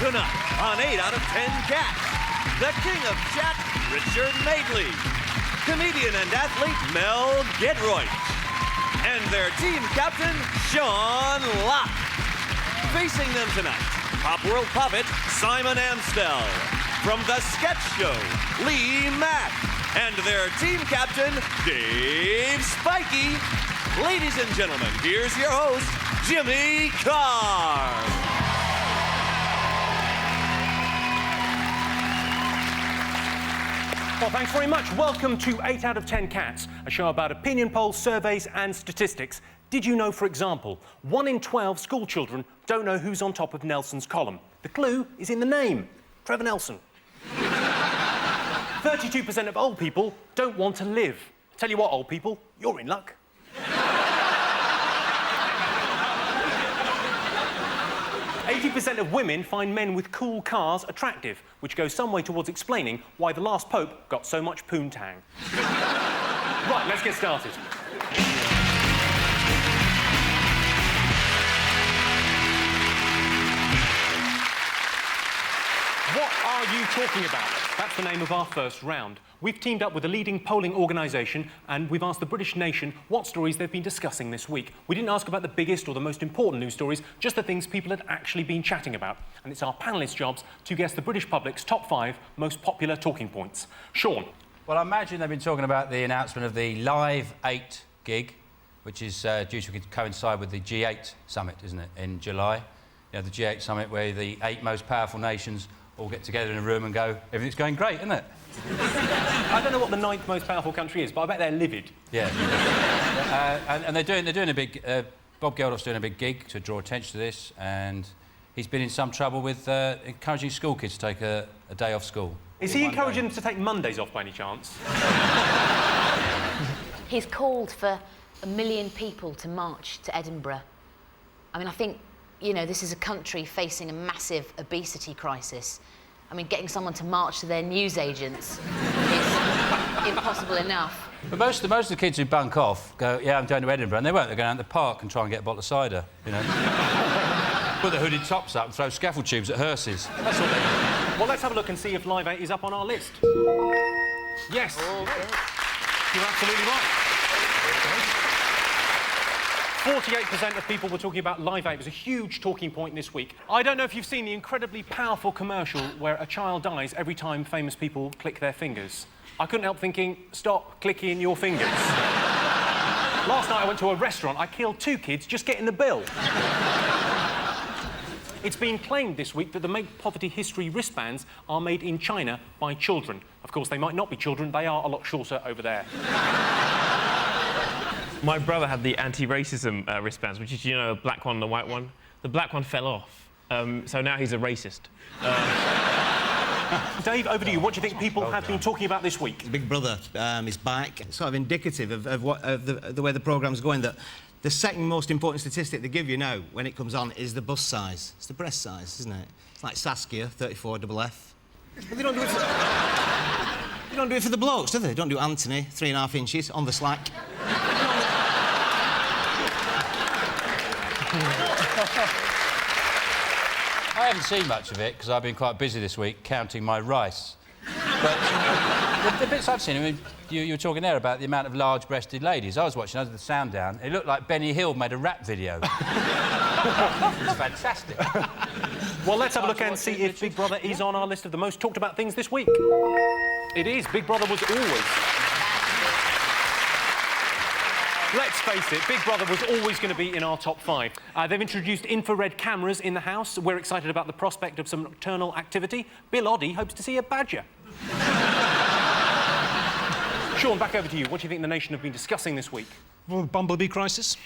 Tonight on 8 out of 10 Cats, the king of chat, Richard Madeley, comedian and athlete Mel Gitroit, and their team captain, Sean Locke. Facing them tonight, Pop World Puppet Simon Amstel, from The Sketch Show, Lee Mack, and their team captain, Dave Spikey. Ladies and gentlemen, here's your host, Jimmy Carr. Well, thanks very much. Welcome to 8 out of 10 Cats, a show about opinion polls, surveys and statistics. Did you know, for example, 1 in 12 school children don't know who's on top of Nelson's column? The clue is in the name, Trevor Nelson. 32% of old people don't want to live. Tell you what, old people, you're in luck. 80% of women find men with cool cars attractive, which goes some way towards explaining why the last Pope got so much poontang. Right, let's get started. What are you talking about? That's the name of our first round. We've teamed up with a leading polling organisation and we've asked the British nation what stories they've been discussing this week. We didn't ask about the biggest or the most important news stories, just the things people had actually been chatting about. And it's our panellists' jobs to guess the British public's top 5 most popular talking points. Sean. Well, I imagine they've been talking about the announcement of the Live 8 gig, which is due to coincide with the G8 summit, isn't it, in July? You know, the G8 summit where the 8 most powerful nations all get together in a room and go, everything's going great, isn't it? I don't know what the 9th most powerful country is, but I bet they're livid. Yeah. And they're doing a big... Bob Geldof's doing a big gig to draw attention to this, and he's been in some trouble with encouraging school kids to take a day off school. Is he encouraging them to take Mondays off by any chance? He's called for 1 million people to march to Edinburgh. I mean, I think, you know, this is a country facing a massive obesity crisis. I mean, getting someone to march to their newsagents is impossible enough. But most of the kids who bunk off go, yeah, I'm going to Edinburgh, and they won't. They're going out to the park and try and get a bottle of cider, you know. Put the hooded tops up and throw scaffold tubes at hearses. That's what they do. Well, let's have a look and see if Live 8 is up on our list. Yes. Oh, good. You're absolutely right. 48% of people were talking about Live 8. It was a huge talking point this week. I don't know if you've seen the incredibly powerful commercial where a child dies every time famous people click their fingers. I couldn't help thinking, stop clicking your fingers. Last night I went to a restaurant. I killed 2 kids just getting the bill. It's been claimed this week that the Make Poverty History wristbands are made in China by children. Of course, they might not be children. They are a lot shorter over there. My brother had the anti-racism wristbands, which is, you know, a black one and a white one. The black one fell off, so now he's a racist. Dave, over to you. What do you think people have been talking about this week? Big Brother is back. It's sort of indicative of the way the programme's going, that the second most important statistic they give you now, when it comes on, is the bust size. It's the breast size, isn't it? It's like Saskia, 34FF. But they don't do it for... They don't do it for the blokes, do they? They don't do Anthony, 3.5 inches, on the slack. I haven't seen much of it because I've been quite busy this week counting my rice. But the bits I've seen, I mean, you were talking there about the amount of large-breasted ladies. I was watching under the sound down. It looked like Benny Hill made a rap video. It's fantastic. Well, let's have a look and see if Big Brother is on our list of the most talked about things this week. It is. Big Brother was always... Let's face it, Big Brother was always going to be in our top 5. They've introduced infrared cameras in the house. We're excited about the prospect of some nocturnal activity. Bill Oddie hopes to see a badger. Sean, back over to you. What do you think the nation have been discussing this week? Well, the Bumblebee crisis.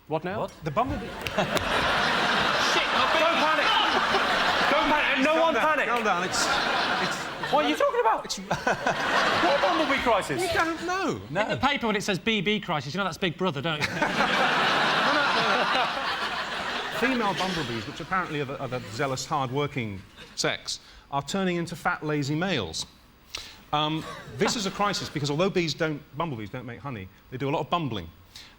What now? What? The Bumblebee... Shit! Don't panic! Don't panic! No one panic! Calm down, it's... What are you talking about? What Bumblebee crisis? You don't know. No. In the paper, when it says BB crisis, you know that's Big Brother, don't you? Female bumblebees, which apparently are the zealous, hard-working sex, are turning into fat, lazy males. This is a crisis because although bumblebees don't make honey, they do a lot of bumbling.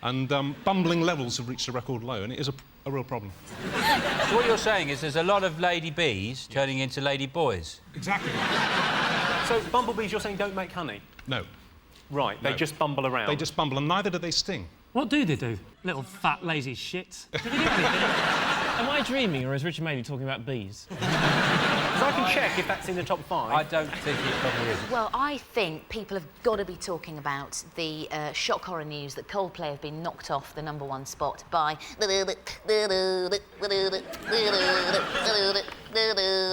And bumbling levels have reached a record low, and it is a real problem. So what you're saying is there's a lot of lady bees turning into lady boys. Exactly. So bumblebees, you're saying, don't make honey? No. Right, they just bumble around. They just bumble, and neither do they sting. What do they do? Little fat, lazy shits. Do they do anything? Am I dreaming, or is Richard Madeley talking about bees? Because I can check if that's in the top 5. I don't think it probably is. Well, I think people have got to be talking about the shock horror news that Coldplay have been knocked off the #1 spot by...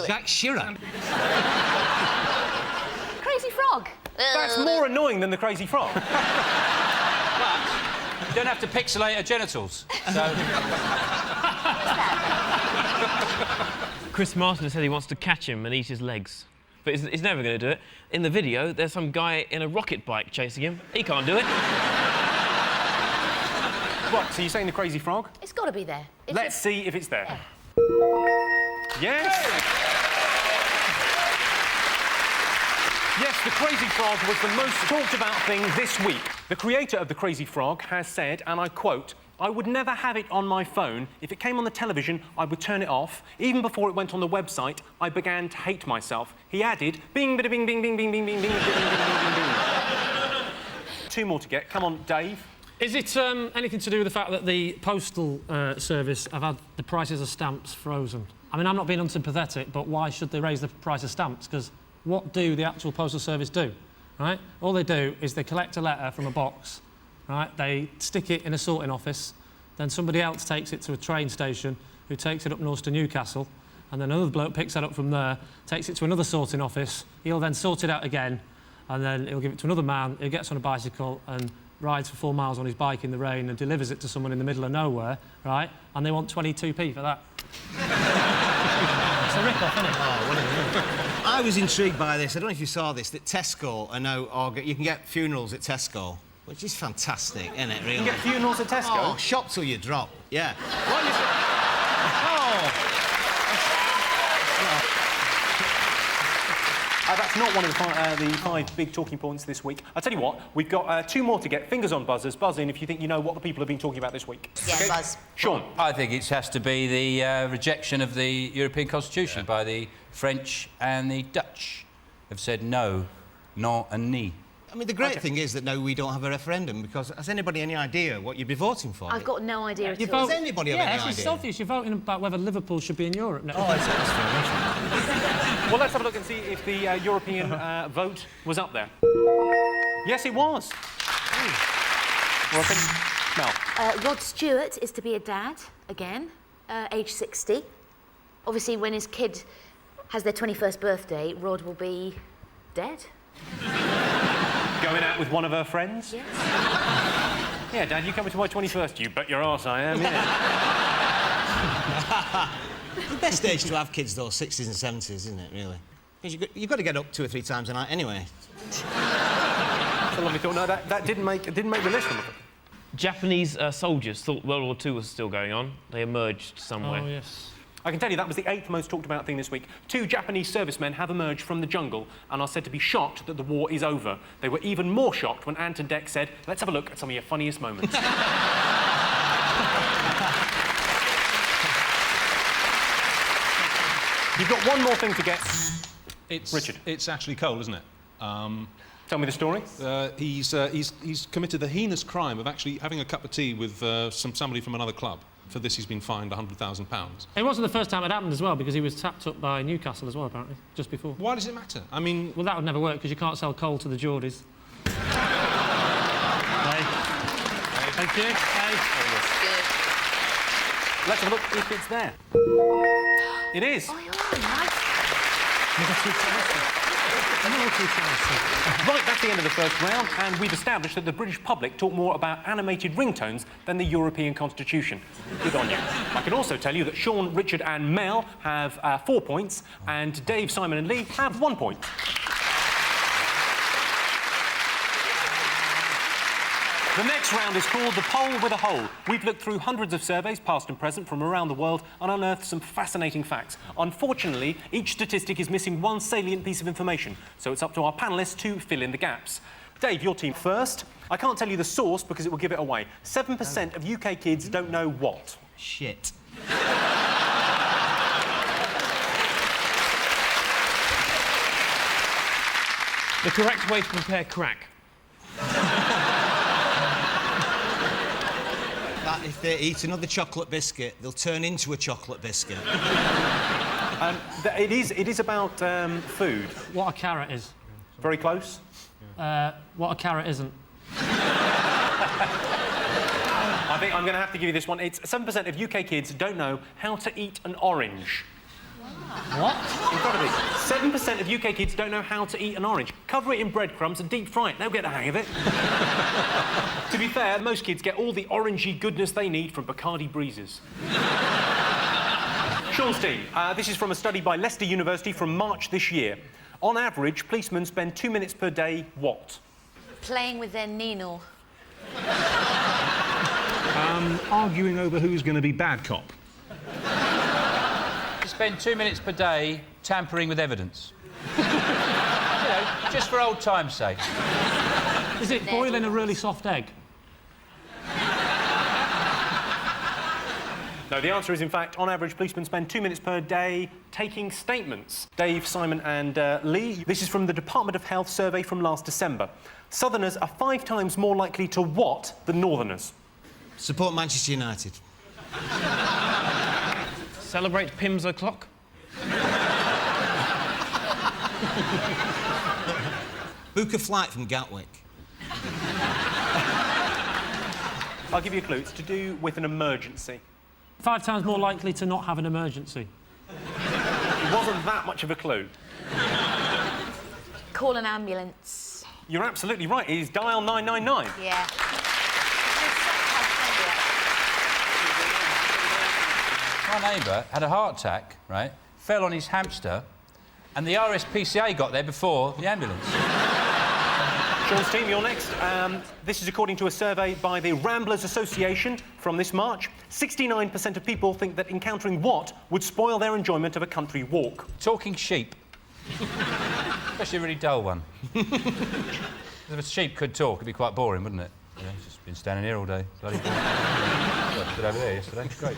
Jack Shearer. Crazy Frog. That's more annoying than the Crazy Frog. You don't have to pixelate her genitals, so... Chris Martin has said he wants to catch him and eat his legs. But he's never going to do it. In the video, there's some guy in a rocket bike chasing him. He can't do it. Right, so you're saying the Crazy Frog? It's got to be there. Let's see if it's there. Yes! Yes, the Crazy Frog was the most talked about thing this week. The creator of the Crazy Frog has said, and I quote, "I would never have it on my phone. If it came on the television, I would turn it off. Even before it went on the website, I began to hate myself." He added, "Bing, bing, bing, bing, bing, bing, bing, bing, bing, bing, bing, bing." 2 more to get. Come on, Dave. Is it anything to do with the fact that the postal service have had the prices of stamps frozen? I mean, I'm not being unsympathetic, but why should they raise the price of stamps? Because what do the actual postal service do, right? All they do is they collect a letter from a box, right? They stick it in a sorting office, then somebody else takes it to a train station, who takes it up north to Newcastle, and then another bloke picks that up from there, takes it to another sorting office, he'll then sort it out again, and then he'll give it to another man who gets on a bicycle and rides for 4 miles on his bike in the rain and delivers it to someone in the middle of nowhere, right? And they want 22p for that. It's a rip-off, isn't it? Oh, what is it? I was intrigued by this. I don't know if you saw this, that Tesco are now... you can get funerals at Tesco, which is fantastic, isn't it, really? You get funerals at Tesco? Oh, shop till you drop, yeah. What is it? Oh! That's not one of the 5 big talking points this week. I'll tell you what, we've got 2 more to get. Fingers on buzzers. Buzz in if you think you know what the people have been talking about this week. Yeah, okay? Buzz. Sean. I think it has to be the rejection of the European Constitution by the French and the Dutch. Have said no, and ni. I mean, the great thing is that now we don't have a referendum, because has anybody any idea what you'd be voting for? I've got no idea at You all. vote... Does anybody have any Yeah, idea? it's obvious. You're voting about whether Liverpool should be in Europe now. Oh, it's Well, let's have a look and see if the European vote was up there. Yes, it was. Mel. Rod Stewart is to be a dad again, age 60. Obviously, when his kid has their 21st birthday, Rod will be dead. Going out with one of her friends? Yes. Yeah, Dad, you coming to my 21st? You bet your arse I am, yeah. the best age to have kids, though, 60s and 70s, isn't it, really? Because you've got to get up 2 or 3 times a night anyway. That's a lovely thought. No, that didn't make the list. Japanese soldiers thought World War II was still going on. They emerged somewhere. Oh, yes. I can tell you that was the 8th most talked about thing this week. 2 Japanese servicemen have emerged from the jungle and are said to be shocked that the war is over. They were even more shocked when Ant and Dec said, "Let's have a look at some of your funniest moments." You've got one more thing to get. Richard. It's actually Cole, isn't it? Tell me the story. He's committed the heinous crime of actually having a cup of tea with somebody from another club. For this, he's been fined £100,000. It wasn't the first time it happened as well, because he was tapped up by Newcastle as well, apparently, just before. Why does it matter? I mean... Well, that would never work, because you can't sell coal to the Geordies. Hey. Thank you. Hey. Good. Let's have a look if it's there. It is. Oh, you're nice. Right, that's the end of the first round, and we've established that the British public talk more about animated ringtones than the European Constitution. Good on you. I can also tell you that Sean, Richard and Mel have 4 points, and Dave, Simon and Lee have 1 point. The next round is called The Poll with a Hole. We've looked through hundreds of surveys, past and present, from around the world and unearthed some fascinating facts. Unfortunately, each statistic is missing one salient piece of information, so it's up to our panellists to fill in the gaps. Dave, your team first. I can't tell you the source because it will give it away. 7% of UK kids don't know what? Shit. The correct way to prepare crack. That if they eat another chocolate biscuit, they'll turn into a chocolate biscuit. It is about food. What a carrot is. Very close. What a carrot isn't. I think I'm going to have to give you this one. It's 7% of UK kids don't know how to eat an orange. What? Incredibly. 7% of UK kids don't know how to eat an orange. Cover it in breadcrumbs and deep fry it. They'll get the hang of it. To be fair, most kids get all the orangey goodness they need from Bacardi breezes. Sean's team. This is from a study by Leicester University from March this year. On average, policemen spend 2 minutes per day what? Playing with their needle. Arguing over who's going to be bad cop. Spend 2 minutes per day tampering with evidence. You know, just for old time's sake. Is it boiling a really soft egg? No, the answer is, in fact, on average, policemen spend 2 minutes per day taking statements. Dave, Simon and Lee, this is from the Department of Health survey from last December. Southerners are 5 times more likely to what than Northerners? Support Manchester United. Celebrate Pimm's O'Clock. Book a flight from Gatwick. I'll give you a clue. It's to do with an emergency. 5 times more likely to not have an emergency. It wasn't that much of a clue. Call an ambulance. You're absolutely right. It is dial 999. Yeah. My neighbour had a heart attack, right? Fell on his hamster, and the RSPCA got there before the ambulance. Sean's team, you're next. This is according to a survey by the Ramblers Association from this March. 69% of people think that encountering what would spoil their enjoyment of a country walk? Talking sheep. Especially a really dull one. If a sheep could talk, it'd be quite boring, wouldn't it? You know, he's just been standing here all day. Bloody boring. Well, been over there yesterday. Great.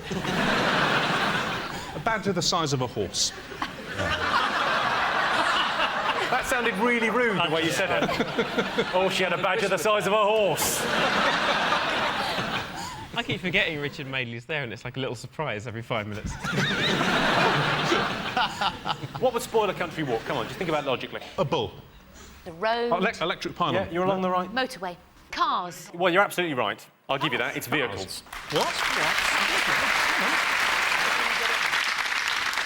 A badger the size of a horse. That sounded really rude, the way you said it. Oh, she had a badger the size of a horse. I keep forgetting Richard Madeley's there, and it's like a little surprise every 5 minutes. What would spoil a country walk? Come on, just think about it logically. A bull. The road. Electric pylon. Yeah, you're along the right. Motorway. Cars. Well, you're absolutely right. I'll give you that. It's vehicles. What?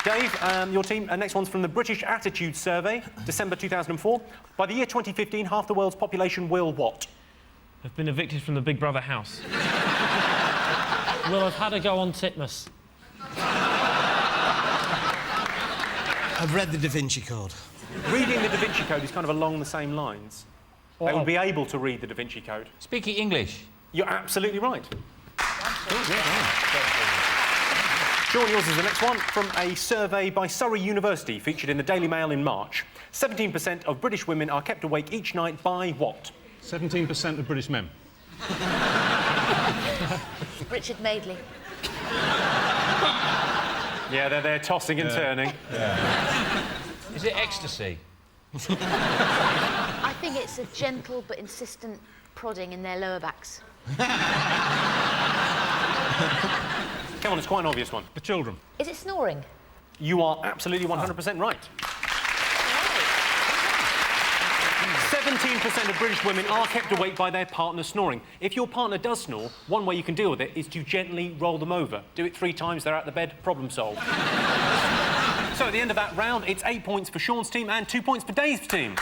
Dave, your team, next one's from the British Attitude Survey, December 2004. By the year 2015, half the world's population will what? Have been evicted from the Big Brother house. Will have had a go on Titmus. I've read the Da Vinci Code. Reading the Da Vinci Code is kind of along the same lines. They would be able to read the Da Vinci Code. Speaking English. You're absolutely right. Sean, yours is the next one, from a survey by Surrey University, featured in the Daily Mail in March. 17% of British women are kept awake each night by what? 17% of British men. Richard Madeley. Yeah, they're there tossing and turning. Yeah. Is it ecstasy? I think it's a gentle but insistent prodding in their lower backs. Come on, it's quite an obvious one. The children. Is it snoring? You are absolutely 100% right. 17% of British women are kept awake by their partner snoring. If your partner does snore, one way you can deal with it is to gently roll them over. Do it 3 times, they're out the bed, problem solved. So at the end of that round, it's 8 points for Sean's team and 2 points for Dave's team.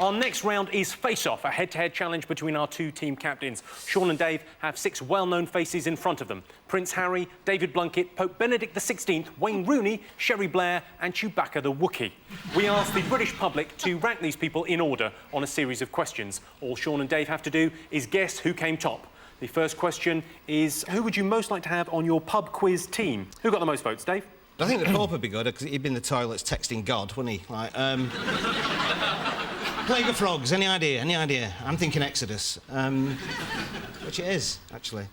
Our next round is Faceoff, a head-to-head challenge between our 2 team captains. Sean and Dave have 6 well-known faces in front of them. Prince Harry, David Blunkett, Pope Benedict XVI, Wayne Rooney, Sherry Blair and Chewbacca the Wookiee. We ask the British public to rank these people in order on a series of questions. All Sean and Dave have to do is guess who came top. The first question is, who would you most like to have on your pub quiz team? Who got the most votes, Dave? I think the Pope would be good, because he'd be in the toilets texting God, wouldn't he? Like, Plague of Frogs, any idea? Any idea? I'm thinking Exodus. Which it is, actually.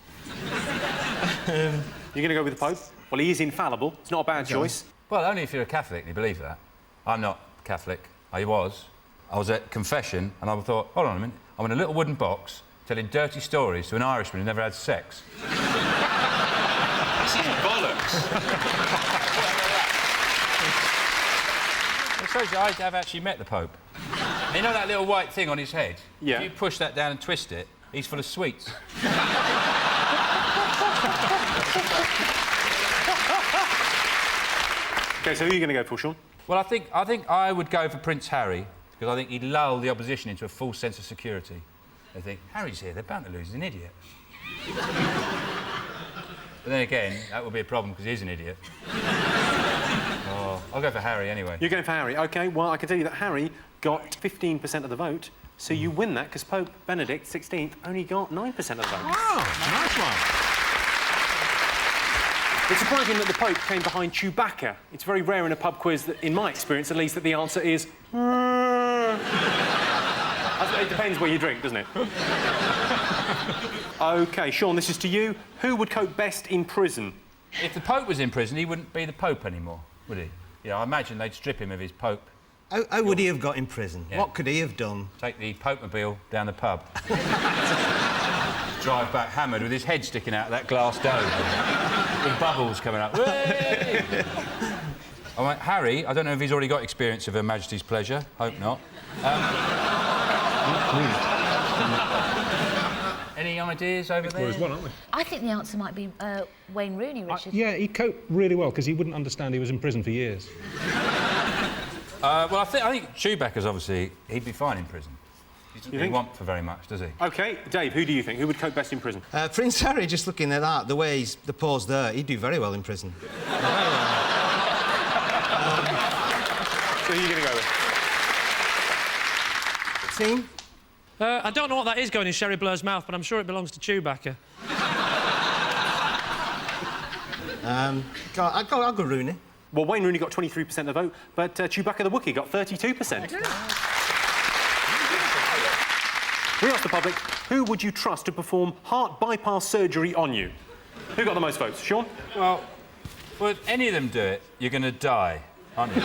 You're going to go with the Pope? Well, he is infallible. It's not a bad choice. Well, only if you're a Catholic, you believe that. I'm not Catholic. I was. I was at confession, and I thought, hold on a minute, I'm in a little wooden box telling dirty stories to an Irishman who never had sex. This is bollocks. It shows you I have actually met the Pope. And you know that little white thing on his head? Yeah. If you push that down and twist it, he's full of sweets. OK, so who are you going to go for, Sean? Well, I think I would go for Prince Harry, because I think he'd lull the opposition into a false sense of security. They think, Harry's here, they're bound to lose, he's an idiot. But then again, that would be a problem, because he is an idiot. Oh, I'll go for Harry anyway. You're going for Harry. OK, well, I can tell you that Harry got 15% of the vote, so you win that, because Pope Benedict XVI only got 9% of the vote. Wow, nice one. It's surprising that the Pope came behind Chewbacca. It's very rare in a pub quiz, that, in my experience at least, that the answer is... It depends where you drink, doesn't it? OK, Sean, this is to you. Who would cope best in prison? If the Pope was in prison, he wouldn't be the Pope anymore, would he? Yeah, I imagine they'd strip him of his Pope. How would he have got in prison? Yeah. What could he have done? Take the Pope-mobile down the pub. Drive back hammered with his head sticking out of that glass dome. With bubbles coming up. I went, Harry, I don't know if he's already got experience of Her Majesty's pleasure. Hope not. Any ideas over there? There is one, aren't we? I think the answer might be Wayne Rooney, Richard. Yeah, he coped really well, because he wouldn't understand he was in prison for years. Well, I think Chewbacca's obviously... He'd be fine in prison. He doesn't really want for very much, does he? OK, Dave, who do you think? Who would cope best in prison? Prince Harry, just looking at that, the way the pose there, he'd do very well in prison. So who are you going to go with? Team? I don't know what that is going in Sherry Blair's mouth, but I'm sure it belongs to Chewbacca. I'll go Rooney. Well, Wayne Rooney got 23% of the vote, but Chewbacca the Wookiee got 32%. We asked the public, who would you trust to perform heart bypass surgery on you? Who got the most votes? Sean? Well, if any of them do it, you're going to die, aren't you?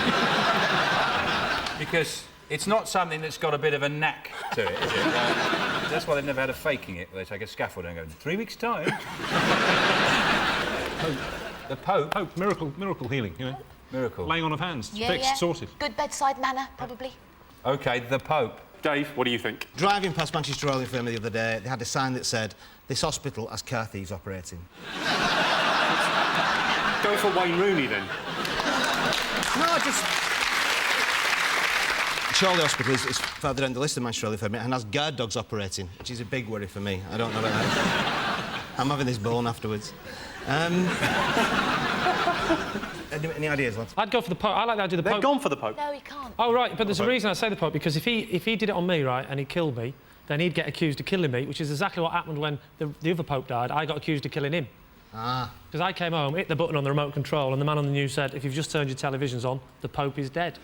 Because it's not something that's got a bit of a knack to it, is it? That's why they've never had a faking it, where they take a scaffold and go, 3 weeks' time. The Pope? Pope, miracle healing, you know? Miracle. Laying on of hands, Yeah, fixed, yeah. sorted. Good bedside manner, probably. OK, the Pope. Dave, what do you think? Driving past Manchester Royal Infirmary the other day, they had a sign that said, "This hospital has car thieves operating." Go for Wayne Rooney, then. No, just... Chorley Hospital is further down the list of Manchester Royal Infirmary and has guard dogs operating, which is a big worry for me. I don't know about that. I'm having this bone afterwards. Any ideas, lads? I'd go for the Pope. I like the idea of the They've Pope. gone for the Pope. No, he can't. Oh, right, but there's a reason I say the Pope, because if he did it on me, right, and he killed me, then he'd get accused of killing me, which is exactly what happened when the other Pope died. I got accused of killing him. Ah. Because I came home, hit the button on the remote control, and the man on the news said, if you've just turned your televisions on, the Pope is dead.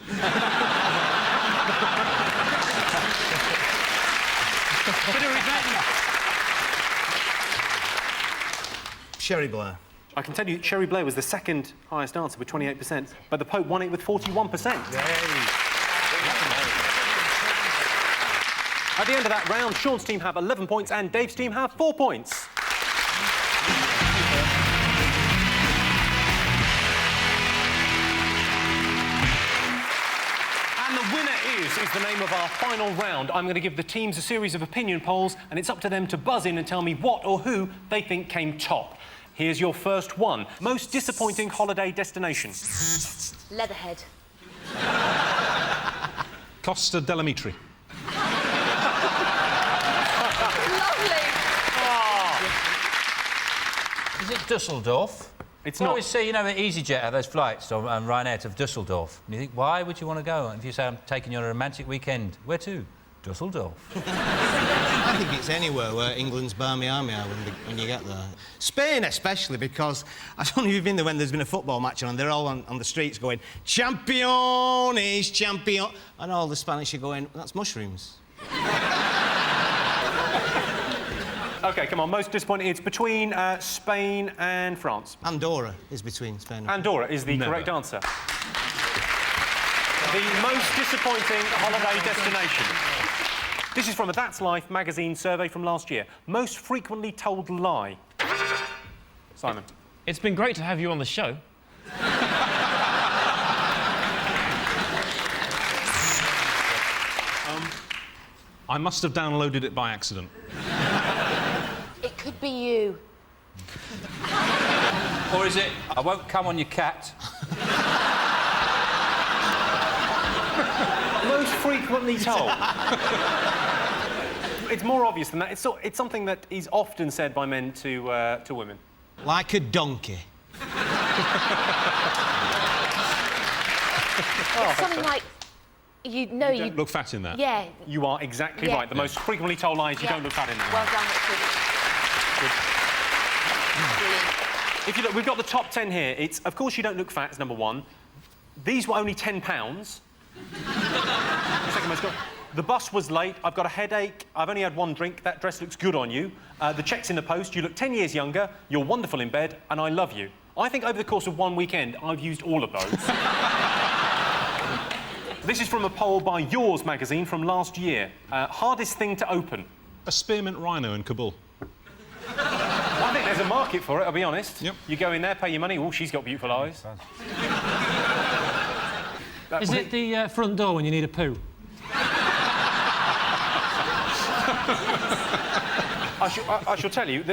Sherry Blair. I can tell you, Sherry Blair was the second highest answer with 28%, but the Pope won it with 41%. At the end of that round, Sean's team have 11 points and Dave's team have 4 points. And the winner is the name of our final round. I'm going to give the teams a series of opinion polls, and it's up to them to buzz in and tell me what or who they think came top. Here's your first one. Most disappointing holiday destination? Leatherhead. Costa Delamitri. Lovely. Is it Dusseldorf? It's I not. always see, you know, the EasyJet have those flights on Ryanair to Dusseldorf. And you think, why would you want to go? If you say, I'm taking you on a romantic weekend, where to? Dusseldorf. I think it's anywhere where England's barmy army are when you get there. Spain especially, because I don't know if you've been there when there's been a football match on and they're all on the streets going, "Champions, champion," and all the Spanish are going, "That's mushrooms." OK, come on, most disappointing. It's between Spain and France. Andorra is between Spain and France. Andorra is the correct answer. The most disappointing holiday destination. This is from a That's Life magazine survey from last year. Most frequently told lie. Simon. It's been great to have you on the show. I must have downloaded it by accident. It could be you. Or is it, I won't come on your cat? Most frequently told. It's more obvious than that. It's something that is often said by men to women. Like a donkey. Something like, you know, you Don't look fat in that. Yeah. You are exactly Yeah. right. The most frequently told lie is you Yeah. don't look fat in that. Well done, Richard. Brilliant. If you look, we've got the top 10 here. It's, of course, you don't look fat is number one. These were only £10. Second most common. The bus was late. I've got a headache. I've only had one drink. That dress looks good on you. The check's in the post. You look 10 years younger. You're wonderful in bed, and I love you. I think over the course of one weekend, I've used all of those. This is from a poll by Yours magazine from last year. Hardest thing to open. A spearmint rhino in Kabul. I think there's a market for it, I'll be honest. Yep. You go in there, pay your money. Oh, she's got beautiful eyes. Is it the front door when you need a poo? I shall tell you,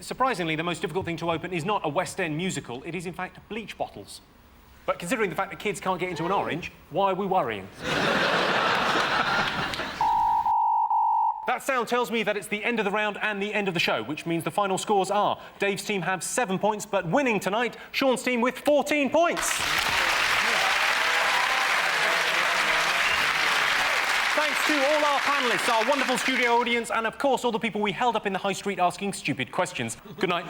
surprisingly, the most difficult thing to open is not a West End musical. It is, in fact, bleach bottles. But considering the fact that kids can't get into an orange, why are we worrying? That sound tells me that it's the end of the round and the end of the show, which means the final scores are Dave's team have 7 points, but winning tonight, Sean's team with 14 points. Thanks to all our panellists, our wonderful studio audience, and of course all the people we held up in the high street asking stupid questions. Good night.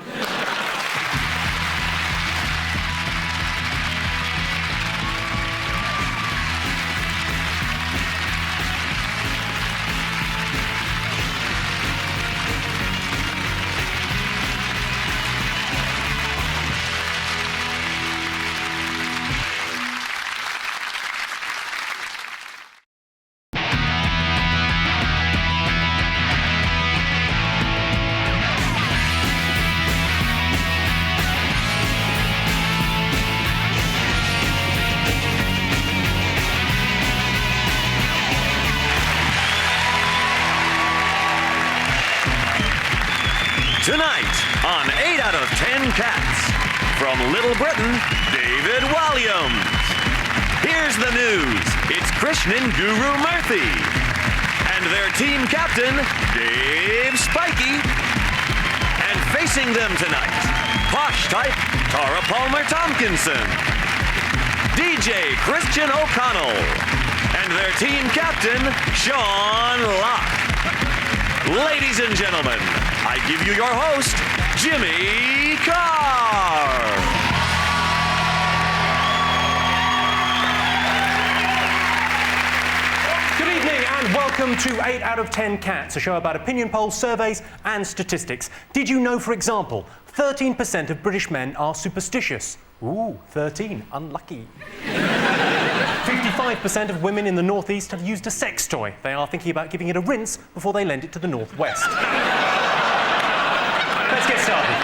Tonight on 8 out of 10 Cats, from Little Britain, David Walliams. Here's the news. It's Krishnan Guru Murthy. And their team captain, Dave Spikey. And facing them tonight, posh type Tara Palmer Tompkinson. DJ Christian O'Connell. And their team captain, Sean Locke. Ladies and gentlemen, I give you your host, Jimmy Carr. Good evening and welcome to 8 out of 10 Cats, a show about opinion polls, surveys and statistics. Did you know, for example, 13% of British men are superstitious? Ooh, 13, unlucky. 55% of women in the northeast have used a sex toy. They are thinking about giving it a rinse before they lend it to the northwest. Let's get started.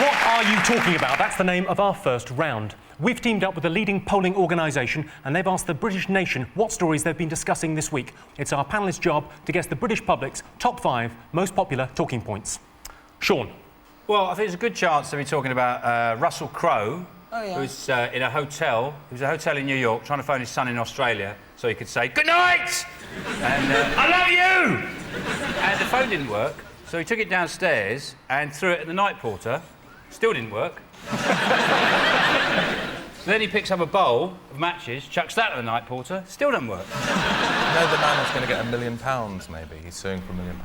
What are you talking about? That's the name of our first round. We've teamed up with a leading polling organisation and they've asked the British nation what stories they've been discussing this week. It's our panellists' job to guess the British public's top 5 most popular talking points. Sean. Well, I think there's a good chance to be talking about Russell Crowe, who's in a hotel. He was at a hotel in New York trying to phone his son in Australia so he could say, "Good night!" and "I love you!" And the phone didn't work, so he took it downstairs and threw it at the night porter. Still didn't work. Then he picks up a bowl of matches, chucks that at the night porter, still doesn't work. You know the man is going to get £1 million, maybe. He's suing for £1 million.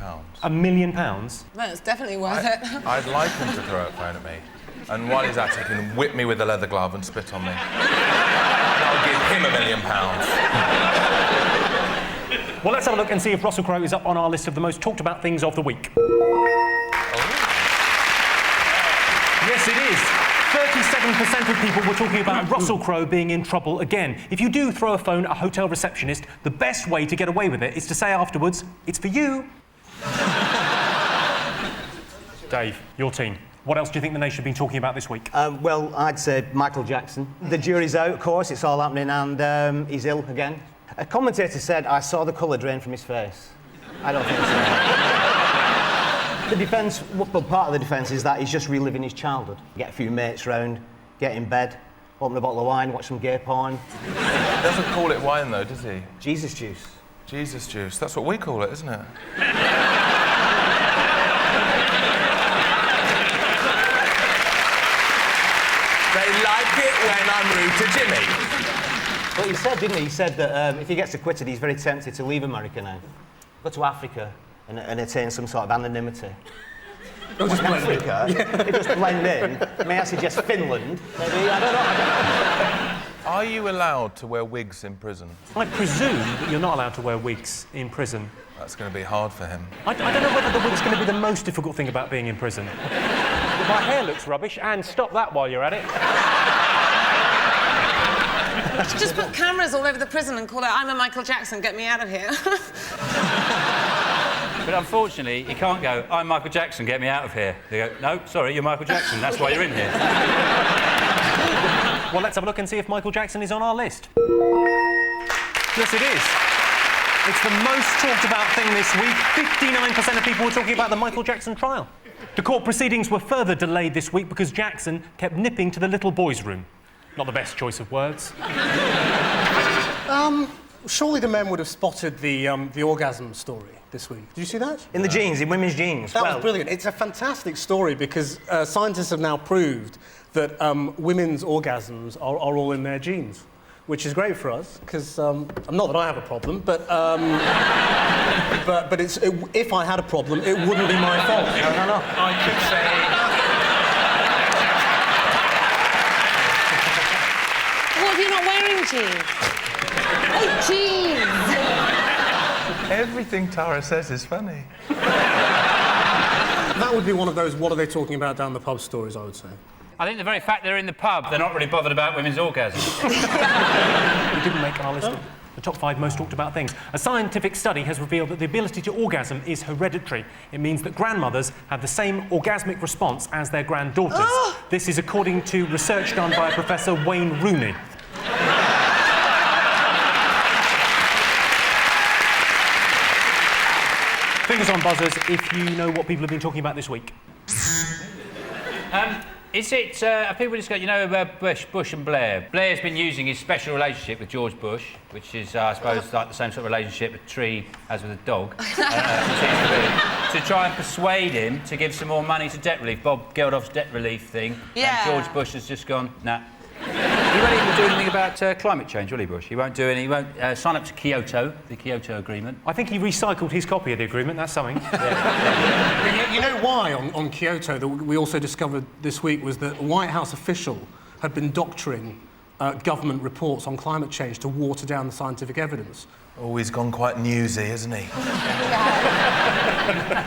£1 million? No, it's definitely worth it. I'd like him to throw a phone at me. And while he's at it, he can whip me with a leather glove and spit on me. And I'll give him £1 million. Well, let's have a look and see if Russell Crowe is up on our list of the most talked about things of the week. Yes, it is. 37% of people were talking about Russell Crowe being in trouble again. If you do throw a phone at a hotel receptionist, the best way to get away with it is to say afterwards, "It's for you." Dave, your team. What else do you think the nation have been talking about this week? Well, I'd say Michael Jackson. The jury's out, of course, it's all happening, and he's ill again. A commentator said, "I saw the colour drain from his face." I don't think so. The defence, well, part of the defence is that he's just reliving his childhood. Get a few mates round, get in bed, open a bottle of wine, watch some gay porn. He doesn't call it wine, though, does he? Jesus juice. Jesus juice. That's what we call it, isn't it? They like it when I'm rude to Jimmy. Well, he said, didn't he? He said that if he gets acquitted, he's very tempted to leave America now. Go to Africa and attain some sort of anonymity. It'll just blend in. Africa, it just blend in. May I suggest Finland? Maybe, I don't know. Are you allowed to wear wigs in prison? I presume that you're not allowed to wear wigs in prison. That's going to be hard for him. I don't know whether the wig's going to be the most difficult thing about being in prison. My hair looks rubbish, and stop that while you're at it. Just put cameras all over the prison and call it, "I'm a Michael Jackson, get me out of here." But unfortunately, he can't go, "I'm Michael Jackson, get me out of here." They go, "No, sorry, you're Michael Jackson, that's why you're in here." Well, let's have a look and see if Michael Jackson is on our list. Yes, it is. It's the most talked about thing this week. 59% of people were talking about the Michael Jackson trial. The court proceedings were further delayed this week because Jackson kept nipping to the little boys' room. Not the best choice of words. Surely the men would have spotted the orgasm story this week. Did you see that? In the jeans, in women's jeans. That was brilliant. It's a fantastic story because scientists have now proved that women's orgasms are all in their genes, which is great for us because not that I have a problem, but if I had a problem, it wouldn't be my fault. No. I could say... What, if you're not wearing jeans? Oh, jeans! Everything Tara says is funny. That would be one of those "what are they talking about down the pub" stories, I would say. I think the very fact they're in the pub, they're not really bothered about women's orgasms. We didn't make our list of the top 5 most talked about things. A scientific study has revealed that the ability to orgasm is hereditary. It means that grandmothers have the same orgasmic response as their granddaughters. This is according to research done by Professor Wayne Rooney. Fingers on buzzers if you know what people have been talking about this week. Is it, people discuss, you know, Bush and Blair. Blair's been using his special relationship with George Bush, which is, I suppose, like the same sort of relationship a tree has with a dog, to try and persuade him to give some more money to debt relief. Bob Geldof's debt relief thing. Yeah. And George Bush has just gone, nah. He won't even do anything about climate change, will he, Bush? He won't do any. He won't sign up to Kyoto, the Kyoto Agreement. I think he recycled his copy of the agreement, that's something. You know why on Kyoto that we also discovered this week was that a White House official had been doctoring government reports on climate change to water down the scientific evidence. Oh, he's gone quite newsy, hasn't he?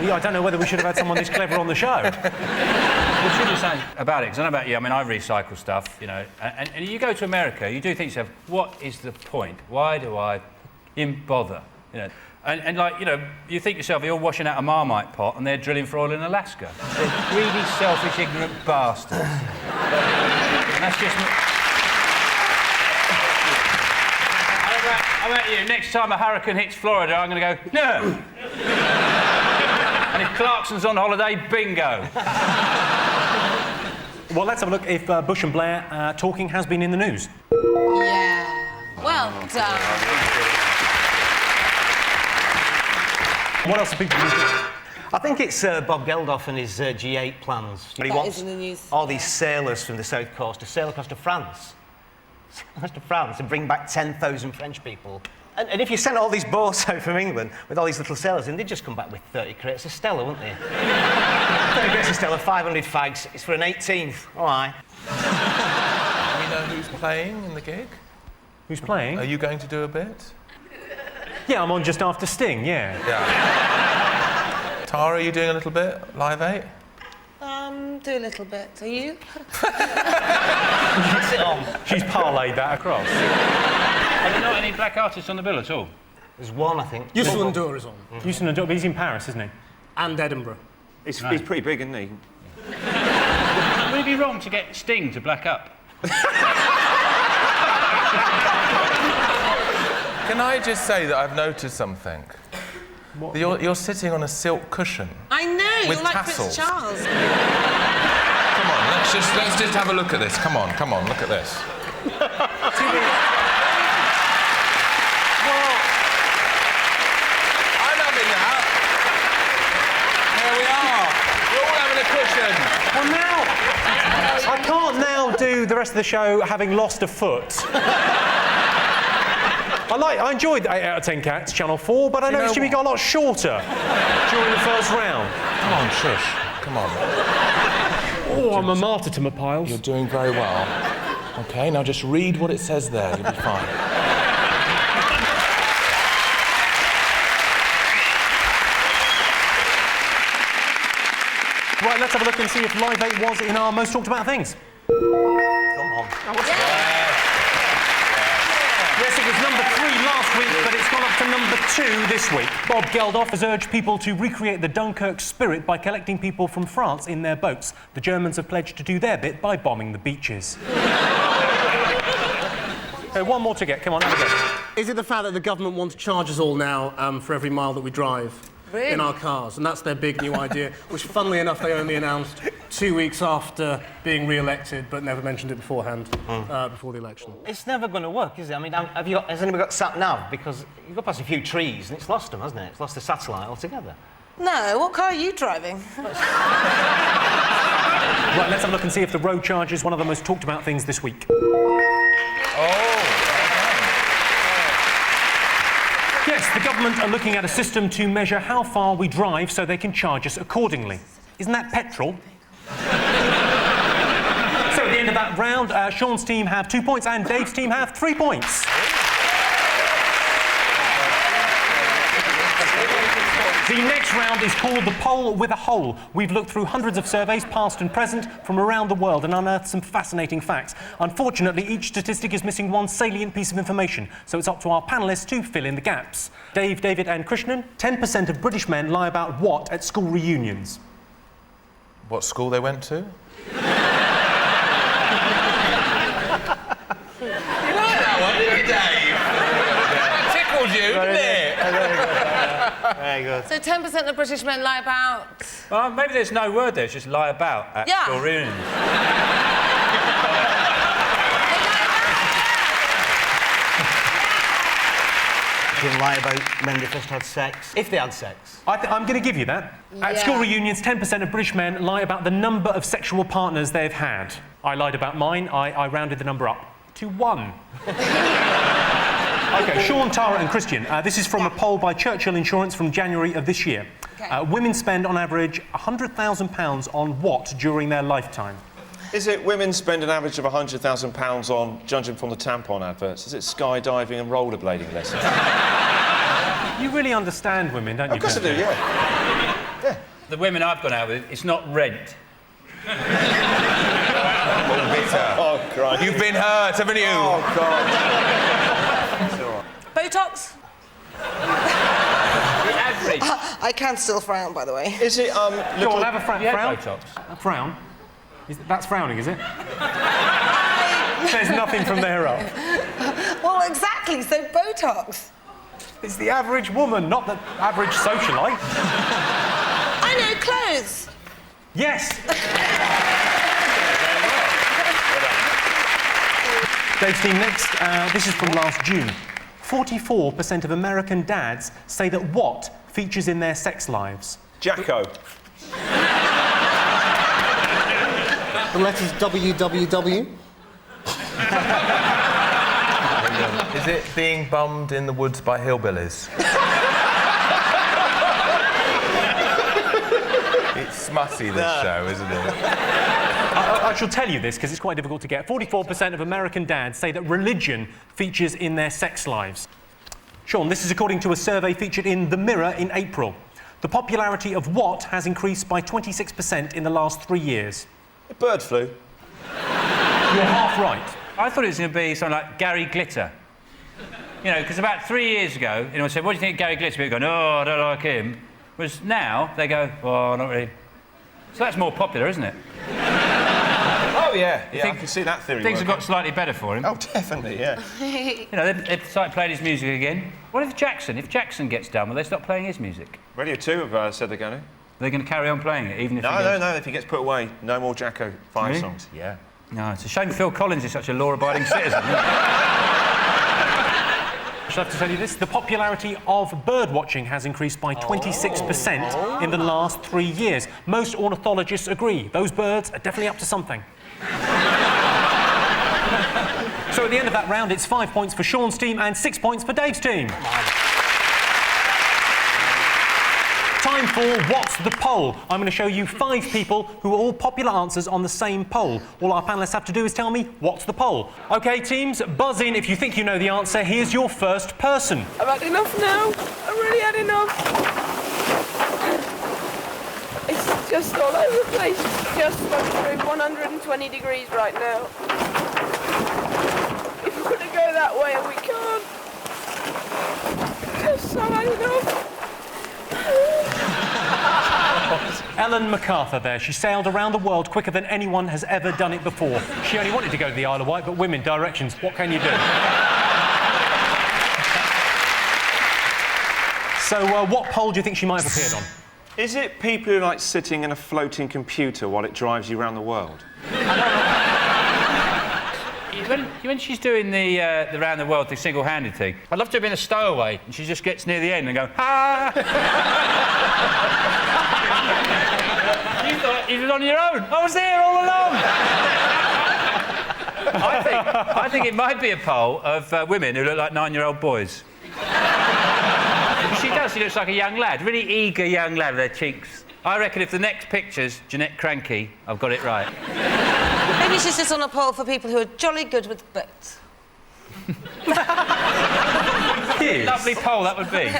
Yeah, I don't know whether we should have had someone this clever on the show. Well, should you say about it? Because I know about you. I mean, I recycle stuff, you know. And you go to America, you do think to yourself, what is the point? Why do I even bother? You know. And like, you know, you think to yourself, you're washing out a Marmite pot and they're drilling for oil in Alaska. They're greedy, selfish, ignorant bastards. And that's just... How about you? Next time a hurricane hits Florida, I'm going to go, no! And if Clarkson's on holiday, bingo! Well, let's have a look if Bush and Blair talking has been in the news. Yeah. Well done. What else have people been doing? I think it's Bob Geldof and his G8 plans. He That wants is in the news. all these sailors from the south coast to sail across to France to France and bring back 10,000 French people. And if you sent all these boats out from England with all these little sailors in, they'd just come back with 30 crates of Stella, wouldn't they? 30 crates of Stella, 500 fags. It's for an 18th. All right. Do we know who's playing in the gig? Who's playing? Are you going to do a bit? Yeah, I'm on just after Sting, yeah. Tara, are you doing a little bit? Live 8? Do a little bit. Are you? Sit on. She's parlayed that across. Are there not any black artists on the bill at all? There's one, I think. Youssou N'Dour is on. Youssou N'Dour, but he's in Paris, isn't he? And Edinburgh. He's pretty big, isn't he? Would it be wrong to get Sting to black up? Can I just say that I've noticed something? What? You're sitting on a silk cushion. I know, With you're like tassels. Prince Charles. Come on, let's just have a look at this. Come on, look at this. Well, I'm having that. Here we are. We're all having a cushion. Well, now... I can't now do the rest of the show having lost a foot. I enjoyed 8 out of 10 Cats, Channel 4, but I noticed Jimmy got a lot shorter during the first round. Come on, shush. Come on. Oh, I'm a martyr to my piles. You're doing very well. OK, now just read what it says there. You'll be fine. Right, let's have a look and see if Live 8 was in our most talked about things. Come on. Yes, it was number 3 last week, but it's gone up to number 2 this week. Bob Geldof has urged people to recreate the Dunkirk spirit by collecting people from France in their boats. The Germans have pledged to do their bit by bombing the beaches. One more to get. Come on, have a go. Is it the fact that the government want to charge us all now for every mile that we drive in our cars? And that's their big new idea, which, funnily enough, they only announced 2 weeks after being re-elected, but never mentioned it beforehand, before the election. It's never going to work, is it? I mean, has anybody got sat-nav? Because you go past a few trees and it's lost them, hasn't it? It's lost the satellite altogether. No, what car are you driving? Right, let's have a look and see if the road charge is one of the most talked about things this week. Yes, the government are looking at a system to measure how far we drive so they can charge us accordingly. Isn't that petrol? So at the end of that round, Sean's team have 2 points and Dave's team have 3 points. The next round is called the Poll with a Hole. We've looked through hundreds of surveys, past and present, from around the world and unearthed some fascinating facts. Unfortunately, each statistic is missing one salient piece of information, so it's up to our panellists to fill in the gaps. Dave, David and Krishnan, 10% of British men lie about what at school reunions? What school they went to? You like that one, didn't you, Dave? That tickled you, didn't it? Very good. So 10% of British men lie about... Well, maybe there's no word there, it's just lie about at school reunions. They lie about when they first had sex, if they had sex. I'm going to give you that. At school reunions, 10% of British men lie about the number of sexual partners they've had. I lied about mine. I rounded the number up to 1. OK, Sean, Tara and Christian, this is from a poll by Churchill Insurance from January of this year. Women spend, on average, £100,000 on what during their lifetime? Is it women spend an average of £100,000 on, judging from the tampon adverts, is it skydiving and rollerblading lessons? You really understand women, don't you? Of course I do, yeah. The women I've gone out with, it's not rent. Oh, Christ. You've been hurt, haven't you? Oh, God. Botox? Average. I can still frown, by the way. Is it, Go on, have a frown. Botox. A frown? That's frowning, is it? There's nothing from there up. Well, exactly, so Botox. It's the average woman, not the average socialite. I know, clothes. Yes! Dave's team next. This is from last June. 44% of American dads say that what features in their sex lives? Jacko. The letters WWW. Is it being bummed in the woods by hillbillies? It's smutty, this show, isn't it? I shall tell you this because it's quite difficult to get. 44% of American dads say that religion features in their sex lives. Sean, this is according to a survey featured in The Mirror in April. The popularity of what has increased by 26% in the last 3 years? Bird flu. You're half right. I thought it was going to be something like Gary Glitter. You know, because about 3 years ago, anyone said, what do you think of Gary Glitter? People go, no, I don't like him. Whereas now, they go, oh, not really. So that's more popular, isn't it? Oh, yeah. I can see that theory Things working. have got slightly better for him. Oh, definitely, yeah. You know, they've started playing his music again. What if Jackson gets done, will they stop playing his music? Radio 2 have said they're going to. They're going to carry on playing it, even if No, if he gets put away, no more Jacko 5 Really? songs. Yeah. No, it's a shame Phil Collins is such a law-abiding citizen. Shall I have to tell you this? The popularity of bird watching has increased by 26% in the last 3 years. Most ornithologists agree. Those birds are definitely up to something. So at the end of that round, it's 5 points for Sean's team and 6 points for Dave's team. Time for What's the Poll? I'm going to show you 5 people who are all popular answers on the same poll. All our panellists have to do is tell me, what's the poll? OK, teams, buzz in if you think you know the answer. Here's your first person. I've had enough now. I've really had enough. It's just all over the place. It's just through 120 degrees right now. If we couldn't go that way and we can't. Just so had enough. Ellen MacArthur there. She sailed around the world quicker than anyone has ever done it before. She only wanted to go to the Isle of Wight, but women, directions, what can you do? So, what poll do you think she might have appeared on? Is it people who like sitting in a floating computer while it drives you around the world? When she's doing the round the world, the single-handed thing, I'd love to have been a stowaway, and she just gets near the end and go, ha! You thought you were on your own. I was there all along. I think it might be a poll of women who look like 9-year-old boys. She does. She looks like a young lad, really eager young lad with her cheeks. I reckon if the next picture's Jeanette Cranky, I've got it right. Maybe she sits on a poll for people who are jolly good with boats. Lovely poll that would be.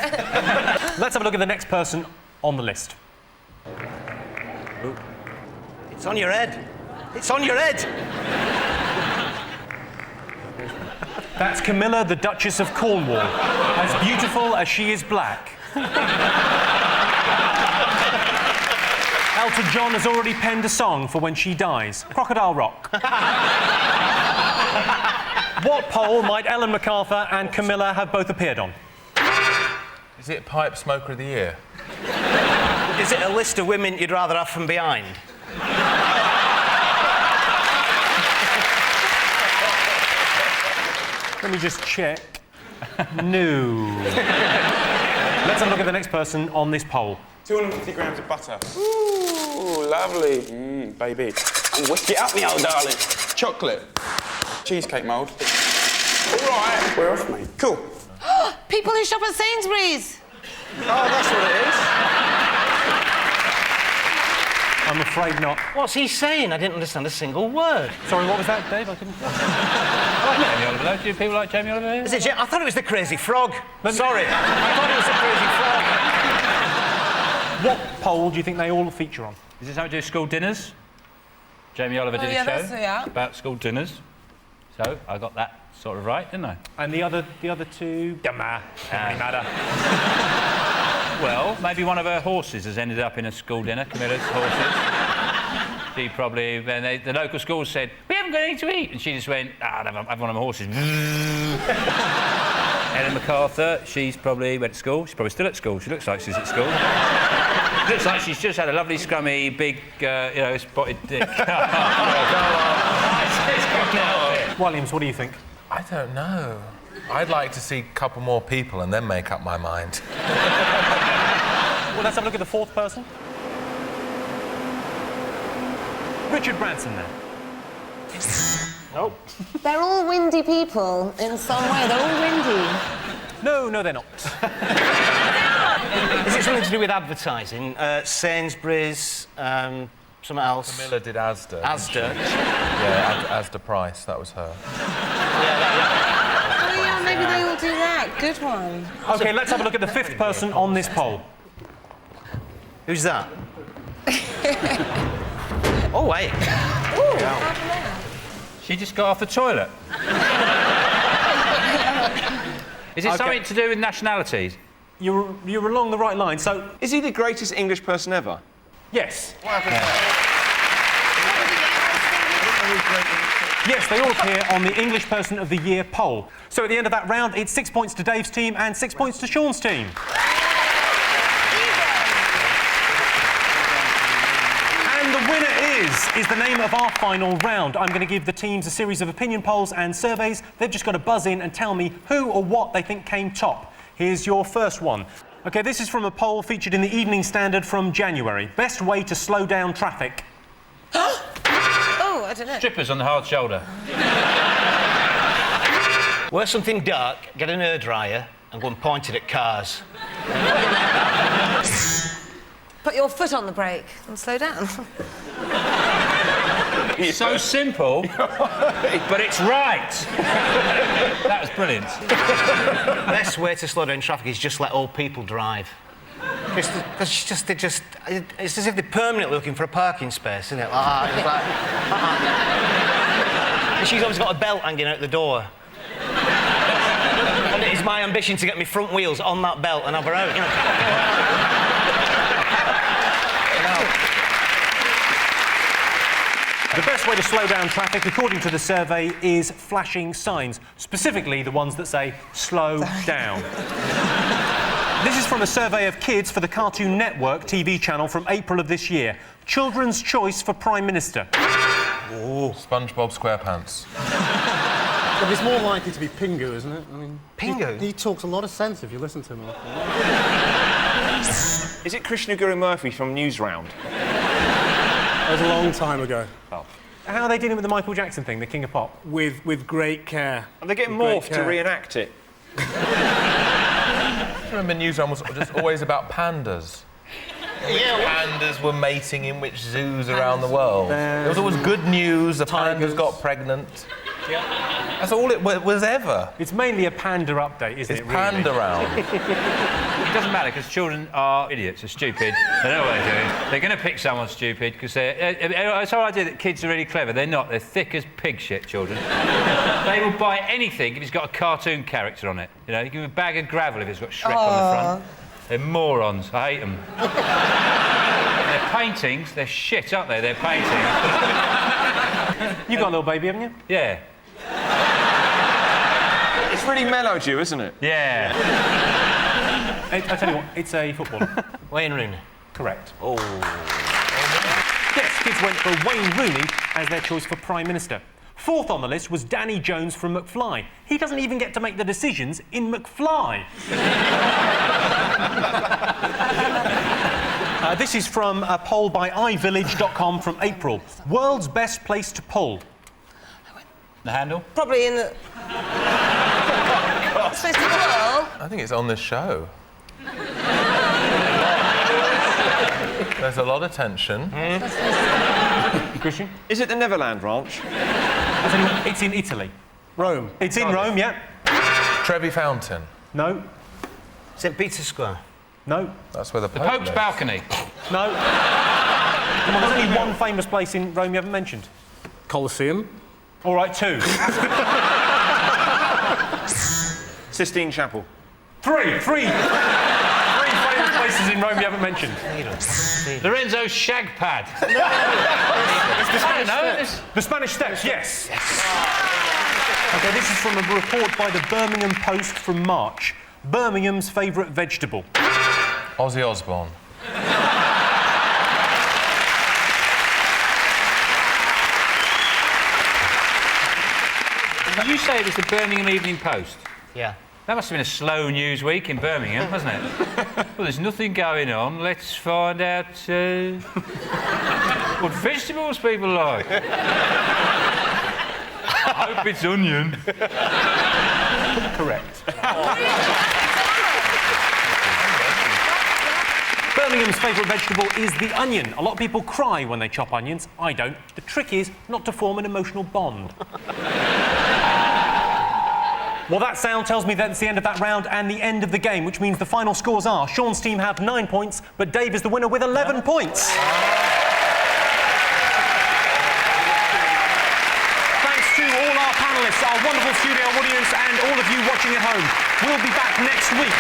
Let's have a look at the next person on the list. Ooh. It's on your head. It's on your head. That's Camilla, the Duchess of Cornwall, as beautiful as she is black. Elton John has already penned a song for when she dies. Crocodile Rock. What poll might Ellen MacArthur and Camilla have both appeared on? Is it Pipe Smoker of the Year? Is it a list of women you'd rather have from behind? Let me just check. No. Let's have a look at the next person on this poll. 250 grams of butter. Ooh, lovely. Baby. Whisk it up, me old darling. Chocolate. Cheesecake mould. All right. We're off, mate. Cool. People who shop at Sainsbury's. Oh, that's what it is. I'm afraid not. What's he saying? I didn't understand a single word. Sorry, what was that, Dave? I couldn't... I like Jamie Oliver, though. Do people like Jamie Oliver? Is it? I thought it was the Crazy Frog. Sorry. I thought it was the Crazy Frog. What poll do you think they all feature on? Is this how we do school dinners? Jamie Oliver did a show about school dinners. So I got that sort of right, didn't I? And the other two... Doesn't matter. Well, maybe one of her horses has ended up in a school dinner, Camilla's horses. She probably... the local school said, we haven't got anything to eat. And she just went, I'll have one of my horses. Ellen MacArthur, she's probably went to school. She's probably still at school. She looks like she's at school. Looks like she's just had a lovely, scrummy, big, spotted dick. Williams, what do you think? I don't know. I'd like to see a couple more people and then make up my mind. Well, let's have a look at the fourth person. Richard Branson, then. Nope. They're all windy people in some way. They're all windy. No, they're not. Is it something to do with advertising? Sainsbury's, something else? Camilla did Asda. Asda. Yeah, Asda Price, that was her. Oh, yeah, maybe they all do that. Good one. OK, let's have a look at the 5th person on this poll. Who's that? Oh, wait. She just got off the toilet. Is it something to do with nationalities? You're along the right line, so... Is he the greatest English person ever? Yes. What happened there? Yes, they all appear on the English Person of the Year poll. So at the end of that round, it's 6 points to Dave's team and 6 points to Sean's team. And the winner is the name of our final round. I'm going to give the teams a series of opinion polls and surveys. They've just got to buzz in and tell me who or what they think came top. Here's your first one. OK, this is from a poll featured in the Evening Standard from January. Best way to slow down traffic. Oh, I don't know. Strippers on the hard shoulder. Wear something dark, get an hairdryer, and go and point it at cars. Put your foot on the brake and slow down. It's so simple, but it's right. That was brilliant. Best way to slow down traffic is just let old people drive. Because it's as if they're permanently looking for a parking space, isn't it? And she's always got a belt hanging out the door. And it is my ambition to get my front wheels on that belt and have her out, you know. The best way to slow down traffic, according to the survey, is flashing signs, specifically the ones that say, slow down. This is from a survey of kids for the Cartoon Network TV channel from April of this year. Children's choice for Prime Minister. Oh, SpongeBob SquarePants. But it's more likely to be Pingu, isn't it? I mean, Pingu? He talks a lot of sense if you listen to him. Is it Krishna Guru Murphy from Newsround? That was a long time ago. Oh. How are they dealing with the Michael Jackson thing, the King of Pop? With great care. Are they getting morphed to reenact it? I remember Newsround was just always about pandas. Pandas were mating in which zoos around the world. It was always good news, the pandas got pregnant. Yeah. That's all it was ever. It's mainly a panda update, isn't it? It's panda round. It doesn't matter, because children are idiots, they're stupid. They know what they're doing. They're going to pick someone stupid, because it's our idea that kids are really clever. They're not. They're thick as pig shit, children. They will buy anything if it's got a cartoon character on it. You know, you give them a bag of gravel if it's got Shrek on the front. They're morons. I hate them. Their paintings, they're shit, aren't they? They're paintings. You got a little baby, haven't you? Yeah. It's really mellowed you, isn't it? Yeah. I tell you what, it's a footballer. Wayne Rooney. Correct. Oh. Yes, kids went for Wayne Rooney as their choice for Prime Minister. Fourth on the list was Danny Jones from McFly. He doesn't even get to make the decisions in McFly. This is from a poll by iVillage.com from April. World's best place to pull. The handle? Probably in the... Supposed to pull? I think it's on this show. There's a lot of tension. Christian? Is it the Neverland Ranch? It's in Italy. Rome. It's in Rome, yeah. Trevi Fountain. No. St. Peter's Square. No. That's where the The Pope's lives. balcony. No. Come on, there's only one famous place in Rome you haven't mentioned. Colosseum. All right, two. Sistine Chapel. Three famous places in Rome you haven't mentioned. Lorenzo's shag pad. The Spanish Steps, yes. OK, this is from a report by the Birmingham Post from March. Birmingham's favourite vegetable. Ozzy Osbourne. Did you say it was the Birmingham Evening Post? Yeah. That must have been a slow news week in Birmingham, hasn't it? Well, there's nothing going on. Let's find out what vegetables people like. I hope it's onion. Correct. Birmingham's favourite vegetable is the onion. A lot of people cry when they chop onions. I don't. The trick is not to form an emotional bond. Well, that sound tells me that it's the end of that round and the end of the game, which means the final scores are Sean's team have 9 points, but Dave is the winner with 11 points. Thanks to all our panellists, our wonderful studio audience, and all of you watching at home. We'll be back next week.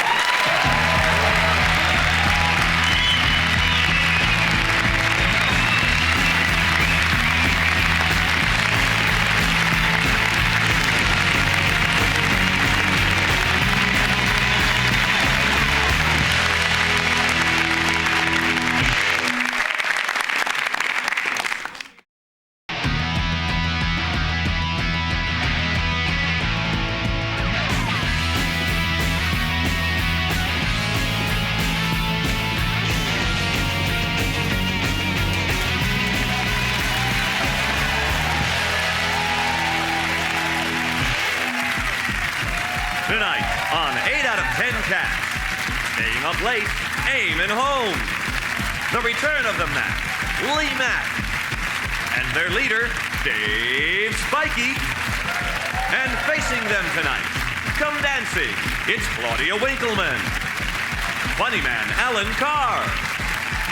Tonight on 8 out of 10 Cats, staying up late, Eamon home. The return of the Mac, Lee Mack, and their leader, Dave Spikey. And facing them tonight, come dancing, it's Claudia Winkleman, Funny Man Alan Carr,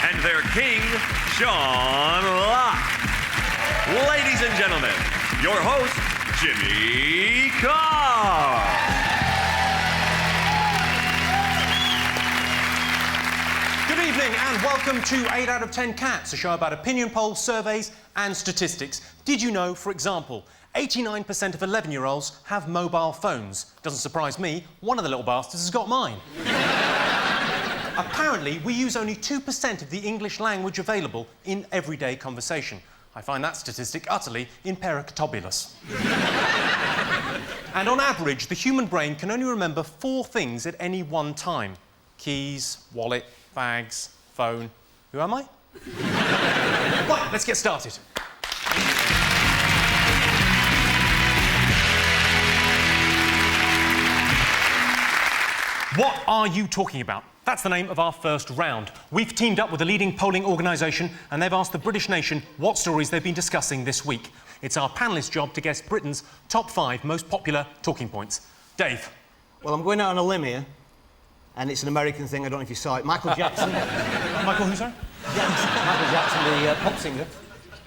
and their king, Sean Locke. Ladies and gentlemen, your host, Jimmy Carr. Good evening and welcome to 8 out of 10 Cats, a show about opinion polls, surveys and statistics. Did you know, for example, 89% of 11-year-olds have mobile phones? Doesn't surprise me, one of the little bastards has got mine. Apparently, we use only 2% of the English language available in everyday conversation. I find that statistic utterly impericatobulous. And on average, the human brain can only remember 4 things at any one time. Keys, wallet, bags, phone. Who am I? Right, let's get started. What are you talking about? That's the name of our first round. We've teamed up with a leading polling organisation and they've asked the British nation what stories they've been discussing this week. It's our panellists' job to guess Britain's top 5 most popular talking points. Dave. Well, I'm going out on a limb here, and it's an American thing, I don't know if you saw it. Michael Jackson. Michael who, sorry? Michael Jackson, the pop singer,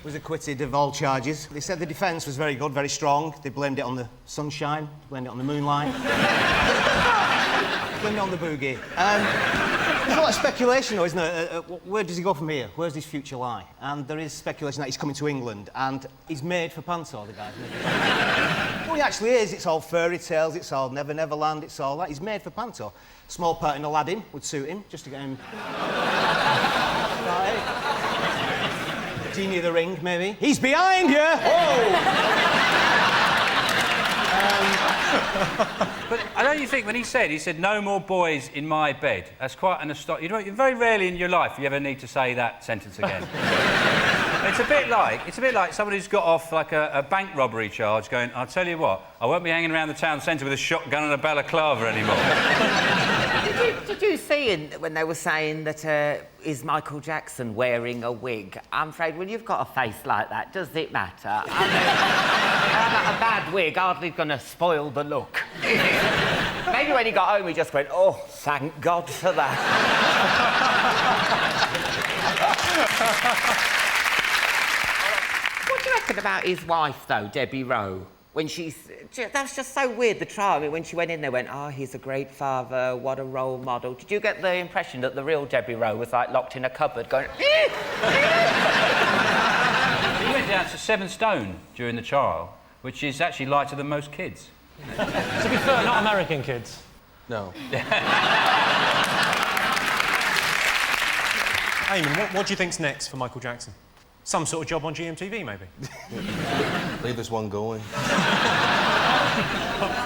was acquitted of all charges. They said the defence was very good, very strong. They blamed it on the sunshine, blamed it on the moonlight. Blamed it on the boogie. There's a lot of speculation, though, isn't there? Where does he go from here? Where's his future lie? And there is speculation that he's coming to England, and he's made for Panto, the guy. Well, he actually is. It's all fairy tales, it's all Never Never Land, it's all that. He's made for Panto. Small part in Aladdin would suit him, just to get him... Right. Genie of the Ring, maybe. He's behind you! But I don't you think when he said no more boys in my bed, that's quite an astonishing. Very rarely in your life you ever need to say that sentence again. It's a bit like someone who's got off like a bank robbery charge going, I'll tell you what, I won't be hanging around the town centre with a shotgun and a balaclava anymore. Did you see when they were saying that is Michael Jackson wearing a wig? I'm afraid when you've got a face like that, does it matter? I mean, a bad wig hardly going to spoil the look. Maybe when he got home he just went, oh, thank God for that. What do you reckon about his wife, though, Debbie Rowe? When that's just so weird, the trial. I mean, when she went in, they went, oh, he's a great father, what a role model. Did you get the impression that the real Debbie Rowe was, like, locked in a cupboard going... He went down to 7 stone during the trial, which is actually lighter than most kids. To be fair, not American kids. No. Eamon, what do you think's next for Michael Jackson? Some sort of job on GMTV, maybe? Leave this one going.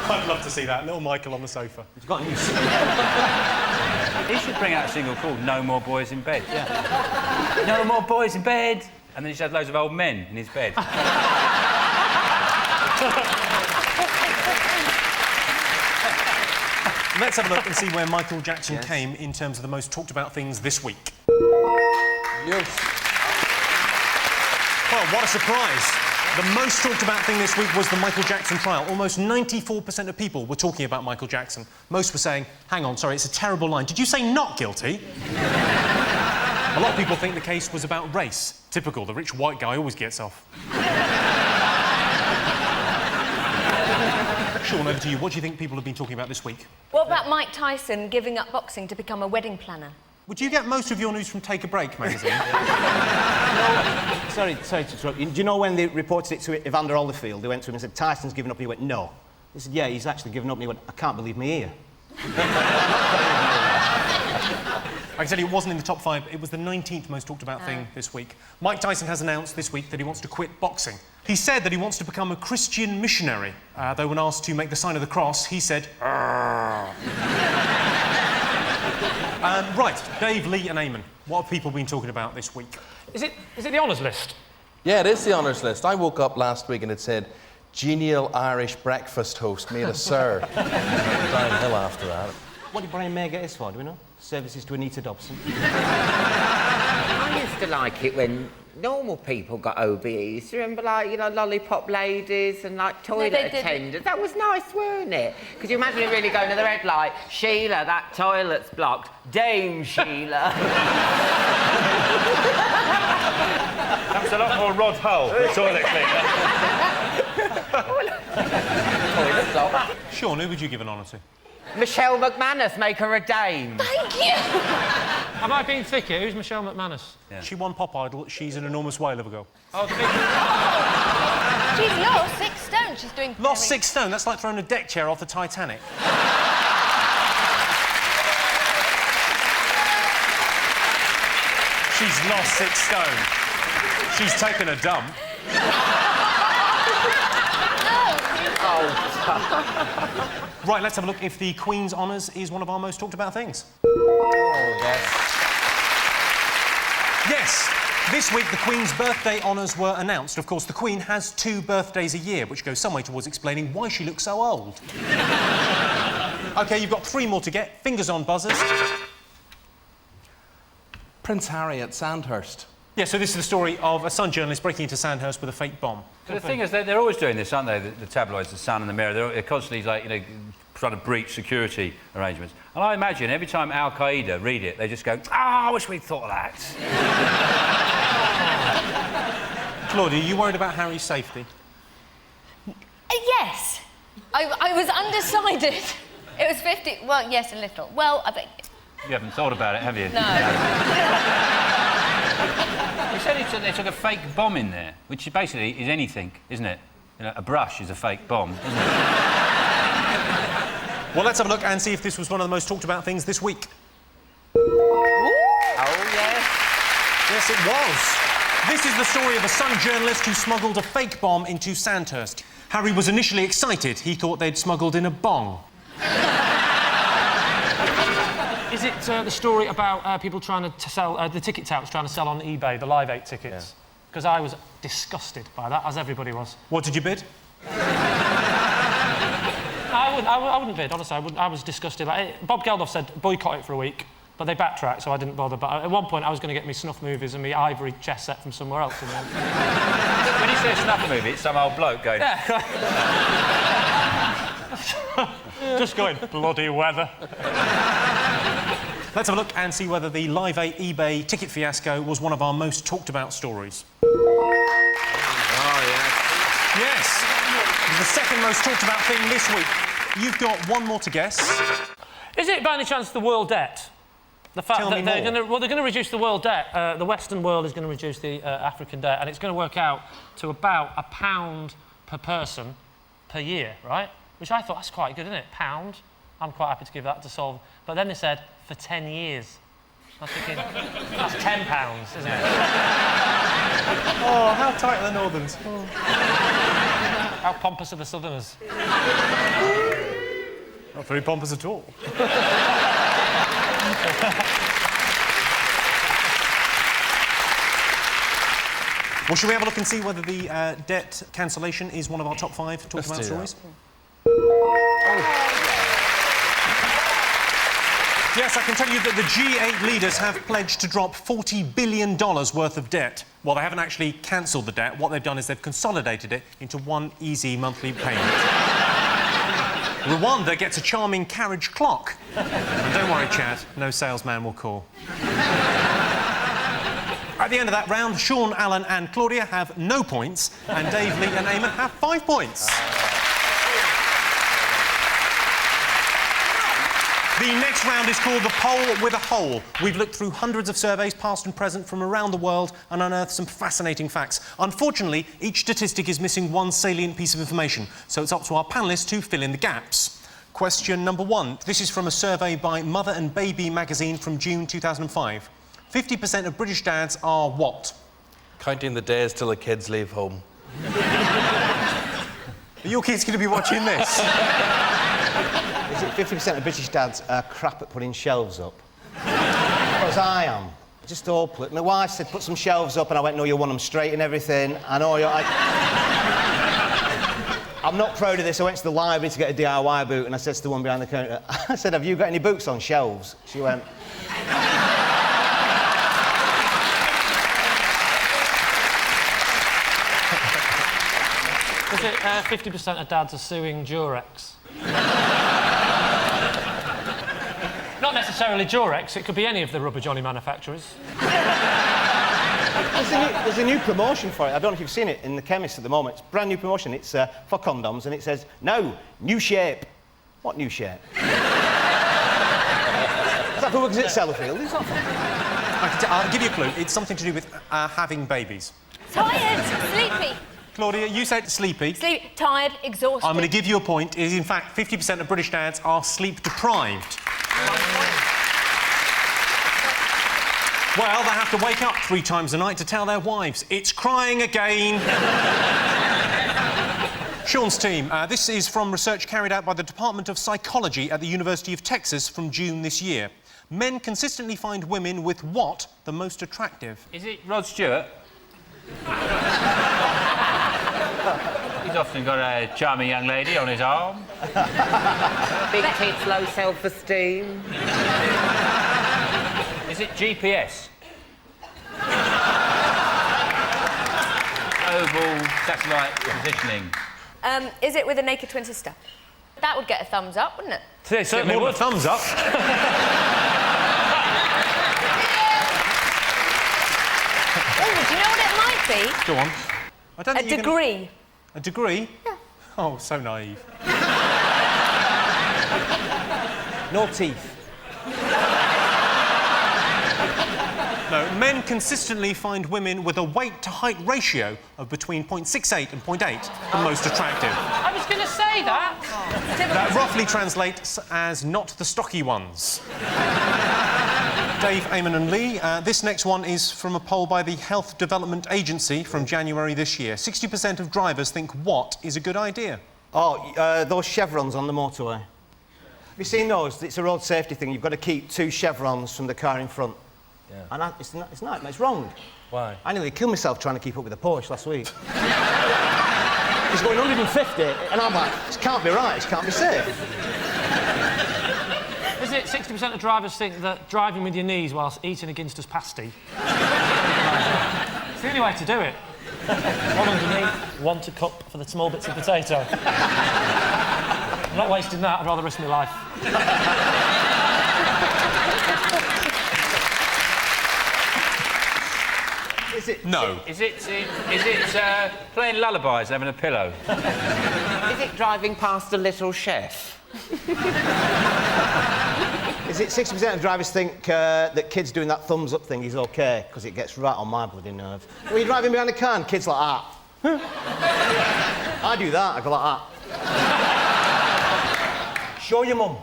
I'd love to see that. Little Michael on the sofa. He's got a new He should bring out a single called No More Boys in Bed. Yeah. No more boys in bed. And then he just had loads of old men in his bed. Let's have a look and see where Michael Jackson came in terms of the most talked about things this week. Yes. Well, what a surprise. The most talked about thing this week was the Michael Jackson trial. Almost 94% of people were talking about Michael Jackson. Most were saying, hang on, sorry, it's a terrible line. Did you say not guilty? A lot of people think the case was about race. Typical, the rich white guy always gets off. Sean, over to you. What do you think people have been talking about this week? What about Mike Tyson giving up boxing to become a wedding planner? Would you get most of your news from Take a Break magazine? Sorry to interrupt you. Do you know when they reported it to Evander Holyfield, they went to him and said, Tyson's given up, and he went, no. They said, yeah, he's actually given up, and he went, I can't believe me ear. I can tell you it wasn't in the top 5. It was the 19th most talked about thing this week. Mike Tyson has announced this week that he wants to quit boxing. He said that he wants to become a Christian missionary. Though when asked to make the sign of the cross, he said, right, Dave, Lee and Eamon, what have people been talking about this week? Is it the honours list? Yeah, it is the honours list. I woke up last week and it said, genial Irish breakfast host made a sir. Downhill after that. What did Brian May get his for, do we know? Services to Anita Dobson. I used to like it when normal people got OBEs. Do you remember, like, you know, lollipop ladies and, like, toilet attendants? That was nice, weren't it? Could you imagine it really going to the red light? Sheila, that toilet's blocked. Dame Sheila. That's a lot more Rod Hull, the toilet cleaner. Toilet blocked. Sean, who would you give an honour to? Michelle McManus, make her a dame. Thank you! Am I being thicker? Who's Michelle McManus? Yeah. She won Pop Idol. She's an enormous whale of a girl. Oh, the big... She's lost 6 stone. She's doing... Lost 6 stone? That's like throwing a deck chair off the Titanic. She's lost 6 stone. She's taken a dump. Right, let's have a look if the Queen's Honours is one of our most talked about things. Oh, yes. Yes, this week the Queen's birthday honours were announced. Of course, the Queen has 2 birthdays a year, which goes some way towards explaining why she looks so old. OK, you've got 3 more to get. Fingers on buzzers. Prince Harry at Sandhurst. Yeah, so this is the story of a Sun journalist breaking into Sandhurst with a fake bomb. But the thing is, they're always doing this, aren't they? The tabloids, the Sun and the Mirror, they're constantly, like, you know, trying to breach security arrangements. And I imagine every time Al Qaeda read it, they just go, I wish we'd thought of that. Claudia, are you worried about Harry's safety? Yes. I was undecided. It was 50... Well, yes, a little. Well, I think... You haven't thought about it, have you? No. You said they took a fake bomb in there, which basically is anything, isn't it? You know, a brush is a fake bomb, isn't it? Well, let's have a look and see if this was one of the most talked about things this week. Oh, yes. Yes, it was. This is the story of a Sun journalist who smuggled a fake bomb into Sandhurst. Harry was initially excited. He thought they'd smuggled in a bong. Is it the story about people trying to sell... the ticket touts trying to sell on eBay the Live 8 tickets? Because I was disgusted by that, as everybody was. What did you bid? I wouldn't bid, honestly. I was disgusted. Like, Bob Geldof said boycott it for a week, but they backtracked, so I didn't bother. But at one point, I was going to get me snuff movies and me ivory chess set from somewhere else. And then... When you say a snuff movie, it's some old bloke going... Yeah. Just going, bloody weather. Let's have a look and see whether the Live 8 eBay ticket fiasco was one of our most talked about stories. Oh, yes. Yes. It was the second most talked about thing this week. You've got 1 more to guess. Is it by any chance the world debt? The fact Tell that me they're more. going to reduce the world debt. The Western world is going to reduce the African debt, and it's going to work out to about £1 per person per year, right? Which I thought, that's quite good, isn't it? £1. I'm quite happy to give that to solve. But then they said, for 10 years. I was thinking, that's £10, isn't it? Oh, how tight are the Northerns? Oh. How pompous are the Southerners? Not very pompous at all. Well, shall we have a look and see whether the debt cancellation is one of our top 5 talk about stories? Yes, I can tell you that the G8 leaders have pledged to drop $40 billion worth of debt. Well, they haven't actually cancelled the debt. What they've done is they've consolidated it into one easy monthly payment. Rwanda gets a charming carriage clock. And don't worry, Chad, no salesman will call. At the end of that round, Sean, Alan and Claudia have no points, and Dave, Lee and Eamon have 5 points. The next round is called the Poll with a Hole. We've looked through hundreds of surveys, past and present, from around the world and unearthed some fascinating facts. Unfortunately, each statistic is missing one salient piece of information, so it's up to our panellists to fill in the gaps. Question number 1. This is from a survey by Mother and Baby magazine from June 2005. 50% of British dads are what? Counting the days till the kids leave home. Are your kids going to be watching this? Is it 50% of British dads are crap at putting shelves up? Because I am. Just hopeless. My wife said, put some shelves up, and I went, no, you want them straight and everything. I know you're... I'm not proud of this. I went to the library to get a DIY boot, and I said to the one behind the counter, I said, have you got any boots on shelves? She went... Is it 50% of dads are suing Durex? Not necessarily Durex, it could be any of the Rubber Johnny manufacturers. There's a new promotion for it. I don't know if you've seen it in the chemist at the moment. It's a brand new promotion. It's for condoms, and it says, no, new shape. What new shape? Is that for workers at Sellafield? It's not. I'll give you a clue. It's something to do with having babies. Tired, sleepy. Claudia, you said sleepy. Tired, exhausted. I'm going to give you a point. It is, in fact, 50% of British dads are sleep-deprived. Well, they have to wake up 3 times a night to tell their wives, it's crying again. Sean's team. This is from research carried out by the Department of Psychology at the University of Texas from June this year. Men consistently find women with what the most attractive? Is it Rod Stewart? He's often got a charming young lady on his arm. Big tits, low self-esteem. Is it GPS? Oval satellite positioning. Is it with a naked twin sister? That would get a thumbs up, wouldn't it? It certainly would. Thumbs up. Oh, do you know what it might be? Go on. I don't think a degree. A degree? Yeah. Oh, so naive. No teeth. No, men consistently find women with a weight-to-height ratio of between 0.68 and 0.8 the most attractive. I was going to say that. That roughly translates as not the stocky ones. Dave, Eamon and Lee, this next one is from a poll by the Health Development Agency from January this year. 60% of drivers think what is a good idea? Oh, those chevrons on the motorway. Have you seen those? It's a road safety thing. You've got to keep 2 chevrons from the car in front. Yeah. And it's wrong. Why? I nearly killed myself trying to keep up with the Porsche last week. He's going 150, and I'm like, this can't be right, this can't be safe. Is it 60% of drivers think that driving with your knees whilst eating a Ginster's pasty? It's the only way to do it. One underneath, one to cup for the small bits of potato. I'm not wasting that, I'd rather risk my life. Is it? No. Is it playing lullabies, having a pillow? Is it driving past a little chef? Is it 60% of drivers think that kids doing that thumbs up thing is OK, because it gets right on my bloody nerve? When you're driving behind a car and kids like that. I do that, I go like that. Show your mum.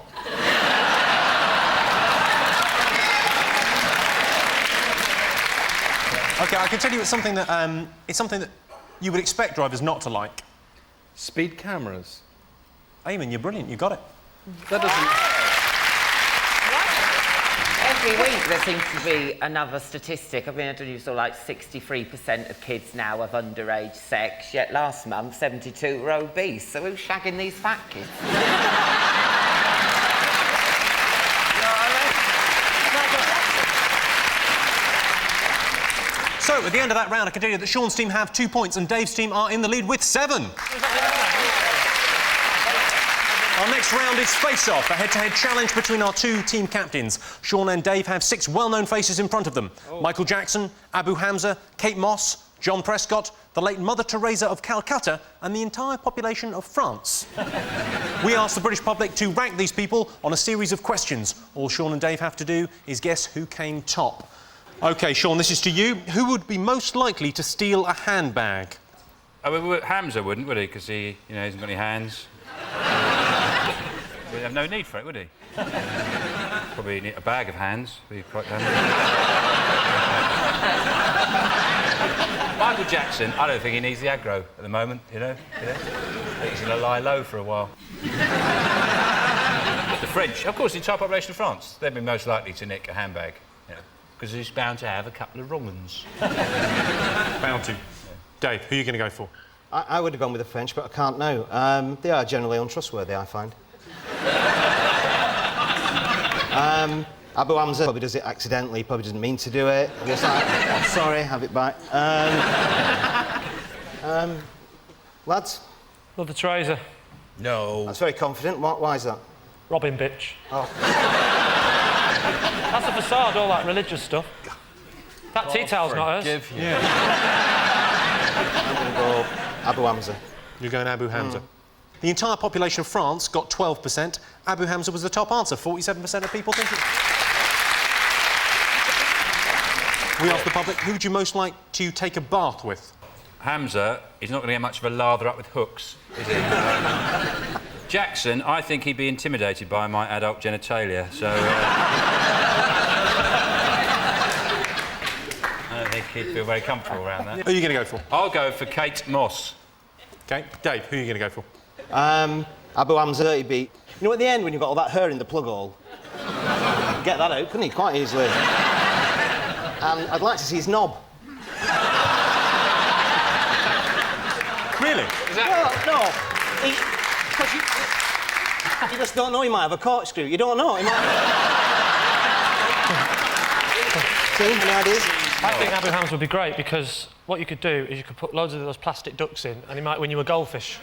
OK, I can tell you it's something that you would expect drivers not to like. Speed cameras. Eamon, you're brilliant, you got it. That doesn't... Every week there seems to be another statistic. I mean, I don't know, you saw like 63% of kids now have underage sex, yet last month 72 were obese. So who's shagging these fat kids? So, at the end of that round, I can tell you that Sean's team have 2 points and Dave's team are in the lead with 7. Our next round is Faceoff, a head-to-head challenge between our 2 team captains. Sean and Dave have 6 well-known faces in front of them. Michael Jackson, Abu Hamza, Kate Moss, John Prescott, the late Mother Teresa of Calcutta and the entire population of France. We asked the British public to rank these people on a series of questions. All Sean and Dave have to do is guess who came top. OK, Sean, this is to you. Who would be most likely to steal a handbag? Hamza wouldn't, would he? Because he, hasn't got any hands. He'd have no need for it, would he? Probably need a bag of hands. Be quite handy. Michael Jackson, I don't think he needs the aggro at the moment, I think he's going to lie low for a while. The French, of course, the entire population of France, they'd be most likely to nick a handbag, because he's bound to have a couple of wrong ones. Bound to. Yeah. Dave, who are you going to go for? I would have gone with the French, but I can't know. They are generally untrustworthy, I find. Abu Hamza probably does it accidentally, probably doesn't mean to do it. He's like, I'm sorry, have it back. Lads? Mother Teresa. No. That's very confident. Why is that? Robin bitch. Oh. That's a facade, all that religious stuff. That tea towel's not hers. Yeah. I'm going to go Abu Hamza. You're going Abu Hamza. The entire population of France got 12%. Abu Hamza was the top answer, 47% of people thinking. We asked the public, who would you most like to take a bath with? Hamza, he's not going to get much of a lather up with hooks, is he? Jackson, I think he'd be intimidated by my adult genitalia, so... I don't think he'd feel very comfortable around that. Who are you going to go for? I'll go for Kate Moss. OK. Dave, who are you going to go for? Abu Hamza, he'd be... You know, at the end, when you've got all that hair in the plug hole, get that out, couldn't he, quite easily? And I'd like to see his knob. Really? Is that... No. Because you just don't know, he might have a corkscrew. You don't know, he might... See, any ideas? I think Abu Hamza would be great because what you could do is you could put loads of those plastic ducks in and he might win you a goldfish.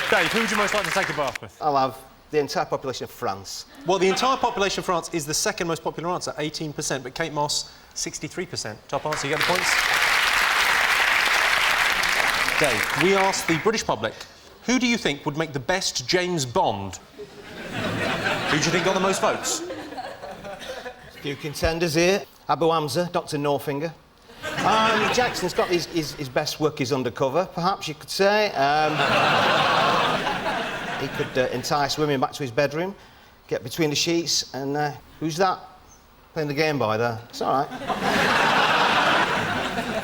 Dave, who would you most like to take a bath with? I'll have the entire population of France. Well, the entire population of France is the second most popular answer, 18%, but Kate Moss, 63%. Top answer, you get the points. Dave, we asked the British public, who do you think would make the best James Bond? Who do you think got the most votes? A few contenders here. Abu Hamza, Dr. Norfinger. Jackson's got his best work is undercover, perhaps you could say. He could entice women back to his bedroom, get between the sheets, and who's that? Playing the Game Boy there. It's all right.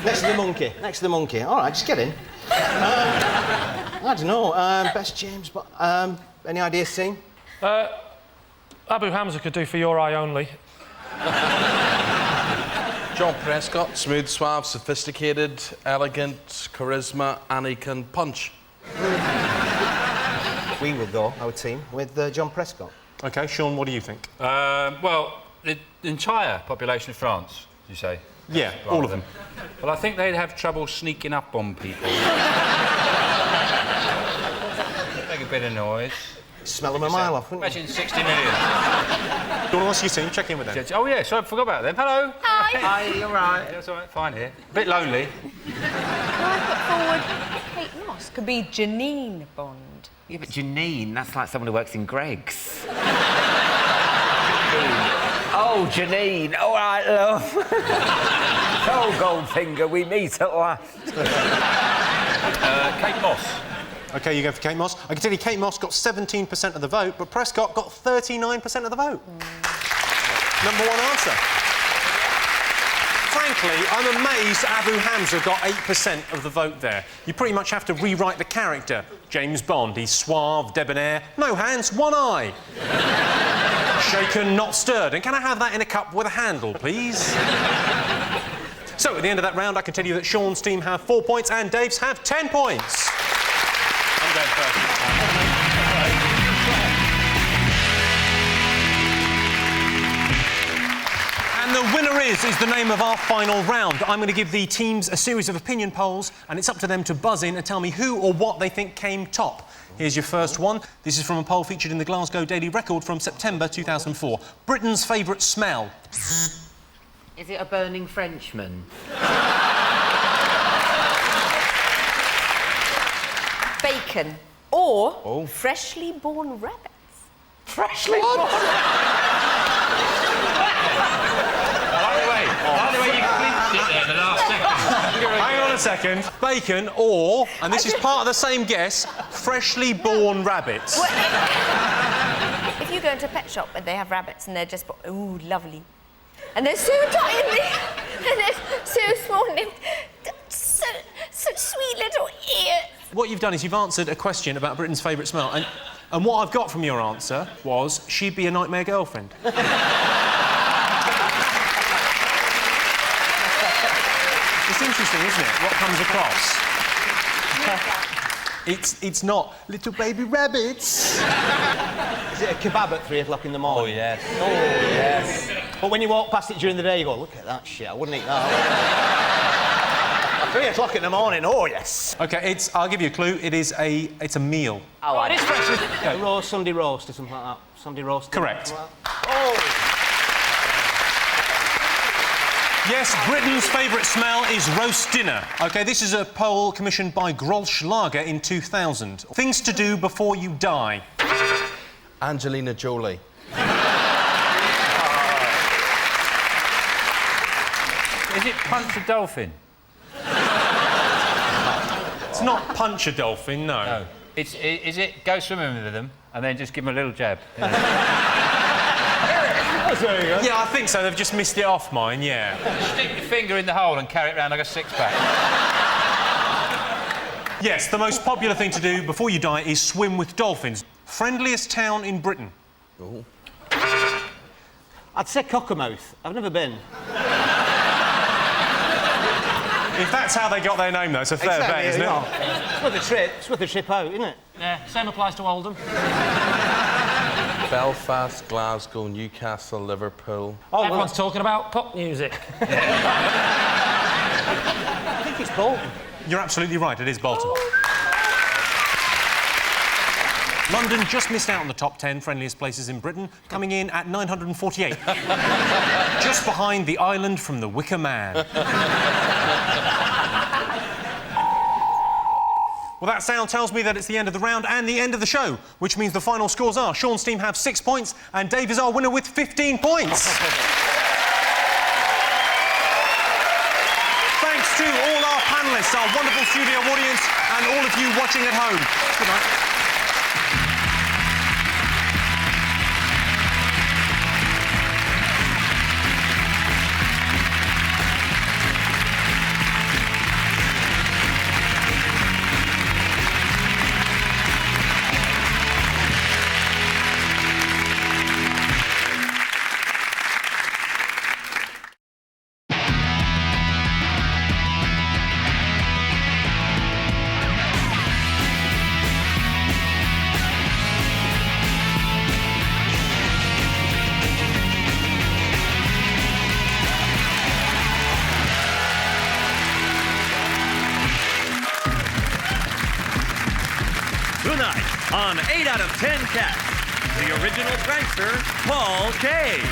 Next to the monkey. Next to the monkey. All right, just get in. I don't know. Best James, but any ideas, team? Abu Hamza could do For Your Eye Only. John Prescott, smooth, suave, sophisticated, elegant, charisma, and he can punch. We will go, our team, with John Prescott. OK, Sean, what do you think? Well, the entire population of France, you say? Yeah, all of them. Well, I think they'd have trouble sneaking up on people. Make a bit of noise. Smell them a mile off, wouldn't you? Imagine 60 million. Do you want to ask your team? Check in with them. Oh, yeah, sorry, I forgot about them. Hello. Hi. Hi, you all right? Yeah, that's all right, fine here. A bit lonely. Can I put forward Kate Moss? Could be Janine Bond. Yeah, but Janine, that's like someone who works in Greggs. Oh, Janine. All right, love. Oh, Goldfinger, we meet at last. Kate Moss. OK, you go for Kate Moss. I can tell you Kate Moss got 17% of the vote, but Prescott got 39% of the vote. Number one answer. frankly, I'm amazed Abu Hamza got 8% of the vote there. You pretty much have to rewrite the character. James Bond, he's suave, debonair, no hands, one eye. Shaken, not stirred. And can I have that in a cup with a handle, please? So, at the end of that round, I can tell you that Sean's team have 4 points and Dave's have 10 points. I'm going first. And the winner is the name of our final round. I'm going to give the teams a series of opinion polls, and it's up to them to buzz in and tell me who or what they think came top. Here's your first one. This is from a poll featured in the Glasgow Daily Record from September 2004. Britain's favourite smell. Is it a burning Frenchman? Bacon. Or freshly born rabbits. Freshly born By the way, you clinched it there in the last second. Hang on a second. Bacon or, and this is part of the same guess, freshly born rabbits. If you go into a pet shop and they have rabbits and they're just, ooh, lovely. And they're so tiny, and they're so small, and they're so sweet little ears. What you've done is you've answered a question about Britain's favourite smell, and what I've got from your answer was she'd be a nightmare girlfriend. It's interesting, isn't it, what comes across? It's not little baby rabbits. Is it a kebab at 3 o'clock in the morning? Oh, yes. Oh, yes. But when you walk past it during the day, you go, look at that shit, I wouldn't eat that. 3 o'clock in the morning, oh, yes. OK, I'll give you a clue. It's a meal. Oh, it is fresh. A roast, Sunday roast or something like that. Sunday roast. Correct. Oh! Yes, Britain's favourite smell is roast dinner. OK, this is a poll commissioned by Grolsch Lager in 2000. Things to do before you die. Angelina Jolie. Is it punch a dolphin? It's not punch a dolphin, no. No. Is it go swimming with them and then just give them a little jab? Yeah, I think so. They've just missed it off mine, yeah. Stick your finger in the hole and carry it around like a six-pack. Yes, the most popular thing to do before you die is swim with dolphins. Friendliest town in Britain? Ooh. I'd say Cockermouth. I've never been. If that's how they got their name, though, it's a fair bet, isn't it? It's worth a trip. It's worth a trip out, isn't it? Yeah, same applies to Oldham. Belfast, Glasgow, Newcastle, Liverpool. Oh, everyone's talking about pop music. I think it's Bolton. You're absolutely right, it is Bolton. London just missed out on the top 10 friendliest places in Britain, coming in at 948. Just behind the island from the Wicker Man. Well, that sound tells me that it's the end of the round and the end of the show, which means the final scores are Sean's team have 6 points and Dave is our winner with 15 points. Thanks to all our panellists, our wonderful studio audience, and all of you watching at home. Good night. Tonight, on 8 out of 10 Cats, the original prankster, Paul Kaye.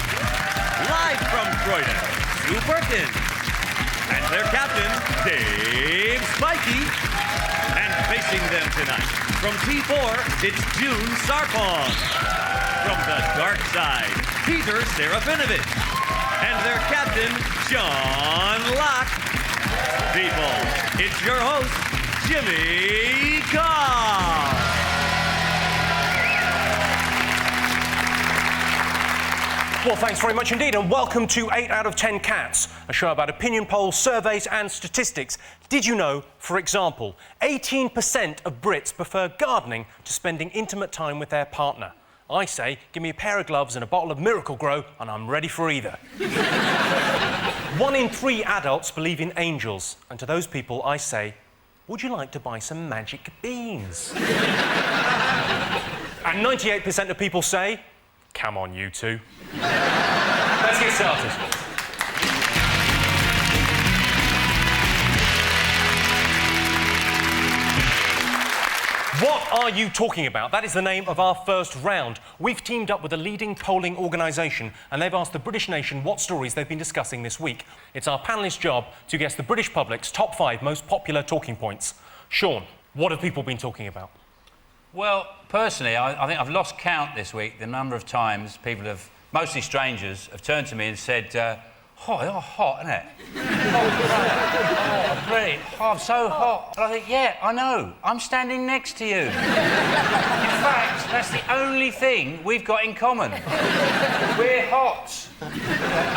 Live from Croydon, Sue Perkins. And their captain, Dave Spikey. And facing them tonight, from T4, it's June Sarpong. From the dark side, Peter Serafinovich. And their captain, John Locke. People, it's your host, Jimmy Carr. Well, thanks very much indeed, and welcome to 8 out of 10 Cats, a show about opinion polls, surveys and statistics. Did you know, for example, 18% of Brits prefer gardening to spending intimate time with their partner? I say, give me a pair of gloves and a bottle of Miracle Grow, and I'm ready for either. 1 in 3 adults believe in angels, and to those people I say, would you like to buy some magic beans? And 98% of people say, come on, you two. Let's get started. What are you talking about? That is the name of our first round. We've teamed up with a leading polling organisation and they've asked the British nation what stories they've been discussing this week. It's our panellists' job to guess the British public's top 5 most popular talking points. Sean, what have people been talking about? Well, personally, I think I've lost count this week the number of times people have, mostly strangers, have turned to me and said, oh, you're hot, isn't it? Oh, brilliant. Oh, I'm so hot. And I think, yeah, I know. I'm standing next to you. In fact, that's the only thing we've got in common. We're hot. I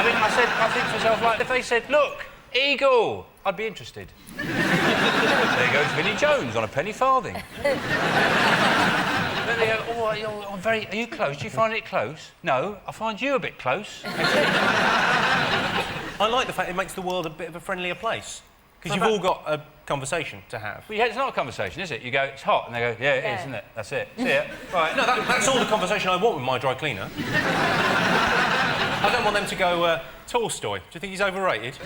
mean, I think to myself, like, if they said, look, eagle, I'd be interested. There goes Vinnie Jones on a penny farthing. Then they go, oh, are you close? Do you find it close? No, I find you a bit close. I like the fact it makes the world a bit of a friendlier place. Because you've all got a conversation to have. Well, yeah, it's not a conversation, is it? You go, it's hot, and they go, yeah, it is, isn't it? That's it. See ya. Right. No, that's all the conversation I want with my dry cleaner. I don't want them to go, Tolstoy. Do you think he's overrated?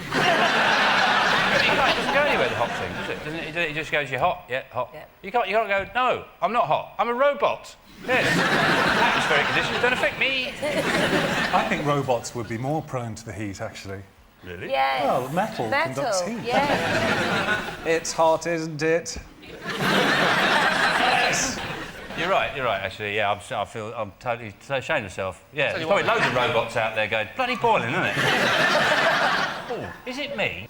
It doesn't go anywhere, the hot thing, does it? Doesn't it? It just goes, you're hot, yeah, hot. Yeah. You can't go, no, I'm not hot, I'm a robot. Yes. Atmospheric conditions don't affect me. I think robots would be more prone to the heat, actually. Really? Yeah. Well, metal conducts heat. Yeah. It's hot, isn't it? Yes. You're right, actually, yeah, I'm totally so ashamed of myself. Yeah, there's probably loads of robots out there going, bloody boiling, isn't it? Oh, is it me?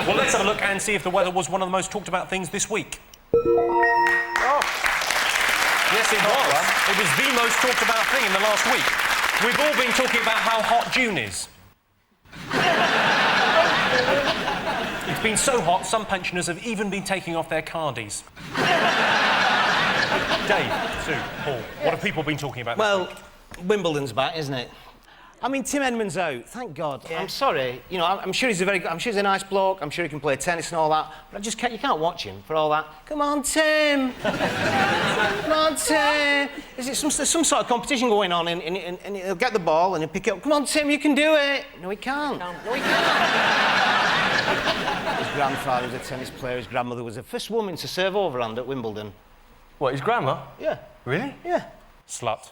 Well, let's have a look and see if the weather was one of the most talked about things this week. Oh. Yes, it was. It was the most talked about thing in the last week. We've all been talking about how hot June is. It's been so hot, some pensioners have even been taking off their cardies. Dave, Sue, Paul, what have people been talking about? Well, Wimbledon's back, isn't it? I mean, Tim Edmund's out, thank God. Yeah. I'm sorry, you know, I'm sure he's I'm sure he's a nice bloke, I'm sure he can play tennis and all that, but you can't watch him for all that. Come on, Tim! Come on, Tim! There's some sort of competition going on, and he'll get the ball and he'll pick it up. Come on, Tim, you can do it! No, he can't. No, he can't. His grandfather was a tennis player, his grandmother was the first woman to serve overhand at Wimbledon. What, his grandma? Yeah. Really? Yeah. Slut.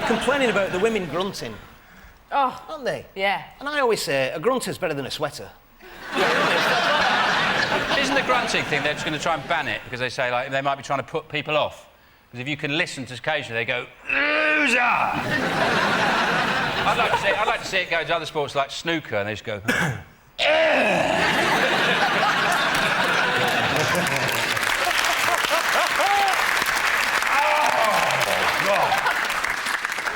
Complaining about the women grunting. Oh. Aren't they? Yeah. And I always say, a grunter's better than a sweater. Isn't the grunting thing, they're just going to try and ban it because they say, like, they might be trying to put people off. Because if you can listen to occasionally, they go, loser! I'd like to see it go to other sports like snooker and they just go,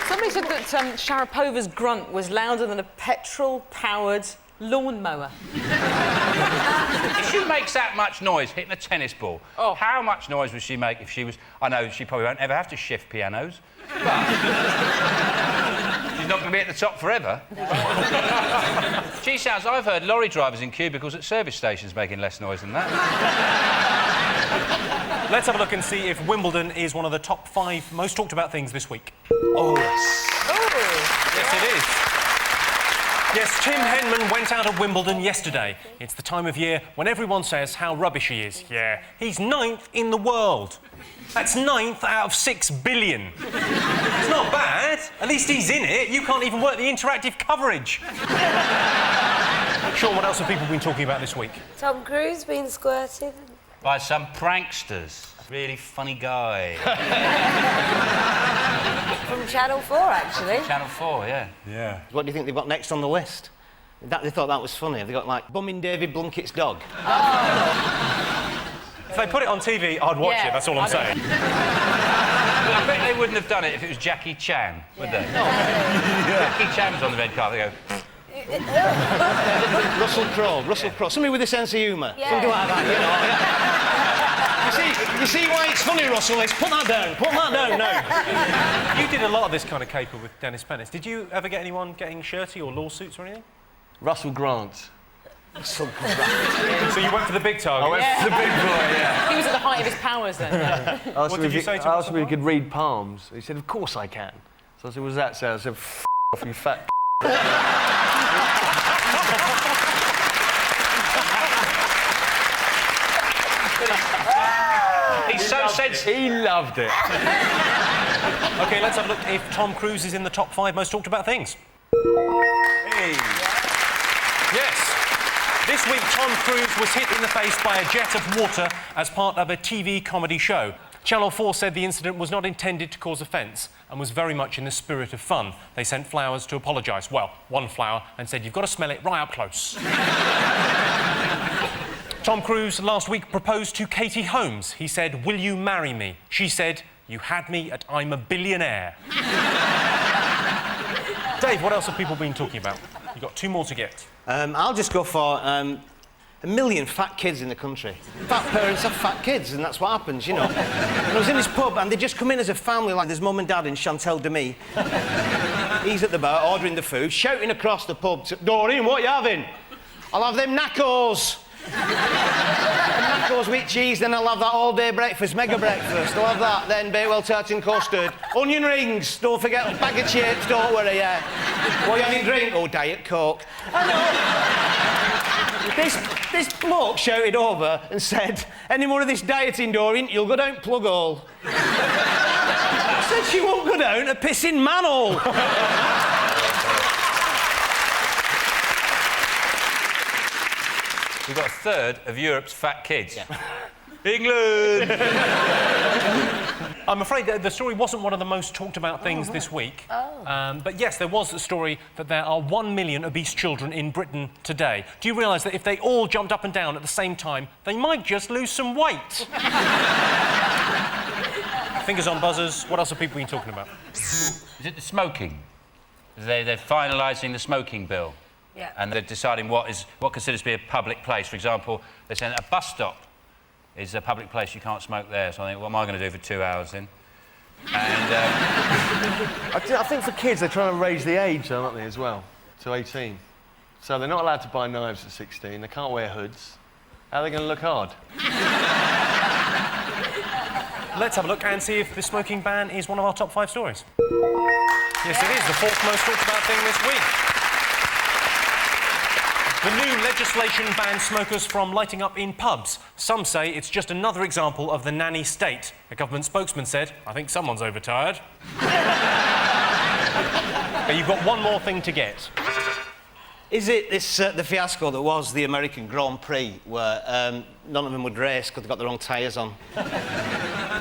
Somebody said that Sharapova's grunt was louder than a petrol-powered lawnmower. If she makes that much noise hitting a tennis ball, how much noise would she make if she was... I know she probably won't ever have to shift pianos, but she's not going to be at the top forever. She sounds... I've heard lorry drivers in cubicles at service stations making less noise than that. Let's have a look and see if Wimbledon is one of the top 5 most talked about things this week. Oh, yes. Oh. Yes, it is. Yes, Tim Henman went out of Wimbledon yesterday. It's the time of year when everyone says how rubbish he is. Yeah, he's 9th in the world. That's 9th out of 6 billion. It's not bad. At least he's in it. You can't even work the interactive coverage. Sean, what else have people been talking about this week? Tom Cruise being squirted. By some pranksters. Really funny guy. From Channel 4, actually. Channel 4, yeah. Yeah. What do you think they've got next on the list? They thought that was funny. Have they got, like, bumming David Blunkett's dog? Oh. If they put it on TV, I'd watch it, that's all I'm saying. I bet they wouldn't have done it if it was Jackie Chan, would they? No. Jackie Chan was on the red carpet. They go. Russell Crowe. Somebody with a sense of humour. Yeah. Something like that, you see why it's funny, Russell? It's put that down now. You did a lot of this kind of caper with Dennis Pennis. Did you ever get anyone getting shirty or lawsuits or anything? Russell Grant. So you went for the big target? I went for the big boy, yeah. He was at the height of his powers then. What did you say to him? I asked him if he could read palms. He said, of course I can. So I said, what does that say? I said, F off, you fat He's so sensitive. He loved it. OK, let's have a look if Tom Cruise is in the top 5 most talked about things. Hey. Yes. This week, Tom Cruise was hit in the face by a jet of water as part of a TV comedy show. Channel 4 said the incident was not intended to cause offence and was very much in the spirit of fun. They sent flowers to apologise. Well, one flower, and said, you've got to smell it right up close. Tom Cruise last week proposed to Katie Holmes. He said, will you marry me? She said, you had me at I'm a billionaire. Dave, what else have people been talking about? You've got 2 more to get. I'll just go for 1 million fat kids in the country. Fat parents have fat kids, and that's what happens, you know. And I was in this pub, and they just come in as a family, like there's mum and dad and Chantal Demi. He's at the bar, ordering the food, shouting across the pub to Doreen, what are you having? I'll have them Naccos. Naccos with cheese, then I'll have that all-day breakfast, mega breakfast. I'll have that, then Bakewell tartan custard. Onion rings, don't forget, a bag of chips, don't worry, yeah. What are you having drink? Oh, Diet Coke. I know. This bloke shouted over and said, any more of this dieting, Doreen, you'll go down plug hole. I said she won't go down a pissing manhole. We've got a third of Europe's fat kids. Yeah. England! I'm afraid that the story wasn't one of the most talked about things this week. But yes, there was a story that there are 1 million obese children in Britain today. Do you realise that if they all jumped up and down at the same time, they might just lose some weight? Fingers on buzzers. What else have people been talking about? Is it the smoking? They're finalising the smoking bill. Yeah. And they're deciding what considers to be a public place. For example, they're saying a bus stop is a public place, you can't smoke there. So I think, what am I going to do for 2 hours then? And I think for kids, they're trying to raise the age, though, aren't they, as well, to 18. So they're not allowed to buy knives at 16. They can't wear hoods. How are they going to look hard? Let's have a look and see if the smoking ban is one of our top 5 stories. Yes, it is. The 4th most talked about thing this week. The new legislation bans smokers from lighting up in pubs. Some say it's just another example of the nanny state. A government spokesman said, I think someone's overtired. Okay, you've got 1 more thing to get. Is it this the fiasco that was the American Grand Prix, where none of them would race because they got the wrong tyres on?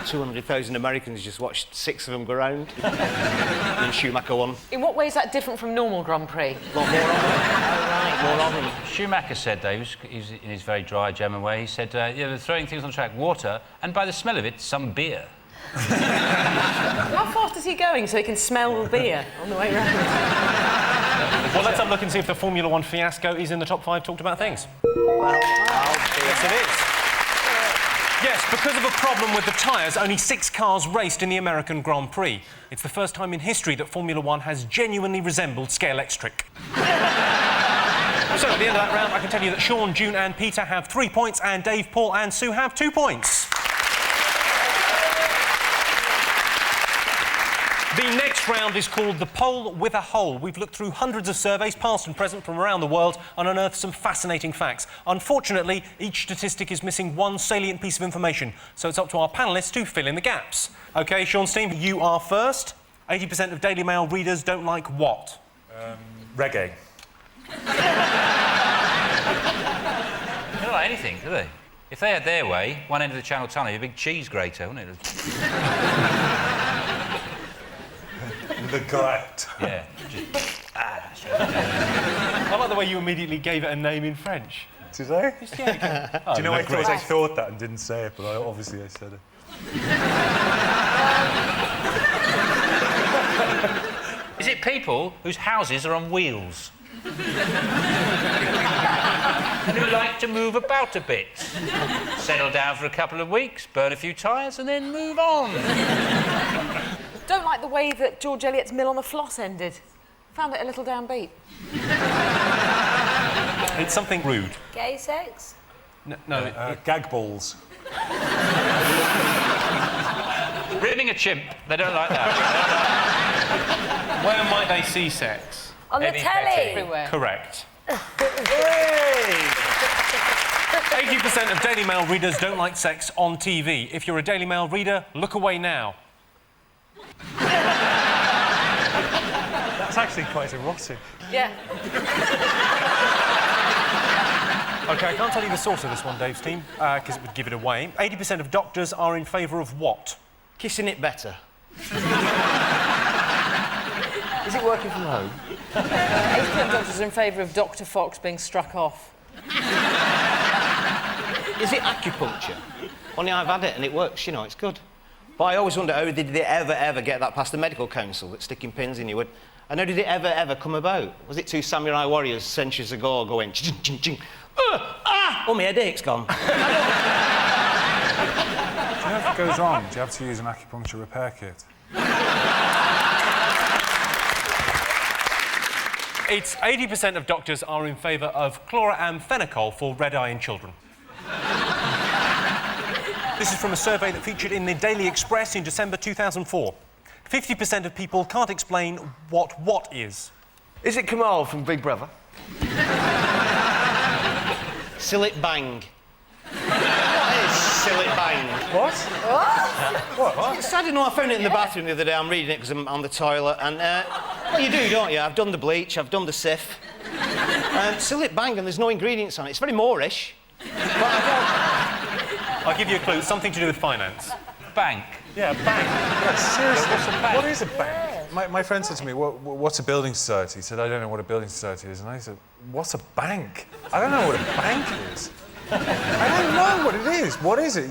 200,000 Americans just watched 6 of them go round. And Schumacher won. In what way is that different from normal Grand Prix? More of them. Schumacher said, Dave, he's in his very dry German way, he said, yeah, they're throwing things on the track, water, and by the smell of it, some beer. How fast is he going so he can smell the beer on the way round? Well, let's have a look and see if the Formula 1 fiasco is in the top 5 talked about things. Yes, it is. Yes, because of a problem with the tyres, only 6 cars raced in the American Grand Prix. It's the first time in history that Formula 1 has genuinely resembled Scalextric. So, at the end of that round, I can tell you that Sean, June and Peter have 3 points, and Dave, Paul and Sue have 2 points. The next round is called The Poll with a Hole. We've looked through hundreds of surveys, past and present, from around the world, and unearthed some fascinating facts. Unfortunately, each statistic is missing one salient piece of information, so it's up to our panellists to fill in the gaps. OK, Sean Steen, you are first. 80% of Daily Mail readers don't like what? Reggae. They don't like anything, do they? If they had their way, one end of the Channel Tunnel, a big cheese grater, wouldn't it? The gut. Yeah. I like the way you immediately gave it a name in French. Did I? Yeah, Do you know I thought that and didn't say it, but obviously I said it. Is it people whose houses are on wheels? And who like to move about a bit? Settle down for a couple of weeks, burn a few tyres, and then move on. Don't like the way that George Eliot's Mill on the Floss ended. Found it a little downbeat. It's something rude. Gay sex? No, gag balls. Ribbing a chimp, they don't like that. Where might they see sex? On the Heavy telly. petty. Everywhere. correct. 80% of Daily Mail readers don't like sex on TV. If you're a Daily Mail reader, look away now. That's actually quite erotic. Yeah. OK, I can't tell you the source of this one, Dave's team, because it would give it away. 80% of doctors are in favour of what? Kissing it better. Is it working from home? 80% doctors are in favour of Dr. Fox being struck off. Is it acupuncture? Only I've had it and it works, you know, it's good. But I always wonder, how did they ever get that past the medical council, that sticking pins in you would... And how did it ever come about? Was it two samurai warriors centuries ago going... Ching, ching, ching, oh, my headache's gone. Do you know if it goes on, do you have to use an acupuncture repair kit? It's 80% of doctors are in favour of chloramphenicol for red eye in children. This is from a survey that featured in the Daily Express in December 2004. 50% of people can't explain what is. Is it Kamal from Big Brother? Sillet bang. What is sillet bang? What? What? It's, I don't know, I found it in the bathroom the other day. I'm reading it because I'm on the toilet, and well, you do, don't you? I've done the bleach, I've done the sif. Sillet bang, and there's no ingredients on it. It's very Moorish. I'll give you a clue. It's something to do with finance. Bank. Yeah, a bank. Yeah, seriously. What's a bank? What is a bank? My friend said to me, what's a building society? He said, I don't know what a building society is. And I said, what's a bank? I don't know what a bank is. I don't know what it is. What is it?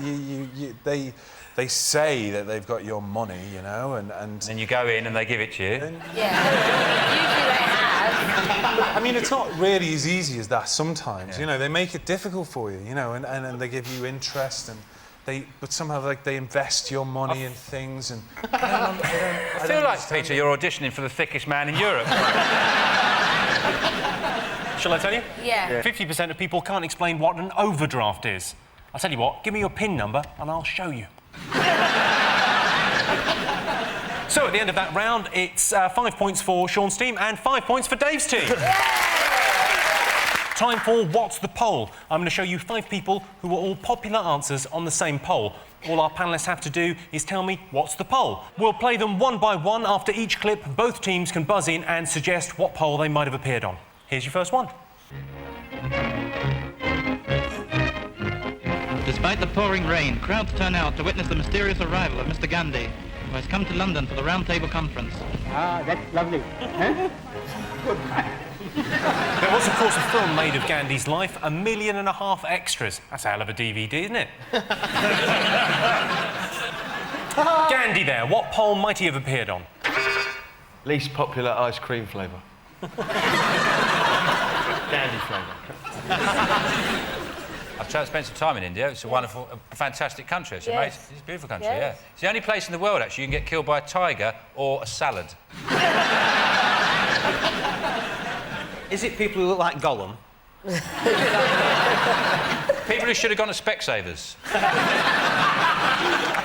They say that they've got your money, you know, and... And you go in and they give it to you. Yeah. Usually they have. I mean, it's not really as easy as that sometimes, you know. They make it difficult for you, you know, and they give you interest and... But somehow, like, they invest your money in things and... I feel like, Peter, you're auditioning for the thickest man in Europe. Shall I tell you? Yeah. 50% of people can't explain what an overdraft is. I'll tell you what, give me your PIN number and I'll show you. So, at the end of that round, it's 5 points for Sean's team and 5 points for Dave's team. Time for What's the Poll? I'm going to show you 5 people who are all popular answers on the same poll. All our panellists have to do is tell me what's the poll. We'll play them one by one. After each clip, both teams can buzz in and suggest what poll they might have appeared on. Here's your first one. Despite the pouring rain, crowds turn out to witness the mysterious arrival of Mr. Gandhi, who has come to London for the Round Table Conference. Ah, that's lovely. Huh? Good. There was, of course, a film made of Gandhi's life, 1.5 million extras. That's a hell of a DVD, isn't it? Gandhi there, what poll might he have appeared on? Least popular ice cream flavour. Gandhi flavour. I've spent some time in India. It's a wonderful, fantastic country. It's amazing. It's a beautiful country, Yes. yeah. It's the only place in the world, actually, you can get killed by a tiger or a salad. Is it people who look like Gollum? People who should have gone to Specsavers.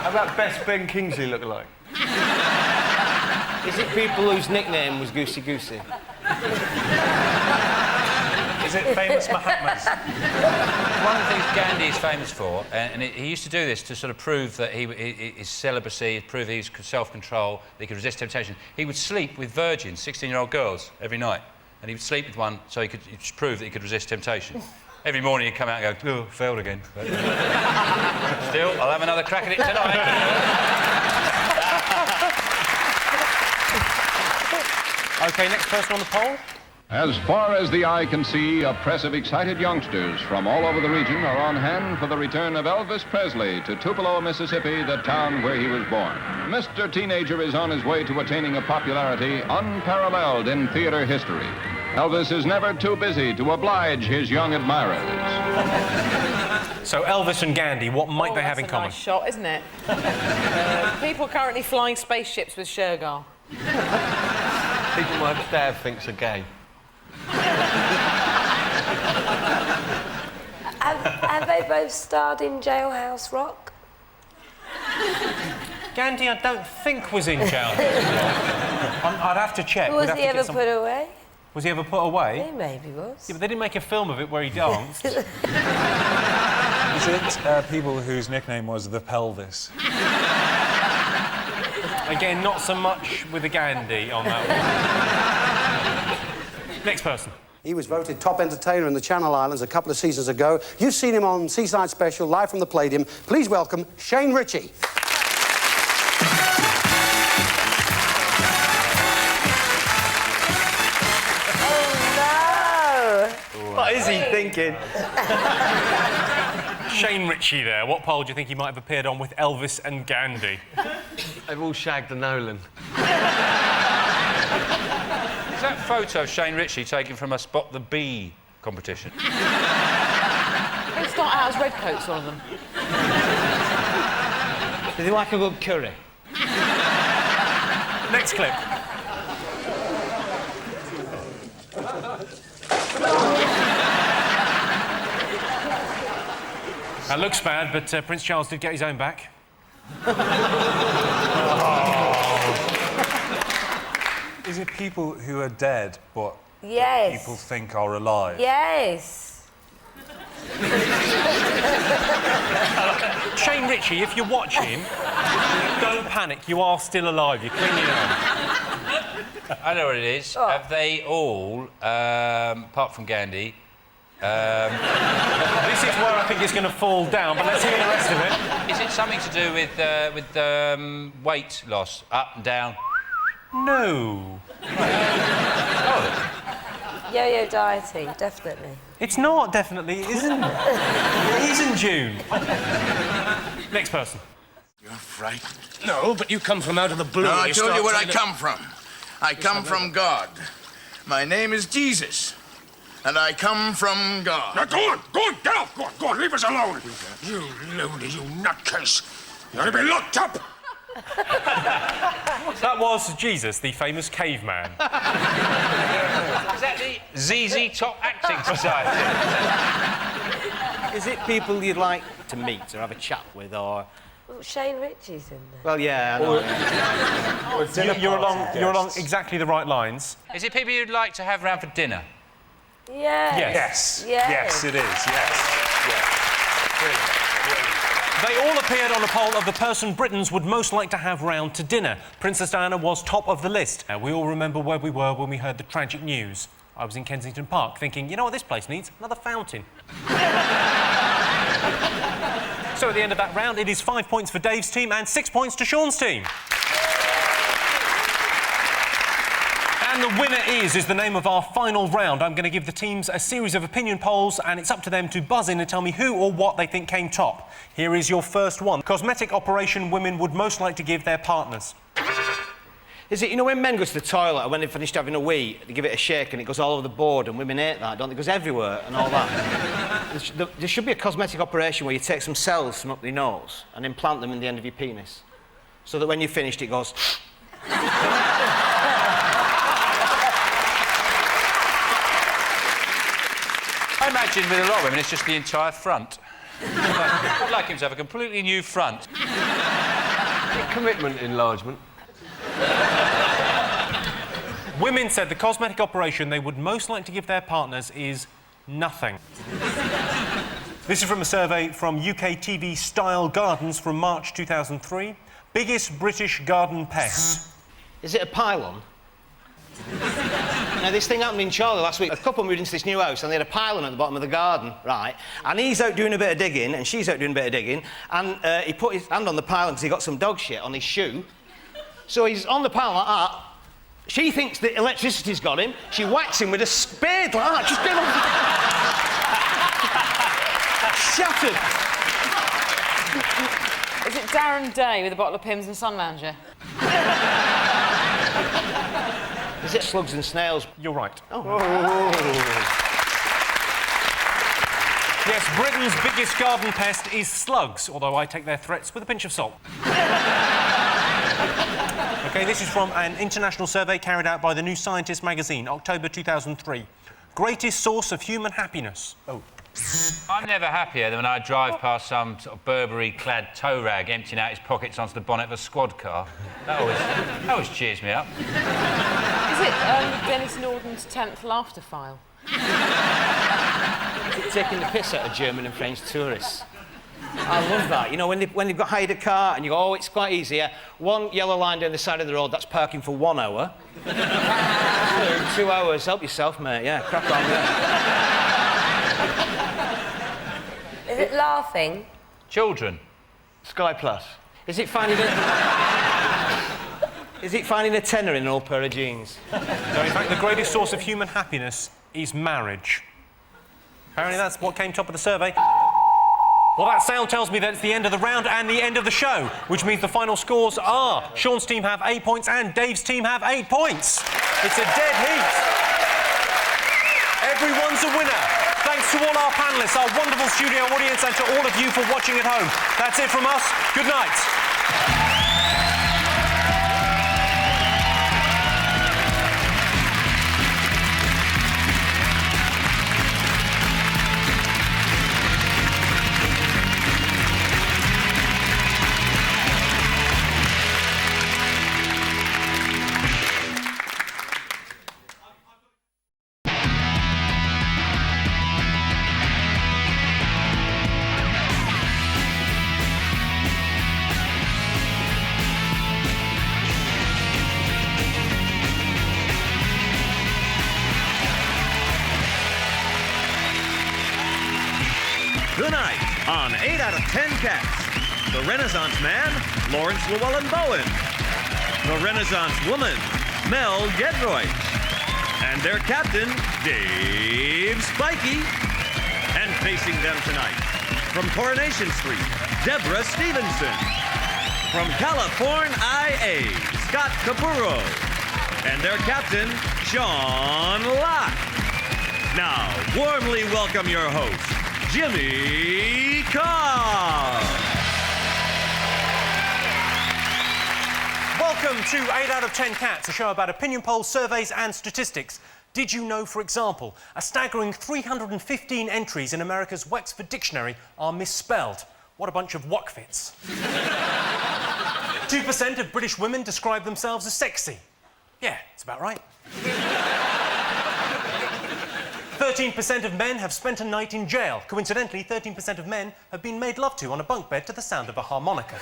How about best Ben Kingsley look like? Is it people whose nickname was Goosey Goosey? Is it famous Mahatmas? One of the things Gandhi is famous for, and he used to do this to sort of prove that his celibacy, prove his self-control, that he could resist temptation. He would sleep with virgins, 16-year-old girls, every night. And he would sleep with one so he could prove that he could resist temptation. Every morning he'd come out and go, oh, failed again. But, still, I'll have another crack at it tonight. OK, next person on the poll. As far as the eye can see, a press of excited youngsters from all over the region are on hand for the return of Elvis Presley to Tupelo, Mississippi, the town where he was born. Mr. Teenager is on his way to attaining a popularity unparalleled in theater history. Elvis is never too busy to oblige his young admirers. So Elvis and Gandhi, what might they have in common? Nice shot, isn't it? People currently flying spaceships with Shergar. People my dad thinks are gay. Have they both starred in Jailhouse Rock? Gandhi, I don't think was in Jailhouse Rock. I'd have to check. Was he ever put away? Was he ever put away? He maybe was. Yeah, but they didn't make a film of it where he danced. Is it people whose nickname was the pelvis? Again, not so much with the Gandhi on that one. Next person. He was voted top entertainer in the Channel Islands a couple of seasons ago. You've seen him on Seaside Special, live from the Palladium. Please welcome Shane Ritchie. What is he thinking? Shane Ritchie there. What pole do you think he might have appeared on with Elvis and Gandhi? They've all shagged a Nolan. Is that photo of Shane Ritchie taken from a Spot the Bee competition? They start out as redcoats, all of them. Do they like a good curry? Next clip. That looks bad, but Prince Charles did get his own back. Is it people who are dead, but Yes. people think are alive? Yes. Shane Ritchie, if you're watching, don't panic. You are still alive. You're clinging on. I know what it is. Have they all, apart from Gandhi... This is where I think it's going to fall down, but let's hear the rest of it. Is it something to do with weight loss, up and down? No. Yo-yo dieting, definitely. It's not, definitely. It isn't. It is in June. Next person. You're frightened. No, but you come from out of the blue. No, I told you where I to... come from. I come from God. My name is Jesus. And I come from God. Now, go on, get off, go on, leave us alone. You loony, you nutcase. You ought to be locked up. That was Jesus, the famous caveman. Is that the ZZ Top Acting Society? Is it people you'd like to meet or have a chat with, or...? Well, Shane Ritchie's in there. Well, yeah, I know. You're along exactly the right lines. Is it people you'd like to have round for dinner? Yes. Yes, it is, yes. Brilliant. They all appeared on a poll of the person Britons would most like to have round to dinner. Princess Diana was top of the list. We all remember where we were when we heard the tragic news. I was in Kensington Park thinking, you know what this place needs? Another fountain. So at the end of that round, it is 5 points for Dave's team and 6 points to Sean's team. And the winner is the name of our final round. I'm going to give the teams a series of opinion polls, and it's up to them to buzz in and tell me who or what they think came top. Here is your first one. Cosmetic operation women would most like to give their partners. Is it, you know, when men go to the toilet and when they've finished having a wee, they give it a shake and it goes all over the board, and women hate that, don't they? It goes everywhere and all that. There should be a cosmetic operation where you take some cells from up your nose and implant them in the end of your penis, so that when you're finished, it goes... I imagine with a lot of women, it's just the entire front. I'd like him to have a completely new front. Commitment enlargement. Women said the cosmetic operation they would most like to give their partners is nothing. This is from a survey from UK TV Style Gardens from March 2003. Biggest British garden pest. Is it a pylon? Now, this thing happened in Charlie last week. A couple moved into this new house and they had a pylon at the bottom of the garden, right? And he's out doing a bit of digging and she's out doing a bit of digging, and he put his hand on the pylon because he got some dog shit on his shoe. So he's on the pylon like that, She thinks that electricity's got him. She whacks him with a spade like that. Just get on. Shattered. Is it Darren Day with a bottle of Pimm's and Sun Lounger? Is it slugs and snails? You're right. Oh. Yes, Britain's biggest garden pest is slugs, although I take their threats with a pinch of salt. OK, this is from an international survey carried out by the New Scientist magazine, October 2003. Greatest source of human happiness. Oh. I'm never happier than when I drive past some sort of Burberry-clad tow rag emptying out his pockets onto the bonnet of a squad car. That always cheers me up. Is it Dennis Norden's 10th laughter file? Taking the piss out of German and French tourists. I love that. You know, when they've got hired a car and you go, oh, it's quite easy, yeah? One yellow line down the side of the road, that's parking for 1 hour. 2 hours, help yourself, mate, yeah, crack on, yeah. Is it laughing? Children. Sky Plus. Is it finding a tenner in an old pair of jeans? No, in fact, the greatest source of human happiness is marriage. Apparently that's what came top of the survey. Well, that sound tells me that it's the end of the round and the end of the show, which means the final scores are Sean's team have 8 points and Dave's team have 8 points. It's a dead heat. Everyone's a winner. Thanks to all our panellists, our wonderful studio audience, and to all of you for watching at home. That's it from us. Good night. Tonight on 8 out of 10 Cats, the Renaissance Man, Lawrence Llewellyn-Bowen, the Renaissance Woman, Mel Gedroych, and their captain, Dave Spikey. And facing them tonight, from Coronation Street, Deborah Stevenson. From California, IA, Scott Capurro. And their captain, Sean Locke. Now, warmly welcome your host, Jimmy Carr. Welcome to 8 out of 10 Cats, a show about opinion polls, surveys and statistics. Did you know, for example, a staggering 315 entries in America's Wexford Dictionary are misspelled? What a bunch of wuckfits. 2% of British women describe themselves as sexy. Yeah, it's about right. 13% of men have spent a night in jail. Coincidentally, 13% of men have been made love to on a bunk bed to the sound of a harmonica.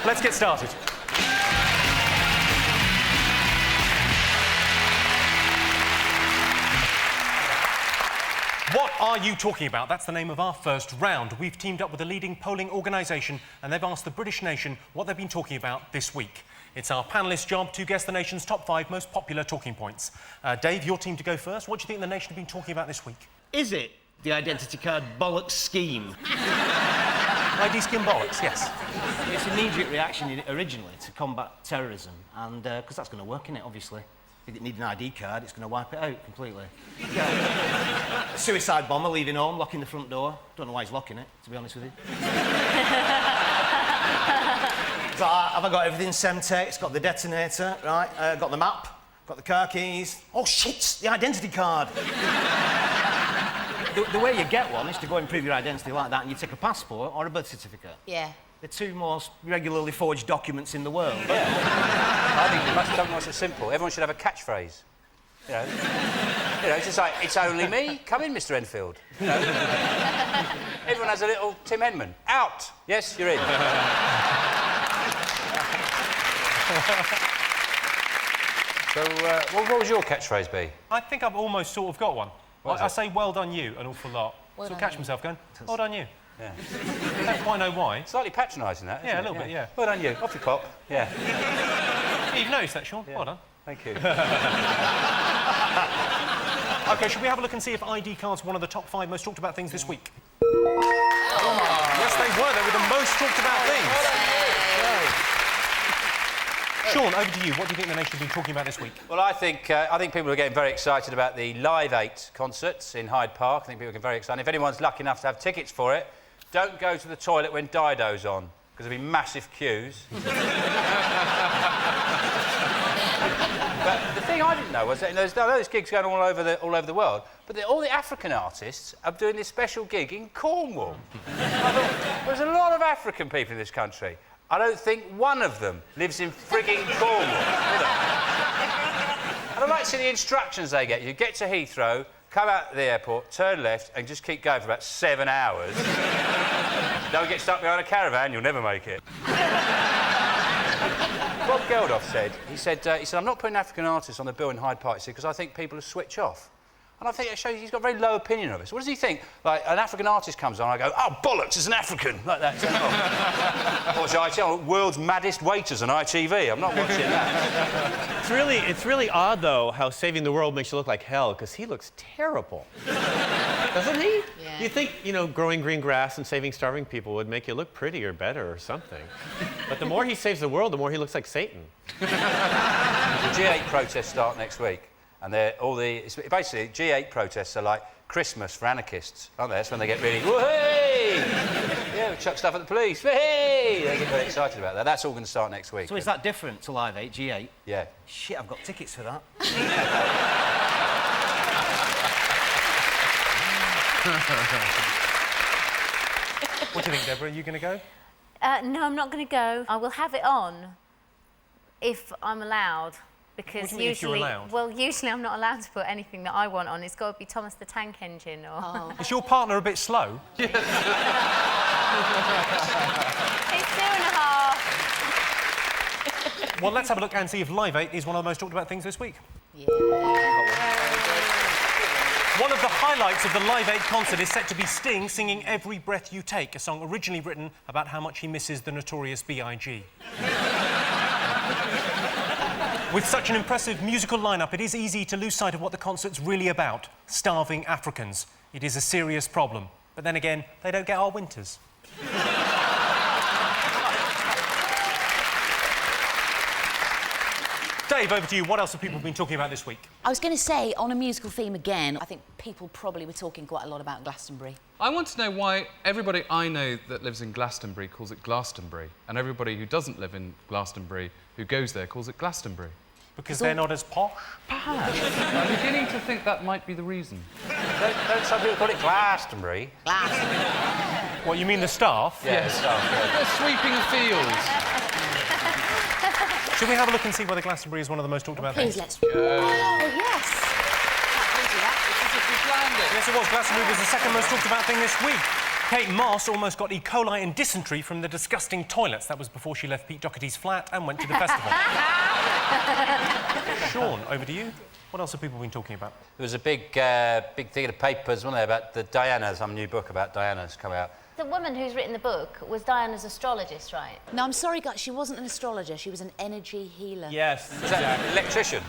Let's get started. What are you talking about? That's the name of our first round. We've teamed up with a leading polling organisation and they've asked the British nation what they've been talking about this week. It's our panellists' job to guess the nation's top 5 most popular talking points. Dave, your team to go first. What do you think the nation have been talking about this week? Is it the identity card bollocks scheme? ID scheme bollocks, yes. It's a knee-jerk reaction originally to combat terrorism, and because that's going to work, innit, obviously. If it needs an ID card, it's going to wipe it out completely. A suicide bomber leaving home, locking the front door. Don't know why he's locking it, to be honest with you. So, have I got everything? Semtex, got the detonator, right? Got the map, got the car keys. Oh, shit, the identity card. The way you get one is to go and prove your identity like that, and you take a passport or a birth certificate. Yeah. The 2 most regularly forged documents in the world. Yeah. I think it must have something so simple. Everyone should have a catchphrase. You know, it's just like, it's only me. Come in, Mr. Enfield. You know? Everyone has a little Tim Henman. Out. Yes, you're in. So, what would your catchphrase be? I think I've almost sort of got one. I say well done you an awful lot. Well sort of done catch you. myself going, well done you. Yeah. I don't quite know why. Slightly patronising, that, isn't Yeah, it? a little bit, yeah. Well done you. Off you pop. Yeah. You've noticed that, Sean? Yeah. Well done. Thank you. OK, should we have a look and see if ID cards were one of the top 5 most talked about things this week? Yes, they were. They were the most talked about things. Sean, over to you. What do you think the nation has been talking about this week? Well, I think people are getting very excited about the Live 8 concerts in Hyde Park. I think people are getting very excited. If anyone's lucky enough to have tickets for it, don't go to the toilet when Dido's on, because there'll be massive queues. But the thing I didn't know was that there's those gigs going all over the world, but all the African artists are doing this special gig in Cornwall. I thought, there's a lot of African people in this country. I don't think one of them lives in frigging Cornwall. And I'd like to see the instructions they get. You get to Heathrow, come out of the airport, turn left, and just keep going for about 7 hours. Don't get stuck behind a caravan, you'll never make it. Bob Geldof said, he said, I'm not putting African artists on the bill in Hyde Park, because I think people will switch off. And I think it shows he's got a very low opinion of us. What does he think? Like, an African artist comes on, I go, oh, bollocks, it's an African, like that. Or should I tell world's maddest waiters on ITV? I'm not watching that. It's really odd, though, how saving the world makes you look like hell, because he looks terrible. Doesn't he? Yeah. You think, growing green grass and saving starving people would make you look pretty or better or something. But the more he saves the world, the more he looks like Satan. The G8 protests start next week. And basically, G8 protests are like Christmas for anarchists, aren't they? That's when they get really, whoo-hey! Yeah, we chuck stuff at the police, hey! They get very excited about that. That's all going to start next week. So is that different to Live 8, G8? Yeah. Shit, I've got tickets for that. What do you think, Deborah? Are you going to go? No, I'm not going to go. I will have it on if I'm allowed. Because what do you mean usually, if you're allowed? well, usually I'm not allowed to put anything that I want on. It's got to be Thomas the Tank Engine or. Oh. Is your partner a bit slow? He's 2.5. Well, let's have a look and see if Live 8 is one of the most talked about things this week. Yeah. One of the highlights of the Live 8 concert is set to be Sting singing Every Breath You Take, a song originally written about how much he misses the notorious B.I.G. With such an impressive musical lineup, it is easy to lose sight of what the concert's really about: starving Africans. It is a serious problem. But then again, they don't get our winters. Dave, over to you. What else have people been talking about this week? I was going to say, on a musical theme again, I think people probably were talking quite a lot about Glastonbury. I want to know why everybody I know that lives in Glastonbury calls it Glastonbury, and everybody who doesn't live in Glastonbury who goes there calls it Glastonbury. Because they're not as posh? Perhaps. I'm beginning to think that might be the reason. Don't some people call it Glastonbury? Glastonbury. What, you mean the staff? Yeah, yes. The staff, yeah. They're sweeping the fields. Should we have a look and see whether Glastonbury is one of the most talked about Please, things? let's... Oh, yes. Yes, it was. Glastonbury was the second most talked about thing this week. Kate Moss almost got E. coli and dysentery from the disgusting toilets. That was before she left Pete Doherty's flat and went to the festival. Sean, over to you. What else have people been talking about? There was a big thing in the papers, wasn't there, about the Diana, some new book about Diana's come out. The woman who's written the book was Diana's astrologist, right? No, I'm sorry, guys, she wasn't an astrologer, she was an energy healer. Yes. Is that an electrician?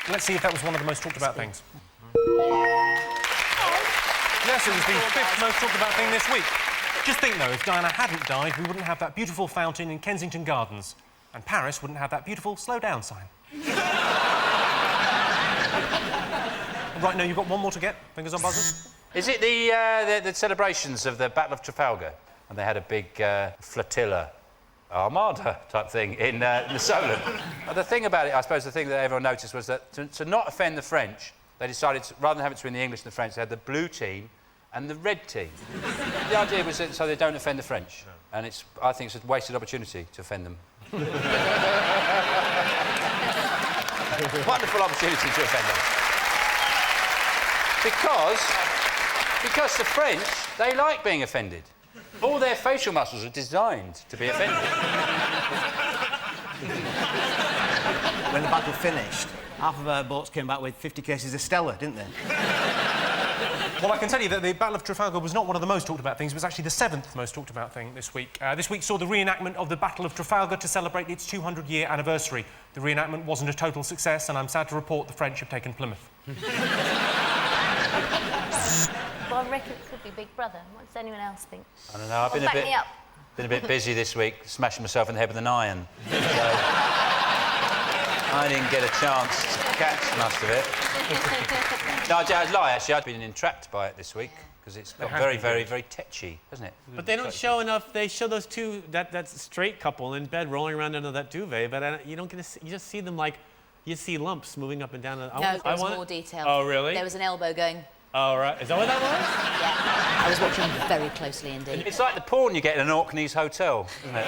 Let's see if that was one of the most talked about things. Yes, it was the 5th most talked about thing this week. Just think, though, if Diana hadn't died, we wouldn't have that beautiful fountain in Kensington Gardens, and Paris wouldn't have that beautiful slow down sign. Right, now you've got one more to get. Fingers on buzzers. Is it the celebrations of the Battle of Trafalgar? And they had a big flotilla, armada type thing in the Solent. The thing about it, I suppose, the thing that everyone noticed was that to not offend the French, they decided, rather than have it between the English and the French, they had the blue team and the red team. The idea was that so they don't offend the French. And I think it's a wasted opportunity to offend them. Wonderful opportunity to offend them. Because the French, they like being offended. All their facial muscles are designed to be offended. When the battle finished, half of our boats came back with 50 cases of Stella, didn't they? Well, I can tell you that the Battle of Trafalgar was not one of the most talked about things. It was actually the 7th most talked about thing this week. This week saw the reenactment of the Battle of Trafalgar to celebrate its 200-year anniversary. The reenactment wasn't a total success, and I'm sad to report the French have taken Plymouth. Well, I reckon it could be Big Brother. What does anyone else think? I don't know. I've back me up. been a bit busy this week, smashing myself in the head with an iron. So I didn't get a chance to catch most of it. No, I lie, actually. I've been entrapped by it this week because it's got very, very, very tetchy, hasn't it? But they don't show enough. They show those two, that straight couple in bed rolling around under that duvet, but you don't get to see, you just see them like, you see lumps moving up and down. No, there was more detail. Oh, really? There was an elbow going. Oh, right. Is that what that was? Yeah. I was watching very closely indeed. It's like the porn you get in an Orkney's hotel, isn't it?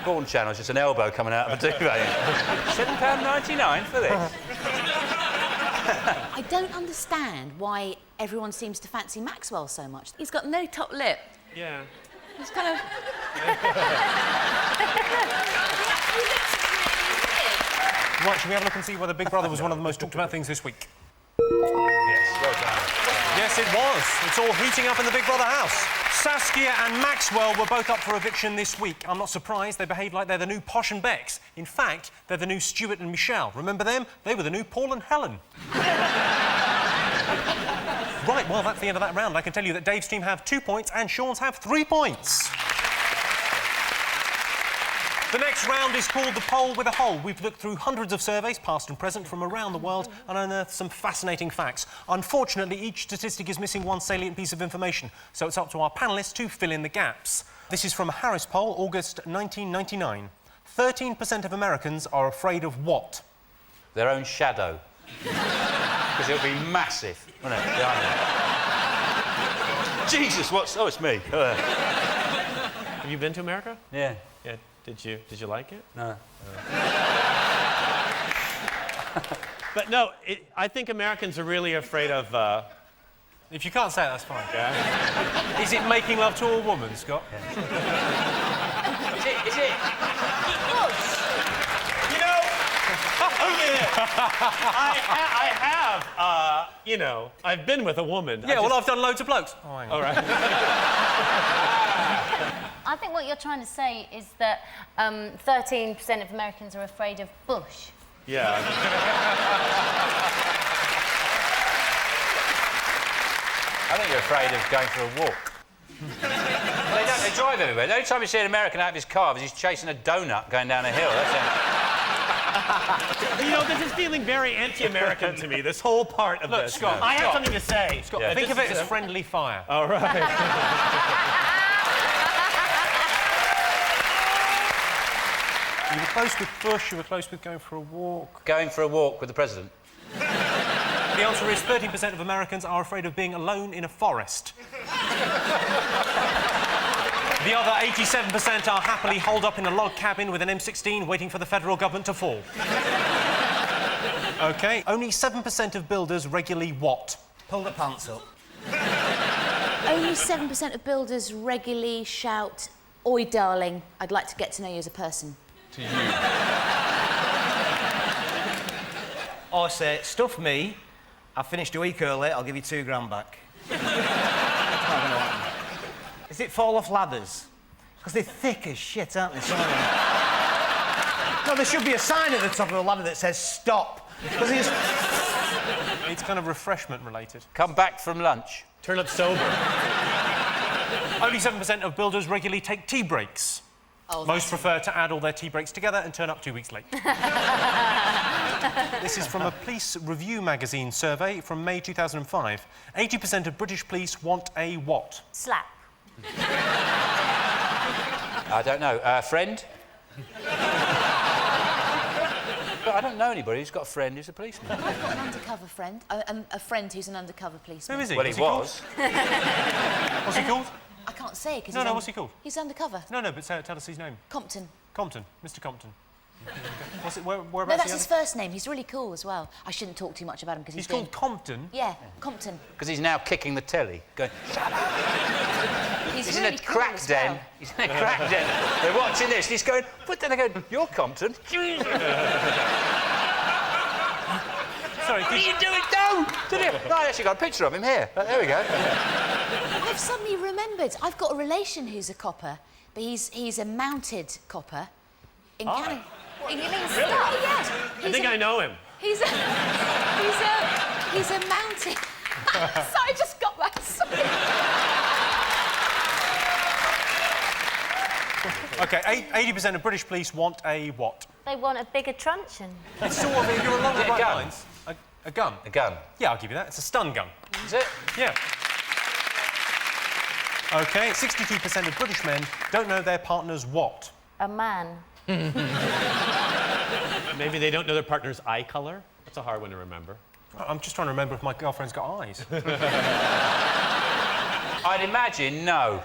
Porn channel, just an elbow coming out of a duvet. £7.99 for this. I don't understand why everyone seems to fancy Maxwell so much. He's got no top lip. Yeah. He's kind of... Right, shall we have a look and see whether Big Brother was one of the most talked about things this week? Yes, well done. Yes, it was. It's all heating up in the Big Brother house. Saskia and Maxwell were both up for eviction this week. I'm not surprised. They behave like they're the new Posh and Becks. In fact, they're the new Stuart and Michelle. Remember them? They were the new Paul and Helen. Right, well, that's the end of that round. I can tell you that Dave's team have 2 points and Sean's have 3 points. The next round is called the Poll with a Hole. We've looked through hundreds of surveys, past and present, from around the world and unearthed some fascinating facts. Unfortunately, each statistic is missing one salient piece of information, so it's up to our panellists to fill in the gaps. This is from a Harris poll, August 1999. 13% of Americans are afraid of what? Their own shadow. Because it'll be massive, won't it? Behind them. Jesus, what's... Oh, it's me. Have you been to America? Yeah. Yeah. Did you like it? No. But no, I think Americans are really afraid of... If you can't say it, that's fine. Yeah. Is it making love to a woman, Scott? Yeah. Is it? You know, I have, you know, I've been with a woman. Yeah, well, I've done loads of blokes. Oh, hang on. All right. I think what you're trying to say is that 13% of Americans are afraid of Bush. Yeah. I think you're afraid of going for a walk. They drive everywhere. The only time you see an American out of his car is he's chasing a donut going down a hill. That's You know, this is feeling very anti-American to me, this whole part of this. Scott, I have something to say. Scott, think of it as friendly fire. All right. You were close with Bush, you were close with going for a walk. Going for a walk with the president. The answer is 13% of Americans are afraid of being alone in a forest. The other 87% are happily holed up in a log cabin with an M16 waiting for the federal government to fall. OK, only 7% of builders regularly what? Pull the pants up. Only 7% of builders regularly shout, "Oi, darling, I'd like to get to know you as a person." To you. Or say, stuff me, I finished a week early, I'll give you £2 back. It's not going to happen. Is it fall off ladders? Because they're thick as shit, aren't they, some of them? No, there should be a sign at the top of the ladder that says stop. Because it's kind of refreshment related. Come back from lunch. Turn up sober. Only 7% of builders regularly take tea breaks. Oh, most prefer to add all their tea breaks together and turn up 2 weeks late. This is from a Police Review magazine survey from May 2005. 80% of British police want a what? Slap. I don't know. Friend? But I don't know anybody who's got a friend who's a policeman. An undercover friend. A friend who's an undercover policeman. Who is he? Well, he was. What's he called? I can't say because No, what's he called? He's undercover. No, but tell us his name. Compton. Compton. Mr. Compton. What's it? Whereabouts? No, that's his first name. He's really cool as well. I shouldn't talk too much about him because he's called Compton? Yeah, Compton. Because he's now kicking the telly, going, shut up! He's really in a cool crack as den. well. He's in a crack den. They're watching this, and he's going, but then they go, you're Compton. Sorry, sorry. What are you doing? No! No, I actually got a picture of him here. There we go. I've suddenly remembered. I've got a relation who's a copper, but he's a mounted copper in Canada. You mean Really? stuff? Yes. I think I know him. He's a mounted. Sorry, I just got that. Sorry. OK, 80% of British police want a what? They want a bigger truncheon. It's sort of, you're along the right lines. A gun? A gun. Yeah, I'll give you that. It's a stun gun. Is it? Yeah. OK, 62% of British men don't know their partner's what? A man. Maybe they don't know their partner's eye colour. That's a hard one to remember. I'm just trying to remember if my girlfriend's got eyes. I'd imagine no.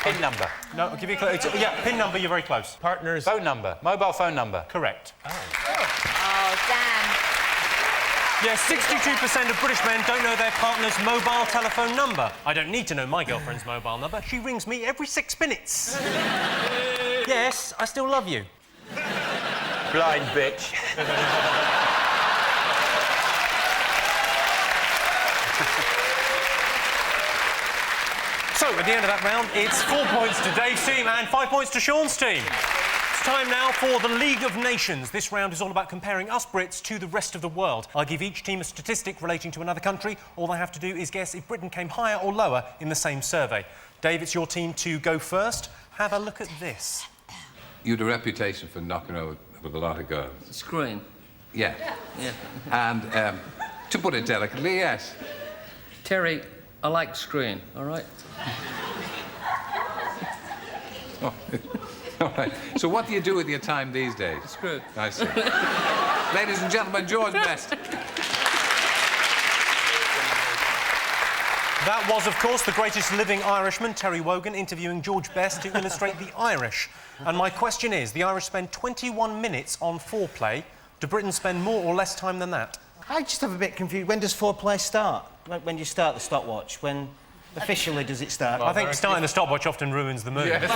Pin number. No, I'll give you a clue. Yeah, pin number, you're very close. Partner's... Phone number. Mobile phone number. Correct. Oh, damn. Yes, 62% of British men don't know their partner's mobile telephone number. I don't need to know my girlfriend's mobile number. She rings me every 6 minutes. Yes, I still love you. Blind bitch. So, at the end of that round, it's 4 points to Dave's team and 5 points to Sean's team. It's time now for the League of Nations. This round is all about comparing us Brits to the rest of the world. I'll give each team a statistic relating to another country. All they have to do is guess if Britain came higher or lower in the same survey. Dave, it's your team to go first. Have a look at this. You had a reputation for knocking over with a lot of girls. Screwing. Yeah. Yeah. And, to put it delicately, yes. Terry, I like screwing, all right? Oh. All right. So what do you do with your time these days? Screw. I see. Ladies and gentlemen, George Best. That was, of course, the greatest living Irishman, Terry Wogan, interviewing George Best to illustrate the Irish. And my question is, the Irish spend 21 minutes on foreplay. Do Britain spend more or less time than that? I just have a bit confused. When does foreplay start? When do you start the stopwatch? When officially does it start? I think starting the stopwatch often ruins the mood. Yes.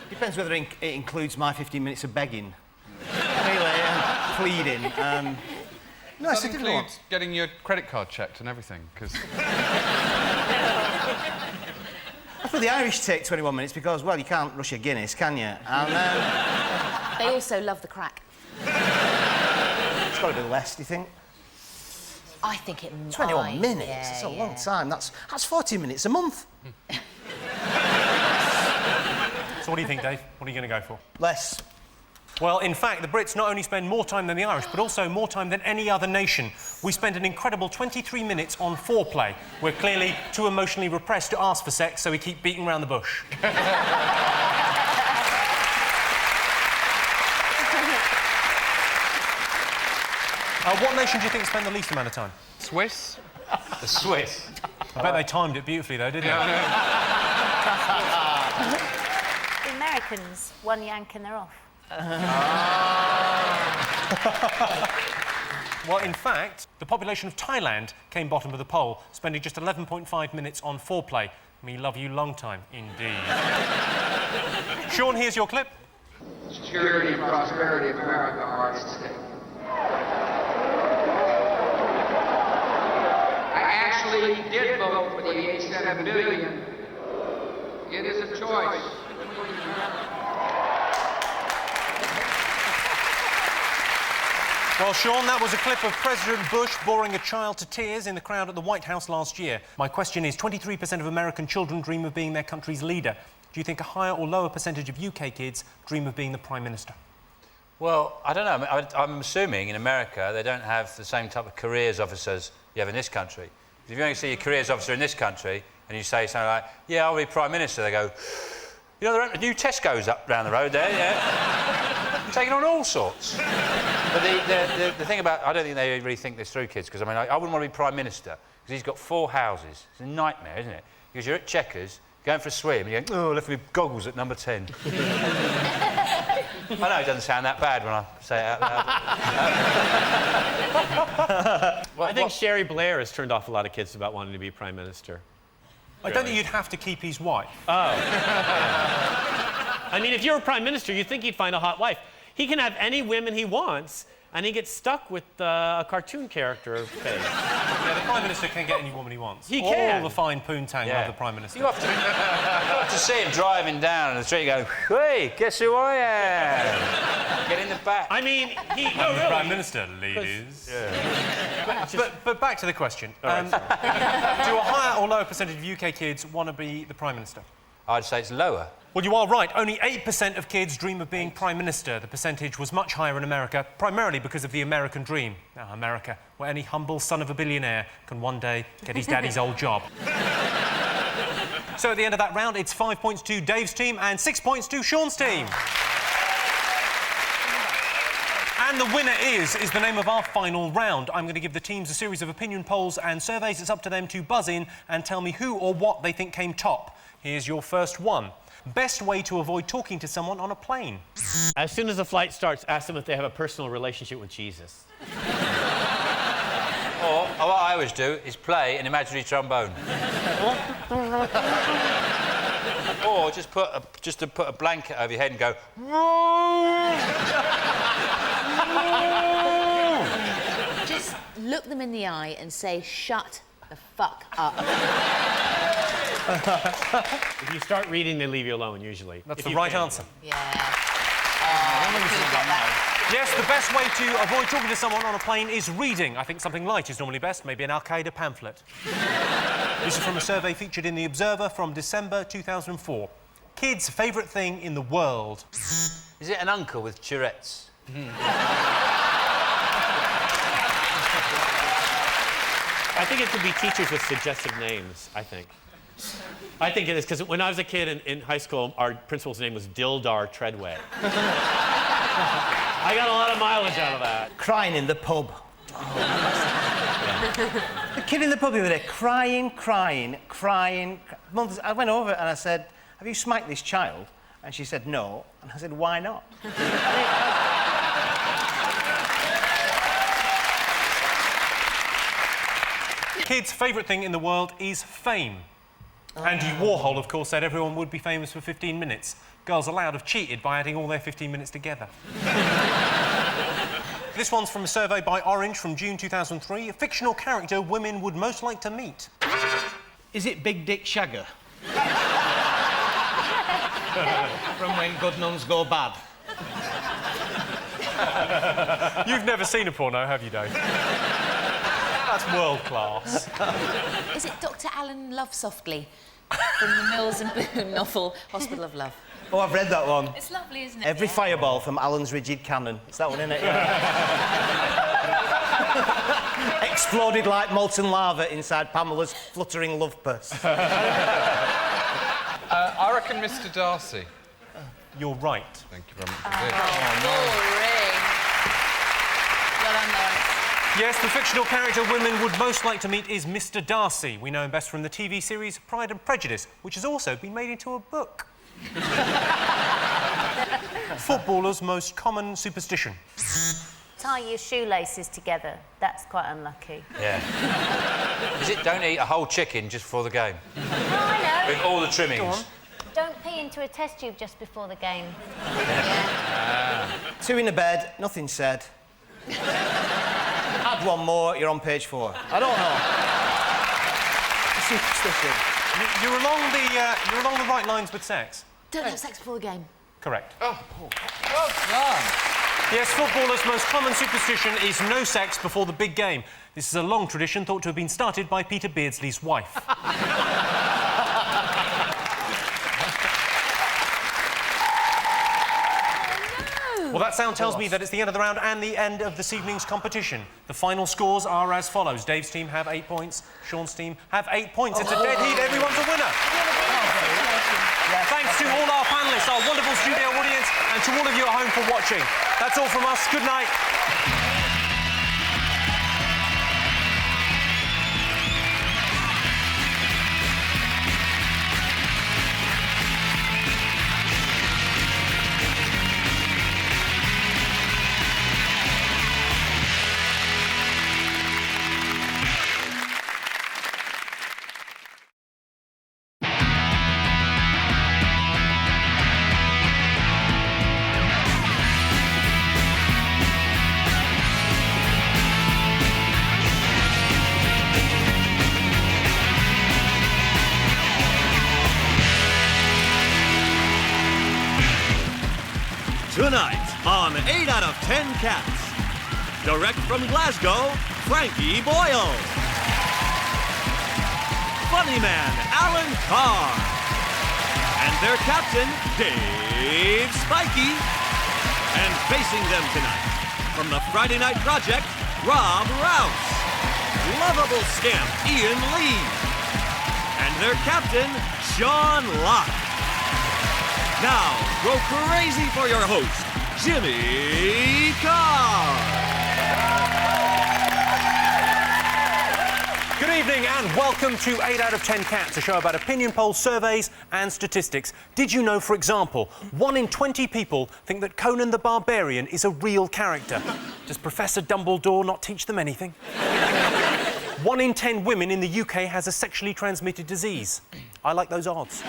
Depends whether it includes my 15 minutes of begging. Really, pleading. No, it includes getting your credit card checked and everything, because... I thought the Irish take 21 minutes because, well, you can't rush a Guinness, can you? And, They also love the crack. it's got to be less, do you think? I think it might. 21 minutes? Yeah, That's a long time. That's 40 minutes a month. So what do you think, Dave? What are you going to go for? Less. Well, in fact, the Brits not only spend more time than the Irish, but also more time than any other nation. We spend an incredible 23 minutes on foreplay. We're clearly too emotionally repressed to ask for sex, so we keep beating around the bush. What nation do you think spend the least amount of time? Swiss. The Swiss. I bet they timed it beautifully, though, didn't they? The Americans, one yank and they're off. Well, in fact, the population of Thailand came bottom of the poll, spending just 11.5 minutes on foreplay. Me love you long time, indeed. Sean, here's your clip. Security and prosperity of America are at stake. I actually did vote for the 87 billion. It is a choice. Well, Sean, that was a clip of President Bush boring a child to tears in the crowd at the White House last year. My question is, 23% of American children dream of being their country's leader. Do you think a higher or lower percentage of UK kids dream of being the Prime Minister? Well, I don't know. I'm assuming in America they don't have the same type of careers officers you have in this country. If you only see a careers officer in this country and you say something like, yeah, I'll be Prime Minister, they go, you know, there are new Tesco's up down the road there, yeah? Taking on all sorts. But the thing about, I don't think they really think this through, kids, because I mean, I wouldn't want to be Prime Minister, because he's got 4 houses. It's a nightmare, isn't it? Because you're at Chequers, going for a swim, and you go, oh, left me goggles at number 10. I know it doesn't sound that bad when I say it out loud. I think Sherry Blair has turned off a lot of kids about wanting to be Prime Minister. I don't think you'd have to keep his wife. Oh. I mean, if you were Prime Minister, you'd think he'd find a hot wife. He can have any women he wants, and he gets stuck with a cartoon character face. Yeah, the Prime Minister can get any woman he wants. He can. All the fine poontang of the Prime Minister. You have to see him driving down the street going, hey, guess who I am? Get in the back. I mean, I'm the Prime Minister, ladies. But back to the question. Do a higher or lower percentage of UK kids want to be the Prime Minister? I'd say it's lower. Well, you are right. Only 8% of kids dream of being Prime Minister. The percentage was much higher in America, primarily because of the American dream. America, where any humble son of a billionaire can one day get his daddy's old job. So at the end of that round, it's 5 points to Dave's team and 6 points to Sean's team. And the winner is the name of our final round. I'm going to give the teams a series of opinion polls and surveys. It's up to them to buzz in and tell me who or what they think came top. Here's your first one. Best way to avoid talking to someone on a plane? As soon as the flight starts, ask them if they have a personal relationship with Jesus. Or what I always do is play an imaginary trombone. Or just put a blanket over your head and go. Just look them in the eye and say, shut the fuck up. If you start reading, they leave you alone, usually. That's the right answer. Yeah. Yes, the best way to avoid talking to someone on a plane is reading. I think something light is normally best, maybe an Al-Qaeda pamphlet. This is from a survey featured in The Observer from December 2004. Kids' favourite thing in the world? Is it an uncle with Tourette's? I think it could be teachers with suggestive names, I think. I think it is, because when I was a kid in high school, our principal's name was Dildar Treadway. I got a lot of mileage out of that. Crying in the pub. The kid in the pub the other day, crying. I went over and I said, have you smacked this child? And she said, no. And I said, why not? Kids' favourite thing in the world is fame. Andy Warhol, of course, said everyone would be famous for 15 minutes. Girls Aloud have cheated by adding all their 15 minutes together. This one's from a survey by Orange from June 2003. A fictional character women would most like to meet. Is it Big Dick Shagger? From When Good Nuns Go Bad. You've never seen a porno, have you, Dave? That's world class. Is it Dr. Alan Lovesoftly from the Mills and Boon novel Hospital of Love? Oh, I've read that one. It's lovely, isn't it? Every fireball from Alan's Rigid Cannon. It's that one, isn't it? Yeah. Exploded like molten lava inside Pamela's fluttering love purse. I reckon Mr. Darcy. You're right. Thank you very much. Well done, Lawrence. Yes, the fictional character women would most like to meet is Mr. Darcy. We know him best from the TV series Pride and Prejudice, which has also been made into a book. Footballers' most common superstition. Tie your shoelaces together. That's quite unlucky. Yeah. Is it don't eat a whole chicken just before the game? No, I know. With all the trimmings. Don't pee into a test tube just before the game. Two in the bed, nothing said. Add one more, you're on page 4. I don't know. Superstition. You're along the right lines with sex. Don't have sex before the game. Correct. Oh, well done. Yes, footballers' most common superstition is no sex before the big game. This is a long tradition thought to have been started by Peter Beardsley's wife. Well, that sound tells me that it's the end of the round and the end of this evening's competition. The final scores are as follows. Dave's team have 8 points. Sean's team have 8 points. It's a dead heat. Everyone's a winner. Thanks to all our panellists, our wonderful studio audience, and to all of you at home for watching. That's all from us. Good night. Tonight on 8 out of 10 Cats. Direct from Glasgow, Frankie Boyle. Funny man, Alan Carr. And their captain, Dave Spikey. And facing them tonight, from the Friday Night Project, Rob Rouse. Lovable scamp, Ian Lee. And their captain, Sean Locke. Now, go crazy for your host, Jimmy Carr. Good evening and welcome to 8 out of 10 Cats, a show about opinion polls, surveys and statistics. Did you know, for example, 1 in 20 people think that Conan the Barbarian is a real character? Does Professor Dumbledore not teach them anything? 1 in 10 women in the UK has a sexually transmitted disease. I like those odds.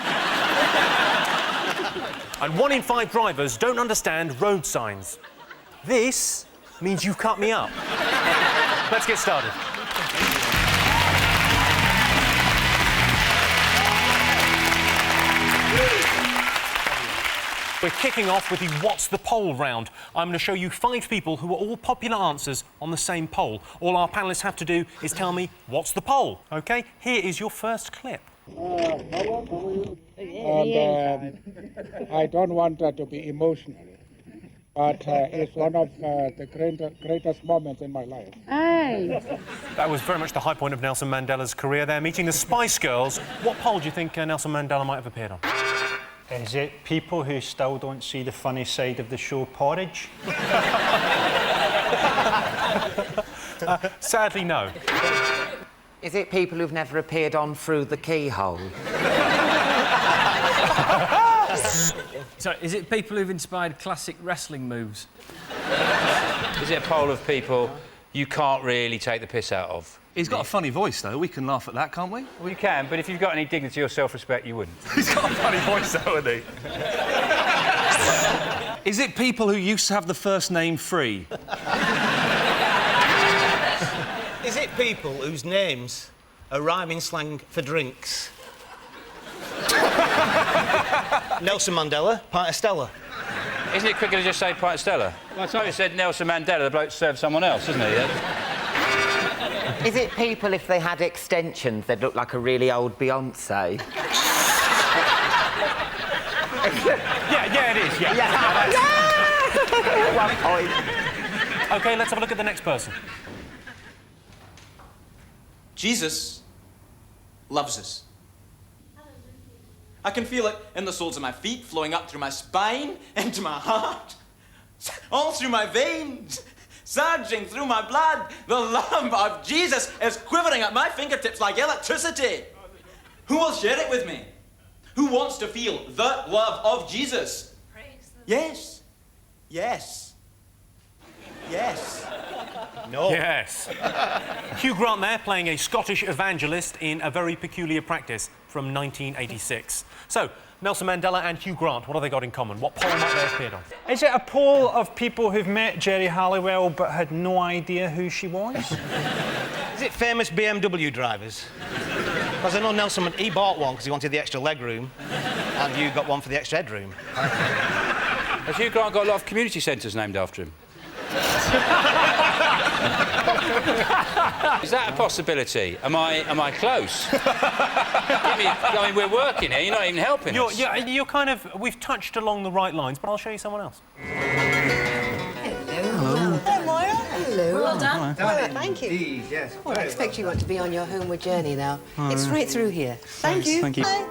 And 1 in 5 drivers don't understand road signs. This means you cut me up. Let's get started. We're kicking off with the What's the Poll round. I'm going to show you 5 people who are all popular answers on the same poll. All our panellists have to do is tell me what's the poll, OK? Here is your first clip. And I don't want to be emotional, but it's one of the greatest moments in my life. That was very much the high point of Nelson Mandela's career there, meeting the Spice Girls. What poll do you think Nelson Mandela might have appeared on? Is it people who still don't see the funny side of the show Porridge? Sadly, no. Is it people who've never appeared on Through the Keyhole? So, is it people who've inspired classic wrestling moves? Is it a poll of people you can't really take the piss out of? He's got a funny voice, though. We can laugh at that, can't we? Well, you can, but if you've got any dignity or self-respect, you wouldn't. He's got a funny voice, though, hasn't he? Is it people who used to have the first name free? Is it people whose names are rhyming slang for drinks? Nelson Mandela, Pint of Stella. Isn't it quicker to just say Pint of Stella? By the time you said Nelson Mandela, the bloke served someone else, isn't he? Is it people, if they had extensions, they'd look like a really old Beyonce? Yeah, it is, yeah. One point. OK, let's have a look at the next person. Jesus loves us. I can feel it in the soles of my feet, flowing up through my spine, into my heart, all through my veins, surging through my blood. The love of Jesus is quivering at my fingertips like electricity. Who will share it with me? Who wants to feel the love of Jesus? Yes. Yes. Yes. No. Yes. Hugh Grant there, playing a Scottish evangelist in A Very Peculiar Practice from 1986. So, Nelson Mandela and Hugh Grant, what have they got in common? What poll might they have appeared on? Is it a poll of people who've met Jerry Halliwell but had no idea who she was? Is it famous BMW drivers? Because I know Nelson, he bought one because he wanted the extra leg room, and you got one for the extra headroom. Has Hugh Grant got a lot of community centres named after him? Is that a possibility? Am I close? I mean, we're working here. You're not even helping us. You're kind of... We've touched along the right lines, but I'll show you someone else. Hello. Hello, Moira. Hello. Well done. Thank you. Yes. Well, I expect you want to be on your homeward journey now. It's straight through here. Thank you. Thank you. Bye.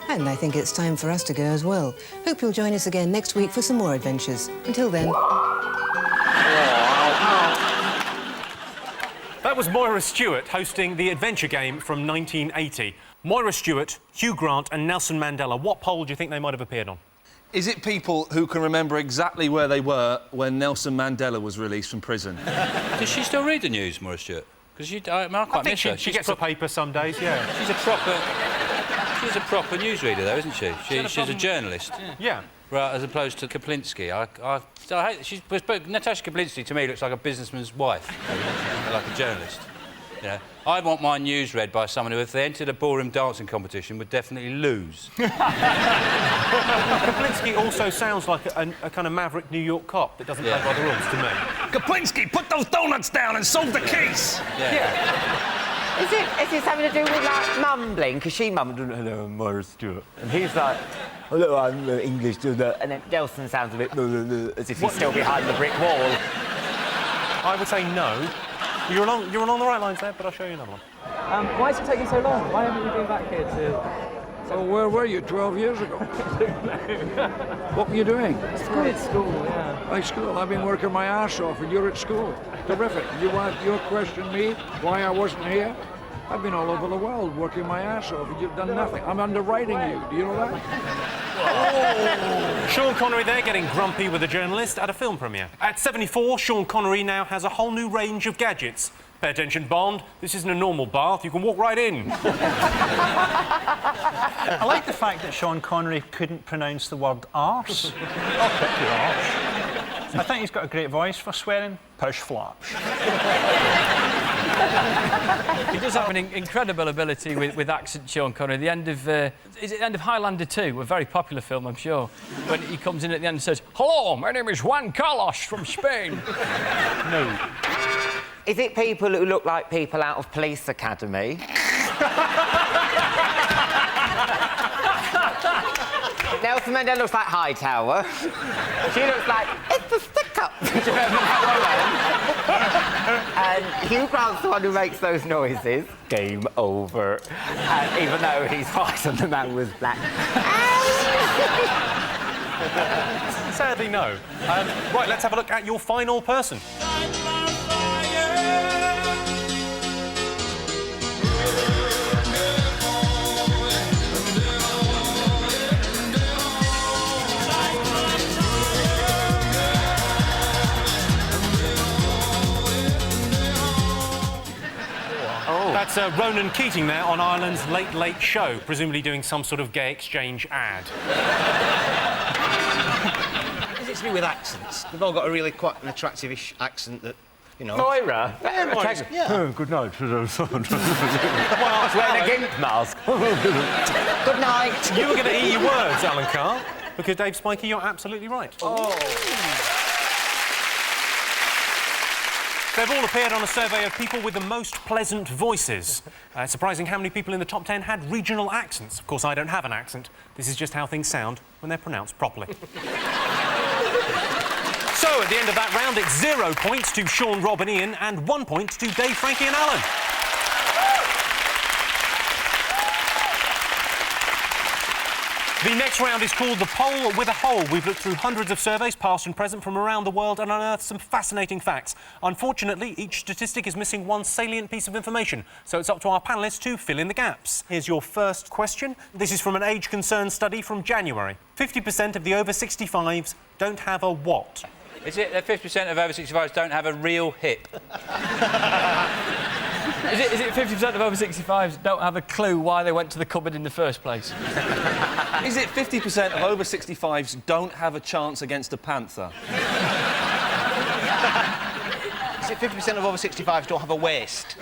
And I think it's time for us to go as well. Hope you'll join us again next week for some more adventures. Until then... That was Moira Stewart hosting the Adventure Game from 1980. Moira Stewart, Hugh Grant and Nelson Mandela. What poll do you think they might have appeared on? Is it people who can remember exactly where they were when Nelson Mandela was released from prison? Does she still read the news, Moira Stewart? Because I quite miss her. She gets a paper some days, yeah. She's a proper newsreader, though, isn't she? She's a journalist. Yeah. Right, as opposed to Kaplinsky. I hate... Natasha Kaplinsky, to me, looks like a businessman's wife, like a journalist. You know, I'd want my news read by someone who, if they entered a ballroom dancing competition, would definitely lose. Kaplinsky also sounds like a kind of maverick New York cop that doesn't play by the rules to me. Kaplinsky, put those donuts down and solve the case! Is it something to do with, like, mumbling? Because she mumbled, hello, I'm Morris Stewart. And he's like, hello, I'm English Stewart. And then Nelson sounds a bit as if he's still behind the brick wall. I would say no. You're along the right lines there, but I'll show you another one. Why is it taking so long? Why haven't you been back here to... Oh, where were you 12 years ago? What were you doing? School. At school, yeah. Like school? I've been working my ass off and you're at school. Terrific. You question me why I wasn't here? I've been all over the world working my ass off and you've done nothing. I'm underwriting you. Do you know that? Oh. Sean Connery there getting grumpy with a journalist at a film premiere. At 74, Sean Connery now has a whole new range of gadgets. Pay attention, Bond. This isn't a normal bath. You can walk right in. I like the fact that Sean Connery couldn't pronounce the word arse. I think he's got a great voice for swearing. Pish flaps. He does have an incredible ability with accent, Sean Connery. The end of is it the end of Highlander 2, a very popular film, I'm sure. When he comes in at the end and says, "Hello, my name is Juan Carlos from Spain." No. Is it people who look like people out of Police Academy? Nelson Mandela looks like Hightower. She looks like, it's a stick-up. And Hugh Grant's the one who makes those noises. Game over. Even though he's white and the man was black. Sadly, no. Right, let's have a look at your final person. That's Ronan Keating there on Ireland's Late Late Show, presumably doing some sort of gay exchange ad. Is it to do with accents? They've all got a really quite an attractive-ish accent that, you know... Moira? Yeah. Oh, good night. Well, I was wearing a gimp mask. Good night. You were going to eat your words, Alan Carr, because Dave Spikey, you're absolutely right. Oh. They've all appeared on a survey of people with the most pleasant voices. It's surprising how many people in the top 10 had regional accents. Of course, I don't have an accent. This is just how things sound when they're pronounced properly. So, at the end of that round, it's 0 points to Sean, Rob and Ian and 1 point to Dave, Frankie and Alan. The next round is called The Poll with a Hole. We've looked through hundreds of surveys, past and present, from around the world and unearthed some fascinating facts. Unfortunately, each statistic is missing one salient piece of information, so it's up to our panellists to fill in the gaps. Here's your first question. This is from an age concern study from January. 50% of the over 65s don't have a what? Is it that 50% of over 65s don't have a real hip? Is it 50% of over 65s don't have a clue why they went to the cupboard in the first place? Is it 50% of over 65s don't have a chance against a panther? Is it 50% of over 65s don't have a waist?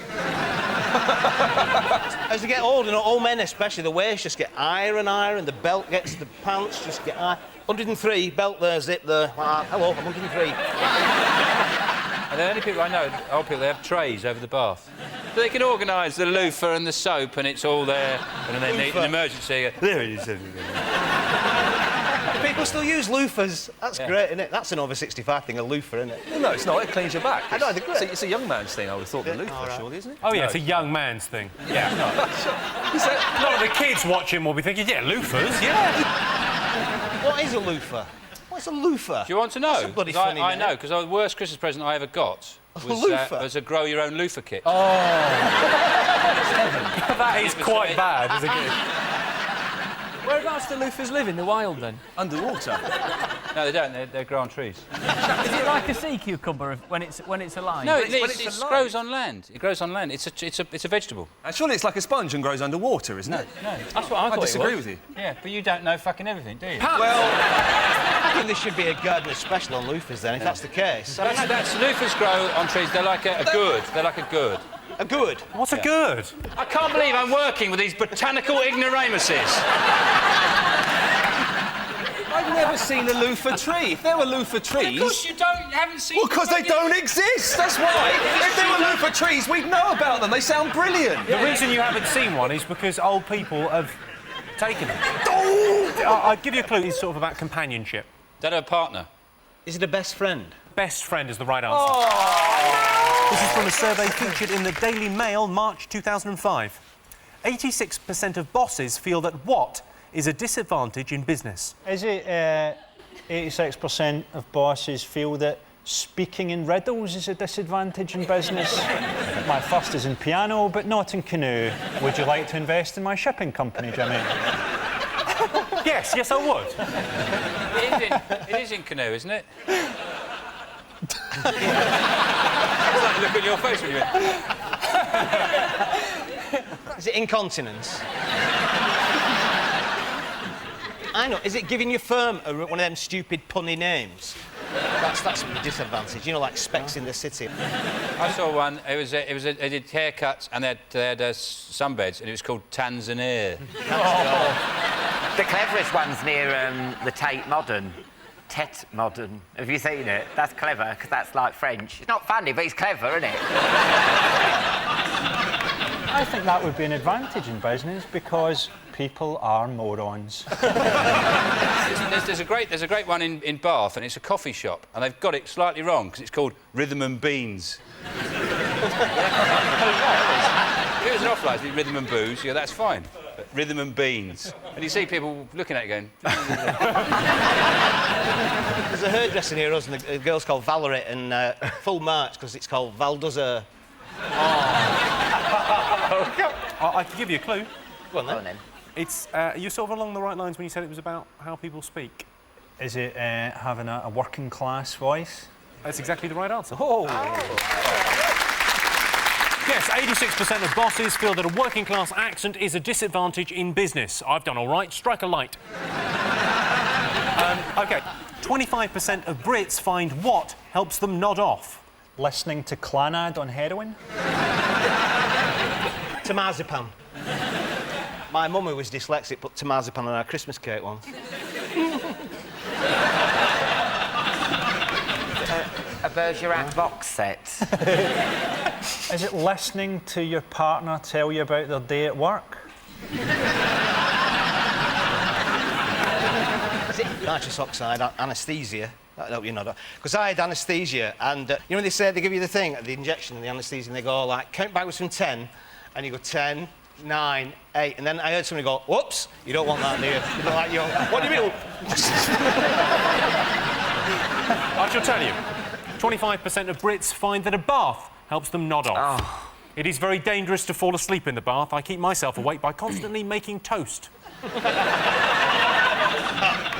As they get older, all men especially, the waist just get higher and higher, and the belt gets, the pants just get higher. 103, belt there, zip there. Hello, I'm 103. And the only people I know, old people, they have trays over the bath. So they can organise the loofah and the soap, and it's all there. And then they need an emergency. There it is. Do people still use loofahs? That's great, isn't it? That's an over 65 thing, a loofah, isn't it? Well, no, it's not. It cleans your back. I know, they're great. It's a young man's thing, I would have thought, the loofah, surely, isn't it? Oh, yeah, No. it's a young man's thing. Yeah. A lot of the kids watching will be thinking, yeah, loofahs, yeah. What is a loofah? What's a loofah? Do you want to know? That's a bloody funny I name. know, because the worst Christmas present I ever got was a grow-your-own loofah kit. Oh. That is quite bad, isn't it? Whereabouts do loofahs live in the wild, then? Underwater. No, they don't. They grow on trees. Is it like a sea cucumber when it's alive? No, it grows on land. It grows on land. It's a vegetable. And surely it's like a sponge and grows underwater, isn't it? No, that's what I thought. I disagree it was. with you. Yeah, but you don't know fucking everything, do you? Well, I think there should be a gardener special on loofahs then, if that's the case. That's loofahs grow on trees. They're like a gourd. They're like a gourd. A gourd. What's a gourd? I can't believe I'm working with these botanical ignoramuses. I've never seen a loofah tree. If there were loofah trees... Of course you haven't seen... Well, because they don't exist, that's why. If there were loofah trees, we'd know about them. They sound brilliant. The reason you haven't seen one is because old people have taken them. Oh! I'll give you a clue. It's sort of about companionship. That a partner? Is it a best friend? Best friend is the right answer. Oh. This is from a survey featured in the Daily Mail, March 2005. 86% of bosses feel that what is a disadvantage in business? Is it 86% of bosses feel that speaking in riddles is a disadvantage in business? My first is in piano, but not in canoe. Would you like to invest in my shipping company, Jimmy? Yes, I would. It is in canoe, isn't it? It's like look at your face when you Is it incontinence? I know. Is it giving your firm one of them stupid punny names? That's a disadvantage. You know, like Specs in the City. I saw one. They did haircuts and they had sunbeds, and it was called Tanzania. The cleverest one's near the Tate Modern. Tate Modern. Have you seen it? That's clever, because that's like French. It's not funny, but it's clever, isn't it? I think that would be an advantage in business, because people are morons. There's a great one in Bath, and it's a coffee shop, and they've got it slightly wrong, because it's called Rhythm and Beans. If it was an off-line, it'd be Rhythm and Booze, yeah, that's fine. But Rhythm and Beans. And you see people looking at it going... There's a hairdresser near us, and the girl's called Valerie, and full march, because it's called Val does her. I can give you a clue. Go on, then. It's, you're sort of along the right lines when you said it was about how people speak. Is it having a working class voice? That's exactly the right answer. Oh. Yes, 86% of bosses feel that a working class accent is a disadvantage in business. I've done all right. Strike a light. OK, 25% of Brits find what helps them nod off? Listening to Clanad on heroin? To marzipan. My mum, who was dyslexic, put marzipan on our Christmas cake once. A Bergerac box set. Is it listening to your partner tell you about their day at work? Is it nitrous oxide anaesthesia? That'll help you nod off. Because I had anaesthesia, and you know when they say they give you the thing, the injection, the anaesthesia, and they go like count backwards from 10, and you go 10, 9, 8, and then I heard somebody go, "Whoops! You don't want that, do you? You don't like your. What do you mean?" I shall tell you. 25% of Brits find that a bath helps them nod off. Oh. It is very dangerous to fall asleep in the bath. I keep myself awake by constantly making toast.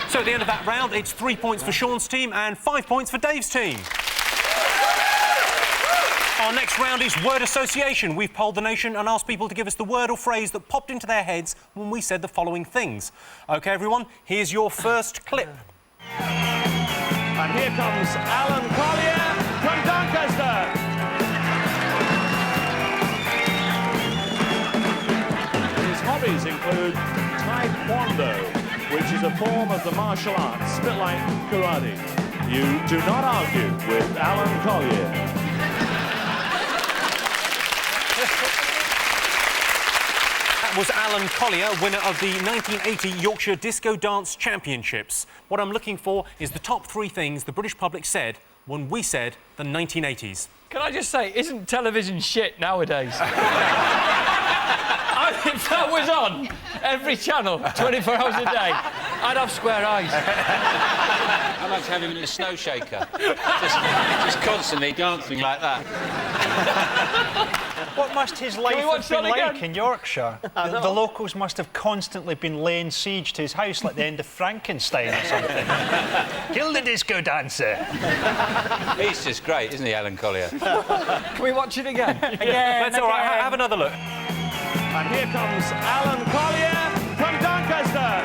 So at the end of that round, it's 3 points for Sean's team and 5 points for Dave's team. Our next round is word association. We've polled the nation and asked people to give us the word or phrase that popped into their heads when we said the following things. OK, everyone, here's your first clip. And here comes Alan Collier from Doncaster. His hobbies include Taekwondo, which is a form of the martial arts, a bit like karate. You do not argue with Alan Collier. That was Alan Collier, winner of the 1980 Yorkshire Disco Dance Championships. What I'm looking for is the top 3 things the British public said when we said the 1980s. Can I just say, isn't television shit nowadays? If that was on every channel, 24 hours a day, I'd have square eyes. I'd like to have him in a snow shaker. just constantly dancing like that. What must his life have been like in Yorkshire? The locals must have constantly been laying siege to his house like the end of Frankenstein or something. Kill the disco dancer. He's just great, isn't he, Alan Collier? Can we watch it again? That's all right. Have another look. And here comes Alan Collier from Doncaster.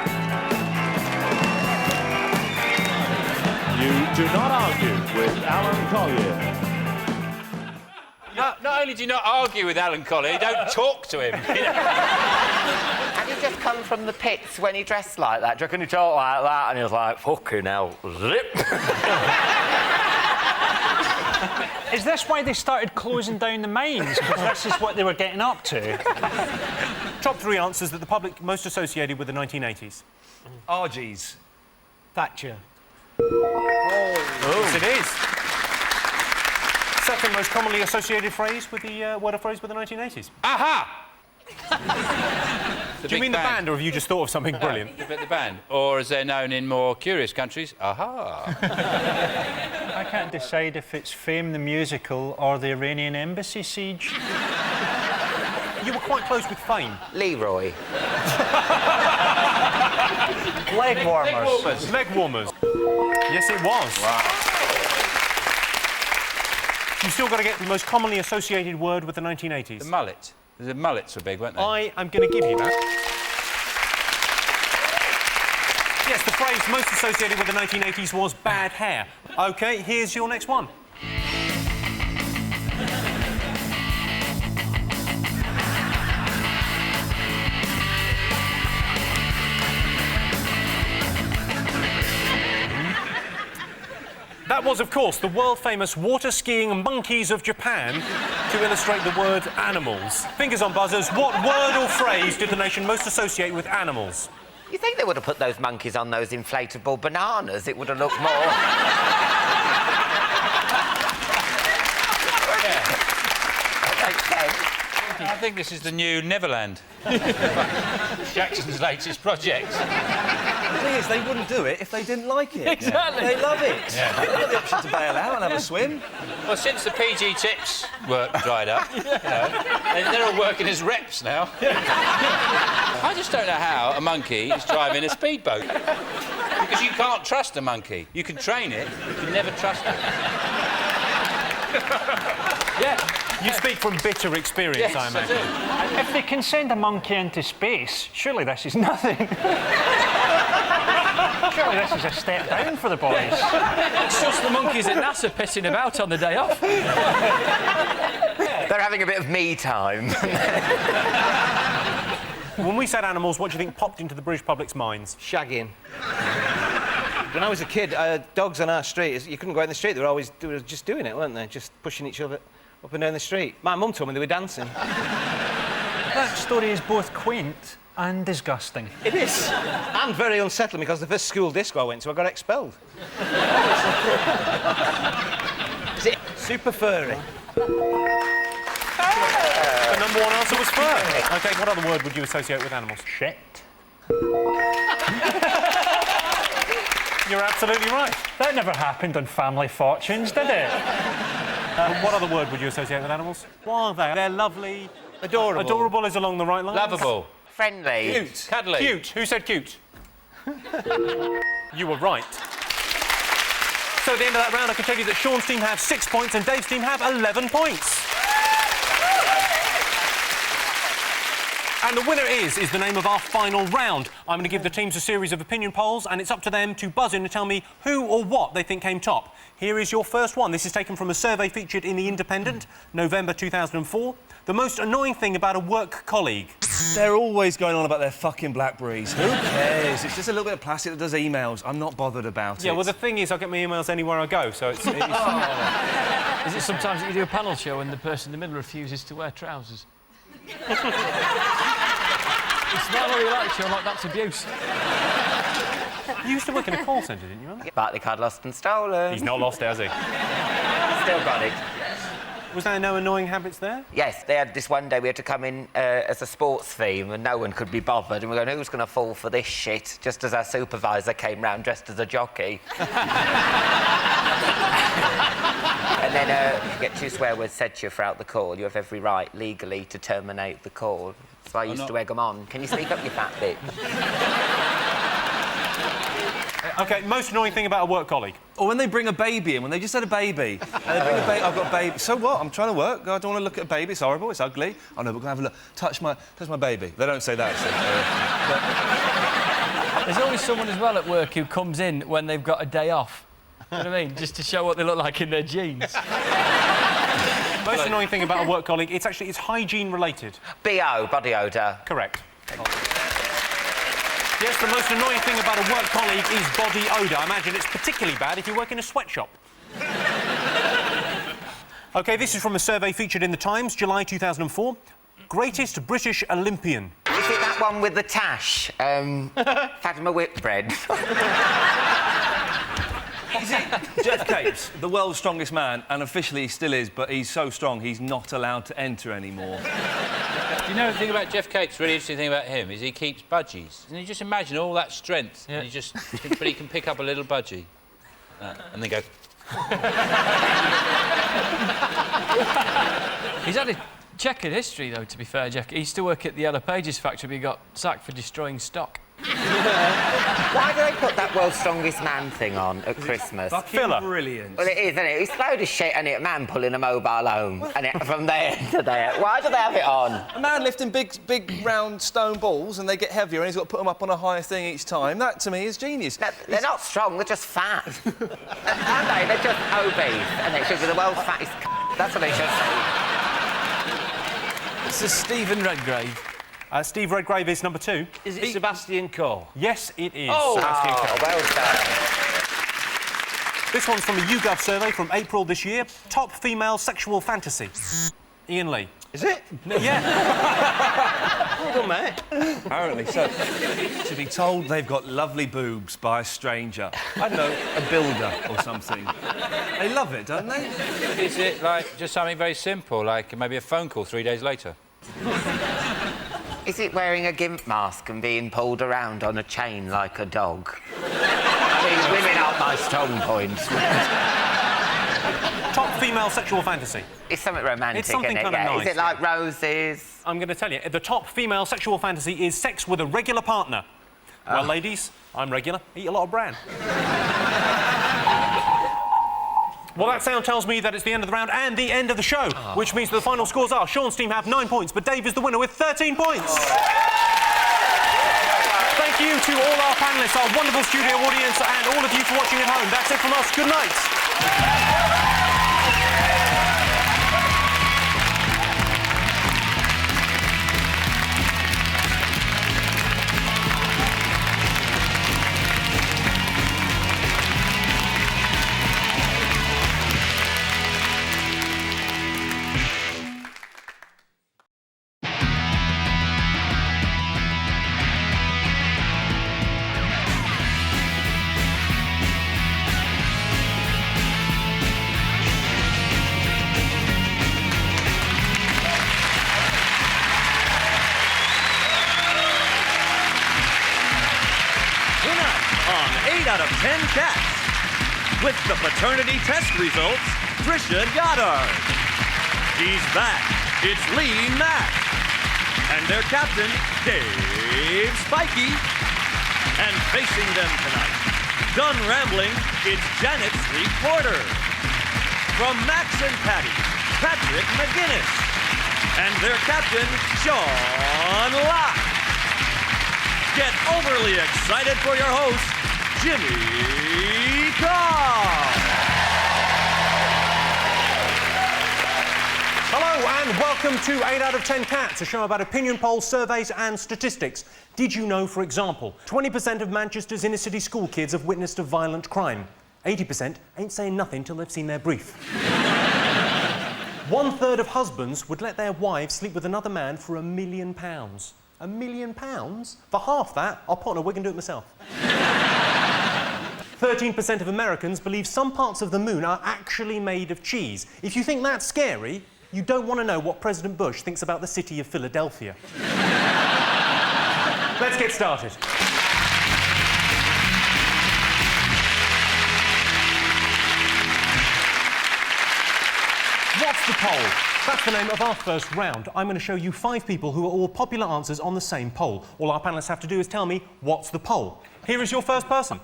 You do not argue with Alan Collier. Not only do you not argue with Alan Colley, you don't talk to him. Had he just come from the pits when he dressed like that? Do you reckon he talked like that? And he was like, fucking hell, zip. Is this why they started closing down the mines? Because this is what they were getting up to. Top 3 answers that the public most associated with the 1980s. RGs. Thatcher. Yes, it is. Second most commonly associated phrase with the word or phrase with the 1980s. Aha! Do you mean the band, or have you just thought of something brilliant? The band, or as they're known in more curious countries, aha. I can't decide if it's Fame the Musical or the Iranian embassy siege. You were quite close with Fame. Leroy. Leg warmers. Leg warmers. Yes, it was. Wow. You've still got to get the most commonly associated word with the 1980s. The mullet. The mullets were big, weren't they? I am going to give you that. Yes, the phrase most associated with the 1980s was bad hair. OK, here's your next one. That was, of course, the world-famous water-skiing monkeys of Japan to illustrate the word animals. Fingers on buzzers, what word or phrase did the nation most associate with animals? You think they would have put those monkeys on those inflatable bananas? It would have looked more... I think this is the new Neverland. Jackson's latest project. The thing is, they wouldn't do it if they didn't like it. Exactly. They love it. Yeah. They've got the option to bail out and have a swim. Well, since the PG Tips work dried up, you know, they're all working as reps now. I just don't know how a monkey is driving a speedboat. Because you can't trust a monkey. You can train it, you can never trust it. Yeah. You speak from bitter experience, Yes, I imagine. I do. If they can send a monkey into space, surely this is nothing. Surely this is a step down for the boys. It's just the monkeys at NASA pissing about on the day off. They're having a bit of me time. When we said animals, what do you think popped into the British public's minds? Shagging. When I was a kid, dogs on our street, you couldn't go out in the street. They were just doing it, weren't they? Just pushing each other up and down the street. My mum told me they were dancing. That story is both quaint and disgusting. It is. And very unsettling, because the first school disco I went to, I got expelled. Is it super furry? The number one answer was fur. OK, what other word would you associate with animals? Shit. You're absolutely right. That never happened on Family Fortunes, did it? What other word would you associate with animals? What are they? They're lovely. Adorable. Adorable is along the right line. Lovable. Friendly. Cute. Cuddly. Cute. Who said cute? You were right. So at the end of that round, I can tell you that Sean's team have 6 points and Dave's team have 11 points. And the winner is the name of our final round. I'm going to give the teams a series of opinion polls, and it's up to them to buzz in and tell me who or what they think came top. Here is your first one. This is taken from a survey featured in The Independent, November 2004. The most annoying thing about a work colleague. They're always going on about their fucking Blackberries. Who cares? It's just a little bit of plastic that does emails. I'm not bothered about it. Yeah, well, the thing is, I get my emails anywhere I go, so it's... Is it sometimes that you do a panel show and the person in the middle refuses to wear trousers? It's not really like show, like that's abuse. You used to work in a call centre, didn't you, Alan? Bartley card lost and stolen. He's not lost, has he? Still got it. Was there no annoying habits there? Yes, they had this one day we had to come in as a sports theme and no one could be bothered, and we're going, who's going to fall for this shit? Just as our supervisor came round dressed as a jockey. And then you get 2 swear words said to you throughout the call. You have every right legally to terminate the call. So I used to egg them on. Can you speak up, you fat bitch? OK, most annoying thing about a work colleague? Or when they bring a baby in, when they just had a baby. And they bring a baby, I've got a baby. So what? I'm trying to work. I don't want to look at a baby. It's horrible. It's ugly. Oh, no, we're going to have a look. Touch my baby. They don't say that, actually. There's always someone as well at work who comes in when they've got a day off. You know what I mean? Just to show what they look like in their jeans. Most annoying thing about a work colleague, it's hygiene related. BO, body odour. Correct. Yes, the most annoying thing about a work colleague is body odour. I imagine it's particularly bad if you work in a sweatshop. OK, this is from a survey featured in The Times, July 2004. Greatest British Olympian. Is it that one with the tash? Fatima Whitbread. Is it Jeff Capes, the world's strongest man, and officially he still is, but he's so strong he's not allowed to enter anymore? Do you know the thing about Jeff Capes, really interesting thing about him, is he keeps budgies. And you just imagine all that strength, and but he can pick up a little budgie. And then go... He's had a checkered history, though, to be fair, Jeff. He used to work at the Yellow Pages factory, but he got sacked for destroying stock. Why do they put that World's Strongest Man thing on at Christmas? Fucking brilliant. Well, it is, isn't it? It's a load of shit, and it? A man pulling a mobile home, and from there to there. Why do they have it on? A man lifting big round stone balls, and they get heavier, and he's got to put them up on a higher thing each time. That, to me, is genius. No, they're not strong, they're just fat. Aren't they? They're just obese, and they should be the world's fattest That's what they should say. This is Stephen Redgrave. Steve Redgrave is number 2. Is it Sebastian Coe? Yes, it is. Oh, Sebastian Coe. Well done. This one's from a YouGov survey from April this year. Top female sexual fantasy. Ian Lee. Is it? Yeah. Well done, mate. Apparently so. To be told they've got lovely boobs by a stranger. I don't know, a builder or something. They love it, don't they? Is it, like, just something very simple, like maybe a phone call 3 days later? Is it wearing a gimp mask and being pulled around on a chain like a dog? I mean, women aren't my strong point. Top female sexual fantasy. It's something romantic, It's something isn't it? kind of nice. Is it like roses? I'm going to tell you, the top female sexual fantasy is sex with a regular partner. Well, ladies, I'm regular. Eat a lot of bran. Well, that sound tells me that it's the end of the round and the end of the show, which means that the final scores are Sean's team have 9 points, but Dave is the winner with 13 points. Thank you to all our panellists, our wonderful studio audience, and all of you for watching at home. That's it from us. Good night. Out of 10 cats. With the paternity test results, Trisha Goddard. He's back. It's Lee Mack. And their captain, Dave Spikey. And facing them tonight, done rambling, it's Janet Sleep Porter. From Max and Patty, Patrick McGinnis. And their captain, Sean Locke. Get overly excited for your host, Jimmy Carr! Hello and welcome to 8 out of 10 Cats, a show about opinion polls, surveys and statistics. Did you know, for example, 20% of Manchester's inner-city school kids have witnessed a violent crime? 80% ain't saying nothing till they've seen their brief. 1/3 of husbands would let their wives sleep with another man for £1 million. £1 million? For half that, I'll put on a wig and do it myself. 13% of Americans believe some parts of the moon are actually made of cheese. If you think that's scary, you don't want to know what President Bush thinks about the city of Philadelphia. Let's get started. What's the poll? That's the name of our first round. I'm going to show you 5 people who are all popular answers on the same poll. All our panellists have to do is tell me, what's the poll? Here is your first person.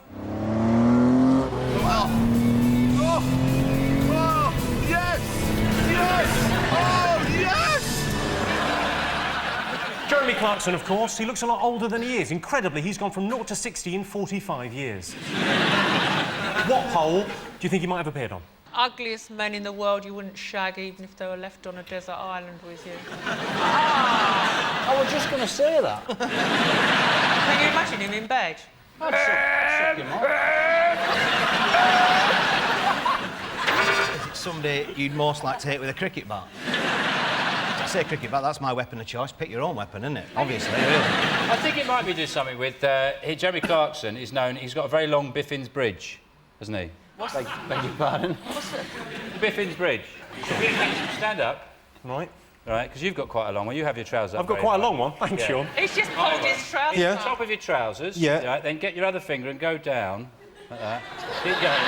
Yes! Yes! Oh, yes! Jeremy Clarkson, of course. He looks a lot older than he is. Incredibly, he's gone from 0 to 60 in 45 years. What poll do you think he might have appeared on? ugliest men in the world you wouldn't shag even if they were left on a desert island with you. I was just going to say that. Can you imagine him in bed? I'd suck him off. Is it somebody you'd most like to hit with a cricket bat? I say cricket bat, that's my weapon of choice. Pick your own weapon, isn't it? Obviously, really. I think it might be just something with... Jeremy Clarkson is known... He's got a very long Biffin's Bridge, hasn't he? What's Beg your pardon? What's it? Biffin's Bridge. Stand up. Right. All right, because you've got quite a long one. You have your trousers up. I've got quite a long one, thanks, Sean. He's just pulled his trousers Yeah. up. Top of your trousers. Yeah. Right, then get your other finger and go down. Like that. Keep going.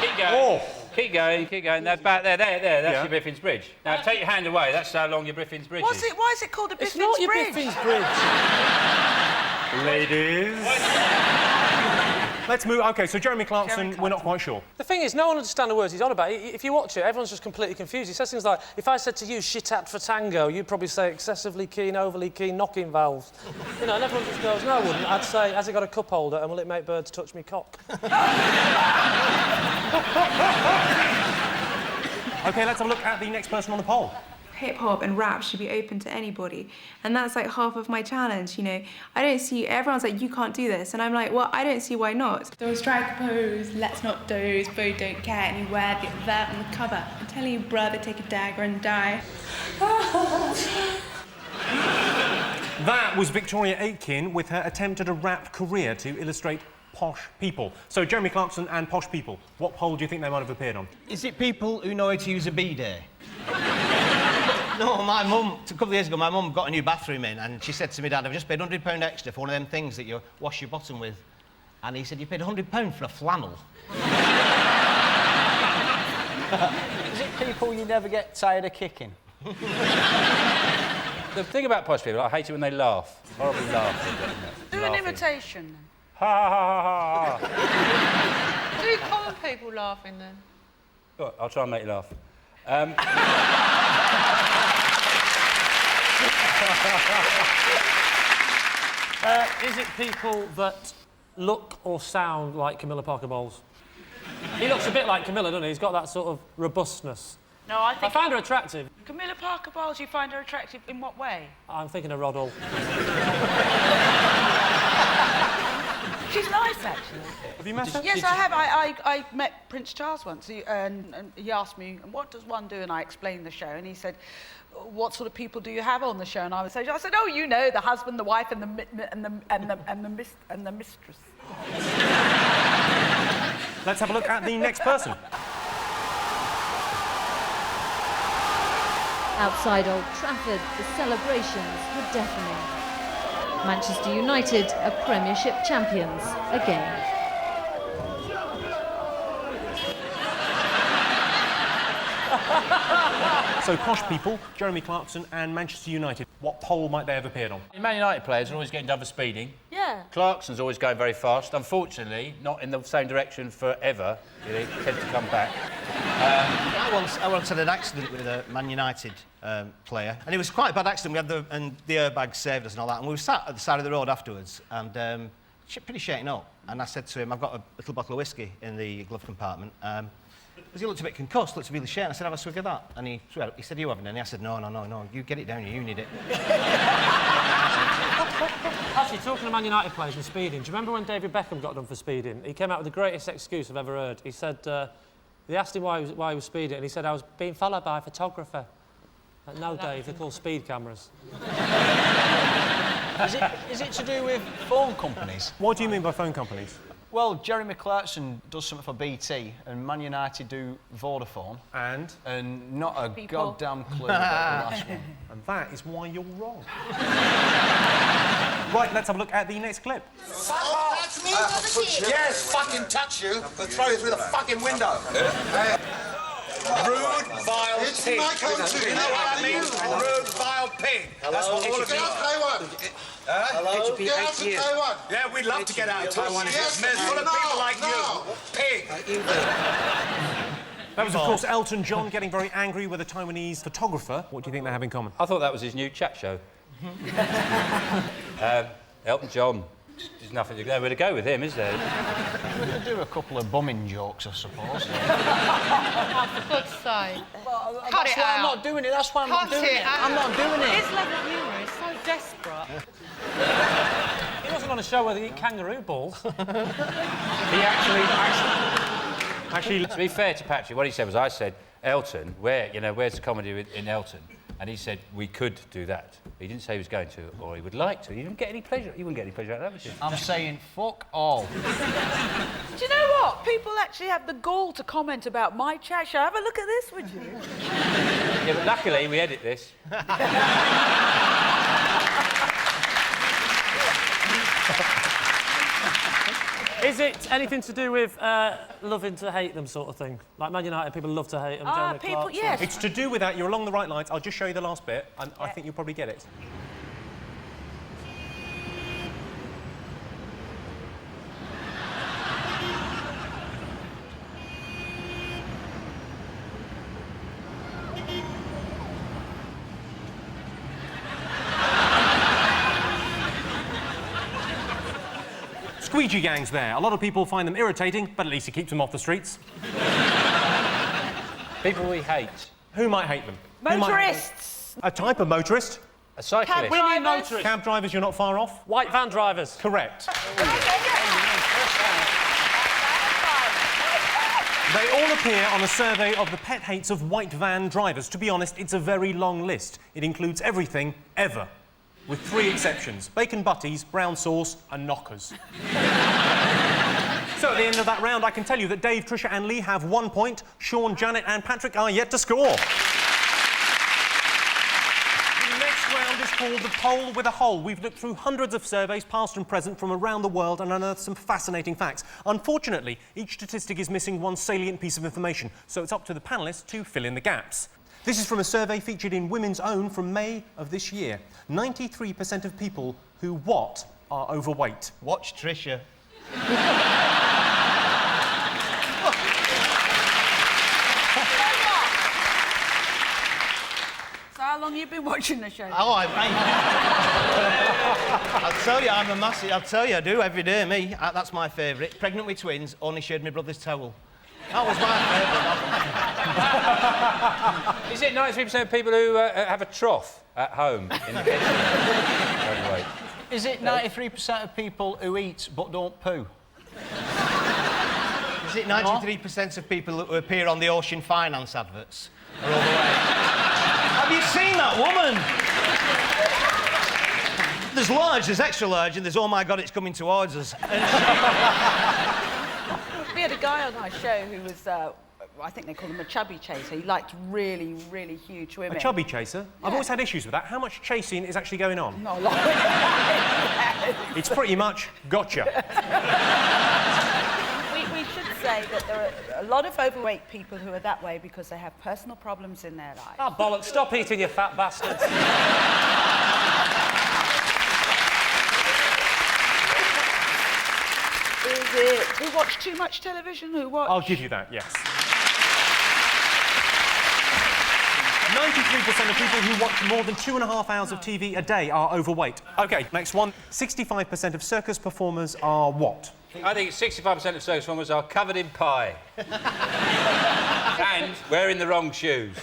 Keep going. Oh. Keep going, keep going. That's back there, that's your Biffin's Bridge. Now take your hand away, that's how long your Biffin's Bridge is. Why is it called a Biffin's It's not your Bridge? Biffin's Bridge. Ladies. Let's move. OK, so Jeremy Clarkson, we're not quite sure. The thing is, no one understands the words he's on about. If you watch it, everyone's just completely confused. He says things like, if I said to you, shit at for tango, you'd probably say excessively keen, overly keen, knocking valves. You know, and everyone just goes, no, I wouldn't. I'd say, has it got a cup holder and will it make birds touch me cock? OK, let's have a look at the next person on the poll. Hip-hop and rap should be open to anybody, and that's like half of my challenge, you know. I don't see, everyone's like, you can't do this, and I'm like, well, I don't see why not. Don't strike a pose, let's not doze, Bo don't care anywhere, get that on the cover. I'm telling you, brother, take a dagger and die. That was Victoria Aitken with her attempt at a rap career to illustrate posh people. So, Jeremy Clarkson and posh people, what poll do you think they might have appeared on? Is it people who know how to use a bidet? No, my mum, a couple of years ago, my mum got a new bathroom in and she said to me, Dad, I've just paid £100 extra for one of them things that you wash your bottom with. And he said, you paid £100 for a flannel. Is it people you never get tired of kicking? The thing about posh people, I hate it when they laugh. Horribly laugh. Do an imitation. Ha ha ha ha ha. Do common people laughing then? Good, I'll try and make you laugh. Is it people that look or sound like Camilla Parker Bowles? He looks a bit like Camilla, doesn't he? He's got that sort of robustness. No, I think... I find her attractive. Camilla Parker Bowles, you find her attractive in what way? I'm thinking of Rod Hull. She's nice, actually. Have you met her? Yes, I have. I met Prince Charles once, and he asked me, what does one do? And I explained the show, and he said, what sort of people do you have on the show? And I said, oh, you know, the husband, the wife, and the mistress. Let's have a look at the next person. Outside Old Trafford, the celebrations were deafening. Manchester United are Premiership champions again. So, posh people, Jeremy Clarkson and Manchester United. What poll might they have appeared on? Man United players are always getting done for speeding. Yeah. Clarkson's always going very fast. Unfortunately, not in the same direction forever. He tends to come back. I once had an accident with a Man United player, and it was quite a bad accident. We had the airbag saved us and all that, and we were sat at the side of the road afterwards, and pretty shaken up. And I said to him, I've got a little bottle of whiskey in the glove compartment. Because he looked a bit concussed, looked really shaken. I said, have a swig of that. And he said, you haven't any? I said, no, you get it down, you need it. Actually, talking to Man United players and speeding, do you remember when David Beckham got done for speeding? He came out with the greatest excuse I've ever heard. He said, they asked him why he was speeding, and he said, I was being followed by a photographer. Like, no, Dave, they're called speed cameras. Is it to do with phone companies? What do you mean by phone companies? Well, Jeremy Clarkson does something for BT, and Man United do Vodafone. And not a goddamn clue about the last one. And that is why you're wrong. Right, let's have a look at the next clip. That's me, yes, fucking touch you. I'll throw you through the fucking window. Rude, vile it's pig. My country. You know what I mean? Rude, vile pig. Hello? That's what all of you are. Taiwan. Hello? Get out of Taiwan. Yeah, we'd love to get out of Taiwan. Yes, There's full of people like you. Pig. That was, of course, Elton John getting very angry with a Taiwanese photographer. What do you think they have in common? I thought that was his new chat show. Elton John. There's nothing to nowhere to go with him, is there? We could do a couple of bumming jokes, I suppose. Oh, for God's sake. Cut That's it why out. I'm not doing it. That's why I'm not Cut doing it. out. I'm not doing it. His level of humour is so desperate. He wasn't on a show where they eat kangaroo balls. He actually, to be fair to Patrick, what he said was, I said, Elton, where's the comedy in Elton? And he said, we could do that. He didn't say he was going to, or he would like to. He didn't get any pleasure. He wouldn't get any pleasure out of that, would you? I'm saying fuck all. Do you know what? People actually have the gall to comment about my chat show. Have a look at this, would you? Yeah, but luckily we edit this. Is it anything to do with loving to hate them sort of thing? Like Man United, people love to hate them. Jeremy Clarkson. yes. It's to do with that. You're along the right lines. I'll just show you the last bit, and I think you'll probably get it. Squeegee gangs there. A lot of people find them irritating, but at least it keeps them off the streets. People we hate. Who might hate them? Motorists. A type of motorist. A cyclist. Cab drivers. Motorists. Cab drivers, you're not far off. White van drivers. Correct. They all appear on a survey of the pet hates of white van drivers. To be honest, it's a very long list. It includes everything, ever. With 3 exceptions. Bacon butties, brown sauce and knockers. So at the end of that round, I can tell you that Dave, Tricia and Lee have 1 point. Sean, Janet and Patrick are yet to score. The next round is called the Poll with a Hole. We've looked through hundreds of surveys, past and present, from around the world and unearthed some fascinating facts. Unfortunately, each statistic is missing one salient piece of information, so it's up to the panellists to fill in the gaps. This is from a survey featured in Women's Own from May of this year. 93% of people who what are overweight? Watch Tricia. So how long have you been watching the show? Oh, I'll tell you, I'm a massive... I'll tell you, I do every day, me. That's my favourite. Pregnant with twins, only shared my brother's towel. That was my favourite. Is it 93% of people who have a trough at home in the kitchen? Anyway. Is it 93% of people who eat but don't poo? Is it 93% of people who appear on the Ocean Finance adverts are overweight? Have you seen that woman? There's large, there's extra large, and there's oh my God, it's coming towards us. We had a guy on our show who was, I think they call him a chubby chaser. He liked really, really huge women. A chubby chaser? Yeah. I've always had issues with that. How much chasing is actually going on? Not a lot. It's pretty much gotcha. We should say that there are a lot of overweight people who are that way because they have personal problems in their life. Oh, bollocks. Stop eating, you fat bastards. Is it who watch too much television? Who watch... I'll give you that, yes. 93% of people who watch more than 2.5 hours of TV a day are overweight. OK, next one. 65% of circus performers are what? I think 65% of circus performers are covered in pie. And wearing the wrong shoes.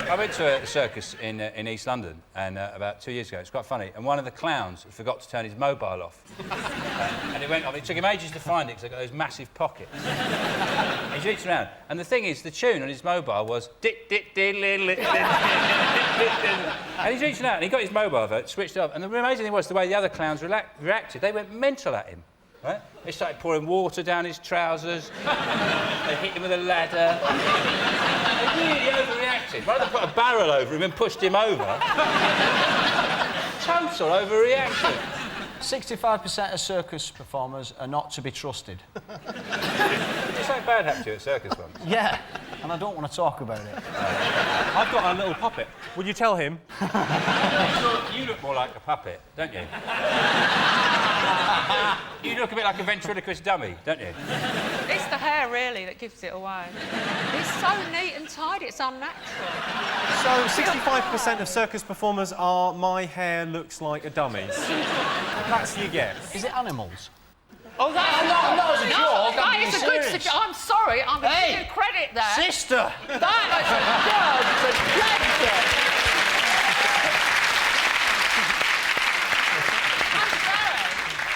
I went to a circus in East London and about 2 years ago. It's quite funny. And one of the clowns forgot to turn his mobile off. And it went off. It took him ages to find it because they've got those massive pockets. And he reached around. And the thing is, the tune on his mobile was... And he's reaching out and he got his mobile phone, switched it off. And the amazing thing was the way the other clowns reacted. They went mental at him. Right? They started pouring water down his trousers. They hit him with a ladder. They really overreacted. One of them put a barrel over him and pushed him over. Total overreaction. 65% of circus performers are not to be trusted. Did something bad happen to you at circus once? Yeah, and I don't want to talk about it. I've got a little puppet. Would you tell him? You look more like a puppet, don't you? You look a bit like a ventriloquist dummy, don't you? It's the hair, hair, really, that gives it away. It's so neat and tidy, it's unnatural. So 65% of circus performers are my hair looks like a dummy's. That's your guess. Is it animals? Oh, that's no, as a joke. That is a good suggestion. I'm sorry, I'm giving you credit there. Sister! That is a pleasure.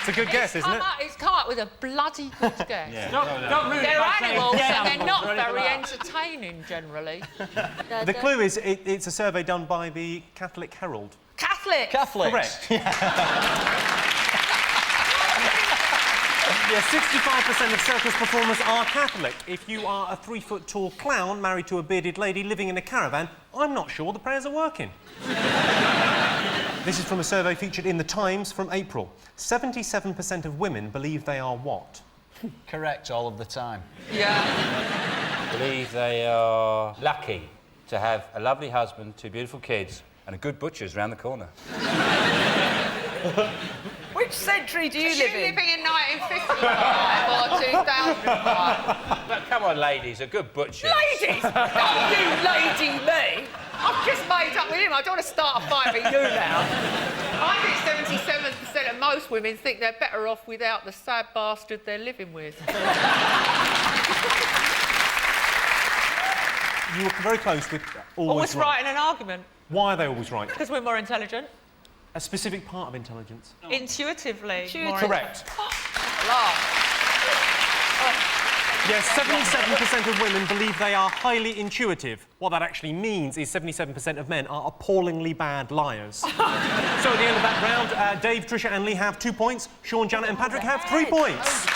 It's a good guess, isn't it? It's come up with a bloody good guess. Yeah. Don't ruin it They're by saying animals dead and they're animals not or anything very like that. entertaining, generally. The clue is it's a survey done by the Catholic Herald. Catholics! Correct. Yeah, 65% of circus performers are Catholic. If you are a 3-foot-tall clown married to a bearded lady living in a caravan, I'm not sure the prayers are working. This is from a survey featured in The Times from April. 77% of women believe they are what? Correct all of the time. Yeah. Believe they are lucky to have a lovely husband, 2 beautiful kids, and a good butcher's round the corner. Which century do you live in? living in 1955 or 2005? But come on, ladies, a good butcher. Ladies! Don't you lady me! I've just made up with him. I don't want to start a fight with you now. I think 77% of most women think they're better off without the sad bastard they're living with. You were very close with Always right in an argument. Why are they always right? Because we're more intelligent. A specific part of intelligence. Intuitively. More Correct. Yes, 77% of women believe they are highly intuitive. What that actually means is 77% of men are appallingly bad liars. So at the end of that round, Dave, Tricia and Lee have 2 points. Sean, Janet and Patrick have 3 points.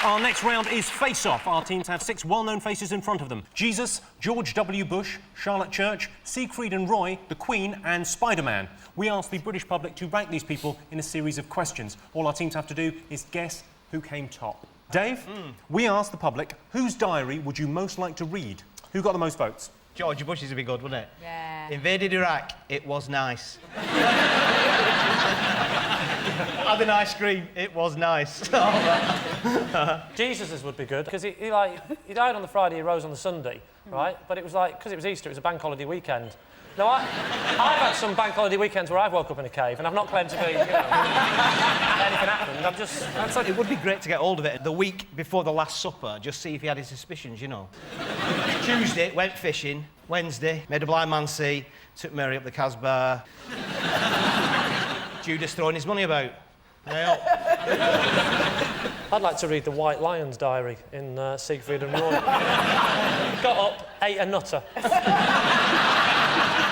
Our next round is Face-Off. Our teams have 6 well-known faces in front of them. Jesus, George W. Bush, Charlotte Church, Siegfried and Roy, the Queen and Spider-Man. We ask the British public to rank these people in a series of questions. All our teams have to do is guess who came top. Dave, we asked the public, whose diary would you most like to read? Who got the most votes? George Bush's would be good, wouldn't it? Yeah. Invaded Iraq, it was nice. Had an ice cream, it was nice. Jesus's would be good, because he died on the Friday, he rose on the Sunday, right? But it was like, because it was Easter, it was a bank holiday weekend. Now, I've had some bank holiday weekends where I've woke up in a cave, and I've not claimed to be, anything happened. I'm just... It would be great to get hold of it the week before the Last Supper, just see if he had his suspicions, you know. Tuesday, went fishing. Wednesday, made a blind man see. Took Mary up the Casbah. Judas throwing his money about. I'd like to read the White Lion's diary in Siegfried and Roy. Got up, ate a nutter.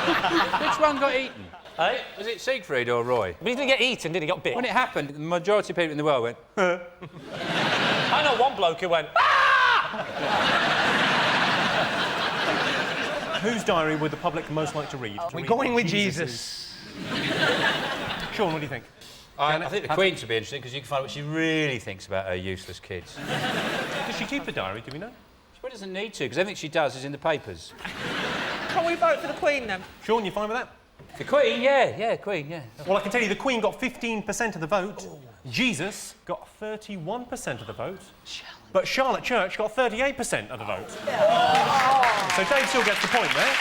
Which one got eaten? Eh? Was it Siegfried or Roy? But he didn't get eaten, did he? He got bit. When it happened, the majority of people in the world went, I know one bloke who went, Whose diary would the public most like to read? We're going with Jesus. Sean, what do you think? I think the Queen should be interesting because you can find out what she really thinks about her useless kids. Does she keep a diary, do we know? She doesn't need to, because everything she does is in the papers. Can we vote for the Queen, then? Sean, you fine with that? The Queen, yeah, Queen, yeah. Well, I can tell you the Queen got 15% of the vote. Jesus got 31% of the vote. But Charlotte Church got 38% of the vote. So Dave still gets the point there.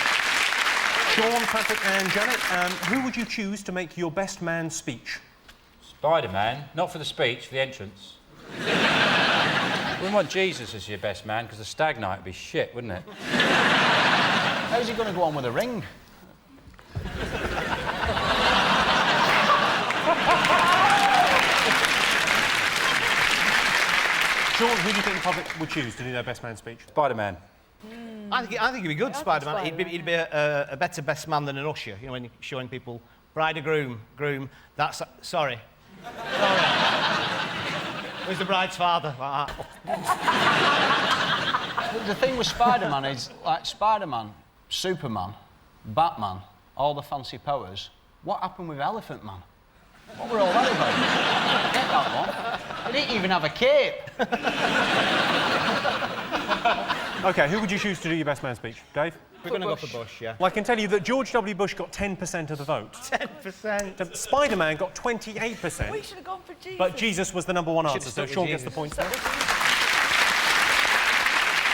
Sean, Patrick and Janet, who would you choose to make your best man speech? Spider-Man, not for the speech, for the entrance. Wouldn't want Jesus as your best man, because the stag night would be shit, wouldn't it? How's he going to go on with a ring? Sean, who do you think the public would choose to do their best man speech? Spider-Man. I think he'd be good, Spider-Man. He'd be a better best man than an usher, you know, when you're showing people bride or groom, that's... Sorry. Who's the bride's father? Like that. The thing with Spider-Man is, like Spider-Man, Superman, Batman, all the fancy powers, what happened with Elephant Man? What were all that about? Get that one. They didn't even have a cape. OK, who would you choose to do your best man speech? Dave? We're going to go for Bush, yeah. Well, I can tell you that George W. Bush got 10% of the vote. 10%? Spider-Man got 28%. We should have gone for Jesus. But Jesus was the #1 answer, so Sean gets the points there.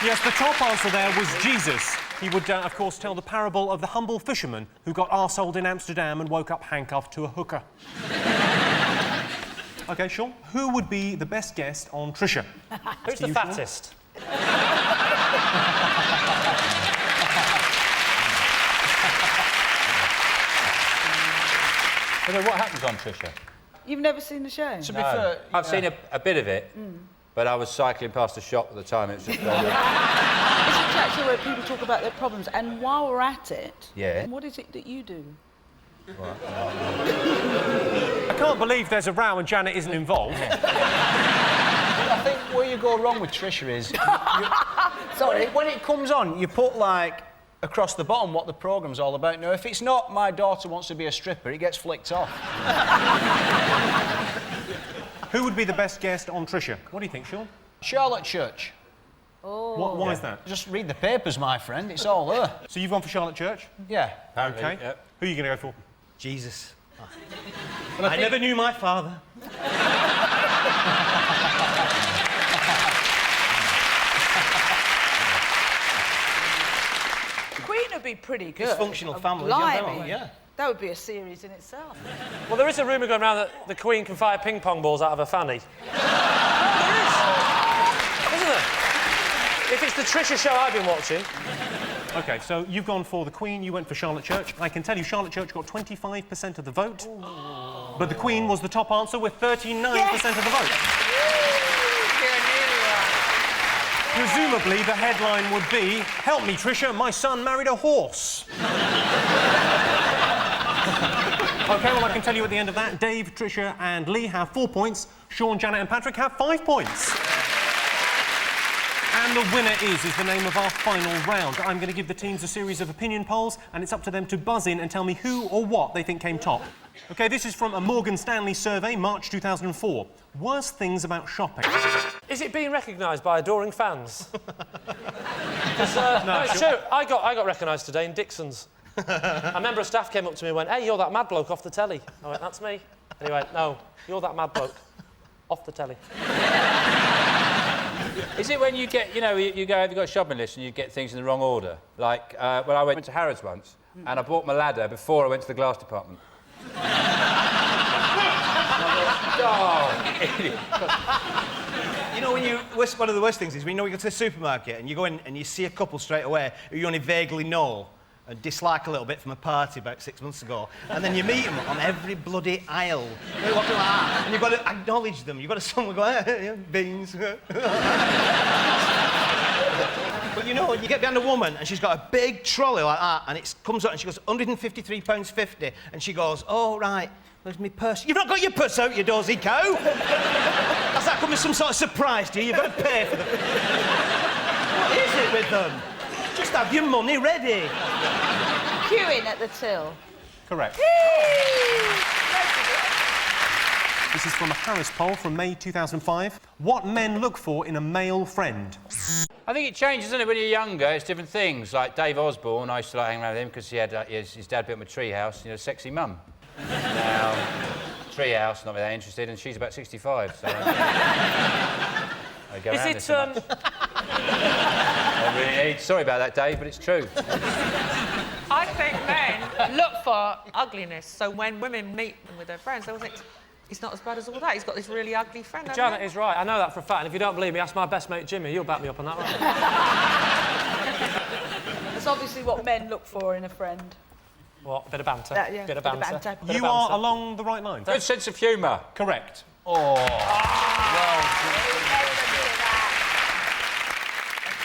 Yes, the top answer there was Jesus. He would, of course, tell the parable of the humble fisherman who got arseholed in Amsterdam and woke up handcuffed to a hooker. OK, Sean, who would be the best guest on Trisha? Who's the fattest? Okay, what happens on Trisha? You've never seen the show? To be fair, I've seen a bit of it, but I was cycling past a shop at the time. It was just... It's a chat show where people talk about their problems, and while we're at it, what is it that you do? I can't believe there's a row and Janet isn't involved. I think where you go wrong with Trisha is... Sorry. When it comes on, you put, like, across the bottom what the programme's all about. Now, if it's not my daughter wants to be a stripper, it gets flicked off. Who would be the best guest on Trisha? What do you think, Sean? Charlotte Church. Oh. Why is that? Just read the papers, my friend. It's all there. So you've gone for Charlotte Church? Yeah. OK. Yep. Who are you going to go for? Jesus. I never knew my father. Queen would be pretty good. Dysfunctional family, Blimey. yeah. That would be a series in itself. Well, there is a rumour going around that the Queen can fire ping pong balls out of her fanny. There is. Isn't there? If it's the Trisha show I've been watching. OK, so you've gone for the Queen, you went for Charlotte Church. I can tell you Charlotte Church got 25% of the vote. Ooh. But the Queen was the top answer with 39% of the vote. Presumably, the headline would be, "Help me, Trisha, my son married a horse." OK, well, I can tell you at the end of that, Dave, Trisha and Lee have 4 points. Sean, Janet and Patrick have 5 points. And the winner is the name of our final round. I'm going to give the teams a series of opinion polls, and it's up to them to buzz in and tell me who or what they think came top. OK, this is from a Morgan Stanley survey, March 2004. Worst things about shopping. Is it being recognised by adoring fans? No, it's true. I got recognised today in Dixon's. A member of staff came up to me and went, "Hey, you're that mad bloke off the telly." I went, "That's me." And he went, "No, you're that mad bloke off the telly." Is it when you get, you go, you've got a shopping list and you get things in the wrong order? Like, when I went to Harrods once, and I bought my ladder before I went to the glass department. You know, one of the worst things is when you go to the supermarket and you go in and you see a couple straight away who you only vaguely know and dislike a little bit from a party about 6 months ago, and then you meet them on every bloody aisle. They're walking like that, and you've got to acknowledge them. You've got to someone go, beans. But you know, you get behind a woman and she's got a big trolley like that, and it comes up and she goes, £153.50, and she goes, "Oh, right, where's my purse?" You've not got your purse out, you dozy cow! Has that come as some sort of surprise to you? You've got to pay for them. What is it with them? Just have your money ready. Queuing at the till. Correct. This is from a Harris poll from May 2005. What men look for in a male friend? I think it changes, doesn't it? When you're younger, it's different things. Like Dave Osborne, I used to like hanging around with him because he had his dad built him a tree house, sexy mum. Now, treehouse, not really interested, and she's about 65, so... I go Is around it, this so much. Really, sorry about that, Dave, but it's true. I think men look for ugliness, so when women meet them with their friends, they will think, he's not as bad as all that, he's got this really ugly friend. Janet is right, I know that for a fact, and if you don't believe me, ask my best mate Jimmy, you'll back me up on that, right? That's obviously what men look for in a friend. What? A bit of banter? Yeah, bit of banter. You are along the right line. Good sense of humour. Correct. Oh.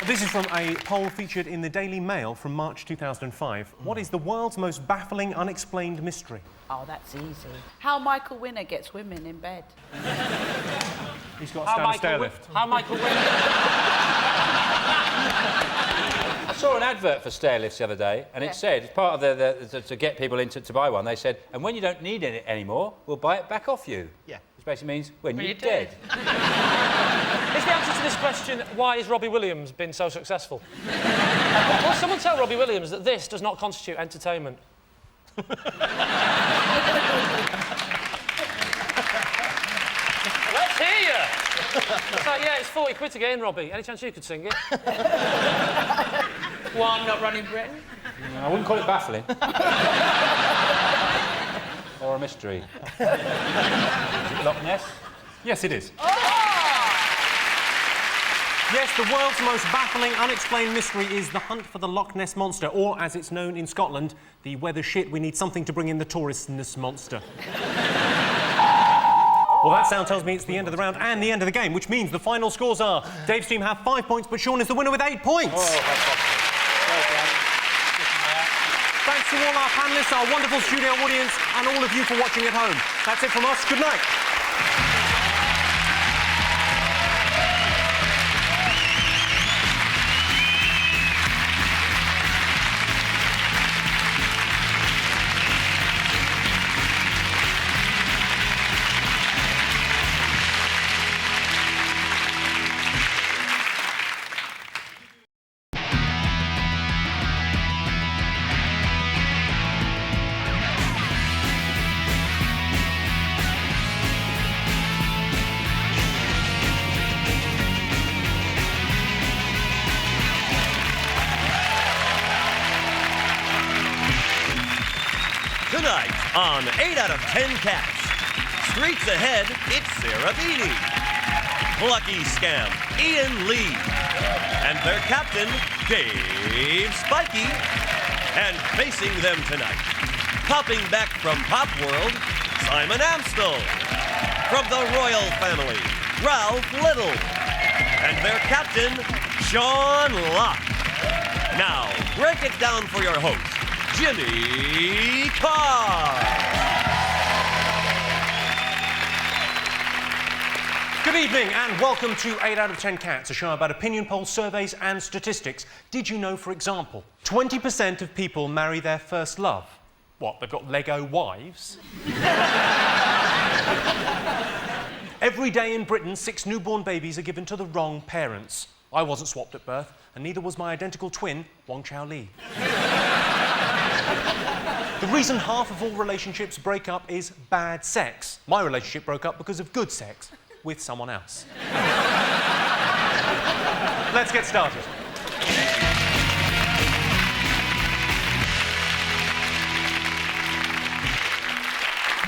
This is from a poll featured in the Daily Mail from March 2005. What is the world's most baffling, unexplained mystery? Oh, that's easy. How Michael Winner gets women in bed. He's got a stair lift. How Michael Winner... I saw an advert for stair lifts the other day, and it said, as part of to get people to buy one, they said, and when you don't need it anymore, we'll buy it back off you. Yeah. Which basically means when you're dead. Is the answer to this question, why has Robbie Williams been so successful? Will someone tell Robbie Williams that this does not constitute entertainment? Let's hear hear you. It's like, yeah, it's 40 quid to get in, Robbie. Any chance you could sing it? Well, I'm not running Britain. I wouldn't call it baffling. Or a mystery. Is it Loch Ness? Yes, it is. Yes, the world's most baffling, unexplained mystery is the hunt for the Loch Ness Monster, or, as it's known in Scotland, the weather shit, we need something to bring in the touristness monster. Well, that sound tells me it's the end of the round and the end of the game, which means the final scores are Dave's team have 5 points, but Sean is the winner with 8 points. Thanks to all our panellists, our wonderful studio audience, and all of you for watching at home. That's it from us. Good night. Tonight on 8 out of 10 Cats. Streets ahead, it's Sarah Beatty. Plucky Scam, Ian Lee. And their captain, Dave Spikey. And facing them tonight, popping back from Pop World, Simon Amstel. From the royal family, Ralph Little. And their captain, Sean Locke. Now, break it down for your host, Jimmy Carr. Good evening and welcome to 8 out of 10 Cats, a show about opinion polls, surveys and statistics. Did you know, for example, 20% of people marry their first love? What, they've got Lego wives? Every day in Britain, 6 newborn babies are given to the wrong parents. I wasn't swapped at birth, and neither was my identical twin, Wong Chao Lee. The reason half of all relationships break up is bad sex. My relationship broke up because of good sex with someone else. Let's get started.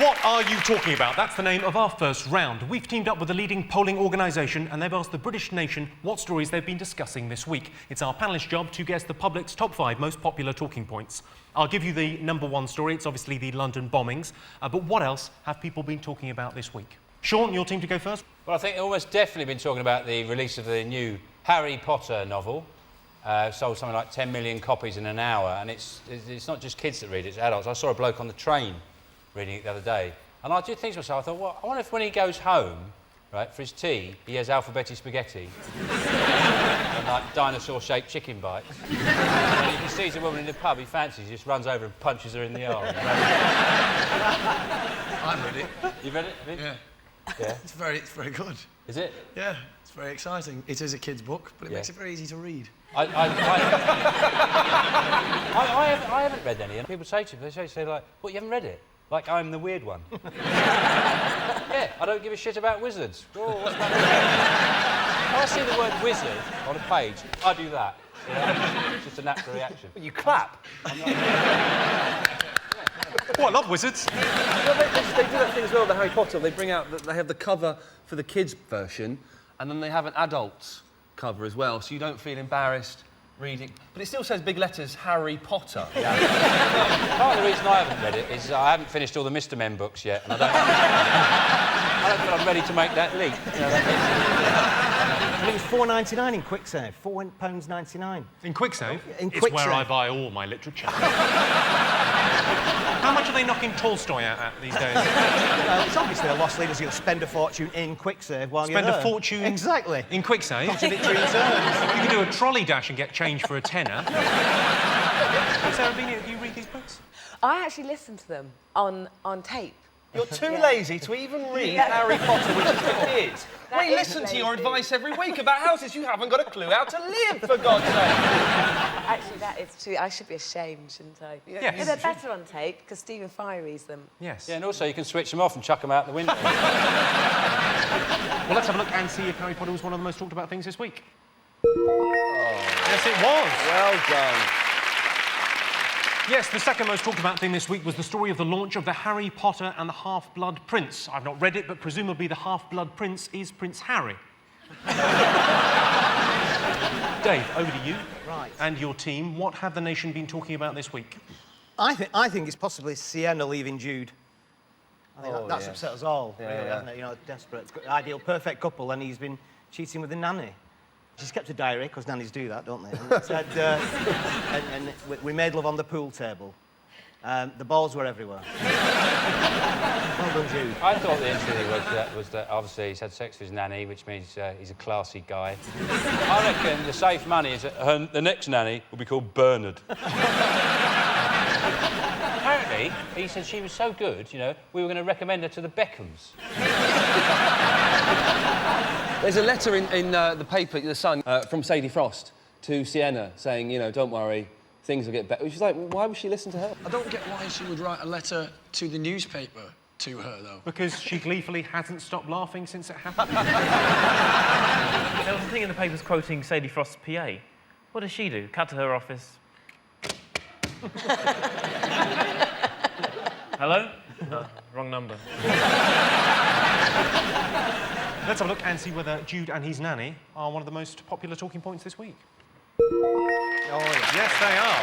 What are you talking about? That's the name of our first round. We've teamed up with a leading polling organisation and they've asked the British nation what stories they've been discussing this week. It's our panellist job to guess the public's top 5 most popular talking points. I'll give you the number 1 story. It's obviously the London bombings. But what else have people been talking about this week? Sean, your team to go first. Well, I think they've almost definitely been talking about the release of the new Harry Potter novel. Sold something like 10 million copies in an hour, and it's not just kids that read it, it's adults. I saw a bloke on the train reading it the other day, and I did think to myself, I thought, well, I wonder if when he goes home, right, for his tea, he has alphabetti spaghetti and like dinosaur-shaped chicken bites. And if he sees a woman in the pub he fancies, he just runs over and punches her in the arm. I've read it. You've read it? Yeah. Yeah. It's very good. Is it? Yeah, it's very exciting. It is a kid's book, but it makes it very easy to read. I haven't read any, and people say to me, they say like, what, you haven't read it? Like I'm the weird one. Yeah, I don't give a shit about wizards. Oh, what's that? If I see the word wizard on a page, I do that. You know? It's just a natural reaction. You clap. Oh, I love wizards. Well, they do that thing as well, the Harry Potter. They bring out, they have the cover for the kids' version, and then they have an adult's cover as well, so you don't feel embarrassed reading. But it still says big letters, Harry Potter. Yeah. Part of the reason I haven't read it is I haven't finished all the Mr. Men books yet, and I don't think I'm ready to make that leap. You know, And it was £4.99 in QuickSave. £4.99. In QuickSave? In It's QuickSave. where I buy all my literature. How much are they knocking Tolstoy out at these days? Well, it's obviously a lost leaders. You'll spend a fortune in QuickSave while you're there. Spend a fortune exactly in QuickSave? Contradictory returns. You can do a trolley dash and get change for a tenner. Sarah Beanie, do you read these books? I actually listen to them on tape. You're too lazy to even read Harry Potter, which is for kids. That We is listen to your lazy. advice every week about houses you haven't got a clue how to live, for God's sake. Actually, that is true. I should be ashamed, shouldn't I? Yes. Yeah, they're better on tape because Stephen Fry reads them. Yes. Yeah, and also you can switch them off and chuck them out the window. Well, let's have a look and see if Harry Potter was one of the most talked about things this week. Yes, it was. Well done. Yes, the second most talked about thing this week was the story of the launch of the Harry Potter and the Half-Blood Prince. I've not read it, but presumably the Half-Blood Prince is Prince Harry. Dave, over to you. Right. And your team. What have the nation been talking about this week? I think it's possibly Sienna leaving Jude. I think that's upset us all, really, hasn't it? You know, desperate, ideal, perfect couple, and he's been cheating with the nanny. She's kept a diary, because nannies do that, don't they? And it said, and we made love on the pool table. The balls were everywhere. Well done, Jude. I thought the interview was that obviously he's had sex with his nanny, which means he's a classy guy. I reckon the safe money is that the next nanny will be called Bernard. Apparently, he said she was so good, you know, we were going to recommend her to the Beckhams. There's a letter in the paper, The Sun, from Sadie Frost to Sienna saying, you know, don't worry, things will get better. She's like, why would she listen to her? I don't get why she would write a letter to the newspaper to her, though. Because she gleefully hasn't stopped laughing since it happened. There was a thing in the papers quoting Sadie Frost's PA. What does she do? Cut to her office. Hello? No, wrong number. Let's have a look and see whether Jude and his nanny are one of the most popular talking points this week. Oh, yes, they are.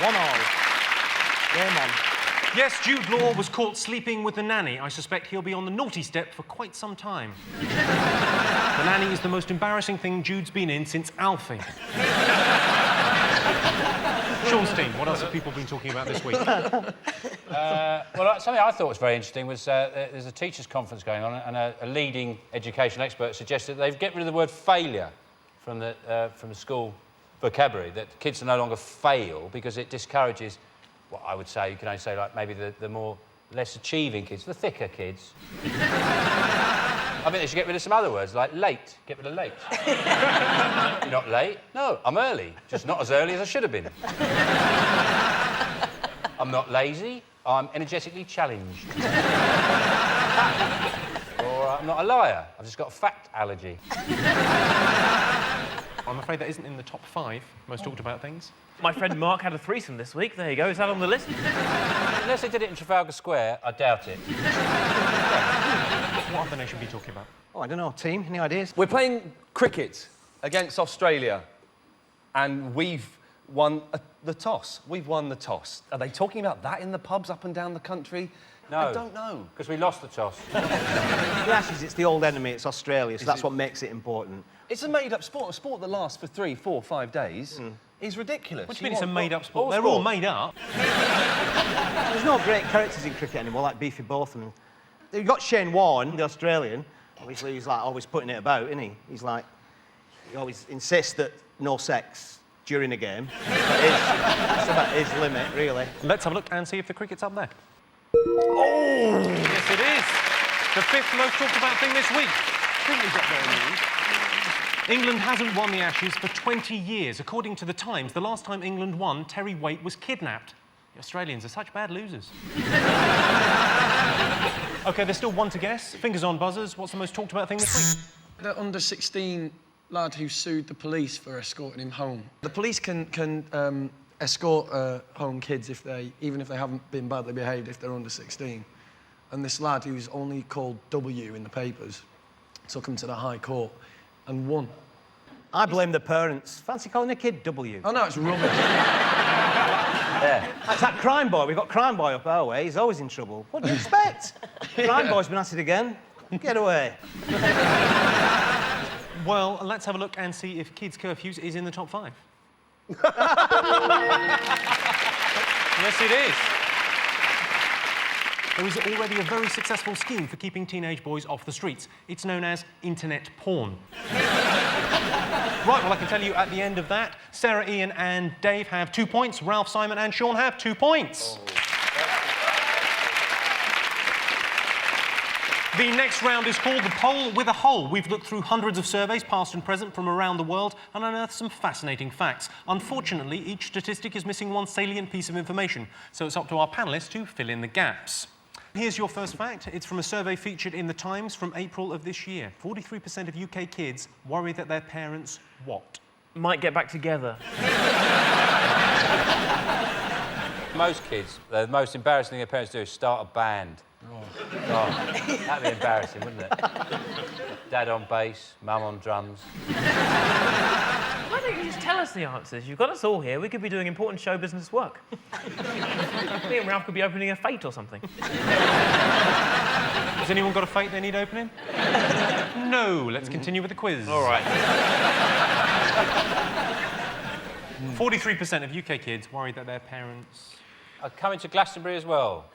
1-1. Game on. Yes, Jude Law was caught sleeping with the nanny. I suspect he'll be on the naughty step for quite some time. The nanny is the most embarrassing thing Jude's been in since Alfie. Sean's team, what else have people been talking about this week? Well, something I thought was very interesting was there's a teachers' conference going on, and a leading educational expert suggested that they've get rid of the word failure from the school vocabulary, that kids no longer fail because it discourages, what I would say, you can only say, like, maybe the more less achieving kids, the thicker kids. I think they should get rid of some other words, like late. Get rid of late. You're not late? No, I'm early. Just not as early as I should have been. I'm not lazy. I'm energetically challenged. Or I'm not a liar. I've just got a fact allergy. I'm afraid that isn't in the top 5 most talked about things. My friend Mark had a threesome this week. There you go. Is that on the list? Unless they did it in Trafalgar Square, I doubt it. What have the nation been talking about? Oh, I don't know. Team, any ideas? We're playing cricket against Australia, and we've won the toss. We've won the toss. Are they talking about that in the pubs up and down the country? No. I don't know. Because we lost the toss. The Ashes, it's the old enemy, it's Australia, so that's what makes it important. It's a made-up sport. A sport that lasts for 3, 4, 5 days is ridiculous. What do you mean it's a made-up sport? They're all made up. There's no great characters in cricket anymore, like Beefy Botham. You've got Shane Warne, the Australian. Obviously, he's like always putting it about, isn't he? He's like, he always insists that no sex during a game. It's about his limit, really. Let's have a look and see if the cricket's up there. Oh! Yes, it is. The 5th most talked about thing this week. Cricket's up there in the news. England hasn't won the Ashes for 20 years. According to The Times, the last time England won, Terry Waite was kidnapped. The Australians are such bad losers. OK, there's still one to guess. Fingers on buzzers. What's the most talked about thing this week? The under-16 lad who sued the police for escorting him home. The police can escort home kids even if they haven't been badly behaved if they're under 16. And this lad, who's only called W in the papers, took him to the High Court and won. I blame the parents. Fancy calling a kid W? Oh, no, it's rubbish. Yeah. That's that crime boy. We've got crime boy up our way. He's always in trouble. What do you expect? Crime boy's been at it again. Get away. Well, let's have a look and see if kids' curfews is in the top 5. Yes, it is. There is already a very successful scheme for keeping teenage boys off the streets. It's known as internet porn. Right, well, I can tell you at the end of that, Sarah, Ian and Dave have 2 points. Ralph, Simon and Sean have 2 points. The next round is called The Poll with a Hole. We've looked through hundreds of surveys, past and present, from around the world and unearthed some fascinating facts. Unfortunately, each statistic is missing one salient piece of information, so it's up to our panellists to fill in the gaps. Here's your first fact. It's from a survey featured in The Times from April of this year. 43% of UK kids worry that their parents what? Might get back together. Most kids, the most embarrassing thing their parents do is start a band. Oh. God, that'd be embarrassing, wouldn't it? Dad on bass, mum on drums. Why don't you just tell us the answers? You've got us all here. We could be doing important show business work. Me and Ralph could be opening a Fate or something. Has anyone got a Fate they need opening? No. Let's continue with the quiz. All right. 43% of UK kids worry that their parents... are coming to Glastonbury as well.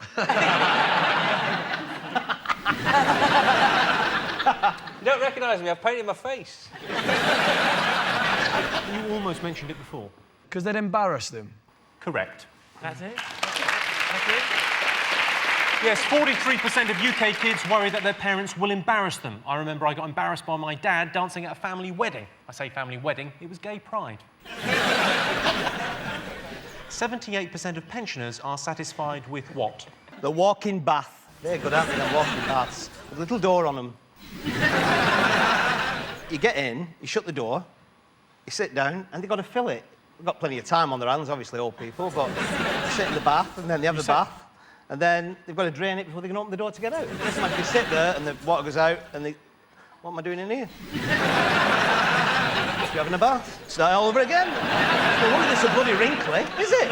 You don't recognise me, I've painted my face. You almost mentioned it before. Because they'd embarrass them. Correct. That's it? That's it? Yes, 43% of UK kids worry that their parents will embarrass them. I remember I got embarrassed by my dad dancing at a family wedding. I say family wedding, it was gay pride. 78% of pensioners are satisfied with what? The walk-in bath. They're good, aren't they, the walk-in baths? With a little door on them. You get in, you shut the door, you sit down, and they've got to fill it. They've got plenty of time on their hands, obviously, old people, but they sit in the bath, and then they have the bath, and then they've got to drain it before they can open the door to get out. It's like they sit there, and the water goes out, and they... What am I doing in here? You're having a bath. Start all over again. No wonder this is bloody wrinkly, is it?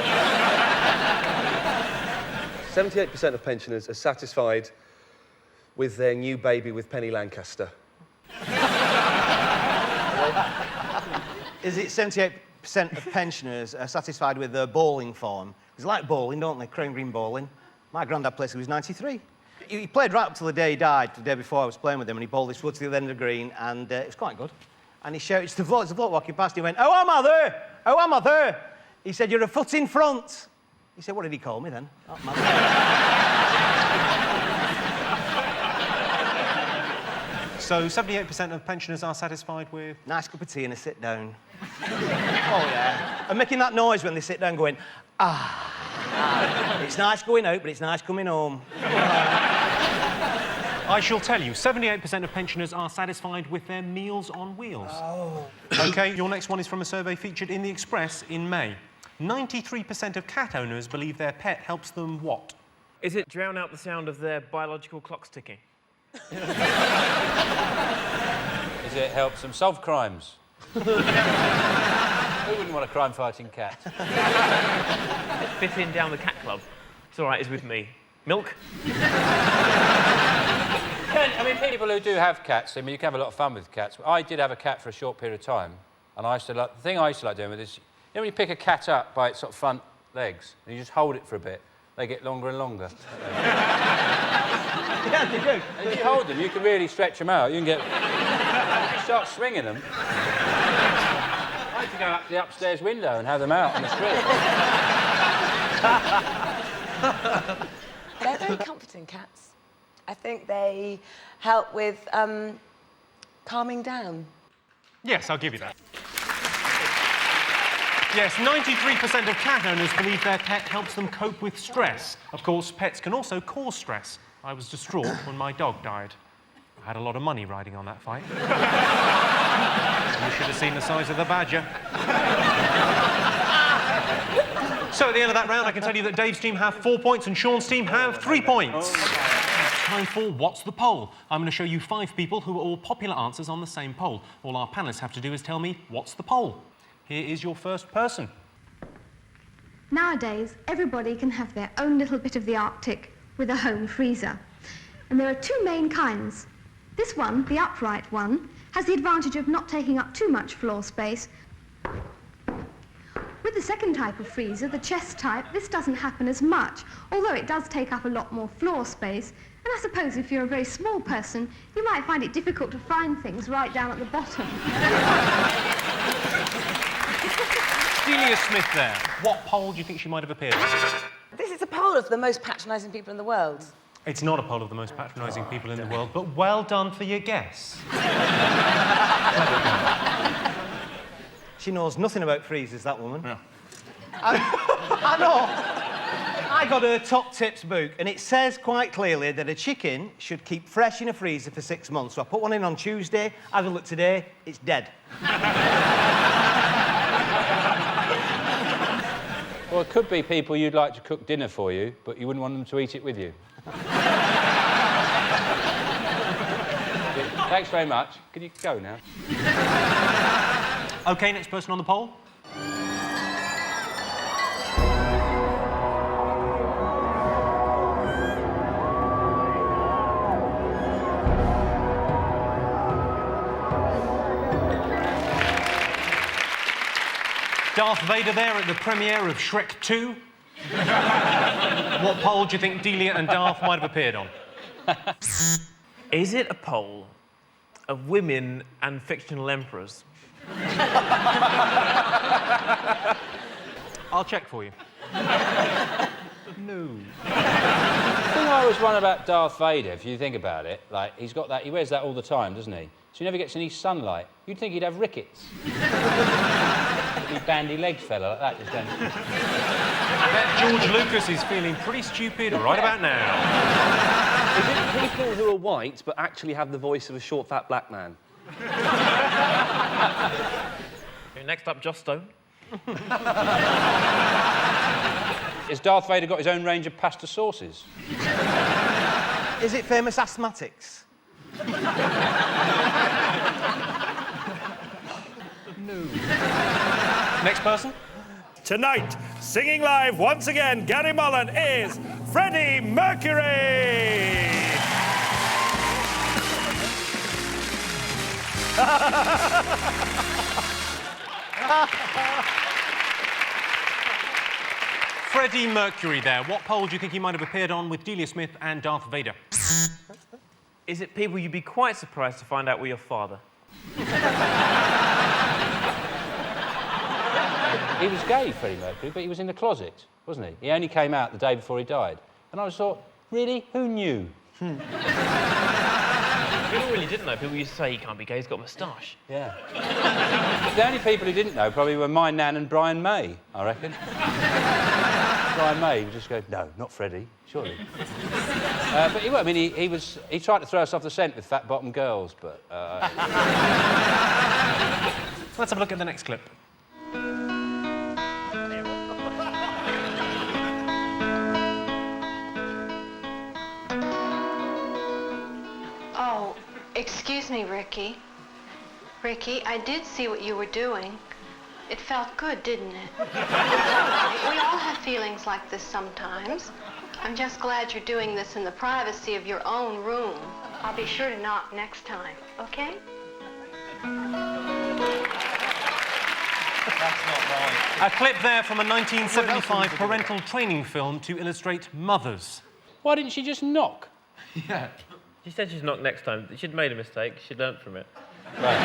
78% of pensioners are satisfied with their new baby with Penny Lancaster. Is it 78% of pensioners are satisfied with their bowling form? Because they like bowling, don't they? Crown Green bowling. My granddad played till he was 93. He played right up till the day he died, the day before I was playing with him, and he bowled this wood to the end of the green, and it was quite good. And he shouted to the bloke walking past, he went, "Oh, am I there? Oh, am I there?" He said, "You're a foot in front." He said, "What did he call me then?" Oh, So 78% of pensioners are satisfied with... Nice cup of tea and a sit down. Oh, yeah. And making that noise when they sit down going, ah. It's nice going out, but it's nice coming home. I shall tell you, 78% of pensioners are satisfied with their Meals on Wheels. Oh. OK, your next one is from a survey featured in The Express in May. 93% of cat owners believe their pet helps them what? Is it drown out the sound of their biological clocks ticking? Is it helps them solve crimes? Who wouldn't want a crime-fighting cat? Does it fit in down the cat club? It's all right, it's with me. Milk? I mean, people who do have cats, I mean, you can have a lot of fun with cats. I did have a cat for a short period of time, and I used to like... The thing I used to like doing with this... You know when you pick a cat up by its sort of front legs, and you just hold it for a bit, they get longer and longer. Yeah, they do. And if you hold them, you can really stretch them out. You can get... If you start swinging them... I had to go up the upstairs window and have them out on the street. They're very comforting, cats. I think they help with calming down. Yes, I'll give you that. Yes, 93% of cat owners believe their pet helps them cope with stress. Of course, pets can also cause stress. I was distraught when my dog died. I had a lot of money riding on that fight. You should have seen the size of the badger. So at the end of that round, I can tell you that Dave's team have 4 points and Sean's team have 3 points. Time for What's the Poll? I'm going to show you 5 people who are all popular answers on the same poll. All our panellists have to do is tell me, what's the poll? Here is your first person. Nowadays, everybody can have their own little bit of the Arctic with a home freezer. And there are 2 main kinds. This one, the upright one, has the advantage of not taking up too much floor space. With the second type of freezer, the chest type, this doesn't happen as much, although it does take up a lot more floor space. And I suppose if you're a very small person, you might find it difficult to find things right down at the bottom. Delia Smith there. What poll do you think she might have appeared in? This is a poll of the most patronising people in the world. It's not a poll of the most patronising people in the world, but well done for your guess. She knows nothing about freezers, that woman. Yeah. I know. I got her top tips book, and it says quite clearly that a chicken should keep fresh in a freezer for 6 months. So I put one in on Tuesday, had a look today, it's dead. Well, it could be people you'd like to cook dinner for you, but you wouldn't want them to eat it with you. Thanks very much. Can you go now? OK, next person on the poll. Darth Vader there at the premiere of Shrek 2. What poll do you think Delia and Darth might have appeared on? Is it a poll of women and fictional emperors? I'll check for you. No. The thing I always wonder about Darth Vader, if you think about it, like, he's got that, he wears that all the time, doesn't he? So he never gets any sunlight. You'd think he'd have rickets. A bandy-legged fella like that just going... I bet George Lucas is feeling pretty stupid right about now. Is it people who are white but actually have the voice of a short, fat black man? Okay, next up, Joss Stone. Has Darth Vader got his own range of pasta sauces? Is it famous asthmatics? No. Next person. Tonight, singing live once again, Gary Mullen is Freddie Mercury! Freddie Mercury there. What poll do you think he might have appeared on with Delia Smith and Darth Vader? Is it people you'd be quite surprised to find out were your father? He was gay, Freddie Mercury, but he was in the closet, wasn't he? He only came out the day before he died. And I just thought, really? Who knew? People really didn't know. People used to say he can't be gay, he's got a moustache. Yeah. The only people who didn't know probably were my nan and Brian May, I reckon. Brian May would just go, no, not Freddie, surely. But he tried to throw us off the scent with fat-bottomed girls, but... Let's have a look at the next clip. Oh, excuse me, Ricky. Ricky, I did see what you were doing. It felt good, didn't it? It's all right. We all have feelings like this sometimes. I'm just glad you're doing this in the privacy of your own room. I'll be sure to knock next time, okay? That's not right. A clip there from a 1975 parental training film to illustrate mothers. Why didn't she just knock? Yeah. She said she'd knock next time. She'd made a mistake. She'd learnt from it. Right.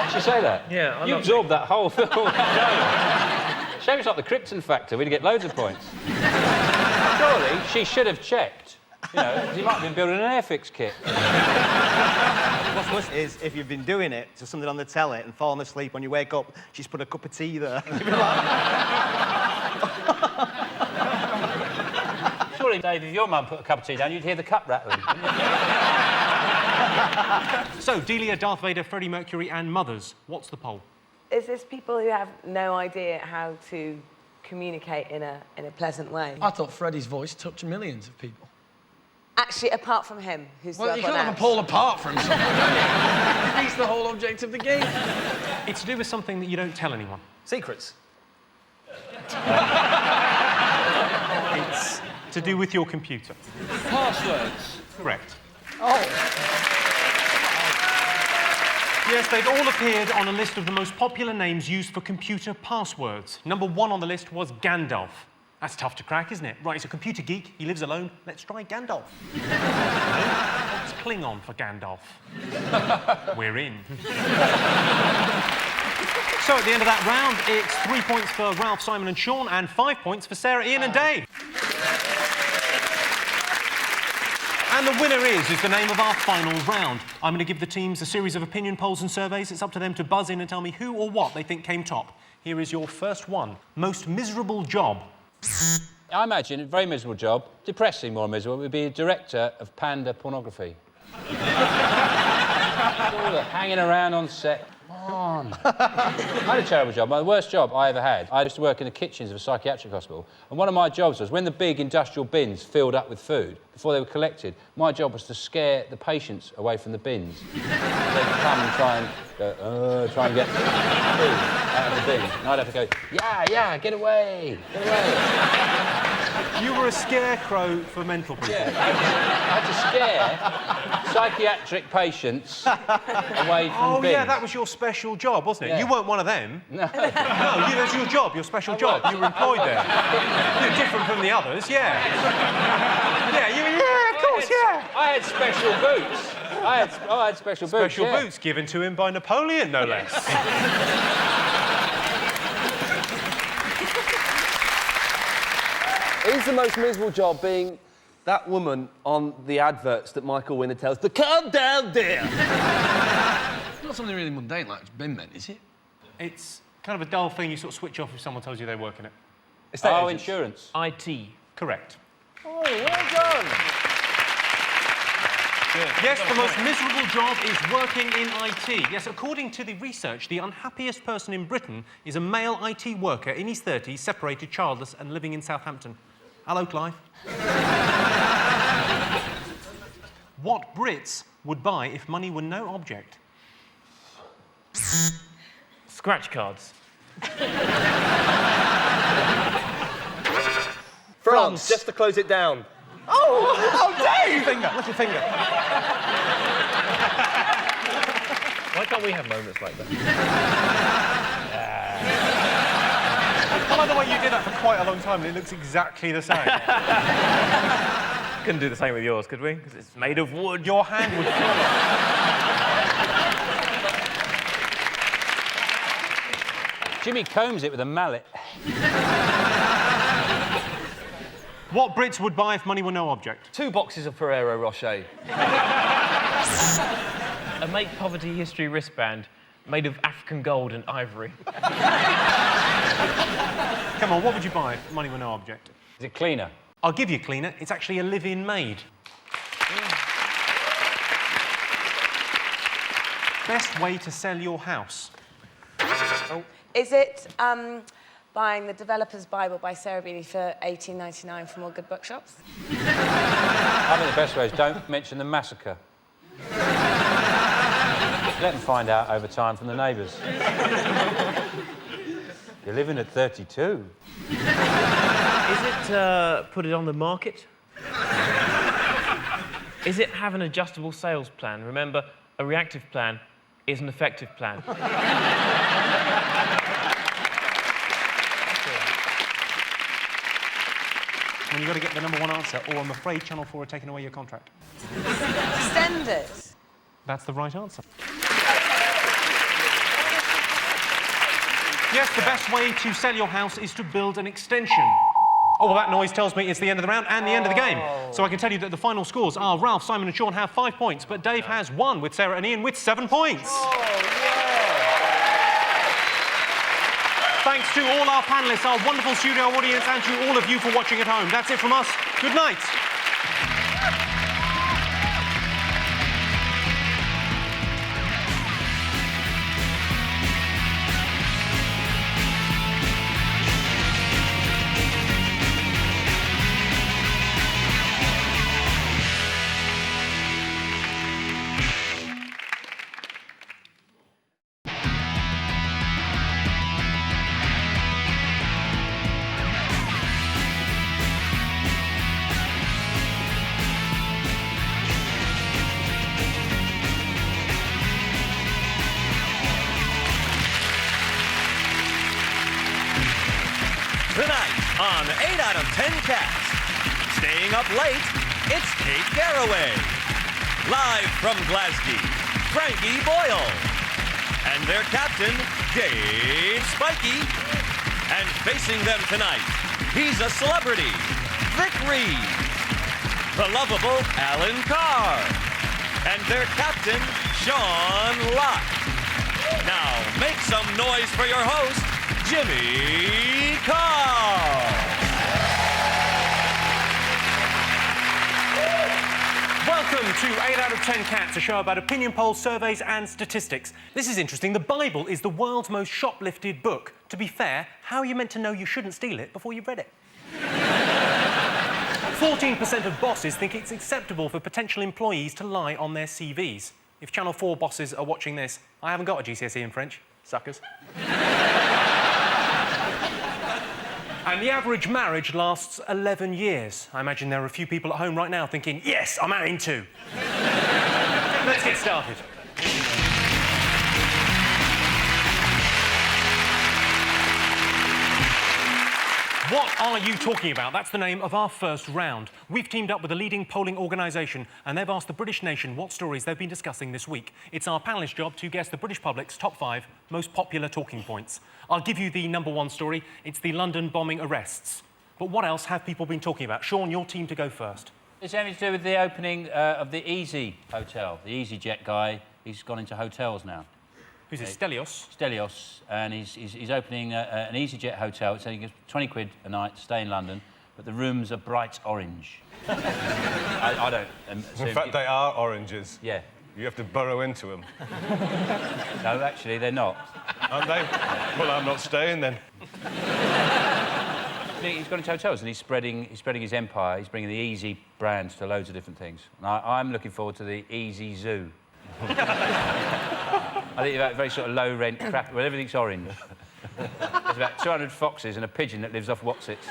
Did she say that? Yeah. You absorbed that whole film. Shame it's not the Krypton factor. We'd get loads of points. Surely she should have checked. You know, he might have been building an Airfix kit. What's worse is if you've been doing it to something on the telly and fallen asleep when you wake up, she's put a cup of tea there. Surely, Dave, if your mum put a cup of tea down, you'd hear the cup rattling. So, Delia, Darth Vader, Freddie Mercury and mothers. What's the poll? Is this people who have no idea how to communicate in a pleasant way? I thought Freddie's voice touched millions of people. Actually, apart from him, who's Well, the you other can't one have a poll apart from someone, can you? He's the whole object of the game. It's to do with something that you don't tell anyone. Secrets. It's to do with your computer. Passwords. Correct. Oh. Yes, they've all appeared on a list of the most popular names used for computer passwords. Number 1 on the list was Gandalf. That's tough to crack, isn't it? Right, he's a computer geek, he lives alone. Let's try Gandalf. What's Klingon for Gandalf? We're in. So at the end of that round, it's 3 points for Ralph, Simon and Sean, and 5 points for Sarah, Ian and Dave. And the winner is the name of our final round. I'm going to give the teams a series of opinion polls and surveys. It's up to them to buzz in and tell me who or what they think came top. Here is your first one. Most miserable job. I imagine a very miserable job, depressing more miserable, would be a director of panda pornography. All the hanging around on set. Come on. I had a terrible job. The worst job I ever had. I used to work in the kitchens of a psychiatric hospital, and one of my jobs was, when the big industrial bins filled up with food, before they were collected, my job was to scare the patients away from the bins. They'd come and try and get food out of the bin. And I'd have to go, yeah, get away, get away. You were a scarecrow for mental people. Yeah, I had to scare psychiatric patients away from bins. Yeah, that was your special job, wasn't it? Yeah. You weren't one of them. No. No, that's your job, your special job. You were employed there. You're different from the others, yeah. Yeah, of course, yeah. I had special boots. I had special boots. Special boots given to him by Napoleon, no less. Is the most miserable job being that woman on the adverts that Michael Winner tells to calm down, dear? It's not something really mundane like bin men, is it? It's kind of a dull thing you sort of switch off if someone tells you they work in it. Insurance. IT. Correct. Oh, well done. Yes, the most miserable job is working in IT. Yes, according to the research, the unhappiest person in Britain is a male IT worker in his 30s, separated, childless, and living in Southampton. Hello, Clive. What Brits would buy if money were no object? Scratch cards. France, just to close it down. Oh, Dave! What's your finger? Why can't we have moments like that? I like the way you did that for quite a long time, and it looks exactly the same. Couldn't do the same with yours, could we? Because it's made of wood. Your hand would fall. Jimmy combs it with a mallet. What Brits would buy if money were no object? 2 boxes of Ferrero Rocher. A Make Poverty History wristband made of African gold and ivory. Come on, what would you buy if money were no object? Is it cleaner? I'll give you a cleaner. It's actually a live-in maid. Best way to sell your house? Is it buying The Developer's Bible by Sarah Beatty for $18.99 from all good bookshops? I think the best way is don't mention the massacre. Let them find out over time from the neighbours. You're living at 32. Is it put it on the market? Is it have an adjustable sales plan? Remember, a reactive plan is an effective plan. When you've got to get the #1 answer, or I'm afraid Channel 4 are taking away your contract. EastEnders. That's the right answer. Yes, the best way to sell your house is to build an extension. Oh, well, that noise tells me it's the end of the round and the end of the game. So I can tell you that the final scores are Ralph, Simon and Sean have 5 points, but Dave has 1 with Sarah and Ian with 7 points. Thanks to all our panellists, our wonderful studio audience, and to all of you for watching at home. That's it from us. Good night. Tonight on 8 out of 10 Cats, staying up late, it's Kate Garraway. Live from Glasgow, Frankie Boyle. And their captain, Dave Spikey. And facing them tonight, he's a celebrity, Vic Reed. the lovable Alan Carr, and their captain, Sean Locke. Now, make some noise for your host, Jimmy Carr. Welcome to 8 out of 10 Cats, a show about opinion polls, surveys and statistics. This is interesting. The Bible is the world's most shoplifted book. To be fair, how are you meant to know you shouldn't steal it before you've read it? 14% of bosses think it's acceptable for potential employees to lie on their CVs. If Channel 4 bosses are watching this, I haven't got a GCSE in French, suckers. And the average marriage lasts 11 years. I imagine there are a few people at home right now thinking, yes, I'm out in too. Let's get started. What are you talking about? That's the name of our first round. We've teamed up with a leading polling organisation and they've asked the British nation what stories they've been discussing this week. It's our panellists' job to guess the British public's top 5 most popular talking points. I'll give you the number 1 story. It's the London bombing arrests. But what else have people been talking about? Sean, your team to go first. It's anything to do with the opening of the Easy Hotel. The EasyJet guy, he's gone into hotels now. Who's this, Stelios? Stelios, and he's opening an EasyJet hotel. It's only 20 quid a night to stay in London, but the rooms are bright orange. I don't... in fact, they are oranges. Yeah. You have to burrow into them. No, actually, they're not. Aren't they? Well, I'm not staying then. He's gone into hotels and he's spreading his empire. He's bringing the Easy brands to loads of different things. And I'm looking forward to the Easy Zoo. I think about very sort of low-rent crap where everything's orange. There's about 200 foxes and a pigeon that lives off Wotsits.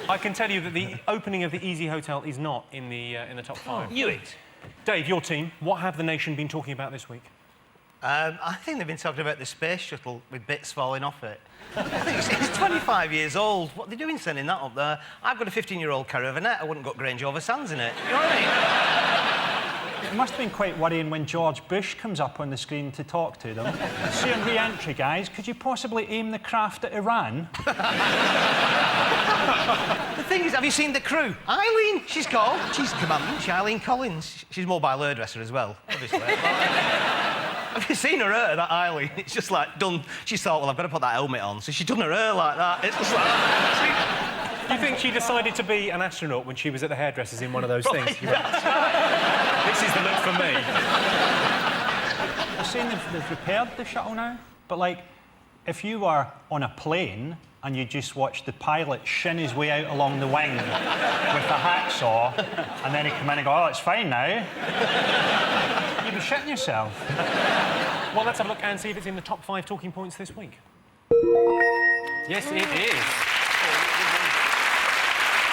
I can tell you that the opening of the Easy Hotel is not in the top 5. Knew it. Dave, your team, what have the nation been talking about this week? I think they've been talking about the space shuttle with bits falling off it. I think it's 25 years old. What are they doing sending that up there? I've got a 15-year-old Caravanette. I wouldn't got Grange over Sands in it. You know what I mean? It must have been quite worrying when George Bush comes up on the screen to talk to them. See, on re-entry, guys, could you possibly aim the craft at Iran? The thing is, have you seen the crew? Eileen, she's called. She's commanding. She's Eileen Collins. She's a mobile hairdresser as well, obviously. Have you seen her hair, that Eileen? It's just like done... She thought, well, I've got to put that helmet on. So she's done her hair like that. It's just like... Do you think she decided to be an astronaut when she was at the hairdressers in one of those things? Yeah. This is the look for me. They're saying they've repaired the shuttle now, but, like, if you were on a plane and you just watched the pilot shin his way out along the wing with a hacksaw, and then he'd come in and go, oh, it's fine now, you'd be shitting yourself. Well, let's have a look and see if it's in the top 5 talking points this week. Yes, it is.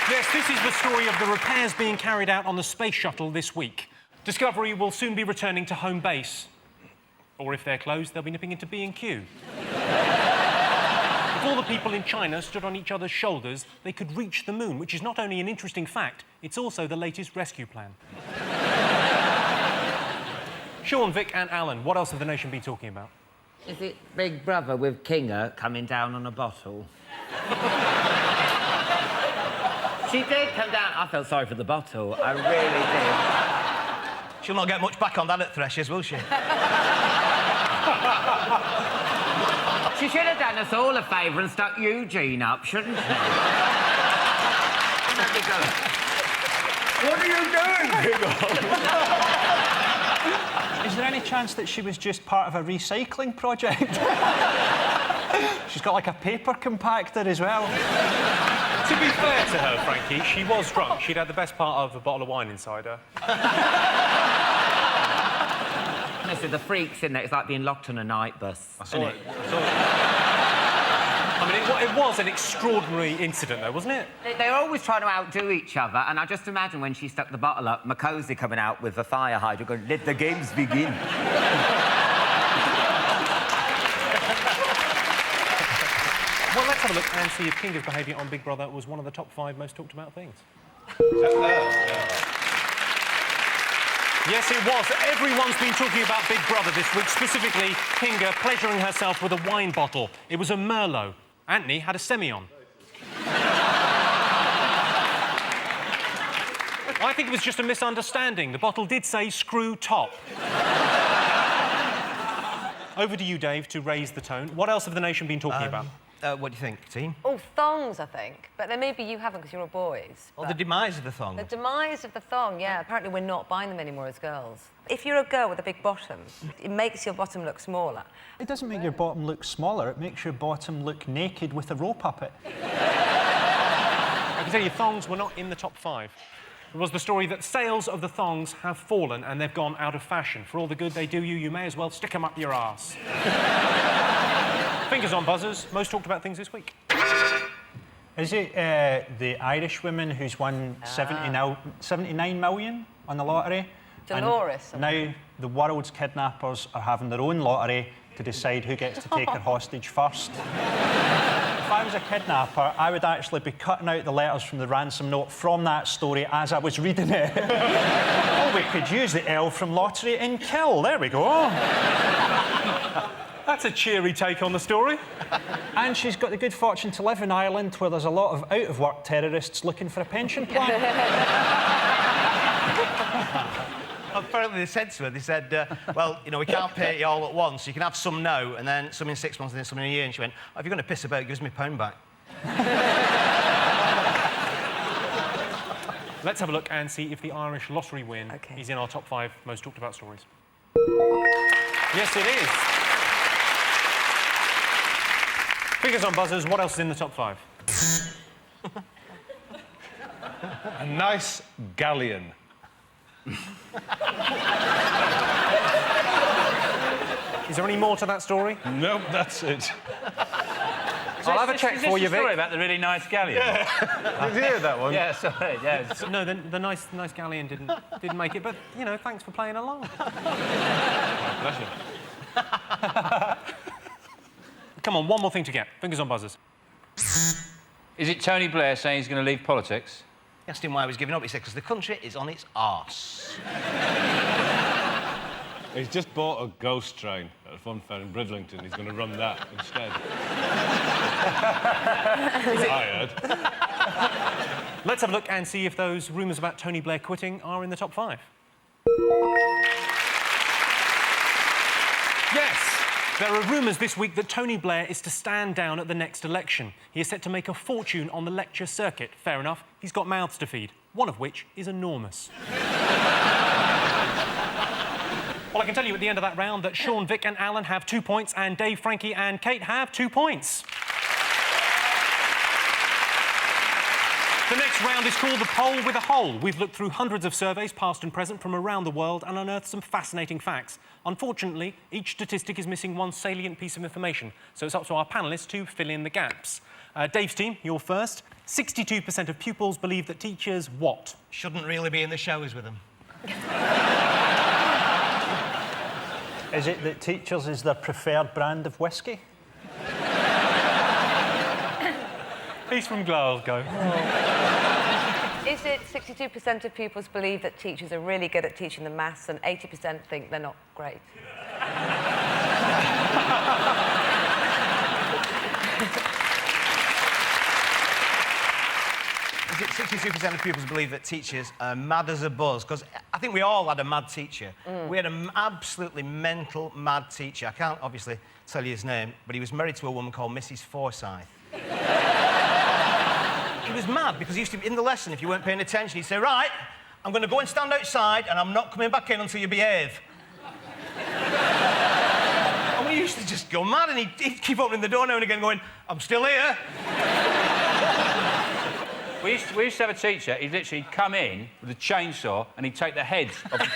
Yes, this is the story of the repairs being carried out on the space shuttle this week. Discovery will soon be returning to home base. Or if they're closed, they'll be nipping into B&Q. If all the people in China stood on each other's shoulders, they could reach the moon, which is not only an interesting fact, it's also the latest rescue plan. Sean, Vic and Alan, what else have the nation been talking about? Is it Big Brother with Kinga coming down on a bottle? She did come down. I felt sorry for the bottle. I really did. She'll not get much back on that at Threshers, will she? She should have done us all a favour and stuck Eugene up, shouldn't she? What are you doing, Is there any chance that she was just part of a recycling project? She's got, like, a paper compactor as well. To be fair to her, Frankie, she was drunk. She'd had the best part of a bottle of wine inside her. Honestly, the freaks in there, it's like being locked on a night bus. I saw it. I mean, it was an extraordinary incident, though, wasn't it? They were always trying to outdo each other, and I just imagine when she stuck the bottle up, Makosi coming out with a fire hydrant going, let the games begin. Well, let's have a look and see if Kinga's behaviour on Big Brother was one of the top 5 most talked about things. Yes, it was. Everyone's been talking about Big Brother this week, specifically Kinga pleasuring herself with a wine bottle. It was a Merlot. Anthony had a Semillon. I think it was just a misunderstanding. The bottle did say screw top. Over to you, Dave, to raise the tone. What else have the nation been talking about? What do you think, team? Oh, thongs, I think. But then maybe you haven't because you're all boys. Oh, the demise of the thong. The demise of the thong, yeah. Apparently we're not buying them anymore as girls. If you're a girl with a big bottom, it makes your bottom look smaller. It doesn't make your bottom look smaller, it makes your bottom look naked with a rope up it. I can tell you, thongs were not in the top 5. It was the story that sales of the thongs have fallen and they've gone out of fashion. For all the good they do you, you may as well stick them up your arse. Fingers on buzzers. Most talked about things this week. Is it the Irish woman who's won 79 million on the lottery? Dolores. And now the world's kidnappers are having their own lottery to decide who gets to take her hostage first. If I was a kidnapper, I would actually be cutting out the letters from the ransom note from that story as I was reading it. Oh, we could use the L from lottery and kill. There we go. That's a cheery take on the story. And she's got the good fortune to live in Ireland where there's a lot of out-of-work terrorists looking for a pension plan. Apparently they said to her, they said, well, you know, we can't pay it all at once. You can have some now, and then some in 6 months, and then some in a year. And she went, oh, if you're going to piss about, give us my pound back. Let's have a look and see if the Irish lottery win is in our top 5 most talked about stories. Yes, it is. Fingers on buzzers, what else is in the top 5? A nice galleon. Is there any more to that story? Nope, that's it. I'll have a check for you, Vic. Story about the really nice galleon. Yeah. Did you hear that one? Yeah, sorry. Yeah. No, the nice galleon didn't make it, but you know, thanks for playing along. Pleasure. Come on, one more thing to get. Fingers on buzzers. Is it Tony Blair saying he's going to leave politics? I asked him why he was giving up. He said, because the country is on its arse. He's just bought a ghost train at a fun fair in Bridlington. He's going to run that instead. I heard. Let's have a look and see if those rumours about Tony Blair quitting are in the top 5. Yes! There are rumours this week that Tony Blair is to stand down at the next election. He is set to make a fortune on the lecture circuit. Fair enough, he's got mouths to feed, one of which is enormous. Well, I can tell you at the end of that round that Sean, Vic and Alan have 2 points and Dave, Frankie and Kate have 2 points. The next round is called the Poll with a Hole. We've looked through hundreds of surveys, past and present, from around the world and unearthed some fascinating facts. Unfortunately, each statistic is missing one salient piece of information, so it's up to our panellists to fill in the gaps. Dave's team, you're first. 62% of pupils believe that teachers, what? Shouldn't really be in the showers with them. Is it that teachers is their preferred brand of whiskey? He's from Glasgow. Is it 62% of pupils believe that teachers are really good at teaching them maths and 80% think they're not great? Is it 62% of pupils believe that teachers are mad as a buzz? Because I think we all had a mad teacher. We had an absolutely mental, mad teacher. I can't obviously tell you his name, but he was married to a woman called Mrs. Forsyth. He was mad because he used to, in the lesson, if you weren't paying attention, he'd say, right, I'm going to go and stand outside and I'm not coming back in until you behave. And we used to just go mad and he'd keep opening the door now and again going, I'm still here. We used to have a teacher, he'd literally come in with a chainsaw and he'd take the heads of the...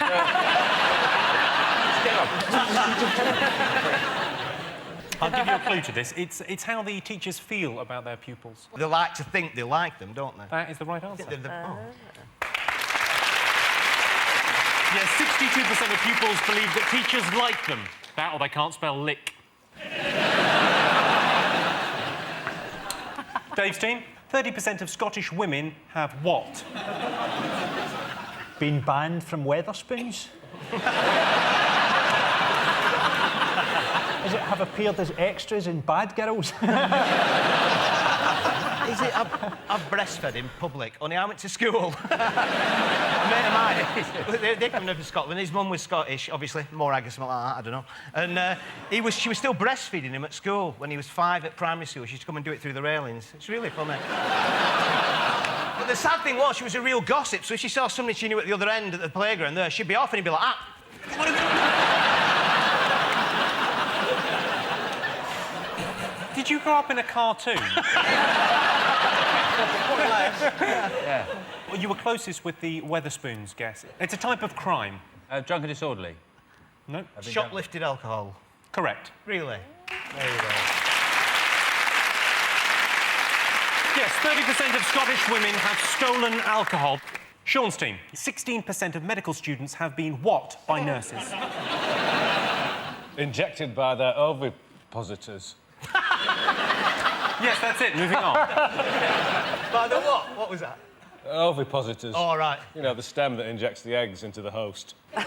I'll give you a clue to this. It's how the teachers feel about their pupils. They like to think they like them, don't they? That is the right answer. Oh. Yeah, 62% of pupils believe that teachers like them. That or they can't spell lick. Dave's team, 30% of Scottish women have what? Been banned from Weatherspoons? Does it have appeared as extras in Bad Girls? Is it? I've breastfed in public. Only I went to school. A mate of mine, they come over to Scotland. His mum was Scottish, obviously, more Angus like that, I don't know. And she was still breastfeeding him at school when he was 5 at primary school. She used to come and do it through the railings. It's really funny. But the sad thing was, she was a real gossip. So if she saw somebody she knew at the other end at the playground there, she'd be off and he'd be like, ah. Did you grow up in a cartoon? Yeah. Well, you were closest with the Weatherspoons guess. It's a type of crime. Drunk and disorderly. No. Shoplifted alcohol. Correct. Really? There you go. Yes, 30% of Scottish women have stolen alcohol. Sean's team. 16% of medical students have been what by nurses? Injected by their ovipositors. Yes, that's it. Moving on. By the what? What was that? Ovipositors. Oh, right. You know, the stem that injects the eggs into the host. Yeah.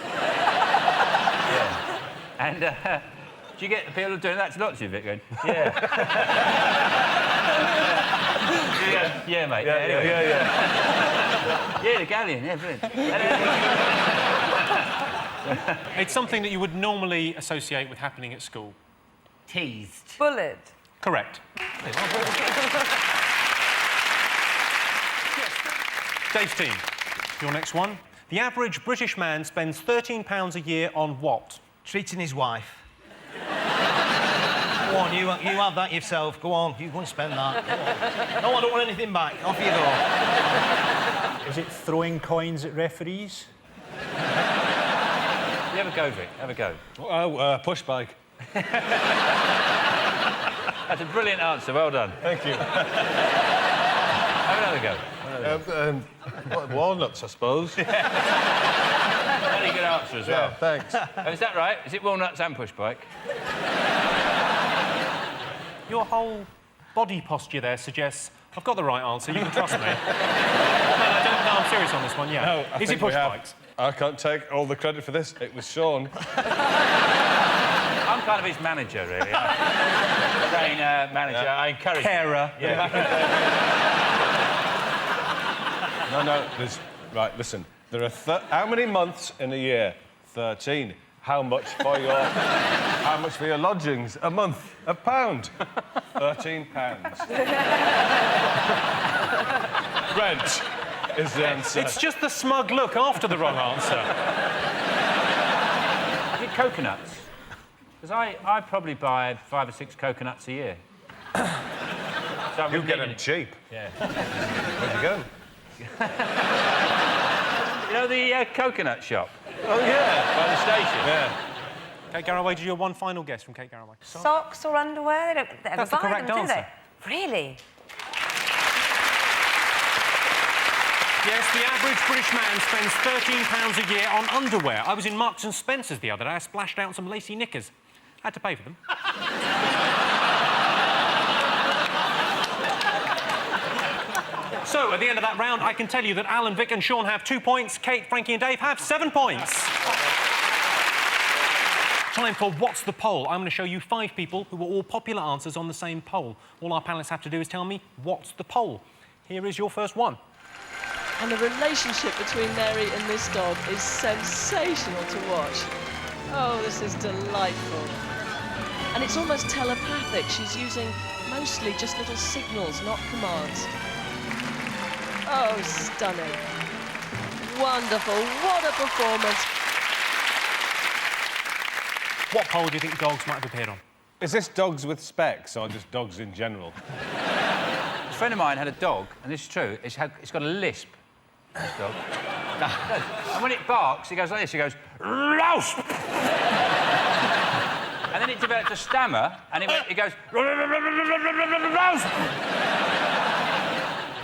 And do you get the people doing that to lots of it going? Yeah. Yeah, mate. Yeah, anyway. yeah. Yeah, the galleon. Yeah, brilliant. It's something that you would normally associate with happening at school. Teased. Bullied. Correct. Dave's team, your next one. The average British man spends £13 a year on what? Treating his wife. Go on, you have that yourself. Go on, you go and spend that. No, I don't want anything back. Off you go. Is it throwing coins at referees? You have a go, Vic. Have a go. Oh, push bike. That's a brilliant answer. Well done. Thank you. Have another go. Walnuts, I suppose. Very good answer as well. Yeah, thanks. Oh, is that right? Is it walnuts and push bike? Your whole body posture there suggests I've got the right answer. You can trust me. No, I'm serious on this one. Yeah. No, Is it push bikes? I can't take all the credit for this. It was Sean. I'm kind of his manager, really. Trainer, manager. Yeah. I encourage. Carer. Yeah. No. Right, listen. There are how many months in a year? 13. How much for your lodgings? A month? £1? £13. Rent is the answer. It's just the smug look after the wrong answer. I think coconuts. Because I probably buy 5 or 6 coconuts a year. So you get them cheap. Yeah. Where'd you go? You know the coconut shop? Oh, yeah. By the station? Yeah. Kate Garraway, do you have one final guess from Kate Garraway? Socks or underwear? They don't ever That's the buy correct them, answer. do they? Really? Yes, the average British man spends £13 a year on underwear. I was in Marks and Spencer's the other day. I splashed out some lacy knickers. Had to pay for them. So, at the end of that round, I can tell you that Alan, Vic and Sean have 2 points. Kate, Frankie and Dave have 7 points. Time for What's the Poll? I'm going to show you 5 people who were all popular answers on the same poll. All our panellists have to do is tell me, what's the poll? Here is your first one. And the relationship between Mary and this dog is sensational to watch. Oh, this is delightful. And it's almost telepathic. She's using mostly just little signals, not commands. Oh, stunning. Wonderful. What a performance. What poll do you think dogs might have appeared on? Is this dogs with specs or just dogs in general? A friend of mine had a dog, and this is true, it's got a lisp, this dog. And when it barks, it goes like this, it goes, rouse! And then it developed a stammer, and it goes, rouse!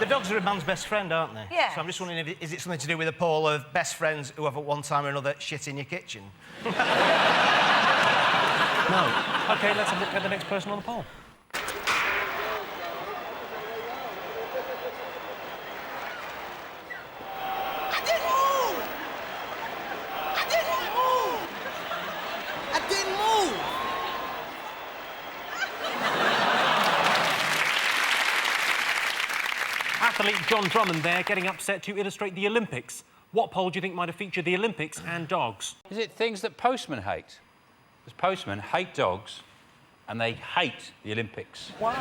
The dogs are a man's best friend, aren't they? Yeah. So I'm just wondering, is it something to do with a poll of best friends who have at one time or another shit in your kitchen? No. OK, let's have a look at the next person on the poll. John Drummond there getting upset to illustrate the Olympics. What poll do you think might have featured the Olympics and dogs? Is it things that postmen hate? Because postmen hate dogs and they hate the Olympics. Why?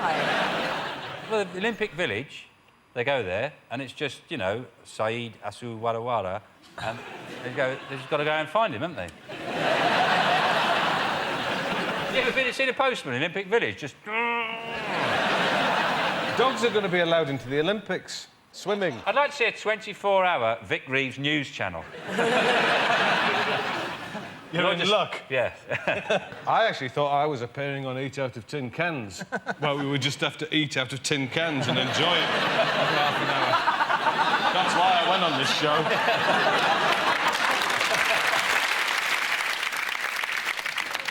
Well, the Olympic Village, they go there and it's just, you know, Saeed Asu Wara Wara, and they've just got to go and find him, haven't they? You ever seen a postman in Olympic Village? Just... Dogs are going to be allowed into the Olympics. Swimming. I'd like to see a 24-hour Vic Reeves news channel. You're in luck. Yeah. I actually thought I was appearing on Eat Out of Tin Cans. Well, we would just have to eat out of tin cans and enjoy it for half an hour. That's why I went on this show.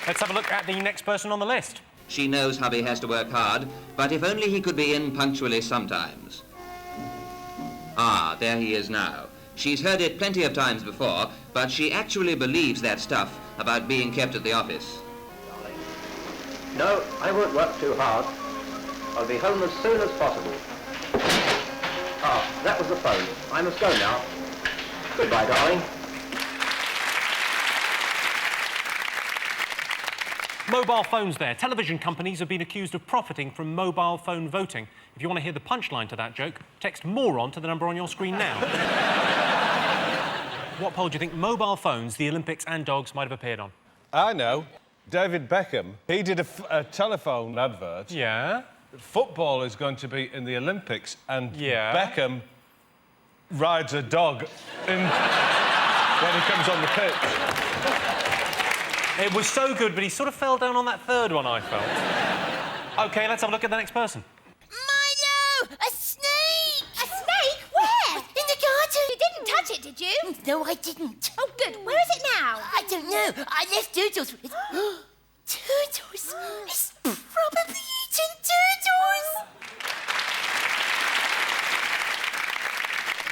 Let's have a look at the next person on the list. She knows hubby has to work hard, but if only he could be in punctually sometimes. Ah, there he is now. She's heard it plenty of times before, but she actually believes that stuff about being kept at the office. No, I won't work too hard. I'll be home as soon as possible. Ah, that was the phone. I must go now. Goodbye, darling. Mobile phones there. Television companies have been accused of profiting from mobile phone voting. If you want to hear the punchline to that joke, text moron to the number on your screen now. What poll do you think mobile phones, the Olympics and dogs might have appeared on? I know. David Beckham, he did a telephone advert. Yeah? Football is going to be in the Olympics and Yeah. Beckham rides a dog when he comes on the pitch. It was so good, but he sort of fell down on that third one, I felt. OK, let's have a look at the next person. Milo! A snake! A snake? Where? In the garden. You didn't touch it, did you? No, I didn't. Oh, good. Where is it now? I don't know. I left Doodles with it. Doodles? It's probably eaten Doodles!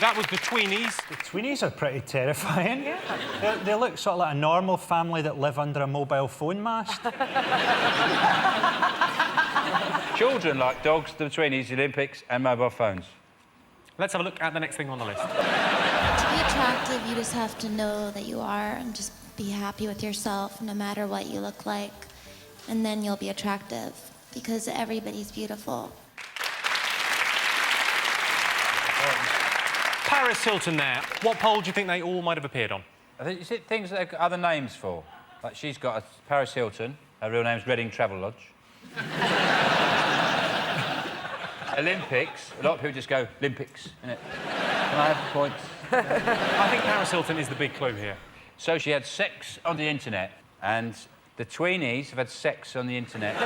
That was the Tweenies. The Tweenies are pretty terrifying. Yeah. They look sort of like a normal family that live under a mobile phone mast. Children like dogs, the Tweenies, the Olympics and mobile phones. Let's have a look at the next thing on the list. To be attractive, you just have to know that you are and just be happy with yourself no matter what you look like. And then you'll be attractive because everybody's beautiful. Paris Hilton there. What poll do you think they all might have appeared on? I think, is it things that they've got other names for? Like she's got a Paris Hilton, her real name's Reading Travel Lodge. Olympics, a lot of people just go, Olympics, innit? Can I have the points? I think Paris Hilton is the big clue here. So she had sex on the internet, and the Tweenies have had sex on the internet.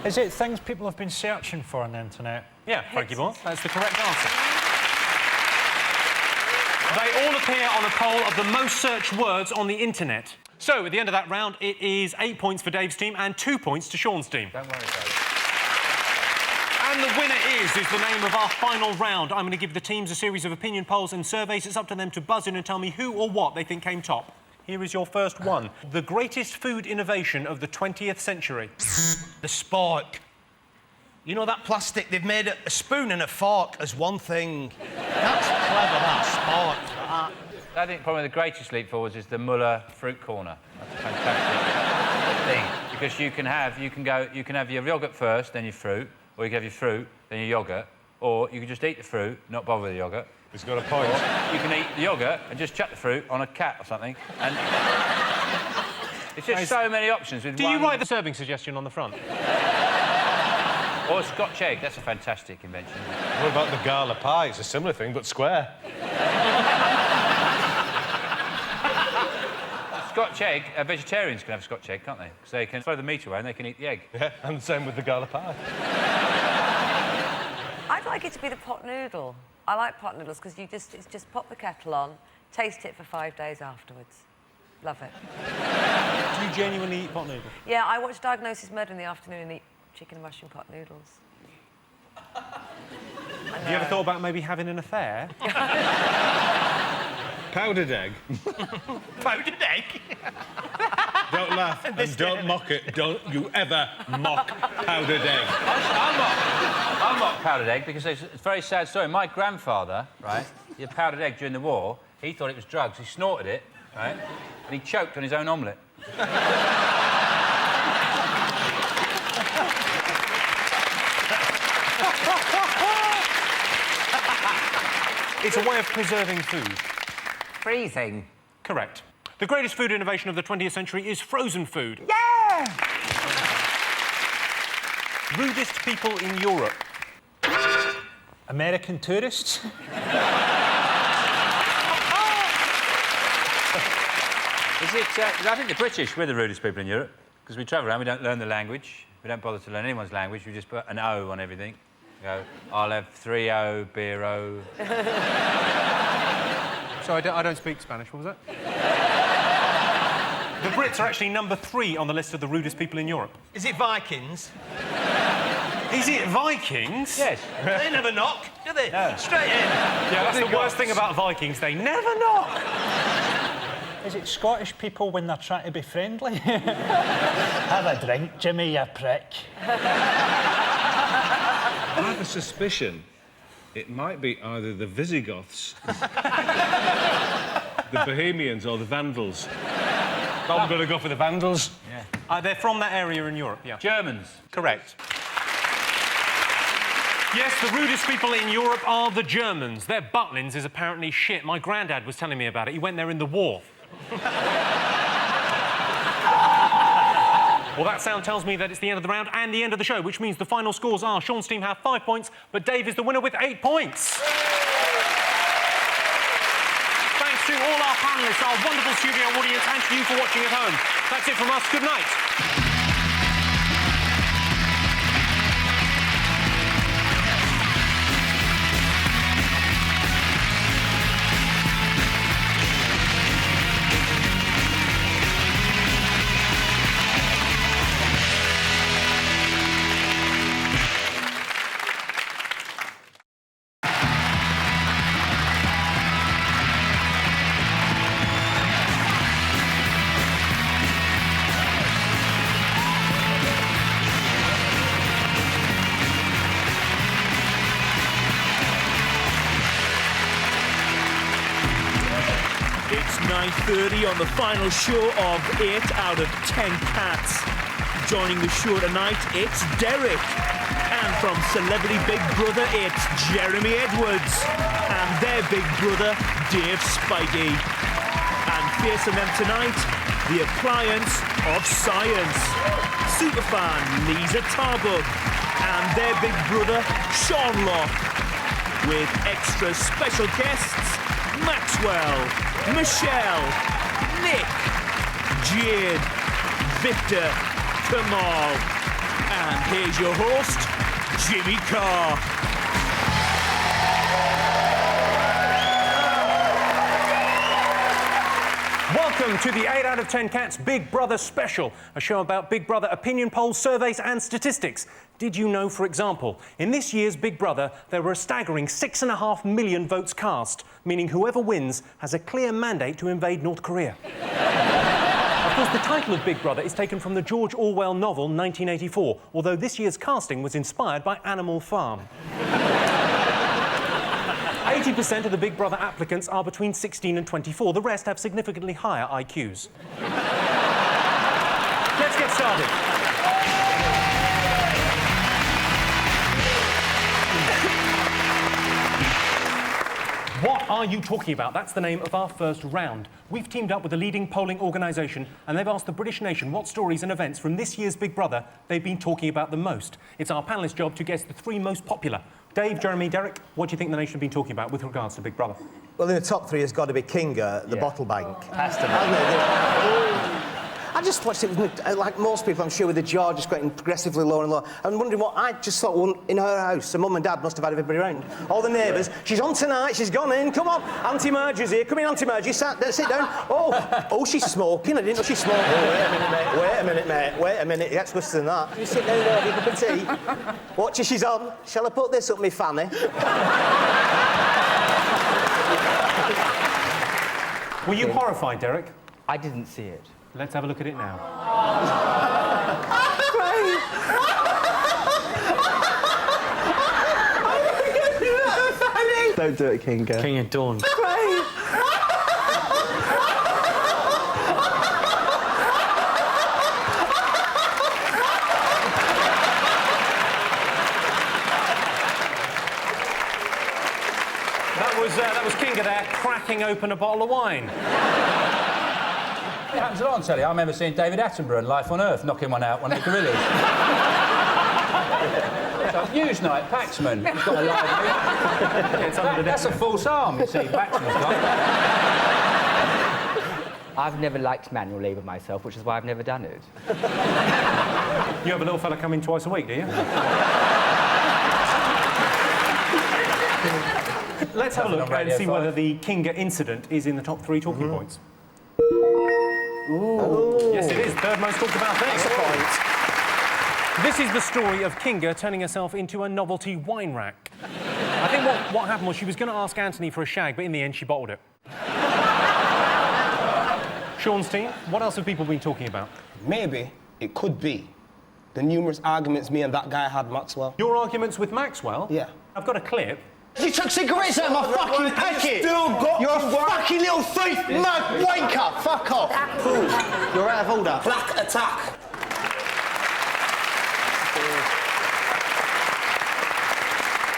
Is it things people have been searching for on the internet? Yeah, Frankie Moore, that's the correct answer. They all appear on a poll of the most searched words on the internet. So, at the end of that round, it is 8 points for Dave's team and 2 points to Sean's team. Don't worry about it. And the winner is the name of our final round. I'm going to give the teams a series of opinion polls and surveys. It's up to them to buzz in and tell me who or what they think came top. Here is your first one. The greatest food innovation of the 20th century. The spork. You know that plastic? They've made a spoon and a fork as one thing. That's clever, that spork. I think probably the greatest leap forwards is the Muller fruit corner. That's a fantastic thing because you can have your yoghurt first, then your fruit, or you can have your fruit, then your yoghurt, or you can just eat the fruit, not bother with the yoghurt. He's got a point. Or you can eat the yoghurt and just chuck the fruit on a cat or something. And it's just so many options with Do one... you write the serving suggestion on the front? Or a Scotch egg. That's a fantastic invention. What about the gala pie? It's a similar thing, but square. Scotch egg, vegetarians can have a Scotch egg, can't they? Because they can throw the meat away and they can eat the egg. Yeah, and the same with the gala pie. I'd like it to be the pot noodle. I like pot noodles because it's just pop the kettle on, taste it for 5 days afterwards. Love it. Do you genuinely eat pot noodles? Yeah, I watch Diagnosis Murder in the afternoon and eat chicken and mushroom pot noodles. Have you ever thought about maybe having an affair? Powdered egg. Powdered egg? Don't laugh and don't mock it. Don't you ever mock powdered egg. I mock powdered egg because it's a very sad story. My grandfather, right, he had powdered egg during the war. He thought it was drugs. He snorted it, right, and he choked on his own omelette. It's a way of preserving food. Freezing. Correct. The greatest food innovation of the 20th century is frozen food. Yeah! Rudest people in Europe. American tourists. Is it... I think the British, we're the rudest people in Europe, because we travel around, we don't learn the language, we don't bother to learn anyone's language, we just put an O on everything. We go, I'll have 3-0, beer-o. So I don't speak Spanish, what was that? The Brits are actually number 3 on the list of the rudest people in Europe. Is it Vikings? Is it Vikings? Yes. They never knock, do they? No. Straight in. Yeah, that's the worst thing about Vikings, they never knock. Is it Scottish people when they're trying to be friendly? Have a drink, Jimmy, you prick. I have a suspicion it might be either the Visigoths, the Bohemians, or the Vandals. I'm going to go for the Vandals. Yeah. They're from that area in Europe, yeah. Germans. Correct. Yes, the rudest people in Europe are the Germans. Their butlins is apparently shit. My granddad was telling me about it. He went there in the war. Well, that sound tells me that it's the end of the round and the end of the show, which means the final scores are Sean's team have 5 points, but Dave is the winner with 8 points. Thanks to all our panellists, our wonderful studio audience, and to you for watching at home. That's it from us. Good night. It's 9:30 on the final show of 8 out of 10 Cats. Joining the show tonight, it's Derek. And from Celebrity Big Brother, it's Jeremy Edwards. And their big brother, Dave Spikey. And facing them tonight, the appliance of science. Superfan Lisa Tarbuck. And their big brother, Sean Locke. With extra special guests, Maxwell, Michelle, Nick, Jade, Victor, Kamal, and here's your host, Jimmy Carr. Welcome to the 8 out of 10 Cats Big Brother Special, a show about Big Brother opinion polls, surveys and statistics. Did you know, for example, in this year's Big Brother, there were a staggering 6.5 million votes cast, meaning whoever wins has a clear mandate to invade North Korea. Of course, the title of Big Brother is taken from the George Orwell novel 1984, although this year's casting was inspired by Animal Farm. 80% of the Big Brother applicants are between 16 and 24. The rest have significantly higher IQs. Let's get started. What are you talking about? That's the name of our first round. We've teamed up with a leading polling organisation and they've asked the British nation what stories and events from this year's Big Brother they've been talking about the most. It's our panellists' job to guess the 3 most popular. Dave, Jeremy, Derek, what do you think the nation have been talking about with regards to Big Brother? Well, in the top 3 has got to be Kinga, the bottle bank. Has to be. I just watched it, like most people, I'm sure, with the jaw just getting progressively lower and lower. I'm wondering what I just thought, well, in her house, her mum and dad must have had everybody around. All the neighbours. She's on tonight, she's gone in, come on. Auntie Margie's here, come in, Auntie Margie, sit down. Oh, she's smoking, I didn't know she smoked. Oh, wait a minute, mate, it gets worse than that. You sit down there, have a cup of tea. Watch her, she's on. Shall I put this up my fanny? Were you horrified, Derek? I didn't see it. Let's have a look at it now. Don't do it, Kinga. King of Dawn. That was Kinga there, cracking open a bottle of wine. It happens a lot on telly. I remember seeing David Attenborough in Life on Earth knocking one out, one of the gorillas. News night, Paxman. He's got a live... That's a false arm, you see, Paxman's got. I've never liked manual labour myself, which is why I've never done it. You have a little fella come in twice a week, do you? Let's have a look and see whether the Kinga incident is in the top 3 talking points. Ooh. Yes, it is. Third most talked about thing. That's a point. This is the story of Kinga turning herself into a novelty wine rack. I think what happened was she was going to ask Anthony for a shag, but in the end she bottled it. Sean's team, what else have people been talking about? Maybe it could be the numerous arguments me and that guy had, Maxwell. Your arguments with Maxwell? Yeah. I've got a clip. You took cigarettes out of my fucking packet! You're a fucking little thief, mad wanker! Fuck off! Cool. You're out of order. Black attack.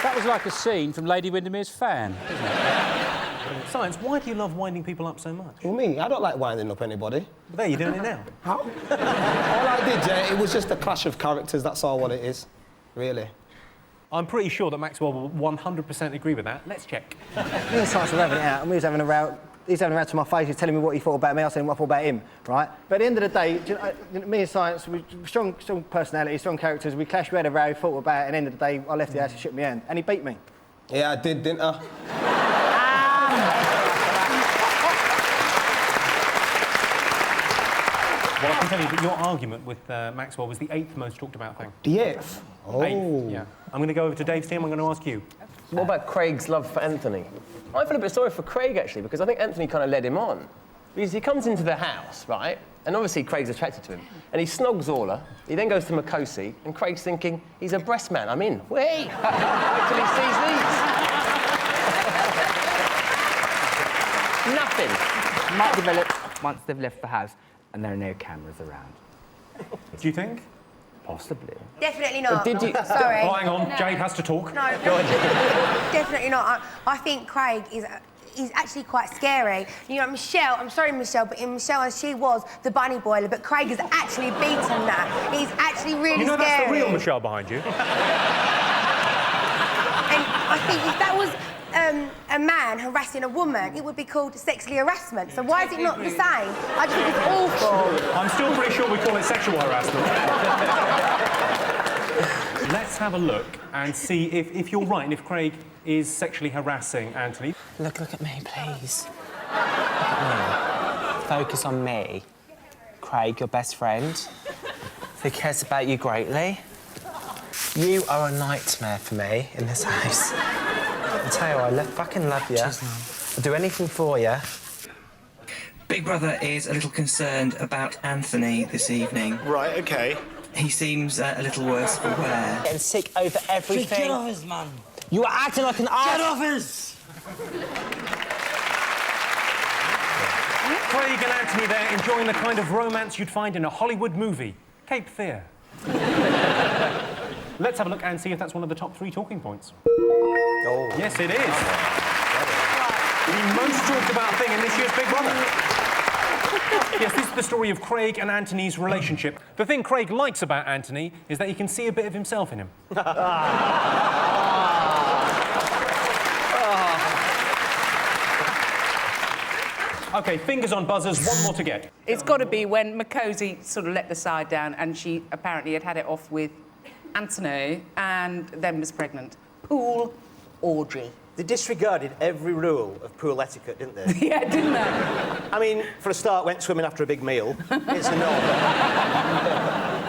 That was like a scene from Lady Windermere's Fan, isn't it? Science, why do you love winding people up so much? Well, me, I don't like winding up anybody. But there, you're doing it now. How? All I did, yeah, it was just a clash of characters, that's all what it is, really. I'm pretty sure that Maxwell will 100% agree with that. Let's check. Me and Science were having it out, and we was having a row. He's having a row to my face, he's telling me what he thought about me, I was telling him what I thought about him, right? But at the end of the day, me and Science, we strong personalities, strong characters, we clashed, we had a row, thought about it, and at the end of the day, I left the house, he shook my hand, and he beat me. Yeah, I did, didn't I? Well, I can tell you that your argument with Maxwell was the 8th most talked about thing. The 8th? Oh. 8th, yeah. I'm going to go over to Dave's team, I'm going to ask you. What about Craig's love for Anthony? I feel a bit sorry for Craig, actually, because I think Anthony kind of led him on. Because he comes into the house, right, and obviously Craig's attracted to him, and he snogs Orla, he then goes to Makosi, and Craig's thinking, he's a breast man, I'm in. Wait! Until he sees these. Nothing. Might develop once they've left the house and there are no cameras around. Do you think? Possibly. Definitely not. Did you... Sorry. Oh, hang on, Jade has to talk. No, definitely not. I think Craig is actually quite scary. You know, Michelle, I'm sorry, Michelle, but in Michelle, she was the bunny boiler, but Craig has actually beaten that. He's actually really You know scary. that's the real Michelle behind you. And I think if that was a man harassing a woman, it would be called sexually harassment. So why is it not the same? I just think it's awful. I'm still pretty sure we call it sexual harassment. Let's have a look and see if you're right and if Craig is sexually harassing Anthony. Look at me, please. Look at me. Focus on me. Craig, your best friend, who cares about you greatly. You are a nightmare for me in this house. I tell you what, I fucking love you. I'll do anything for you. Big Brother is a little concerned about Anthony this evening. Right, OK. He seems a little worse for wear. Getting sick over everything. Get off us, man. You are acting like an ass. Get off us! Craig and Anthony there enjoying the kind of romance you'd find in a Hollywood movie. Cape Fear. Let's have a look and see if that's one of the top 3 talking points. Oh. Yes, it is. The most talked about thing in this year's Big Brother. Yes, this is the story of Craig and Anthony's relationship. The thing Craig likes about Anthony is that he can see a bit of himself in him. OK, fingers on buzzers, one more to get. It's got to be when Makosi sort of let the side down and she apparently had it off with Anthony and then was pregnant. Pool orgy. They disregarded every rule of pool etiquette, didn't they? Yeah, didn't they? I mean, for a start, went swimming after a big meal. It's a no.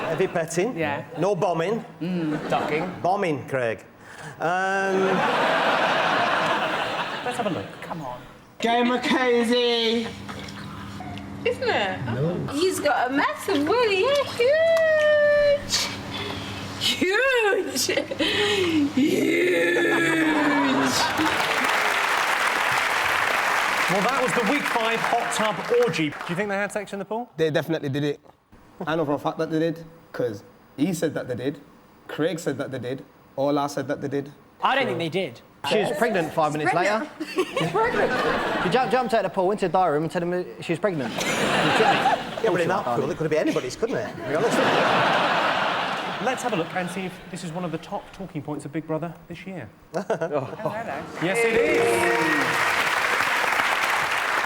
Heavy petting. Yeah. No bombing. Ducking. Bombing, Craig. Let's have a look. Come on. Go, Makosi! isn't it? No. He's got a massive willy, yeah, huge! Huge! Huge! Well, that was the Week 5 hot tub orgy. Do you think they had sex in the pool? They definitely did it. I know for a fact that they did, because he said that they did, Craig said that they did, Ola said that they did. I don't think they did. She was pregnant 5 minutes later. She's pregnant. She jumped out of the pool, went to the diary room and told him she was pregnant. Yeah, well, in that pool, it could have been anybody's, couldn't it? To be honest with you. Let's have a look and see if this is one of the top talking points of Big Brother this year. Hello. Yes, it is.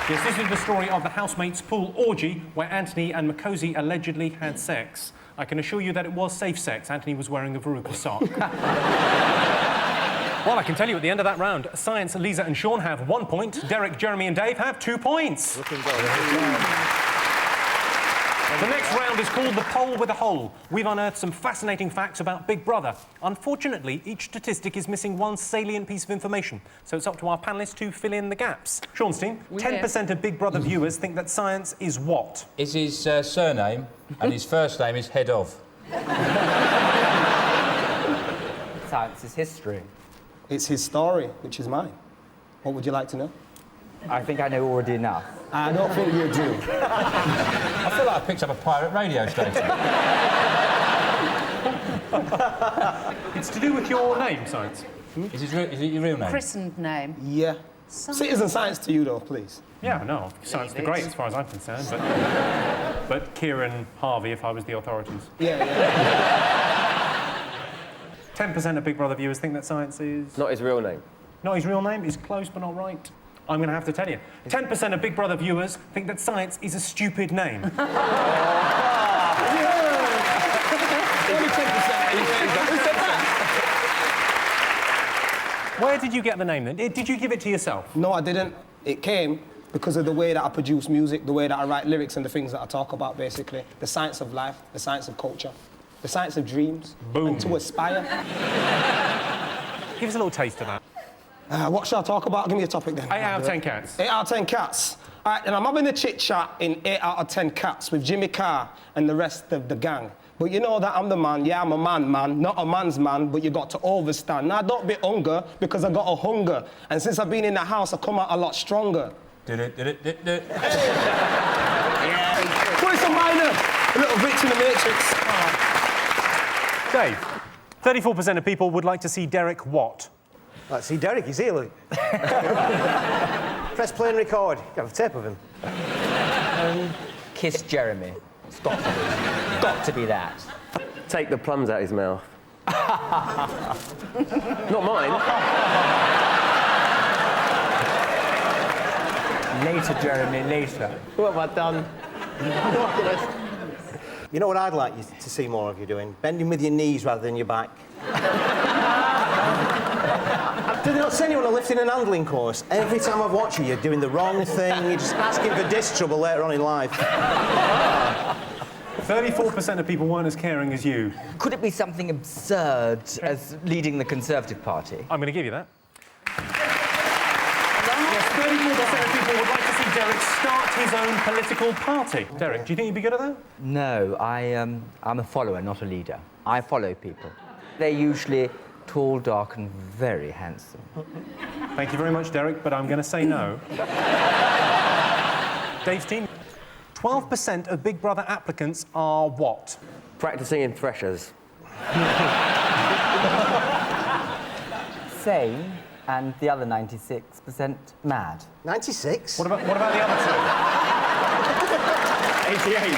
Yes, this is the story of the housemates' pool orgy where Anthony and Makosi allegedly had sex. I can assure you that it was safe sex. Anthony was wearing a verruca sock. Well, I can tell you at the end of that round, Science, Lisa and Sean have 1 point. Derek, Jeremy and Dave have 2 points. The next round is called the Poll with a Hole. We've unearthed some fascinating facts about Big Brother. Unfortunately, each statistic is missing one salient piece of information, so it's up to our panellists to fill in the gaps. Sean's team, 10% of Big Brother viewers think that science is what? Is his surname, and his first name is head of. Science is history. It's his story, which is mine. What would you like to know? I think I know already enough. I don't think you do. I feel like I picked up a pirate radio station. It's to do with your name, Science. Is it your real name? Christened name. Yeah. Citizen science to you, though, please. Yeah, no, science the great as far as I'm concerned, but Kieran Harvey if I was the authorities. Yeah. 10% of Big Brother viewers think that science is... Not his real name. Not his real name? Is close but not right. I'm going to have to tell you. 10% of Big Brother viewers think that science is a stupid name. Only 10%. Where did you get the name then? Did you give it to yourself? No, I didn't. It came because of the way that I produce music, the way that I write lyrics and the things that I talk about, basically. The science of life, the science of culture, the science of dreams. Boom. And to aspire. Give us a little taste of that. What shall I talk about? Give me a topic then. 8 out of 10 cats. 8 out of 10 cats. All right, and I'm having a chit-chat in 8 out of 10 cats with Jimmy Carr and the rest of the gang. But you know that I'm the man. Yeah, I'm a man. Not a man's man, but you got to overstand. Now, don't be hunger, because I got a hunger. And since I've been in the house, I come out a lot stronger. Yeah. Put some minor. A little bitch in the Matrix. Dave, 34% of people would like to see Derek what? Let's see Derek, he's here, look. Press play and record. You have a tape of him. Kiss Jeremy. It's got to be. Got to be that. Take the plums out of his mouth. Not mine. Later, Jeremy, later. What have I done? You know what I'd like you to see more of you doing? Bending with your knees rather than your back. Do they not send you on a lifting and handling course? Every time I've watched you, you're doing the wrong thing. You're just asking for disc trouble later on in life. 34% of people weren't as caring as you. Could it be something absurd as leading the Conservative Party? I'm going to give you that. Yes, 34% of people would like to see Derek start his own political party. Derek, do you think you'd be good at that? No, I'm a follower, not a leader. I follow people. They're usually tall, dark and very handsome. Thank you very much, Derek, but I'm going to say no. Dave's team. 12% of Big Brother applicants are what? Practising in threshers. Sane, and the other 96% mad. 96? What about the other two? 88.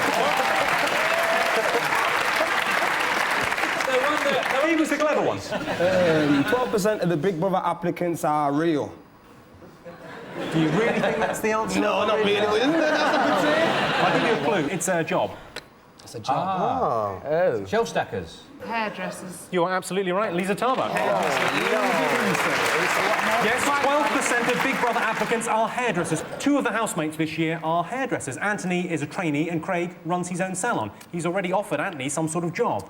He was the clever one. 12% of the Big Brother applicants are real. Do you really think that's the answer? No, not really. Isn't that a good thing? I'll give you a clue. It's a job. It's a job. Oh. Shelf stackers. Hairdressers. You are absolutely right. Lisa Tarbuck. Yes, 12% of Big Brother applicants are hairdressers. 2 of the housemates this year are hairdressers. Anthony is a trainee and Craig runs his own salon. He's already offered Anthony some sort of job.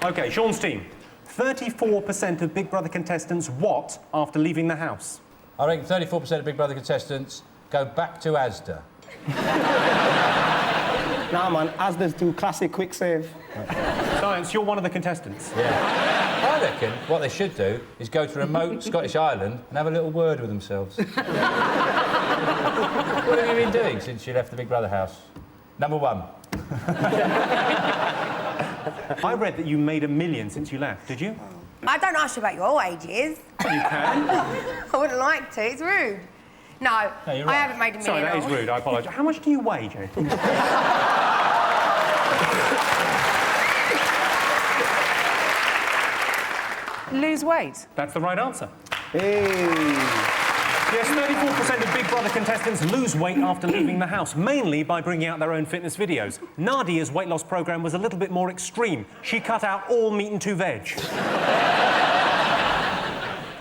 OK, Sean's team. 34% of Big Brother contestants what after leaving the house? I reckon 34% of Big Brother contestants go back to Asda. Nah, man, Asda's do classic quick save. Science, you're one of the contestants. Yeah. I reckon what they should do is go to a remote Scottish island and have a little word with themselves. What have you been doing since you left the Big Brother house? Number 1. I read that you made $1 million since you left, did you? I don't ask you about your ages. You can. I wouldn't like to, it's rude. No, you're I right. haven't made $1 million. Sorry, that is rude, I apologise. How much do you weigh, Jade? Lose weight. That's the right answer. Hey. Yes, 34% of Big Brother contestants lose weight after leaving the house, mainly by bringing out their own fitness videos. Nadia's weight loss programme was a little bit more extreme. She cut out all meat and 2 veg.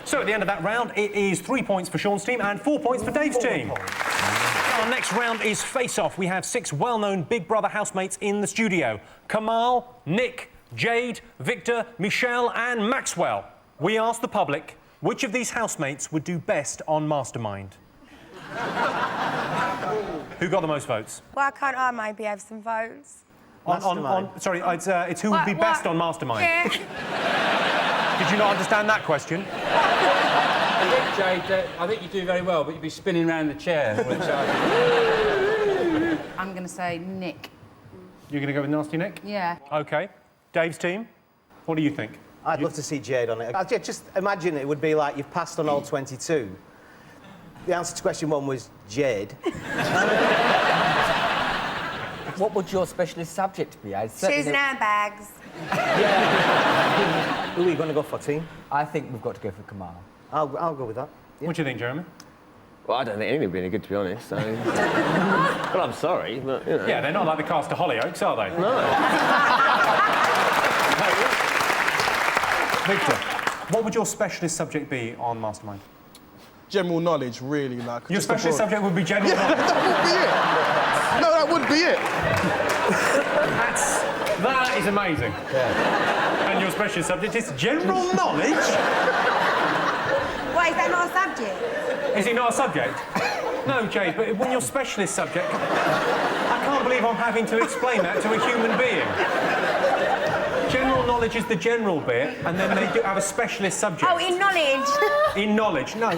So at the end of that round, it is 3 points for Sean's team and 4 points for Dave's team. Our next round is Face-Off. We have 6 well-known Big Brother housemates in the studio. Kamal, Nick, Jade, Victor, Michelle and Maxwell. We asked the public, which of these housemates would do best on Mastermind? Who got the most votes? Why can't I maybe have some votes? Sorry, it's who would be best on Mastermind. Yeah. Did you not understand that question? I think, Jade, I think you do very well, but you'd be spinning around the chair. I'm going to say Nick. You're going to go with Nasty Nick? Yeah. OK. Dave's team, what do you think? I'd love to see Jade on it. Just imagine it would be like you've passed on all 22. The answer to question 1 was Jade. What would your specialist subject be? Shoes and handbags. Who are you going to go for, team? I think we've got to go for Kamal. I'll go with that. Yeah. What do you think, Jeremy? Well, I don't think any of them are good, to be honest, so... Well, I'm sorry, but, you know... Yeah, they're not like the cast of Hollyoaks, are they? No. Victor, what would your specialist subject be on Mastermind? General knowledge, really, like... Your specialist subject would be general knowledge? That would be it. That is amazing. Yeah. And your specialist subject is general knowledge? What, is that not a subject? Is it not a subject? No, Jade, but when your specialist subject... I can't believe I'm having to explain that to a human being. General knowledge is the general bit, and then they do have a specialist subject. Oh, in knowledge? In knowledge, no.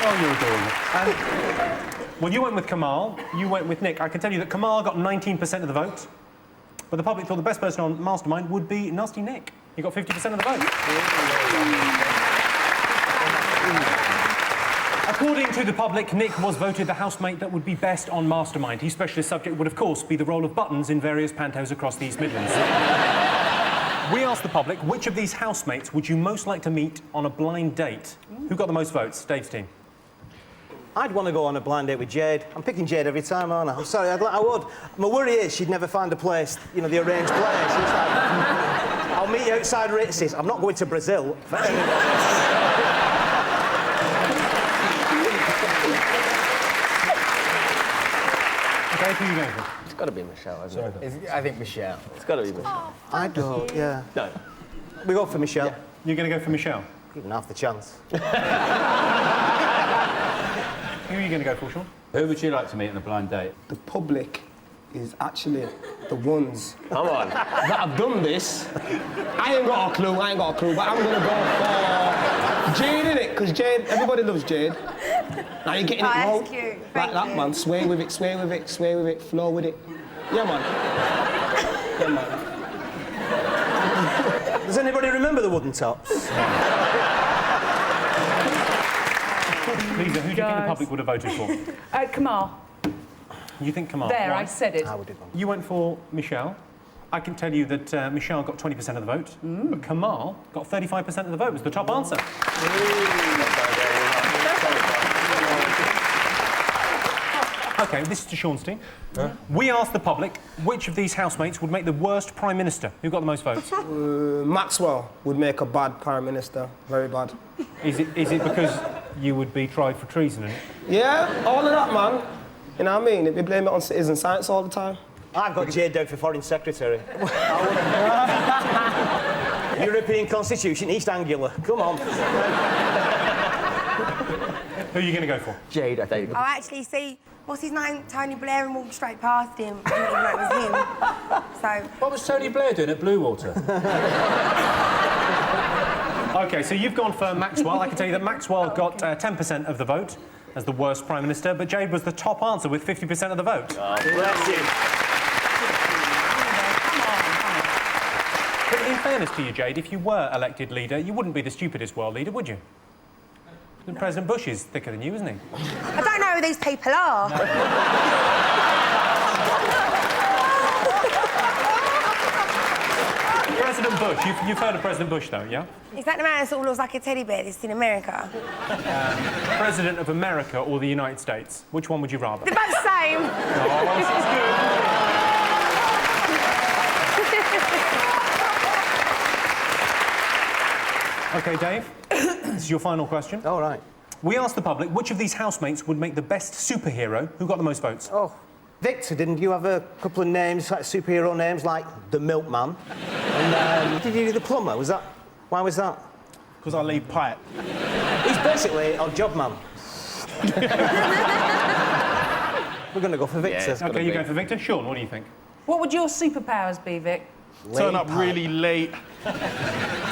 Oh, you're adorable. Well, you went with Kamal, you went with Nick. I can tell you that Kamal got 19% of the vote, but the public thought the best person on Mastermind would be Nasty Nick. He got 50% of the vote. According to the public, Nick was voted the housemate that would be best on Mastermind. His specialist subject would, of course, be the role of Buttons in various pantos across the East Midlands. We asked the public, which of these housemates would you most like to meet on a blind date? Who got the most votes? Dave's team. I'd want to go on a blind date with Jade. I'm picking Jade every time, aren't I? I'm sorry, I would. My worry is she'd never find a place, you know, the arranged place. It's like, I'll meet you outside Ritz's. I'm not going to Brazil. Dave, who are you going for? It's got to be Michelle, hasn't it? I think Michelle. It's got to be Michelle. I don't, yeah. No. We go for Michelle. Yeah. You're going to go for Michelle? Even half the chance. Who are you going to go for, Sean? Who would you like to meet on a blind date? The public is actually the ones Come on. that have done this. I ain't got a clue, but I'm going to go for Jade, innit? Because Jade, everybody loves Jade. Now you're getting it wrong. That's cute. Like Thank that, you. man. Sway with it, sway with it, sway with it, flow with it. Yeah, man. Yeah, man. Does anybody remember the wooden tops? Lisa, who do you think the public would have voted for? Kamal. You think Kamal? There, Why? I said it. You went for Michelle. I can tell you that Michelle got 20% of the vote, but Kamal got 35% of the vote. It was the top answer. OK, this is to Sean's team. We asked the public which of these housemates would make the worst Prime Minister. Who got the most votes? Maxwell would make a bad Prime Minister. Very bad. Is it because you would be tried for treason? Yeah, all of that, man. You know what I mean? They blame it on citizen science all the time. I've got Jade down for Foreign Secretary. You European Constitution, East Anglia. Come on. Who are you going to go for? Jade, I think. Oh, actually, see, what's his name? Tony Blair, and walked straight past him. I didn't even know it was him. So. What was Tony Blair doing at Bluewater? OK, so you've gone for Maxwell. I can tell you that Maxwell got 10% of the vote as the worst Prime Minister, but Jade was the top answer with 50% of the vote. Bless him. But in fairness to you, Jade, if you were elected leader, you wouldn't be the stupidest world leader, would you? No. President Bush is thicker than you, isn't he? I don't know who these people are. No. President Bush. You've heard of President Bush, though, yeah? Is that the man that sort of looks like a teddy bear that's in America? President of America or the United States? Which one would you rather? They're both the same. Oh, well, this is good. OK, Dave, this is your final question. All right. We asked the public which of these housemates would make the best superhero. Who got the most votes? Oh, Victor, didn't you have a couple of names, like superhero names, like the Milkman? And did you do the plumber? Was that... Why was that? Because I leave pipe. He's basically our job man. We're going to go for Victor. Yeah, OK, you're going for Victor. Sean, what do you think? What would your superpowers be, Vic? Turn up really late,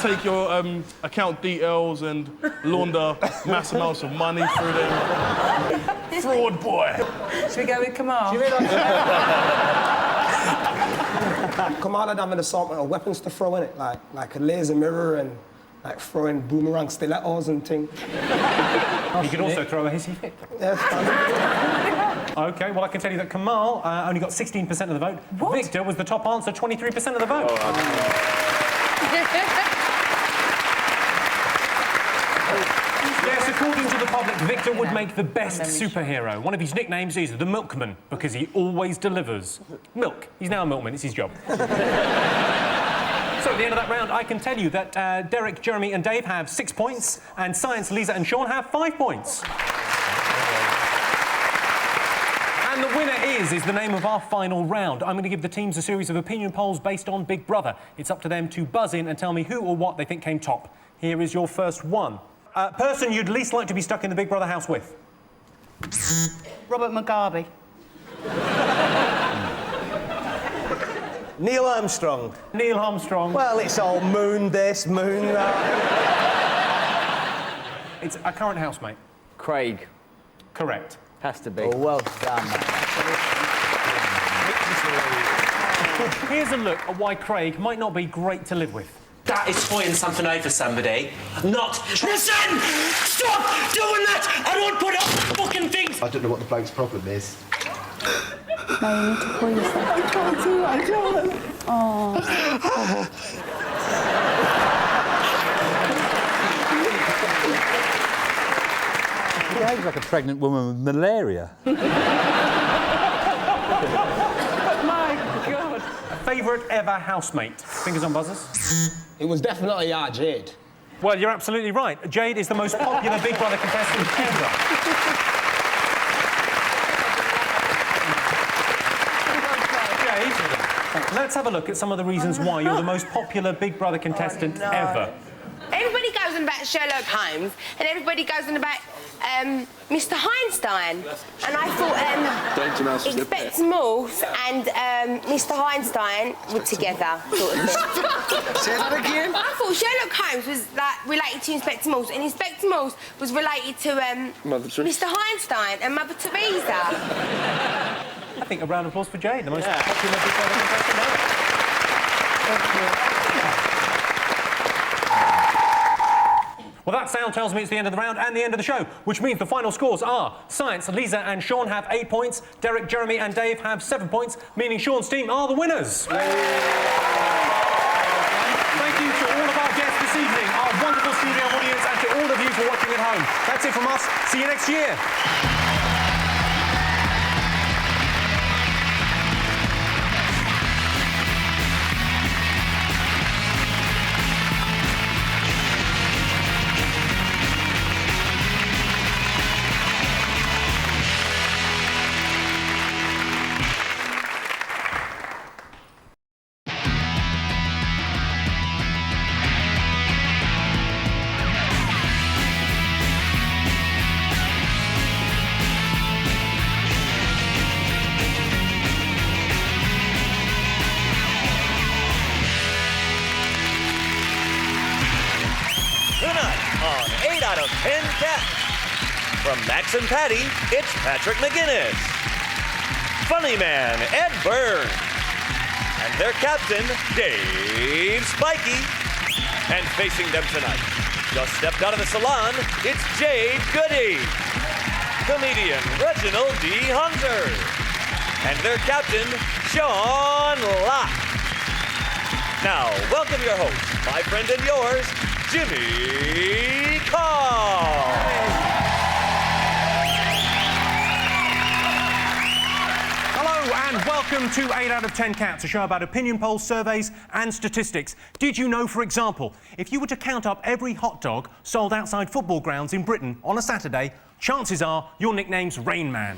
take your account details and launder mass amounts of money through them. Fraud boy. Should we go with Kamal? Kamal had having assortment of weapons to throw in it, like a laser mirror and like throwing boomerang stilettos and things. You could also throw a hissy fit. Yes, OK, well, I can tell you that Kamal only got 16% of the vote. What? Victor was the top answer, 23% of the vote. Yes, according to the public, Victor would make the best superhero. One of his nicknames is the Milkman, because he always delivers milk. He's now a milkman, it's his job. So at the end of that round, I can tell you that Derek, Jeremy and Dave have 6 points, and Science, Lisa and Sean have 5 points. And the winner is the name of our final round. I'm going to give the teams a series of opinion polls based on Big Brother. It's up to them to buzz in and tell me who or what they think came top. Here is your first one. Person you'd least like to be stuck in the Big Brother house with? Robert Mugabe. Neil Armstrong. Neil Armstrong. Well, it's all moon this, moon that. It's a current housemate. Craig. Correct. Has to be. Oh, well done. Here's a look at why Craig might not be great to live with. That is putting something over somebody, not... Listen! Stop doing that! I don't put up fucking things! I don't know what the bloke's problem is. No, you need to pull yourself. I can't do it, I can't. Oh. He behaves like a pregnant woman with malaria. My God. Favourite ever housemate? Fingers on buzzers. It was definitely our Jade. Well, you're absolutely right. Jade is the most popular Big Brother contestant ever. Jade, let's have a look at some of the reasons why you're the most popular Big Brother contestant ever. Everybody goes on about Sherlock Holmes, and everybody goes on about Mr. Einstein. And I thought Inspector Morse and Mr. Einstein were together, sort of thing. Say that again? I thought Sherlock Holmes was like related to Inspector Morse, and Inspector Morse was related to Mr. Einstein and Mother Teresa. I think a round of applause for Jade, the most popular Big Brother contestant ever. Thank you. Well, that sound tells me it's the end of the round and the end of the show, which means the final scores are Science, Lisa and Sean have 8 points, Derek, Jeremy and Dave have 7 points, meaning Sean's team are the winners. Thank you to all of our guests this evening, our wonderful studio audience, and to all of you for watching at home. That's it from us. See you next year. out of 10 cats. From Max and Patty, it's Patrick McGuinness. Funny Man, Ed Byrne. And their captain, Dave Spikey. And facing them tonight, just stepped out of the salon, it's Jade Goody. Comedian Reginald D. Hunter. And their captain, Sean Locke. Now, welcome your host, my friend and yours, Jimmy Carr. Hello and welcome to 8 out of 10 Cats, a show about opinion polls, surveys and statistics. Did you know, for example, if you were to count up every hot dog sold outside football grounds in Britain on a Saturday, chances are your nickname's Rain Man.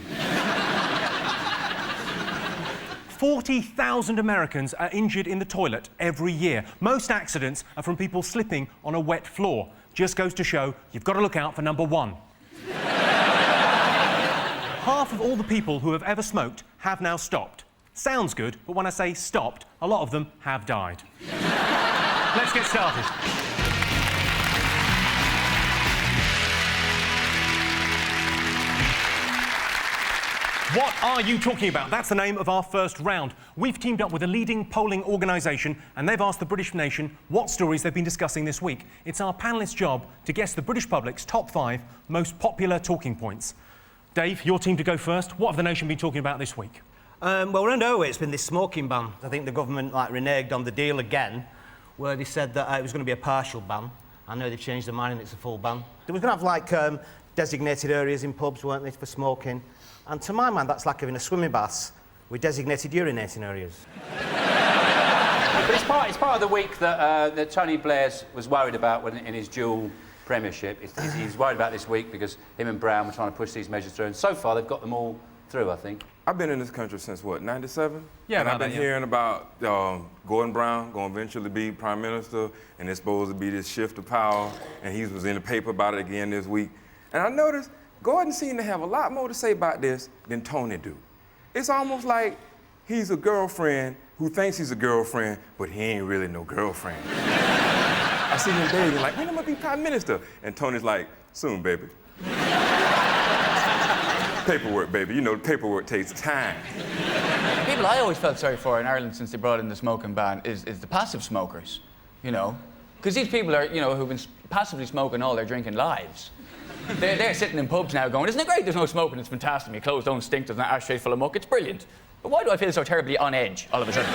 40,000 Americans are injured in the toilet every year. Most accidents are from people slipping on a wet floor. Just goes to show you've got to look out for number one. Half of all the people who have ever smoked have now stopped. Sounds good, but when I say stopped, a lot of them have died. Let's get started. What are you talking about? That's the name of our first round. We've teamed up with a leading polling organisation and they've asked the British nation what stories they've been discussing this week. It's our panellists' job to guess the British public's top 5 most popular talking points. Dave, your team to go first. What have the nation been talking about this week? Well, around our way, it's been this smoking ban. I think the government, reneged on the deal again, where they said that it was going to be a partial ban. I know they've changed their mind and it's a full ban. They were going to have, designated areas in pubs, weren't they, for smoking? And to my mind, that's like having a swimming bath with designated urinating areas. But it's part of the week that Tony Blair was worried about in his dual premiership. He's worried about this week because him and Brown were trying to push these measures through, and so far they've got them all through, I think. I've been in this country since, what, 97? Yeah, and I've been that, hearing about Gordon Brown going to eventually be prime minister, and it's supposed to be this shift of power, and he was in the paper about it again this week. And I noticed Gordon seemed to have a lot more to say about this than Tony do. It's almost like he's a girlfriend who thinks he's a girlfriend, but he ain't really no girlfriend. I see him begging, like, when am I gonna be prime minister? And Tony's like, soon, baby. Paperwork, baby. You know, paperwork takes time. People I always felt sorry for in Ireland since they brought in the smoking ban is the passive smokers, you know? Because these people are, who've been passively smoking all their drinking lives. They're sitting in pubs now going, isn't it great there's no smoking, it's fantastic, my clothes don't stink, there's no ashtrays full of muck, it's brilliant. But why do I feel so terribly on edge all of a sudden?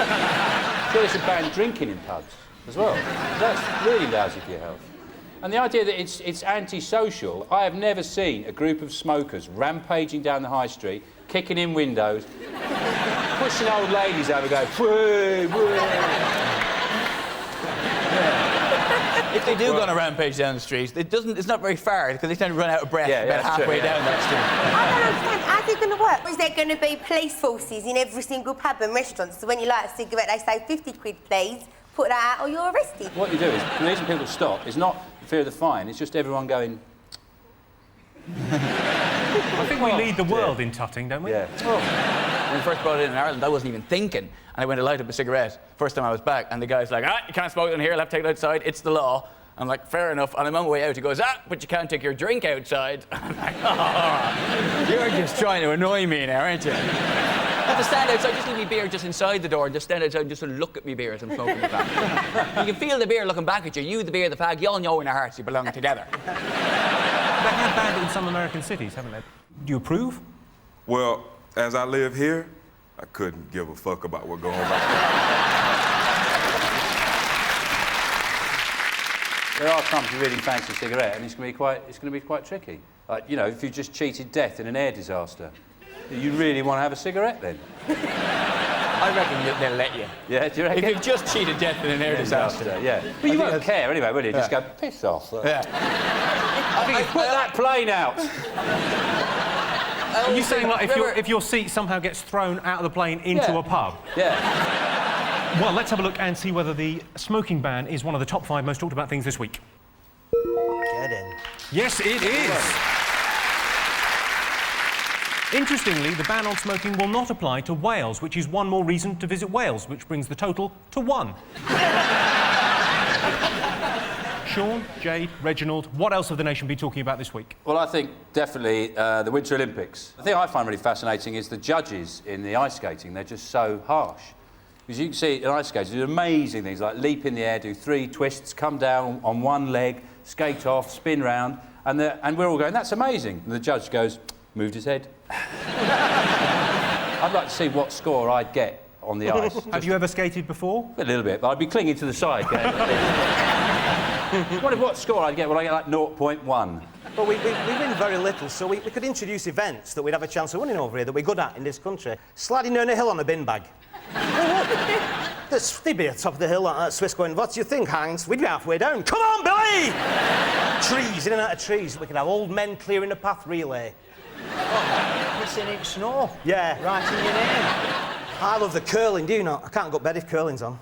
So they should ban drinking in pubs as well. That's really lousy for your health. And the idea that it's antisocial, I have never seen a group of smokers rampaging down the high street, kicking in windows, pushing old ladies over, going, "Free, If they do go on a rampage down the street, it's not very far because they tend to run out of breath about halfway down that street. I don't understand. How's it going to work? Is there going to be police forces in every single pub and restaurant? So when you light a cigarette, they say 50 quid, please. Put that out or you're arrested. What you do is, the reason people stop is not fear of the fine, it's just everyone going... I think we lead the world in tutting, don't we? Yeah. Oh. When we first brought it in Ireland, I wasn't even thinking. And I went to light up a cigarette, first time I was back, and the guy's like, you can't smoke in here, I'll have to take it outside, it's the law. I'm like, fair enough. And I'm on my way out, he goes, but you can't take your drink outside. I'm like, you're just trying to annoy me now, aren't you? I have to stand outside, just leave me beer just inside the door and just stand outside and just sort of look at me beer as I'm smoking the fag. You can feel the beer looking back at you. You, the beer, the fag, you all know in our hearts you belong together. They have banned it in some American cities, haven't they? Do you approve? Well, as I live here, I couldn't give a fuck about what's going on. There are times you really fancy a cigarette and it's going to be quite tricky. Like, if you just cheated death in an air disaster, you really want to have a cigarette then? I reckon they'll let you. Yeah, do you reckon? If you've just cheated death in an air disaster. Yeah. But you won't care anyway, will you? Just go, piss off. Yeah. Put that plane out. Are you saying, like, if your seat somehow gets thrown out of the plane into a pub? Yeah. Well, let's have a look and see whether the smoking ban is one of the top 5 most talked about things this week. Get in. Yes, it is. Interestingly, the ban on smoking will not apply to Wales, which is one more reason to visit Wales, which brings the total to 1. Sean, Jade, Reginald, what else have the nation been talking about this week? Well, I think definitely the Winter Olympics. The thing I find really fascinating is the judges in the ice skating. They're just so harsh. Because you can see in ice skating, do amazing things like leap in the air, do 3 twists, come down on one leg, skate off, spin round, and we're all going, that's amazing. And the judge goes, moved his head. I'd like to see what score I'd get on the ice. Have you ever skated before? A little bit, but I'd be clinging to the side. What score I'd get? Would I get like 0.1? Well, we win very little, so we could introduce events that we'd have a chance of winning over here that we're good at in this country. Sliding down a hill on a bin bag. They'd be at the top of the hill like that, Swiss going, what do you think, Heinz? We'd be halfway down. Come on, Billy! Trees, in and out of trees. We could have old men clearing the path relay. Pissing in snow. Yeah. Writing your name. I love the curling, do you not? I can't go to bed if curling's on.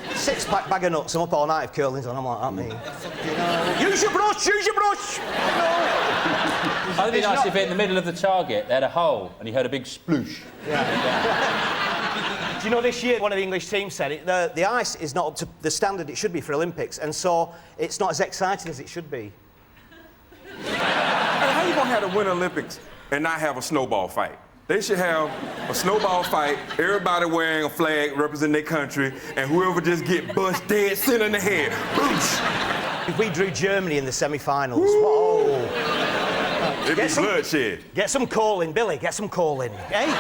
6-pack bag of nuts, I'm up all night if curling's on. I'm like, that me. Use your brush, use your brush! I think it'd be nice if in the middle of the target they had a hole and you heard a big sploosh. Yeah. Do you know this year one of the English teams said it, the ice is not up to the standard it should be for Olympics, and so it's not as exciting as it should be. How you gonna have the Winter Olympics and not have a snowball fight? They should have a snowball fight, everybody wearing a flag representing their country, and whoever just get bust dead center in the head. Boosh! If we drew Germany in the semi-finals, whoa! It'd be bloodshed. Get some coal in, Billy, get some coal in. Hey, come on!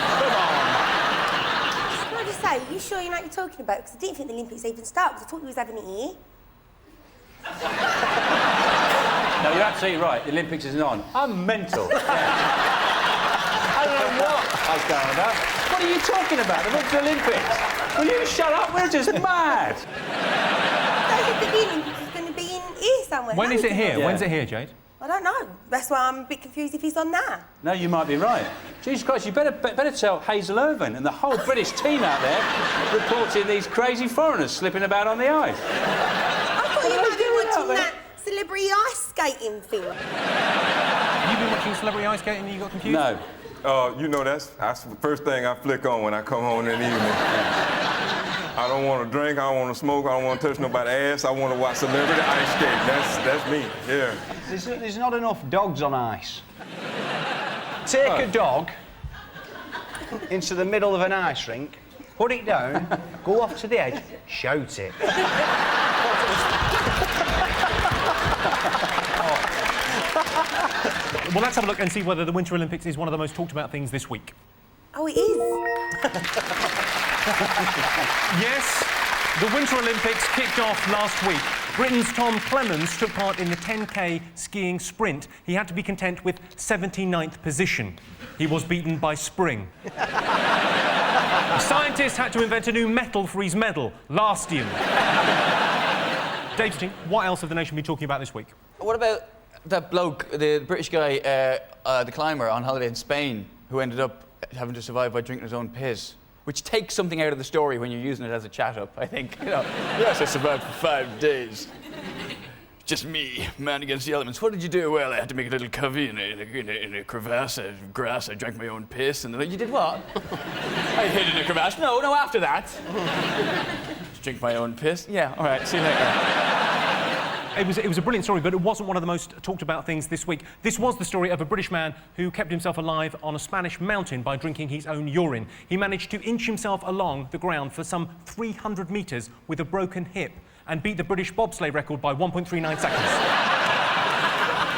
Can I just say, are you sure you know what you're talking about? Because I didn't think the Olympics even started, because I thought you was having it here. No, you're absolutely right. The Olympics isn't on. I'm mental. I don't know what I was going about. What are you talking about? The Winter Olympics? Will you shut up? We're just mad. That's the beginning. It's going to be in here somewhere. When is it here? Yeah. When's it here, Jade? I don't know. That's why I'm a bit confused if he's on now. No, you might be right. Jesus Christ, you better tell Hazel Irvine and the whole British team out there reporting these crazy foreigners slipping about on the ice. I thought you might be watching that celebrity ice skating thing. You've been watching celebrity ice skating and you got confused? No. You know, that's the first thing I flick on when I come home in the evening. I don't want to drink, I don't want to smoke, I don't want to touch nobody's ass, I want to watch celebrity ice skate. That's me, yeah. There's not enough dogs on ice. Take a dog into the middle of an ice rink, put it down, go off to the edge, shout it. Well, let's have a look and see whether the Winter Olympics is one of the most talked about things this week. Oh, it is. Yes, the Winter Olympics kicked off last week. Britain's Tom Clemens took part in the 10K skiing sprint. He had to be content with 79th position. He was beaten by Spring. A scientist had to invent a new metal for his medal, Lastium. Dave's team, what else have the nation been talking about this week? What about that bloke, the British guy, the climber on holiday in Spain, who ended up having to survive by drinking his own piss? Which takes something out of the story when you're using it as a chat-up, I think. You know, yes, I survived for 5 days. Just me, man against the elements. What did you do? Well, I had to make a little covey in a crevasse of grass. I drank my own piss, and then you did what? I hid in a crevasse. No, after that. Just drink my own piss. Yeah, all right, see you later. It was a brilliant story, but it wasn't one of the most talked about things this week. This was the story of a British man who kept himself alive on a Spanish mountain by drinking his own urine. He managed to inch himself along the ground for some 300 metres with a broken hip and beat the British bobsleigh record by 1.39 seconds.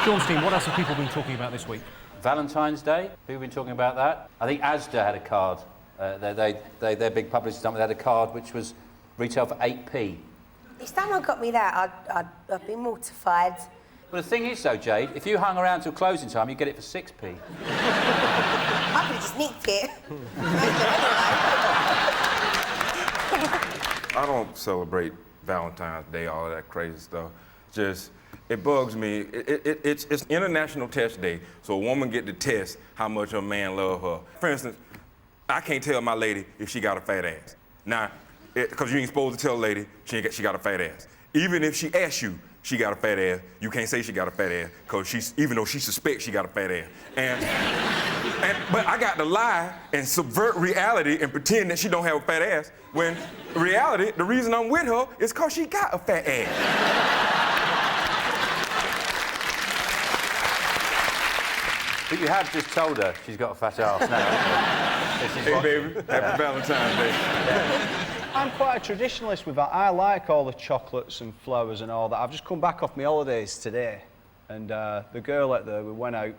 Sean's team, what else have people been talking about this week? Valentine's Day, people have been talking about that. I think Asda had a card. Their big publicity stunt, they had a card which was retail for 8p. If someone got me that, I'd be mortified. But the thing is, though, Jade, if you hung around till closing time, you'd get it for 6p. I could have just nicked it. I don't celebrate Valentine's Day, all of that crazy stuff. Just, it bugs me. It's International Test Day, so a woman get to test how much her man love her. For instance, I can't tell my lady if she got a fat ass. Now, because you ain't supposed to tell a lady she got a fat ass. Even if she asks you she got a fat ass, you can't say she got a fat ass, because even though she suspects she got a fat ass. But I got to lie and subvert reality and pretend that she don't have a fat ass, when reality, the reason I'm with her is because she got a fat ass. But you have just told her she's got a fat arse now. Hey, baby, happy Valentine's Day. I'm quite a traditionalist with that. I like all the chocolates and flowers and all that. I've just come back off my holidays today, and the girl out there, we went out,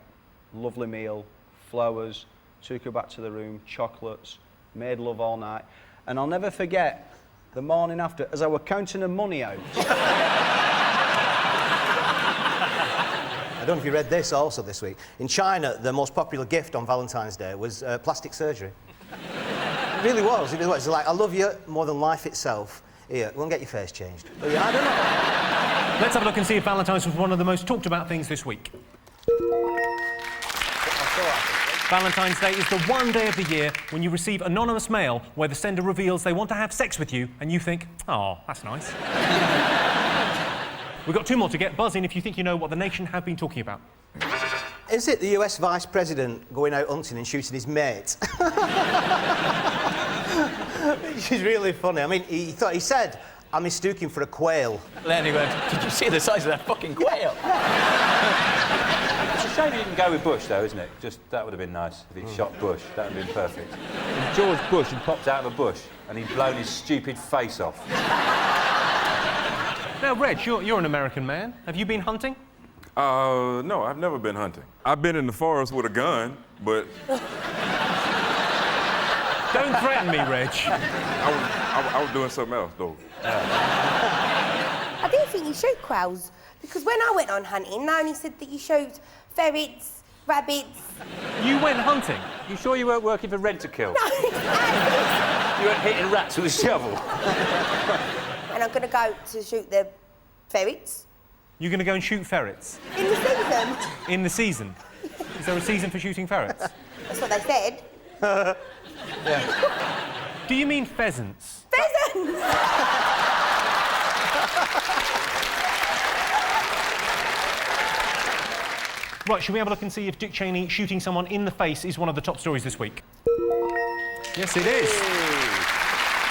lovely meal, flowers, took her back to the room, chocolates, made love all night, and I'll never forget the morning after, as I were counting her money out. I don't know if you read this also this week. In China, the most popular gift on Valentine's Day was plastic surgery. It really was. It really was. It's like, I love you more than life itself. Here, go and get your face changed. I don't know. Let's have a look and see if Valentine's was one of the most talked about things this week. Valentine's Day is the one day of the year when you receive anonymous mail where the sender reveals they want to have sex with you and you think, oh, that's nice. We've got 2 more to get. Buzz in if you think you know what the nation have been talking about. Is it the US Vice President going out hunting and shooting his mate? Which is really funny. I mean, he said, I'm mistooking for a quail. Lenny went, did you see the size of that fucking quail? It's a shame he didn't go with Bush, though, isn't it? Just, that would have been nice if he'd shot Bush. That would have been perfect. If George Bush had popped out of a bush and he'd blown his stupid face off. Now, Reg, you're an American man. Have you been hunting? No, I've never been hunting. I've been in the forest with a gun, but... Don't threaten me, Reg. I was doing something else, though. I didn't think you shoot quails, because when I went on hunting, they only said that you shoot ferrets, rabbits... You went hunting? You sure you weren't working for Rent-A-Kill? No, You weren't hitting rats with a shovel? And I'm going to go to shoot the ferrets. You're going to go and shoot ferrets? In the season. In the season? Is there a season for shooting ferrets? That's what they said. Yeah. Do you mean pheasants? Pheasants! Right, shall we have a look and see if Dick Cheney shooting someone in the face is one of the top stories this week? Yes, it is.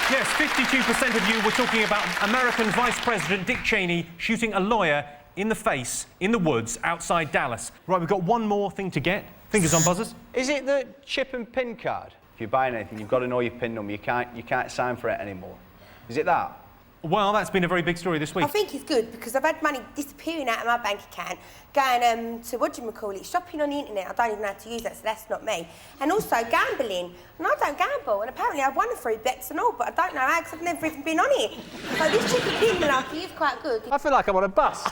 Yes, 52% of you were talking about American Vice President Dick Cheney shooting a lawyer in the face, in the woods, outside Dallas. Right, we've got one more thing to get. Fingers on buzzers. Is it the chip and pin card? If you're buying anything, you've got to know your pin number. You can't sign for it anymore. Is it that? Well, that's been a very big story this week. I think it's good because I've had money disappearing out of my bank account, going to shopping on the internet. I don't even know how to use that, so that's not me. And also gambling. And I don't gamble, and apparently I've won 3 bets and all, but I don't know how because I've never even been on it. So this chicken pin malarkey is quite good. I feel like I'm on a bus.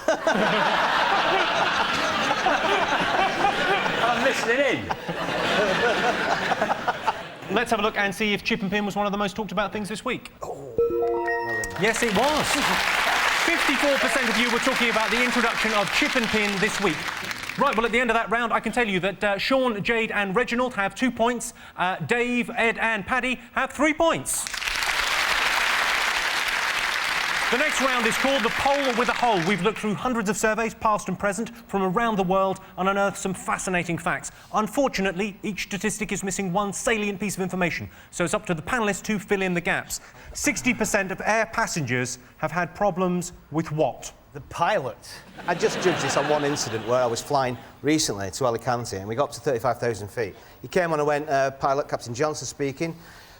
I'm listening in. Let's have a look and see if chip and pin was one of the most talked about things this week. Yes, it was. 54% of you were talking about the introduction of chip and pin this week. Right, well, at the end of that round, I can tell you that Sean, Jade and Reginald have 2 points. Dave, Ed and Paddy have 3 points. The next round is called the Poll with a Hole. We've looked through hundreds of surveys, past and present, from around the world and unearthed some fascinating facts. Unfortunately, each statistic is missing one salient piece of information, so it's up to the panellists to fill in the gaps. 60% of air passengers have had problems with what? The pilot. I just judged this on one incident where I was flying recently to Alicante and we got up to 35,000 feet. He came on and went, pilot, Captain Johnson speaking.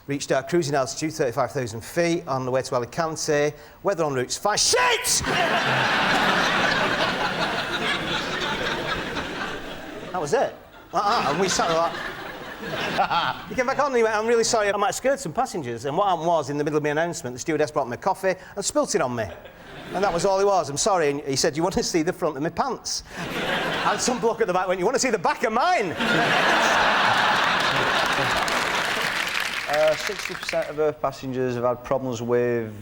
Reached our cruising altitude, 35,000 feet, on the way to Alicante. Weather en route's fine. Shit! That was it. And we sat there like... He came back on and he went, I'm really sorry, I might have scared some passengers. And what happened was, in the middle of my announcement, the stewardess brought me a coffee and spilt it on me. And that was all it was. I'm sorry. And he said, you want to see the front of my pants? And some bloke at the back went, you want to see the back of mine? 60% of Earth passengers have had problems with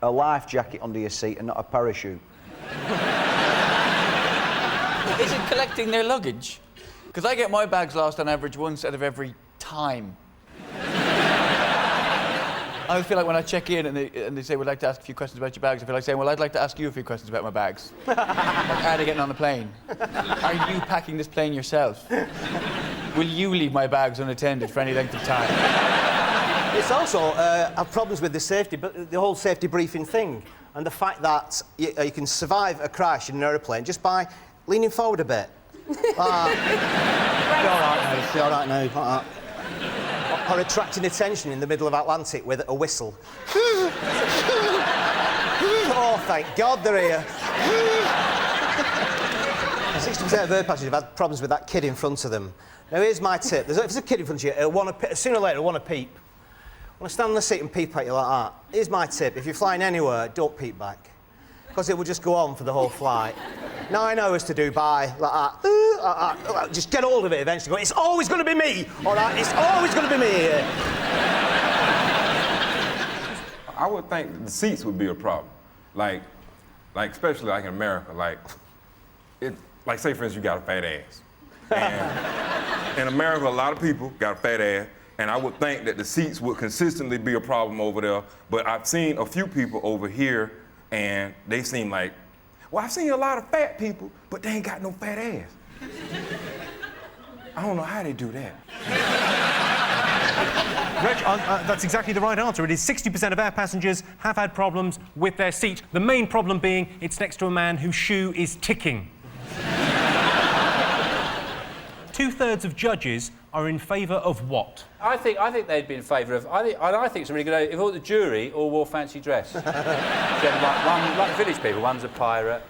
a life jacket under your seat and not a parachute. Is it collecting their luggage? Because I get my bags lost on average once out of every time. I feel like when I check in and they say, we'd like to ask a few questions about your bags, I feel like saying, well, I'd like to ask you a few questions about my bags. Like, how are they getting on the plane? Are you packing this plane yourself? Will you leave my bags unattended for any length of time? It's also, I've problems with the safety, but the whole safety briefing thing, and the fact that you can survive a crash in an aeroplane just by leaning forward a bit. all right now, it's all right now, like that. Or attracting attention in the middle of Atlantic with a whistle. Oh, thank God they're here. 60% of bird passengers have had problems with that kid in front of them. Now, here's my tip. If there's a kid in front of you, sooner or later, he'll want to peep. Want to stand on the seat and peep at you like that. Here's my tip. If you're flying anywhere, don't peep back. Because it will just go on for the whole flight. 9 hours to Dubai, like that. Just get hold of it eventually. Go, it's always going to be me, all right? It's always going to be me here. I would think the seats would be a problem. Like especially like in America, like say for instance, you got a fat ass. And in America, a lot of people got a fat ass, and I would think that the seats would consistently be a problem over there. But I've seen a few people over here, and they seem like, well, I've seen a lot of fat people, but they ain't got no fat ass. I don't know how they do that. Reg, that's exactly the right answer. It is 60% of air passengers have had problems with their seat. The main problem being it's next to a man whose shoe is ticking. 2/3 of judges are in favour of what? I think they'd be in favour of. I think it's a really good idea if all the jury all wore fancy dress. So like village people. One's a pirate,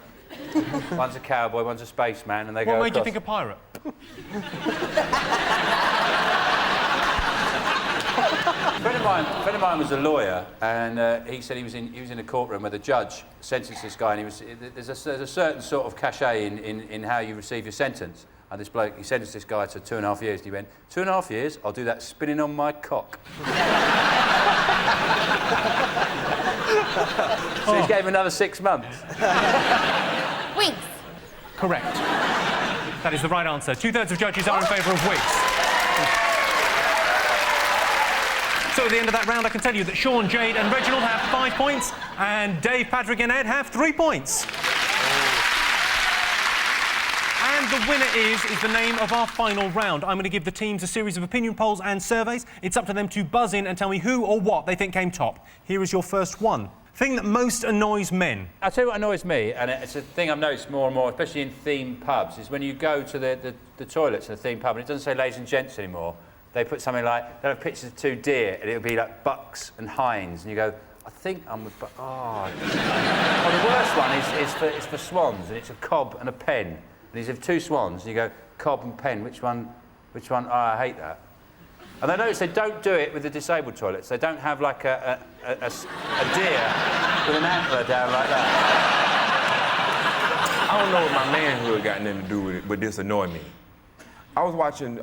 one's a cowboy, one's a spaceman, and they go. What made you think a pirate? A friend of mine was a lawyer, and he said he was in a courtroom where the judge sentenced this guy, and there's a certain sort of cachet in how you receive your sentence. And this bloke, he sentenced this guy to 2.5 years, and he went, 2.5 years, I'll do that spinning on my cock. So he gave him another 6 months. Wigs. Correct. That is the right answer. 2/3 of judges are in favour of wigs. So at the end of that round, I can tell you that Sean, Jade and Reginald have 5 points, and Dave, Patrick and Ed have 3 points. And the winner is the name of our final round. I'm going to give the teams a series of opinion polls and surveys. It's up to them to buzz in and tell me who or what they think came top. Here is your first one. Thing that most annoys men. I'll tell you what annoys me, and it's a thing I've noticed more and more, especially in themed pubs, is when you go to the toilets in a themed pub and it doesn't say ladies and gents anymore. They put something like, they'll have pictures of 2 deer, and it'll be like Bucks and Hines, and you go, I think I'm with Bucks. Oh. Well, the worst one is for swans, and it's a cob and a pen. And these have 2 swans, and you go, cob and pen, which one? Oh, I hate that. And I notice they don't do it with the disabled toilets. They don't have like a deer with an antler down like that. I don't know what my manhood got nothing to do with it, but this annoyed me. I was watching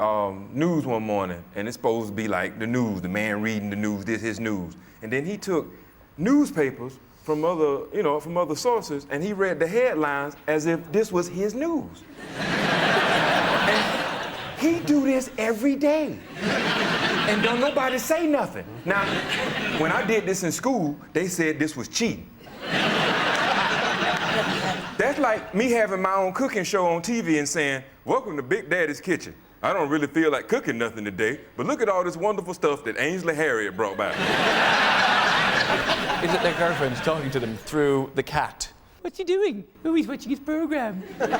news one morning, and it's supposed to be like the news, the man reading the news, this his news. And then he took newspapers from other sources, and he read the headlines as if this was his news. And he do this every day. And don't nobody say nothing. Now, when I did this in school, they said this was cheating. That's like me having my own cooking show on TV and saying, welcome to Big Daddy's Kitchen. I don't really feel like cooking nothing today, but look at all this wonderful stuff that Ainsley Harriet brought back. Is it their girlfriends talking to them through the cat? What's he doing? Oh, he's watching his programme. Watching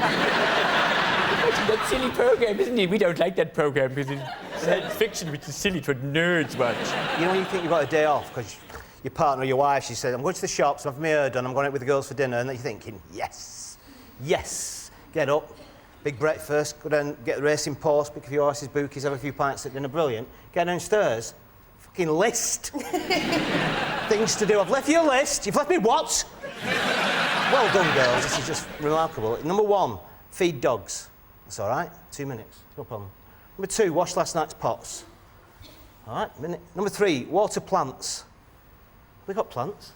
that silly programme, isn't he? We don't like that programme because it's science fiction, which is silly, it's what nerds watch. You know when you think you've got a day off because your partner or your wife, she said, I'm going to the shops, I've my hair done, I'm going out with the girls for dinner, and then you're thinking, yes, yes. Get up, big breakfast, go down, get the racing post, pick a few horses, bookies, have a few pints at dinner, brilliant. Get downstairs, fucking list. Things to do. I've left you a list. You've left me what? Well done, girls. This is just remarkable. Number 1, feed dogs. That's all right. 2 minutes. No problem. Number 2, wash last night's pots. All right, minute. Number 3, water plants. We got plants.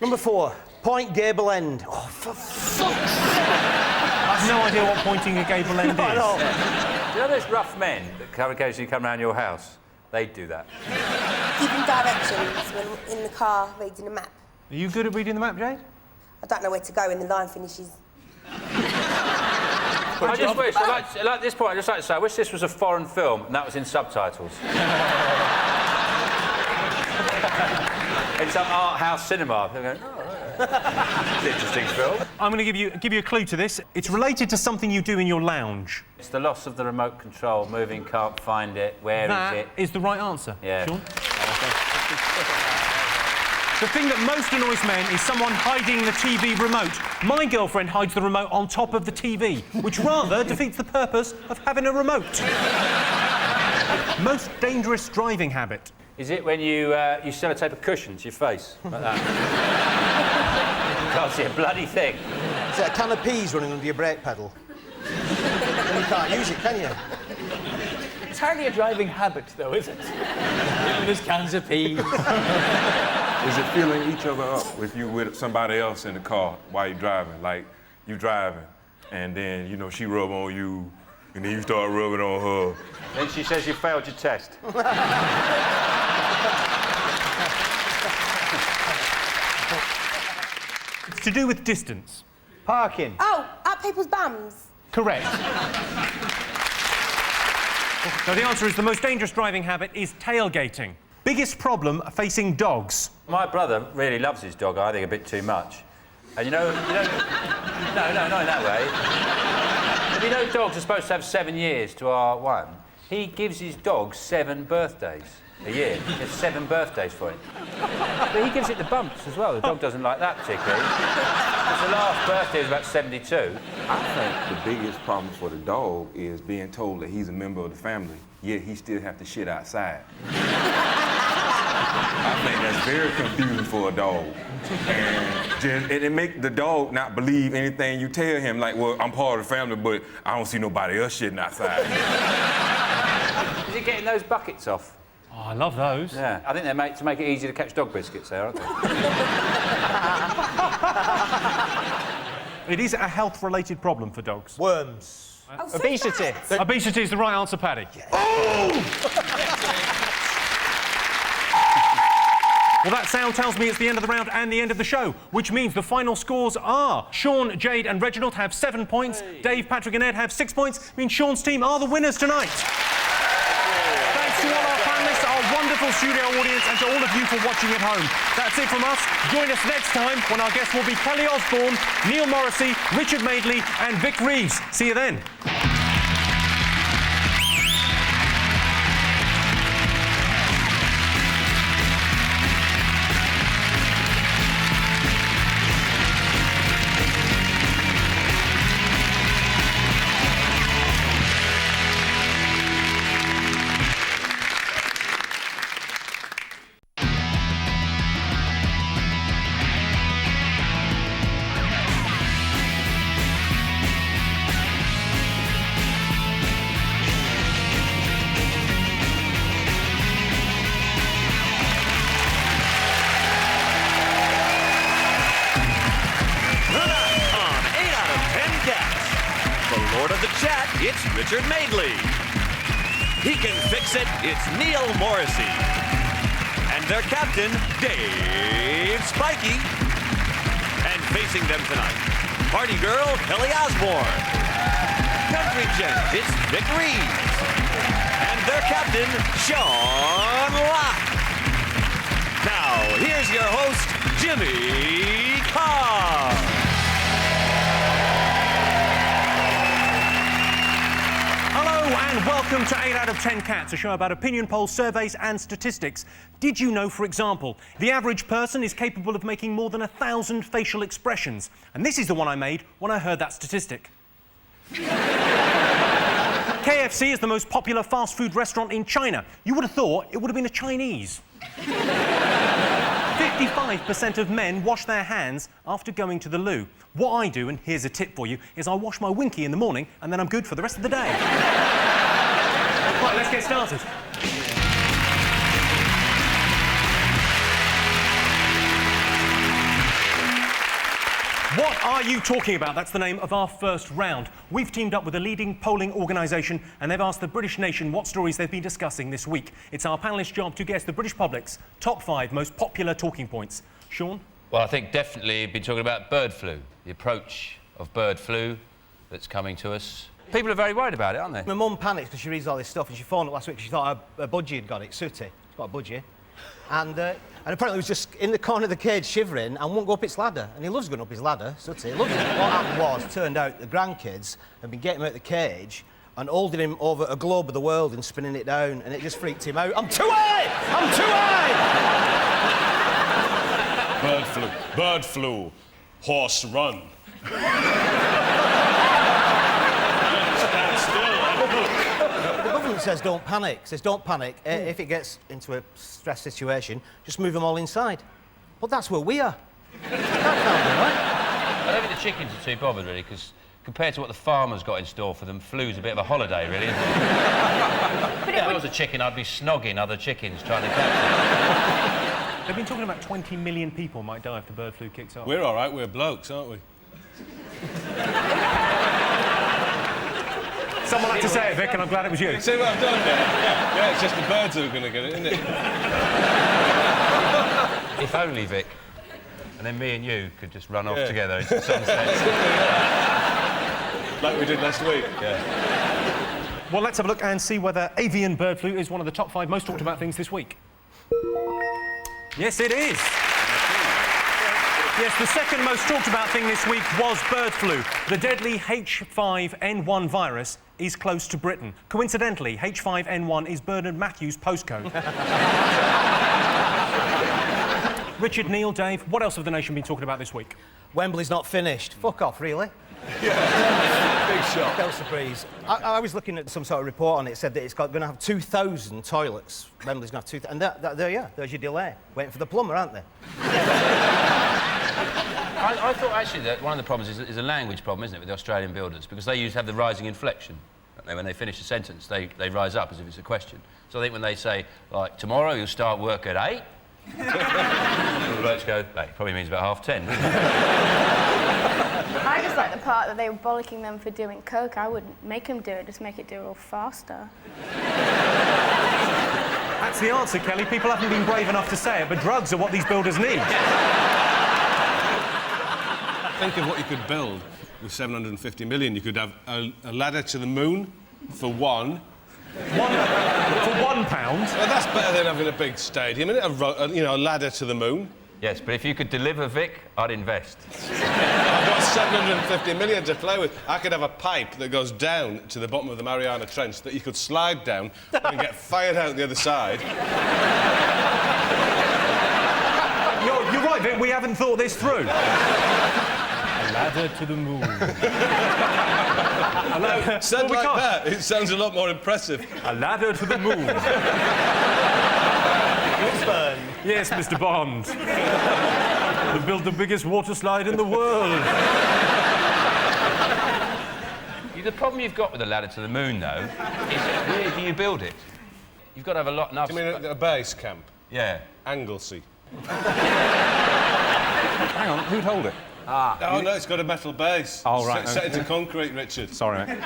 Number 4, point gable end. Oh, for fuck's sake! I've no idea what pointing a gable end is. Do you know those rough men that occasionally come around your house? They do that. Giving directions when in the car reading a map. Are you good at reading the map, Jade? I don't know where to go when the line finishes. I just wish, at this point, I'd just like to say, I wish this was a foreign film and that was in subtitles. In some art house cinema. They're going, oh, right. It's an interesting film. I'm going to give you a clue to this. It's related to something you do in your lounge. It's the loss of the remote control, moving, can't find it, where is That it? is the right answer. Yeah. Sean? The thing that most annoys men is someone hiding the TV remote. My girlfriend hides the remote on top of the TV, which rather defeats the purpose of having a remote. Most dangerous driving habit. Is it when you sellotape a cushion to your face, like that? You can't see a bloody thing. Is it a can of peas running under your brake pedal? And you can't use it, can you? It's hardly a driving habit, though, is it? There's cans of peas. Is it filling each other up if you with somebody else in the car while you're driving? Like, you driving, and then, you know, she rub on you, and then you start rubbing on her. Then she says you failed your test. It's to do with distance. Parking. Oh, up people's bums. Correct. Now, the answer is the most dangerous driving habit is tailgating. Biggest problem facing dogs. My brother really loves his dog, I think, a bit too much. And no, not in that way. But you know dogs are supposed to have 7 years to our one. He gives his dog 7 birthdays a year. He gets 7 birthdays for it. But he gives it the bumps as well. The dog doesn't like that particularly. Because the last birthday was about 72. I think the biggest problem for the dog is being told that he's a member of the family, yet he still have to shit outside. I think that's very confusing for a dog. And it make the dog not believe anything you tell him, like, well, I'm part of the family, but I don't see nobody else shitting outside. Is he getting those buckets off? Oh, I love those. Yeah, I think they're made to make it easier to catch dog biscuits there, aren't they? It is a health-related problem for dogs. Worms. Obesity. Obesity is the right answer, Paddy. Well, that sound tells me it's the end of the round and the end of the show, which means the final scores are Sean, Jade and Reginald have 7 points, Dave, Patrick and Ed have 6 points. It means Sean's team are the winners tonight. Thanks to all our panellists, our wonderful studio audience and to all of you for watching at home. That's it from us. Join us next time when our guests will be Kelly Osbourne, Neil Morrissey, Richard Madeley and Vic Reeves. See you then. It's Richard Madeley. He can fix it, it's Neil Morrissey. And their captain, Dave Spikey. And facing them tonight, party girl, Kelly Osbourne. Country gent, it's Vic Reeves. And their captain, Sean Locke. Now, here's your host, Jimmy Carr. And welcome to 8 out of 10 Cats, a show about opinion polls, surveys and statistics. Did you know, for example, the average person is capable of making more than 1,000 facial expressions? And this is the one I made when I heard that statistic. KFC is the most popular fast food restaurant in China. You would have thought it would have been a Chinese. 55% of men wash their hands after going to the loo. What I do, and here's a tip for you, is I wash my winky in the morning and then I'm good for the rest of the day. Right, let's get started. What are you talking about? That's the name of our first round. We've teamed up with a leading polling organisation and they've asked the British nation what stories they've been discussing this week. It's our panellists' job to guess the British public's top 5 most popular talking points. Sean? Well, I think definitely been talking about bird flu, the approach of bird flu that's coming to us. People are very worried about it, aren't they? My mum panics because she reads all this stuff and she phoned up last week because she thought her budgie had got it, Sooty. She's got a budgie. And apparently he was just in the corner of the cage shivering and won't go up its ladder. And he loves going up his ladder, so he loves it. What happened was, turned out the grandkids had been getting him out of the cage and holding him over a globe of the world and spinning it down, and it just freaked him out. I'm too high! I'm too high! Bird flu. Horse run. The government says don't panic. Says don't panic. If it gets into a stress situation, just move them all inside. But that's where we are. I don't think the chickens are too bothered, really, because compared to what the farmer's got in store for them, flu's a bit of a holiday, really, isn't it? If I was a chicken, I'd be snogging other chickens trying to catch them. They've been talking about 20 million people might die if the bird flu kicks off. We're all right, we're blokes, aren't we? Someone had to say it, Vic, and I'm glad it was you. See what I've done there? Yeah, it's just the birds who are going to get it, isn't it? If only, Vic. And then me and you could just run off together into the sunset. Like we did last week. Yeah. Well, let's have a look and see whether avian bird flu is one of the top 5 most talked about things this week. Yes, it is. Yes, the second most talked about thing this week was bird flu. The deadly H5N1 virus is close to Britain. Coincidentally, H5N1 is Bernard Matthews' postcode. Richard, Neil, Dave, what else have the nation been talking about this week? Wembley's not finished. Fuck off, really. Yeah. Big shock. Bell surprise. I was looking at some sort of report on it. It said that it's going to have 2,000 toilets. Wembley's going to have 2,000. And there's your delay. Waiting for the plumber, aren't they? I thought, actually, that one of the problems is a language problem, isn't it, with the Australian builders? Because they have the rising inflection. When they finish a sentence, they rise up as if it's a question. So I think when they say, like, tomorrow you'll start work at 8, the blokes go, that probably means about 10:30, doesn't it? I just like the part that they were bollocking them for doing coke. I wouldn't make them do it, just make it do it all faster. That's the answer, Kelly. People haven't been brave enough to say it, but drugs are what these builders need. Think of what you could build with 750 million. You could have a ladder to the moon for one. For £1? Well, that's better than having a big stadium, isn't it? A ladder to the moon. Yes, but if you could deliver, Vic, I'd invest. I've got 750 million to play with. I could have a pipe that goes down to the bottom of the Mariana Trench that you could slide down and get fired out the other side. You're right, Vic, we haven't thought this through. A ladder to the moon. Said like that, it sounds a lot more impressive. A ladder to the moon. Yes, Mr. Bond. They built the biggest water slide in the world. The problem you've got with a ladder to the moon, though, is where do you build it? You've got to have a lot enough... You mean a base camp? Yeah. Anglesey. Hang on, who'd hold it? Oh, no, it's got a metal base. Oh, right. Set into concrete, Richard. Sorry, mate.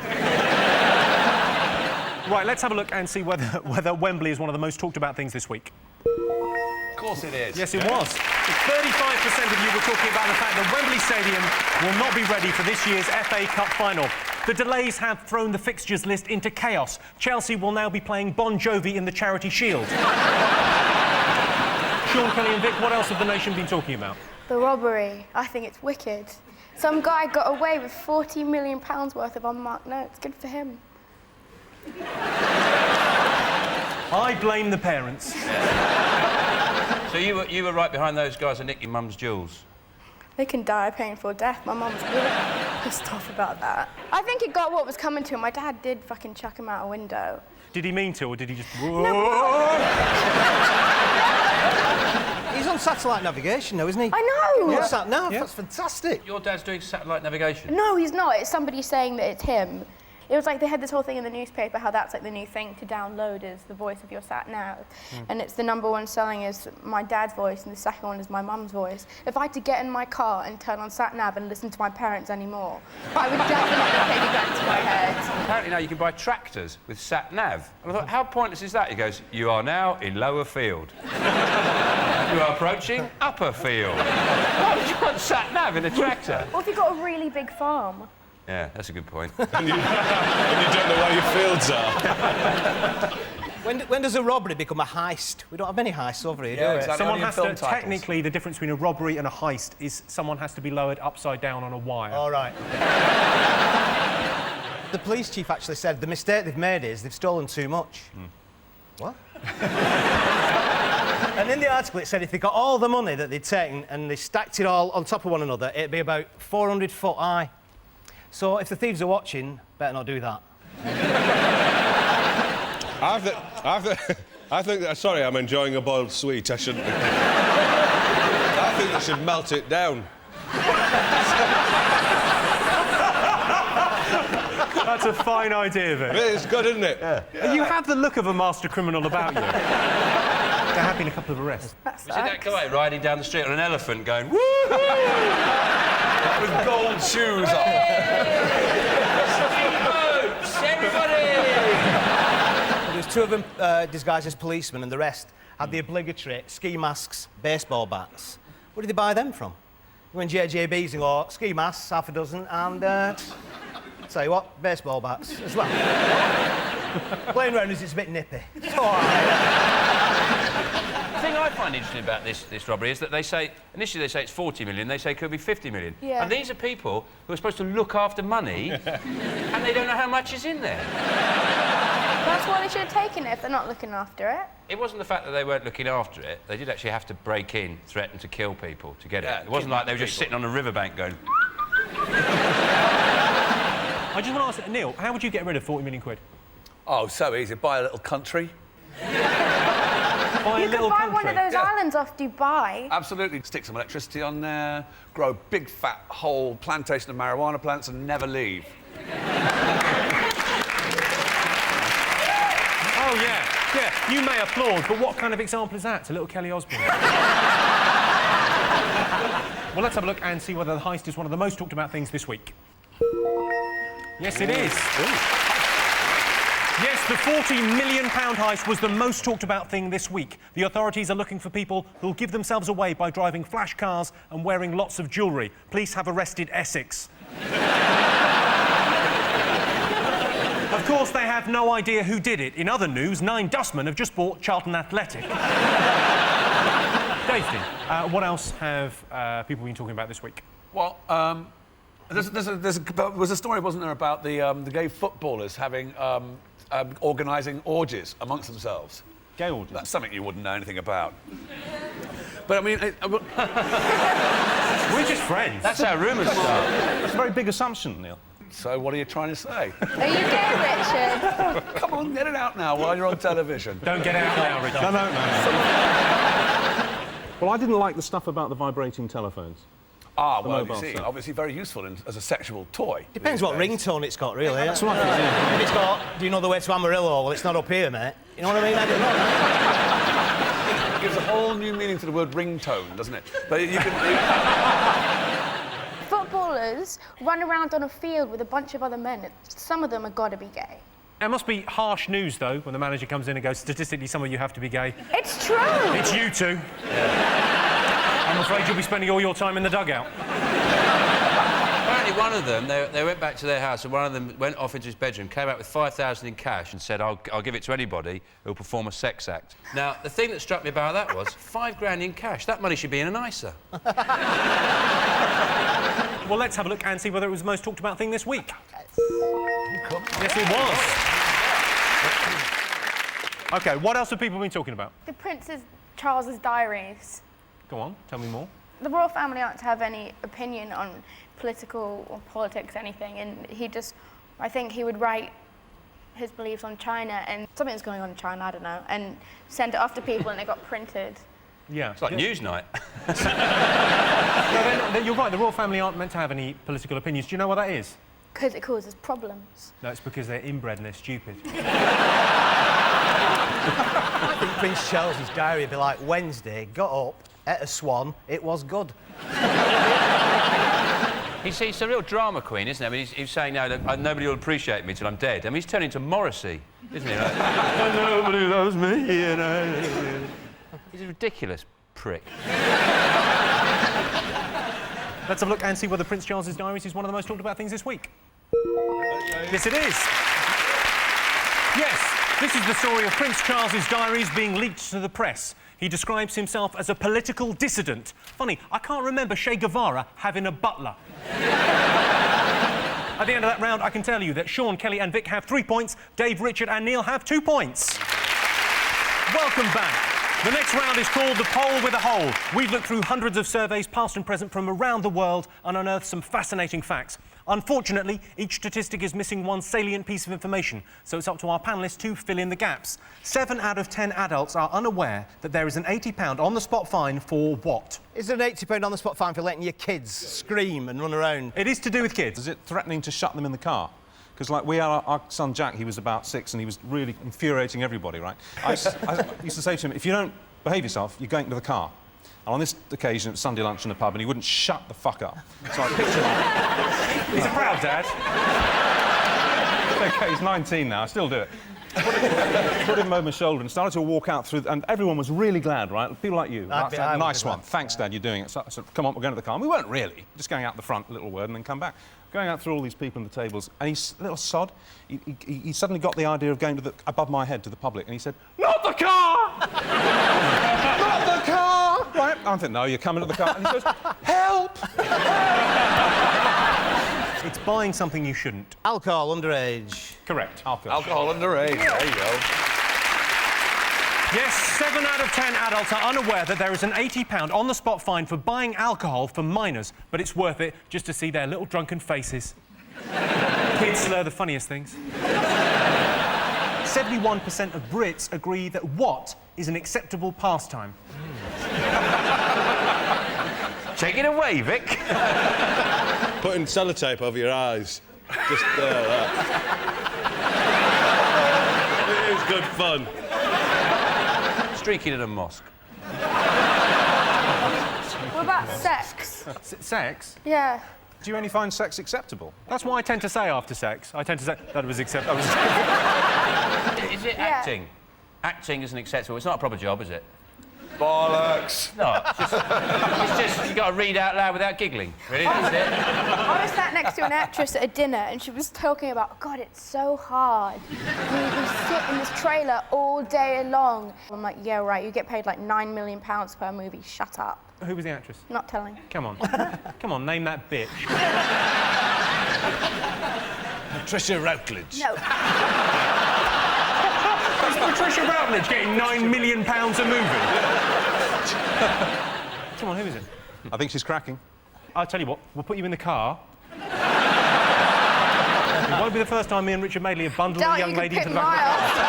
Right, let's have a look and see whether Wembley is one of the most talked about things this week. Of course it is. Yes, it was. 35% of you were talking about the fact that Wembley Stadium will not be ready for this year's FA Cup final. The delays have thrown the fixtures list into chaos. Chelsea will now be playing Bon Jovi in the Charity Shield. Sean, Kelly and Vic, what else have the nation been talking about? The robbery. I think it's wicked. Some guy got away with £40 million worth of unmarked notes. Good for him. I blame the parents. So you were right behind those guys that nicked your mum's jewels? They can die a painful death. My mum's really pissed off about that. I think it got what was coming to him. My dad did fucking chuck him out a window. Did he mean to, or did he just... He's on satellite navigation now, isn't he? I know! Yeah. Sat-nav, that's fantastic. Your dad's doing satellite navigation? No, he's not. It's somebody saying that it's him. It was like they had this whole thing in the newspaper, how that's like the new thing to download is the voice of your sat-nav. And it's the #1 selling is my dad's voice, and the second one is my mum's voice. If I had to get in my car and turn on sat-nav and listen to my parents anymore, I would definitely take a gun to my head. Apparently now you can buy tractors with sat-nav. And I thought, how pointless is that? He goes, you are now in Lower Field. You are approaching Upper Field. Why would you want sat-nav in a tractor? Or if you've got a really big farm. Yeah, that's a good point. and you don't know where your fields are. When does a robbery become a heist? We don't have many heists over here, do we? exactly. Someone Only in has film to... titles. Technically, the difference between a robbery and a heist is someone has to be lowered upside down on a wire. All right. The police chief actually said the mistake they've made is they've stolen too much. What? And in the article it said if they got all the money that they'd taken and they stacked it all on top of one another, it'd be about 400 foot high. So if the thieves are watching, better not do that. I think that... Sorry, I'm enjoying a boiled sweet. I shouldn't... I think they should melt it down. That's a fine idea, Vic. It's good, isn't it? Yeah. You have the look of a master criminal about you. There have been a couple of arrests. You see that guy riding down the street on an elephant going, woo! With gold shoes on. Boats, everybody! There's two of them disguised as policemen and the rest had the obligatory ski masks, baseball bats. Where did they buy them from? You went JJB's and got ski masks, half a dozen, and tell you what, baseball bats as well. Playing around is it's a bit nippy. It's all right. The thing I find interesting about this robbery is that they say, initially they say it's 40 million, they say it could be 50 million. Yeah. And these are people who are supposed to look after money, and they don't know how much is in there. That's why they should have taken it if they're not looking after it. It wasn't the fact that they weren't looking after it. They did actually have to break in, threaten to kill people to get it. It wasn't like they were just sitting on a riverbank going... I just want to ask Neil, how would you get rid of 40 million quid? Oh, so easy. Buy a little country. Buy a You little could buy country. one of those islands off Dubai. Absolutely. Stick some electricity on there, grow a big, fat, whole plantation of marijuana plants and never leave. Oh, yeah. Yeah, you may applaud, but what kind of example is that to little Kelly Osbourne? Well, let's have a look and see whether the heist is one of the most talked about things this week. Yes, it is. Yes, the £40 million heist was the most talked about thing this week. The authorities are looking for people who'll give themselves away by driving flash cars and wearing lots of jewellery. Police have arrested Essex. Of course, they have no idea who did it. In other news, 9 dustmen have just bought Charlton Athletic. Davey, what else have people been talking about this week? Well, there was a story, wasn't there, about the gay footballers having organising orgies amongst themselves. Gay orgies? That's something you wouldn't know anything about. But I mean, we're just friends. That's how rumours start. That's a very big assumption, Neil. So what are you trying to say? Are you gay, Richard? Come on, get it out now while you're on television. Don't get it out now, Richard. No. Well, I didn't like the stuff about the vibrating telephones. Ah, The well, you mobile see, stuff. obviously very useful as a sexual toy. Depends what ringtone it's got, really. That's right. Yeah. If it's got, do you know the way to Amarillo? Well, it's not up here, mate. You know what I mean? I don't know. It gives a whole new meaning to the word ringtone, doesn't it? But you can... Footballers run around on a field with a bunch of other men. Some of them have got to be gay. It must be harsh news, though, when the manager comes in and goes, statistically, some of you have to be gay. It's true. It's you two. I'm afraid you'll be spending all your time in the dugout. Apparently one of them, they went back to their house and one of them went off into his bedroom, came out with 5,000 in cash and said, I'll give it to anybody who'll perform a sex act. Now, the thing that struck me about that was £5,000 in cash. That money should be in an ISA. Well, let's have a look and see whether it was the most talked about thing this week. Yes, it was. OK, what else have people been talking about? The Prince Charles's diaries. Go on, tell me more. The royal family aren't to have any opinion on political or politics, anything, and I think he would write his beliefs on China and something's going on in China, I don't know, and send it off to people and they got printed. Yeah. It's like Newsnight. No, you're right, the royal family aren't meant to have any political opinions. Do you know why that is? Because it causes problems. No, it's because they're inbred and they're stupid. I think Prince Charles's diary would be like Wednesday, got up, ate a swan, it was good. He's a real drama queen, isn't he? I mean, he's saying now that nobody will appreciate me till I'm dead. I mean, he's turning into Morrissey, isn't he? Like, nobody loves me, you know. He's a ridiculous prick. Let's have a look and see whether Prince Charles's diaries is one of the most talked about things this week. Yes, it is. Yes, This is the story of Prince Charles's diaries being leaked to the press. He describes himself as a political dissident. Funny, I can't remember Che Guevara having a butler. At the end of that round, I can tell you that Sean, Kelly and Vic have 3 points, Dave, Richard and Neil have 2 points. Welcome back. The next round is called The Poll with a Hole. We've looked through hundreds of surveys, past and present, from around the world and unearthed some fascinating facts. Unfortunately, each statistic is missing one salient piece of information, so it's up to our panellists to fill in the gaps. 7 out of 10 adults are unaware that there is an £80 on-the-spot fine for what? Is there an £80 on-the-spot fine for letting your kids scream and run around? It is to do with kids. Is it threatening to shut them in the car? Because, like, we had our son Jack, he was about 6, and he was really infuriating everybody, right? I used to say to him, if you don't behave yourself, you're going to the car. And on this occasion, it was Sunday lunch in a pub, and he wouldn't shut the fuck up. So I picked him up. He's a proud dad. It's OK, he's 19 now, I still do it. Put him over my shoulder and started to walk out through... And everyone was really glad, right? People like you. Nice one. Thanks, Dad, you're doing it. So I said, come on, we're going to the car. And we weren't really. Just going out the front, a little word, and then come back. Going out through all these people on the tables, and he's a little sod. He suddenly got the idea of going to above my head to the public, and he said, "Not the car! Not the car!" Right? I'm thinking, no, you're coming to the car. And he goes, "Help!" It's buying something you shouldn't. Alcohol underage. Correct. Alcohol underage. There you go. Yes, 7 out of 10 adults are unaware that there is an £80 on-the-spot fine for buying alcohol for minors, but it's worth it just to see their little drunken faces. Kids slur the funniest things. 71% of Brits agree that what is an acceptable pastime. Take it away, Vic. Putting sellotape over your eyes. Just there, that. It is good fun. Streaking in a mosque. What about sex? Sex? Yeah. Do you only find sex acceptable? That's what I tend to say after sex. I tend to say that was acceptable. Is it acting? Acting isn't acceptable. It's not a proper job, is it? Bollocks. No, it's just you've got to read out loud without giggling. Really, that's it. I was sat next to an actress at a dinner and she was talking about, God, it's so hard. We sit in this trailer all day long. I'm like, yeah, right, you get paid like £9 million per movie. Shut up. Who was the actress? Not telling. Come on. Come on, name that bitch. Patricia Routledge. No. Is Patricia Routledge getting £9 million a movie? Come on, who is it? I think she's cracking. I'll tell you what, we'll put you in the car. It won't be the first time me and Richard Madeley have bundled a young lady into the back of the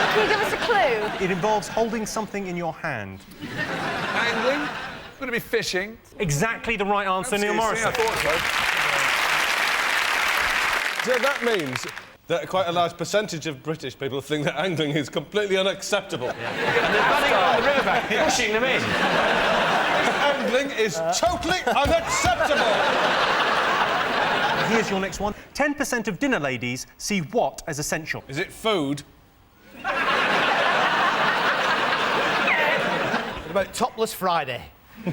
car. Can you give us a clue? It involves holding something in your hand. Angling? Going to be fishing. Exactly the right answer, Neil Morrison. I thought so. So that means that quite a large percentage of British people think that angling is completely unacceptable. And they're running on the riverbank, pushing them in. Angling is totally unacceptable. Here's your next one. 10% of dinner ladies see what as essential? Is it food? What about Topless Friday? No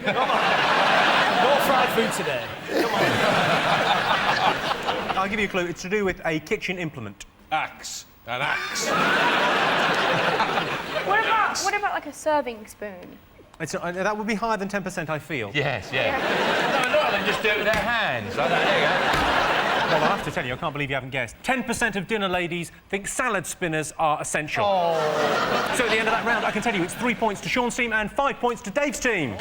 fried food today. Come on. I'll give you a clue. It's to do with a kitchen implement. Axe. An axe. What about like a serving spoon? That would be higher than 10%, I feel. Yes, yeah. No, a lot of them just do it with their hands. Like that. There you go. Well, I have to tell you, I can't believe you haven't guessed. 10% of dinner ladies think salad spinners are essential. Oh. So at the end of that round, I can tell you it's 3 points to Sean's team and 5 points to Dave's team.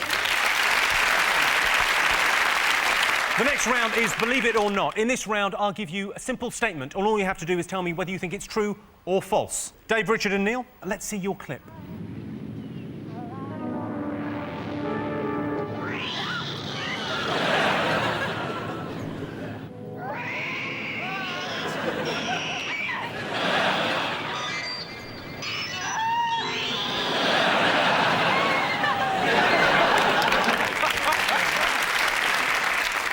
The next round is Believe It or Not. In this round, I'll give you a simple statement, and all you have to do is tell me whether you think it's true or false. Dave, Richard and Neil, let's see your clip.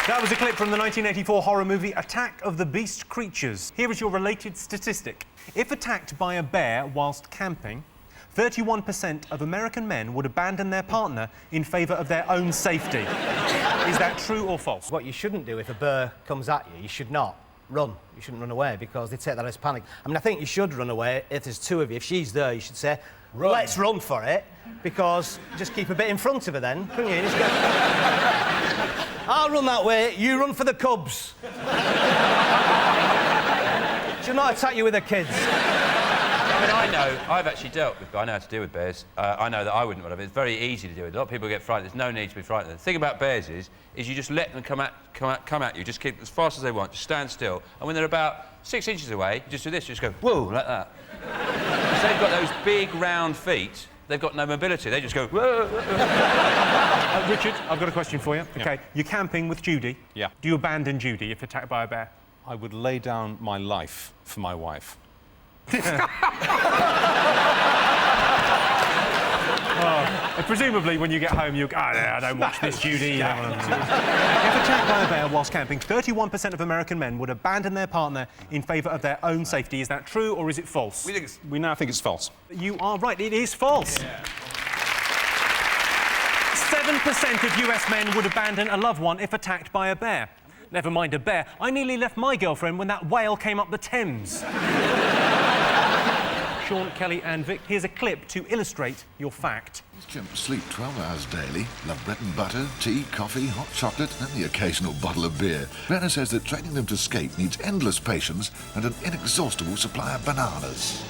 That was a clip from the 1984 horror movie Attack of the Beast Creatures. Here is your related statistic. If attacked by a bear whilst camping, 31% of American men would abandon their partner in favour of their own safety. Is that true or false? What you shouldn't do if a bear comes at you, you should not run. You shouldn't run away because they take that as panic. I mean, I think you should run away if there's two of you. If she's there, you should say, let's run for it, because just keep a bit in front of her then, couldn't you? Just go, I'll run that way, you run for the cubs. She'll not attack you with her kids. I mean, I know, I've actually dealt with, I know how to deal with bears. I know that I wouldn't want to, it's very easy to deal with. A lot of people get frightened, there's no need to be frightened. The thing about bears is you just let them come at you, just keep as fast as they want, just stand still, and when they're about 6 inches away, you just do this, you just go, whoa, like that. Because they've got those big, round feet, they've got no mobility, they just go, whoa. Richard, I've got a question for you. Yeah. OK, you're camping with Judy. Yeah. Do you abandon Judy if attacked by a bear? I would lay down my life for my wife. Presumably, when you get home, you go, I don't watch this, Judy. If attacked by a bear whilst camping, 31% of American men would abandon their partner in favour of their own safety. Is that true, or is it false? We now think it's false. You are right, it is false. 7% of US men would abandon a loved one if attacked by a bear. Never mind a bear, I nearly left my girlfriend when that whale came up the Thames. Sean, Kelly and Vic, here's a clip to illustrate your fact. Chimps sleep 12 hours daily, love bread and butter, tea, coffee, hot chocolate and the occasional bottle of beer. Brenner says that training them to skate needs endless patience and an inexhaustible supply of bananas.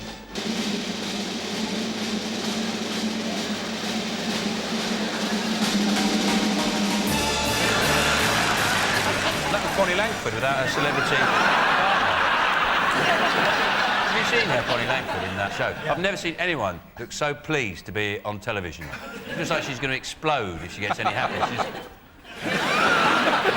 That was Bonnie Langford without a celebrity partner. Have you seen her, Bonnie Langford, in that show? Yeah. I've never seen anyone look so pleased to be on television. It looks like she's going to explode if she gets any happier.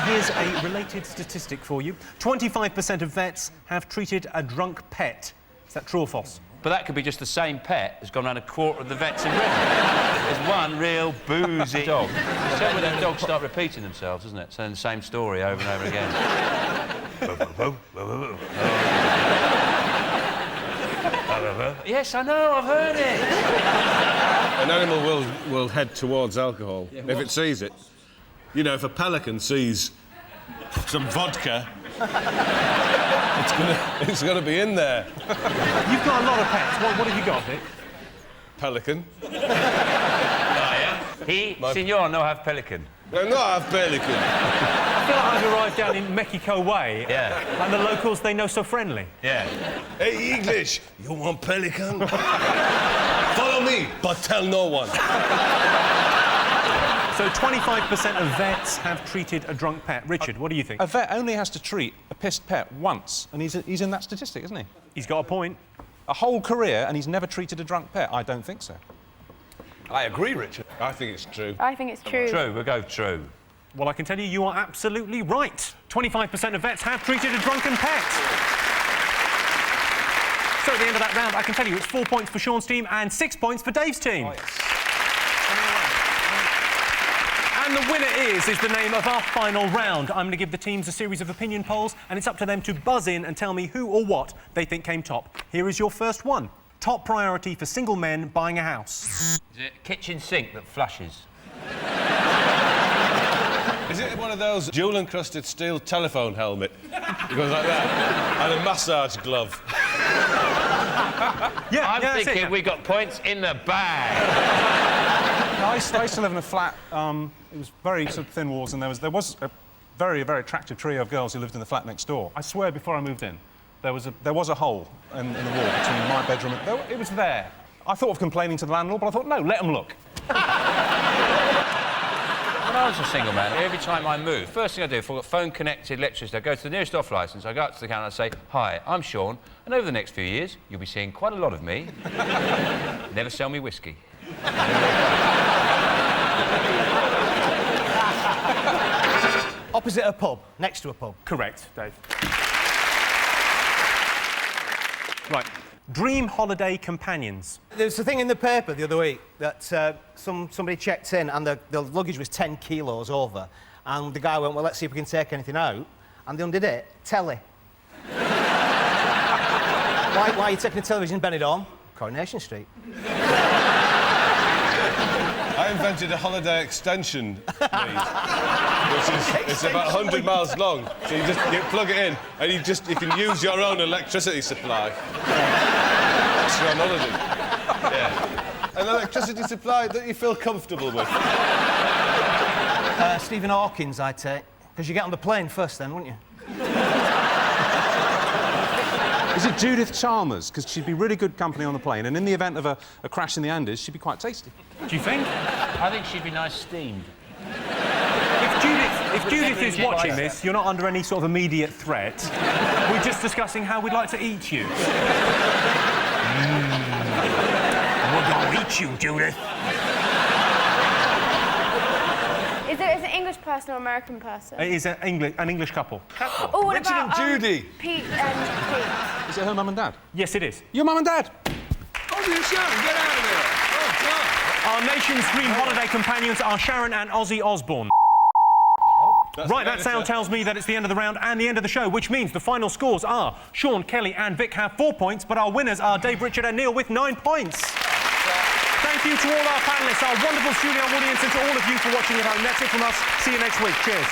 Here's a related statistic for you. 25% of vets have treated a drunk pet. Is that true or false? But that could be just the same pet that's gone around a quarter of the vets in Britain. There's one real boozy dog. It's when those dogs start repeating themselves, isn't it? Saying the same story over and over again. Yes, I know, I've heard it. An animal will head towards alcohol if it sees it. You know, if a pelican sees some vodka, it's gonna be in there. You've got a lot of pets. What have you got, Vic? Pelican. Senor, no have pelican. No, not have pelican. I feel like I've arrived down in Mexico Way. Yeah. And the locals, they know so friendly. Yeah. Hey, English, you want pelican? Follow me, but tell no one. So 25% of vets have treated a drunk pet. Richard, what do you think? A vet only has to treat a pissed pet once, and he's in that statistic, isn't he? He's got a point. A whole career, and he's never treated a drunk pet? I don't think so. I agree, Richard. I think it's true. I think it's true. True, we'll go true. Well, I can tell you, you are absolutely right. 25% of vets have treated a drunken pet. So at the end of that round, I can tell you it's 4 points for Sean's team and 6 points for Dave's team. Oh, yes. And the winner is the name of our final round. I'm going to give the teams a series of opinion polls, and it's up to them to buzz in and tell me who or what they think came top. Here is your first one. Top priority for single men buying a house. Is it a kitchen sink that flushes? Is it one of those jewel-encrusted steel telephone helmet? It goes like that. And a massage glove. I'm thinking we got points in the bag. I used to live in a flat. It was very sort of thin walls, and there was a very, very attractive trio of girls who lived in the flat next door. I swear, before I moved in, there was a hole in the wall between my bedroom and... It was there. I thought of complaining to the landlord, but I thought, no, let them look. When I was a single man, every time I moved, first thing I do, if I've got phone-connected electricity, I go to the nearest off licence, I go up to the counter and I say, hi, I'm Sean, and over the next few years, you'll be seeing quite a lot of me. Never sell me whiskey. Opposite a pub, next to a pub. Correct, Dave. Right. Dream holiday companions. There was a thing in the paper the other week that somebody checked in and the luggage was 10 kilos over, and the guy went, well, let's see if we can take anything out, and they undid it. Telly. Why are you taking a television, Benidorm? Coronation Street. I invented a holiday extension lead, which is it's about 100 miles long. So you plug it in, and you can use your own electricity supply. That's your holiday. Yeah. An electricity supply that you feel comfortable with. Stephen Hawkins, I'd take. Because you get on the plane first then, wouldn't you? Is it Judith Chalmers? Because she'd be really good company on the plane, and in the event of a crash in the Andes, she'd be quite tasty. Do you think? I think she'd be nice steamed. If Judith is watching this, you're not under any sort of immediate threat. We're just discussing how we'd like to eat you. We're gonna eat you, Judith. Is it an English person or American person? It is an English couple. Oh, what Richard about, and Judy. Pete and Kate? Is it her mum and dad? Yes, it is. Your mum and dad? Oh, you Sharon, get out of there. Oh, God. Our nation's dream holiday companions are Sharon and Ozzy Osbourne. Right, that sound tells me that it's the end of the round and the end of the show, which means the final scores are Sean, Kelly and Vic have 4 points, but our winners are Dave, Richard and Neil with 9 points. Thank you to all our panellists, our wonderful studio audience, and to all of you for watching at home. That's it from us. See you next week. Cheers.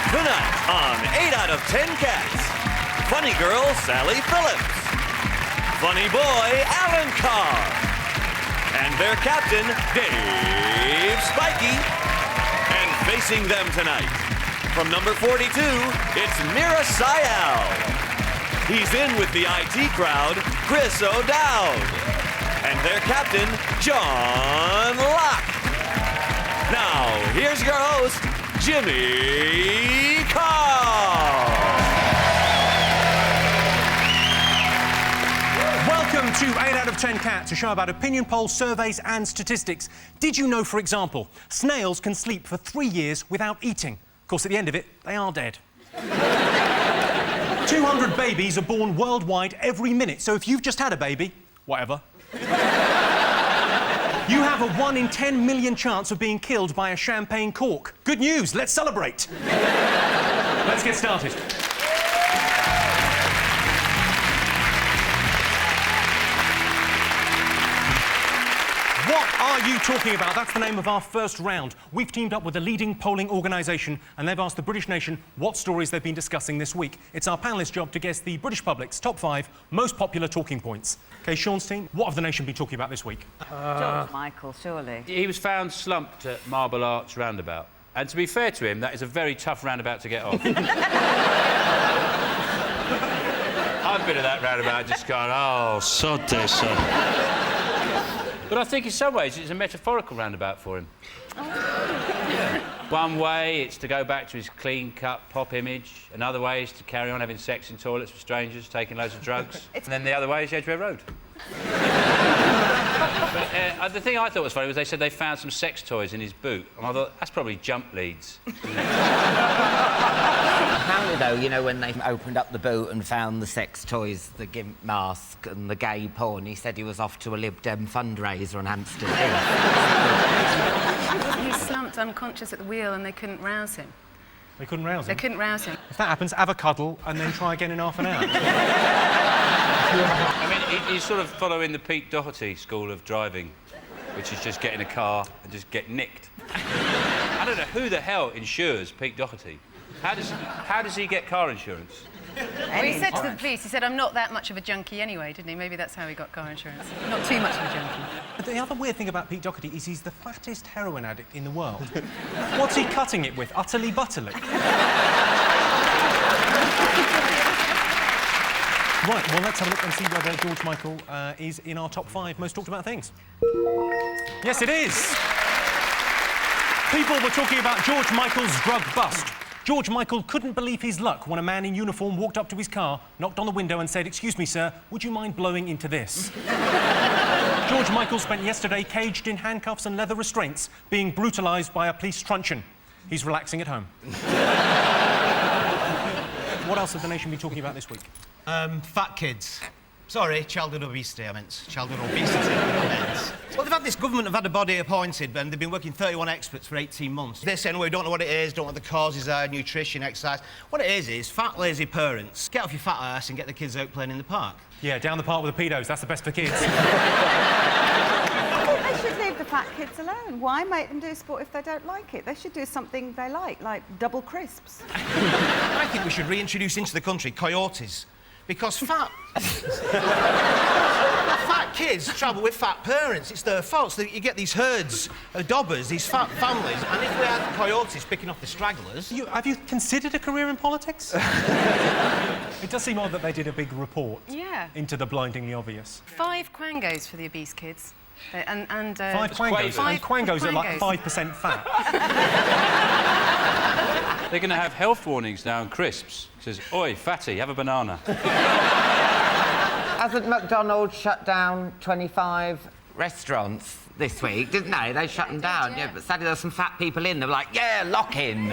Tonight on 8 out of 10 Cats, funny girl Sally Phillips, funny boy Alan Carr, and their captain Dave Spikey. And facing them tonight, from number 42, it's Mira Sayal. He's in with the IT crowd, Chris O'Dowd, and their captain John Locke. Now, here's your host, Jimmy Carr. Welcome to 8 out of 10 Cats, a show about opinion polls, surveys and statistics. Did you know, for example, snails can sleep for 3 years without eating? Of course, at the end of it, they are dead. 200 babies are born worldwide every minute, so if you've just had a baby, whatever, you have a 1 in 10 million chance of being killed by a champagne cork. Good news, let's celebrate. Let's get started. What are you talking about? That's the name of our first round. We've teamed up with a leading polling organisation and they've asked the British nation what stories they've been discussing this week. It's our panellists' job to guess the British public's top 5 most popular talking points. OK, Sean's team, what have the nation been talking about this week? George Michael, surely. He was found slumped at Marble Arch roundabout. And to be fair to him, that is a very tough roundabout to get off. I've been at that roundabout just going, oh, sod this. But I think in some ways it's a metaphorical roundabout for him. One way it's to go back to his clean-cut pop image. Another way is to carry on having sex in toilets with strangers, taking loads of drugs. And then the other way is Edgware Road. But the thing I thought was funny was they said they found some sex toys in his boot. And I thought, that's probably jump leads. Apparently, though, you know, when they opened up the boot and found the sex toys, the gimp mask and the gay porn, he said he was off to a Lib Dem fundraiser on Hampstead Heath. He slumped unconscious at the wheel and they couldn't rouse him. They couldn't rouse him? They couldn't rouse him. If that happens, have a cuddle and then try again in half an hour. I mean, he's sort of following the Pete Doherty school of driving, which is just get in a car and just get nicked. I don't know who the hell insures Pete Doherty. How does he get car insurance? Well, he said to the police, he said, I'm not that much of a junkie anyway, didn't he? Maybe that's how he got car insurance. Not too much of a junkie. But the other weird thing about Pete Doherty is he's the fattest heroin addict in the world. What's he cutting it with? Utterly butterly. Right, well, let's have a look and see whether George Michael is in our top 5 most talked about things. Yes, it is. People were talking about George Michael's drug bust. George Michael couldn't believe his luck when a man in uniform walked up to his car, knocked on the window and said, "Excuse me, sir, would you mind blowing into this?" George Michael spent yesterday caged in handcuffs and leather restraints, being brutalised by a police truncheon. He's relaxing at home. What else has the nation been talking about this week? Fat kids. Sorry, childhood obesity, I meant. Childhood obesity, I meant. Well, they've had this government, have had a body appointed, and they've been working 31 experts for 18 months. They're saying, well, we don't know what it is, don't know what the causes are, nutrition, exercise. What it is fat, lazy parents. Get off your fat ass and get the kids out playing in the park. Yeah, down the park with the pedos, that's the best for kids. I think they should leave the fat kids alone. Why make them do sport if they don't like it? They should do something they like double crisps. I think we should reintroduce into the country coyotes. Because fat kids travel with fat parents. It's their fault. So you get these herds of dobbers, these fat families, and if we had coyotes picking off the stragglers... Have you considered a career in politics? It does seem odd that they did a big report into the blindingly obvious. 5 quangos for the obese kids. And 5 quangos? And quangos are like 5% fat. They're going to have health warnings now on crisps. It says, "Oi, fatty, have a banana." Hasn't McDonald's shut down 25 restaurants this week, didn't they? They shut them down, yeah. But sadly, there's some fat people in. They're like, yeah, lock in.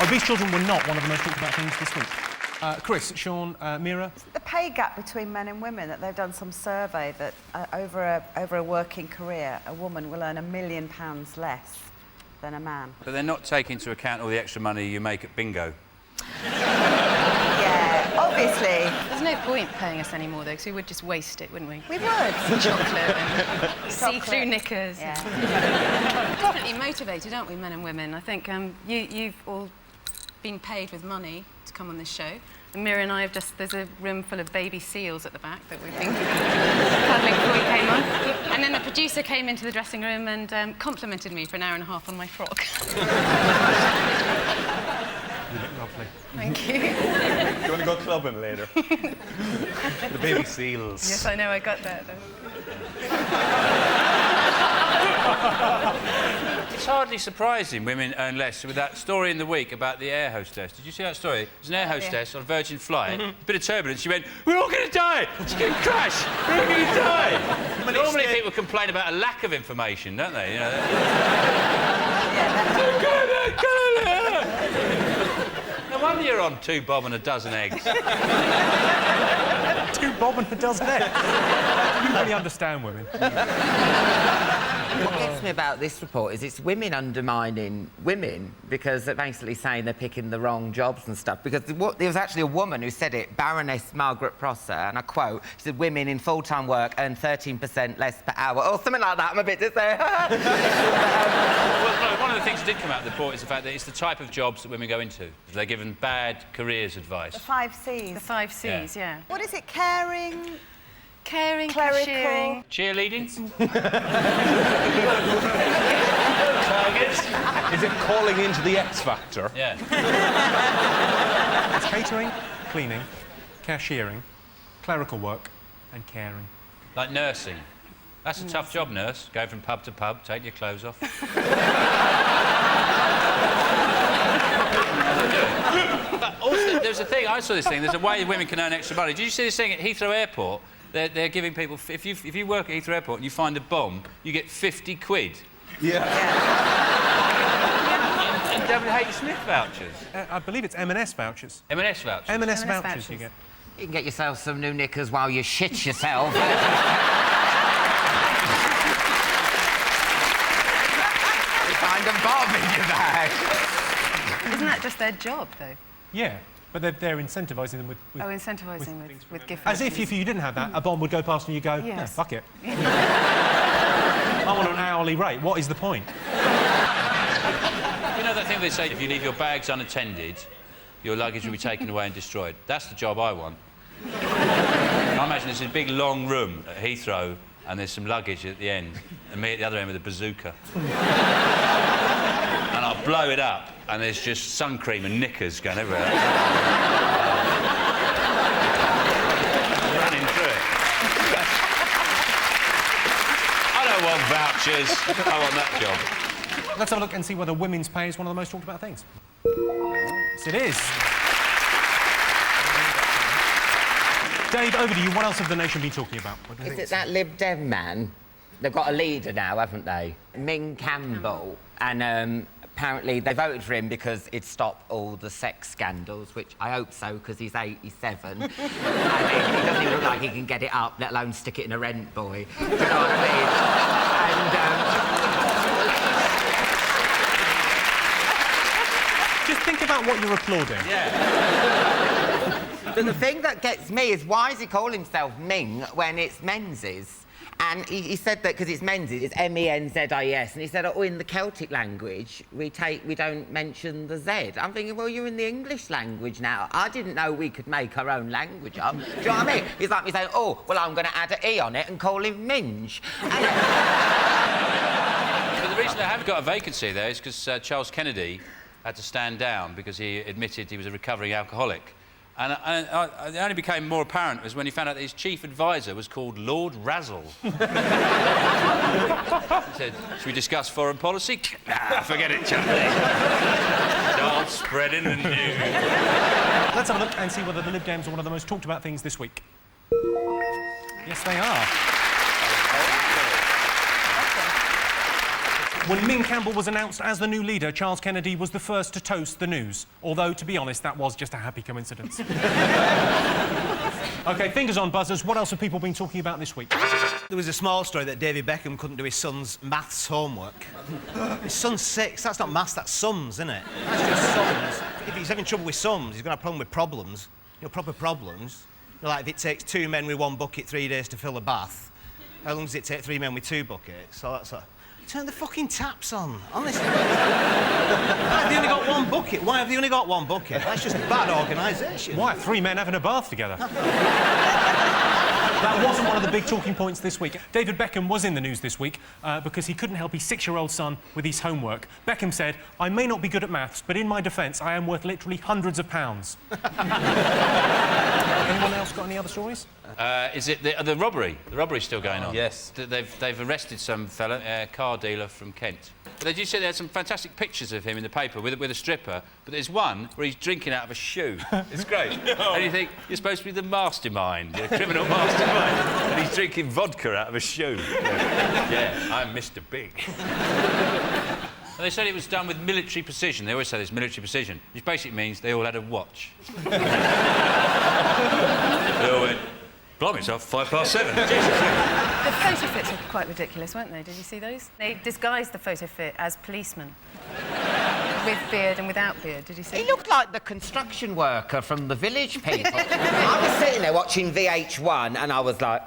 Obese children were not one of the most talked about things this week. Chris, Sean, Mira? The pay gap between men and women, that they've done some survey that over a working career, a woman will earn £1 million less than a man. But they're not taking into account all the extra money you make at bingo. Yeah, obviously. There's no point paying us anymore, though, because we would just waste it, wouldn't we? We would. Chocolate and see-through knickers. Yeah. Definitely motivated, aren't we, men and women? I think you've all been paid with money to come on this show. And Mira and I have there's a room full of baby seals at the back that we've been cuddling before we came on. And then the producer came into the dressing room and complimented me for an hour and a half on my frock. You look lovely. Thank you. Do you want to go clubbing later? The baby seals. Yes, I know, I got that. It's hardly surprising women earn less with that story in the week about the air hostess. Did you see that story? There's an air hostess on a Virgin flight, a bit of turbulence, she went, "We're all going to die! It's going to crash! We're all going to die!" Normally people complain about a lack of information, don't they? You know, no wonder you're on 2 bob and a dozen eggs. 2 bob and a dozen eggs? You really understand women. What gets me about this report is it's women undermining women because they're basically saying they're picking the wrong jobs and stuff. Because there was actually a woman who said it, Baroness Margaret Prosser, and I quote, she said, "Women in full-time work earn 13% less per hour," or something like that. I'm a bit just there. Well, no, one of the things that did come out of the report is the fact that it's the type of jobs that women go into. They're given bad careers advice. The 5 C's. The 5 C's, yeah. What is it? Caring, clerical, cheerleading. Targets. Is it calling into the X Factor? Yeah. It's catering, cleaning, cashiering, clerical work, and caring. Like nursing. That's a tough job, nurse. Go from pub to pub, take your clothes off. But also, there's a thing, I saw this thing, there's a way women can earn extra money. Did you see this thing at Heathrow Airport? They're giving people... If you work at Heathrow Airport and you find a bomb, you get 50 quid. Yeah. And WH Smith vouchers. I believe it's M&S vouchers. M&S vouchers? M&S vouchers you get. You can get yourself some new knickers while you shit yourself. You find a bomb in your bag. Isn't that just their job, though? Yeah, but they're incentivising them with incentivising with gift As vouchers. if you didn't have that, a bomb would go past and you go, Yes. "No, fuck it. I want an hourly rate. What is the point?" You know that thing they say, if you leave your bags unattended, your luggage will be taken away and destroyed. That's the job I want. I imagine there's a big, long room at Heathrow and there's some luggage at the end, and me at the other end with a bazooka. And I'll blow it up, and there's just sun cream and knickers going everywhere. Running through it. I don't want vouchers. I want that job. Let's have a look and see whether women's pay is one of the most talked about things. Yes, it is. Dave, over to you. What else have the nation been talking about? Is it that Lib Dem man? They've got a leader now, haven't they? Ming Campbell. And apparently they voted for him because he'd stop all the sex scandals, which I hope so, because he's 87. And he doesn't even look like he can get it up, let alone stick it in a rent boy. Do you know what I mean? Just think about what you're applauding. Yeah. But the thing that gets me is, why does he call himself Ming when it's Menzies? And he said that because it's Menzies, it's M-E-N-Z-I-E-S, and he said, oh, in the Celtic language, we don't mention the Z. I'm thinking, well, you're in the English language now. I didn't know we could make our own language up. Do you know what I mean? He's like me saying, oh, well, I'm going to add an E on it and call him Minge. But the reason they haven't got a vacancy there is because Charles Kennedy had to stand down because he admitted he was a recovering alcoholic. And it only became more apparent was when he found out that his chief advisor was called Lord Razzle. He said, should we discuss foreign policy? Nah, forget it, Charlie. Start spreading the news. Let's have a look and see whether the Lib Dems are one of the most talked about things this week. Yes, they are. When Ming Campbell was announced as the new leader, Charles Kennedy was the first to toast the news. Although, to be honest, that was just a happy coincidence. OK, fingers on buzzers. What else have people been talking about this week? There was a small story that David Beckham couldn't do his son's maths homework. His son's 6. That's not maths, that's sums, isn't it? That's just sums. If he's having trouble with sums, he's going to have a problem with problems. You know, proper problems. You know, like if it takes 2 men with 1 bucket 3 days to fill a bath, how long does it take 3 men with 2 buckets? So that's a... Turn the fucking taps on, honestly. Why have they only got 1 bucket? Why have they only got 1 bucket? That's just bad organisation. Why are 3 men having a bath together? That wasn't one of the big talking points this week. David Beckham was in the news this week because he couldn't help his 6-year-old son with his homework. Beckham said, I may not be good at maths, but in my defence, I am worth literally hundreds of pounds. Anyone else got any other stories? Is it the robbery? The robbery's still going on. Yes. They've arrested some fella, a car dealer from Kent. But they did say they had some fantastic pictures of him in the paper with a stripper, but there's one where he's drinking out of a shoe. It's great. No. And you think, you're supposed to be the mastermind, the criminal mastermind, and he's drinking vodka out of a shoe. Yeah, I'm Mr. Big. And they said it was done with military precision. They always say there's military precision, which basically means they all had a watch. They all went, blimey, it's 7:05. The photo fits were quite ridiculous, weren't they? Did you see those? They disguised the photo fit as policemen. With beard and without beard, did you see? He looked like the construction worker from the Village People. I was sitting there watching VH1 and I was like...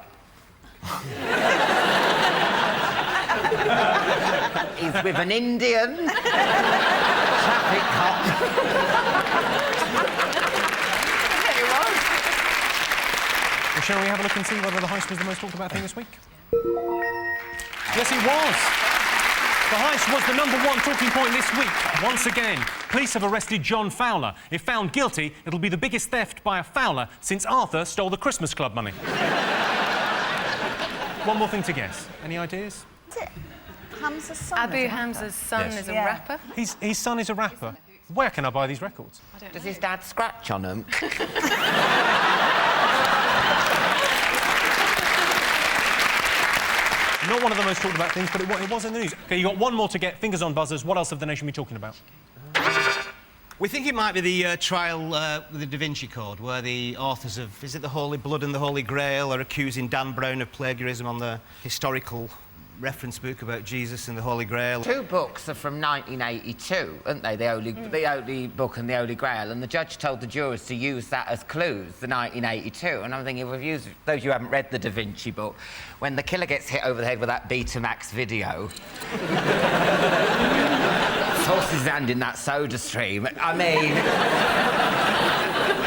He's with an Indian. Traffic cop. Well, shall we have a look and see whether the heist was the most talked about thing this week? Yes, it was. The heist was the #1 talking point this week. Once again, police have arrested John Fowler. If found guilty, it'll be the biggest theft by a Fowler since Arthur stole the Christmas Club money. One more thing to guess. Any ideas? Is it Hamza's son? Abu Hamza's son is a rapper. His son is a rapper. Where can I buy these records? Does his dad scratch on them? Not one of the most talked about things, but it was in the news. OK, you got one more to get. Fingers on buzzers. What else have the nation been talking about? We think it might be the trial with the Da Vinci Code, where the authors of, is it the Holy Blood and the Holy Grail, are accusing Dan Brown of plagiarism on the historical reference book about Jesus and the Holy Grail. 2 books are from 1982, aren't they? The Holy Book and the Holy Grail, and the judge told the jurors to use that as clues, the 1982. And I'm thinking, well, those of you who haven't read the Da Vinci book, when the killer gets hit over the head with that Betamax video, tosses his hand in that soda stream. I mean,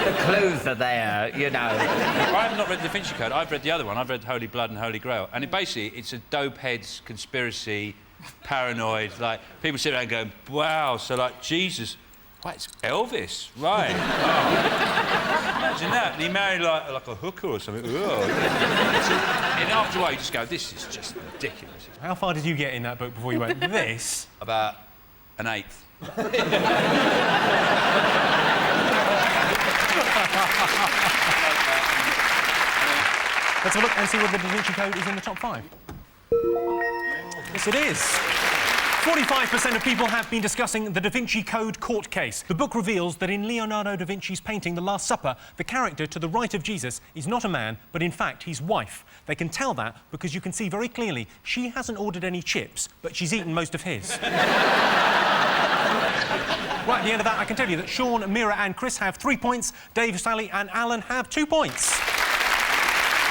the clues are there, you know. I have not read the Da Vinci Code. I've read the other one. I've read Holy Blood and Holy Grail. And it's a dope heads conspiracy, paranoid. Like, people sit around going, wow, so, like, Jesus... Wait, it's Elvis, right. Oh. Imagine that. And he married, like a hooker or something. And after a while, you just go, this is just ridiculous. How far did you get in that book before you went, this? About An eighth. Let's have a look and see whether the Da Vinci Code is in the top 5. Yes, it is. 45% of people have been discussing the Da Vinci Code court case. The book reveals that in Leonardo da Vinci's painting The Last Supper, the character to the right of Jesus is not a man, but in fact his wife. They can tell that because you can see very clearly she hasn't ordered any chips, but she's eaten most of his. Right at the end of that, I can tell you that Sean, Mira and Chris have 3 points. Dave, Sally and Alan have 2 points.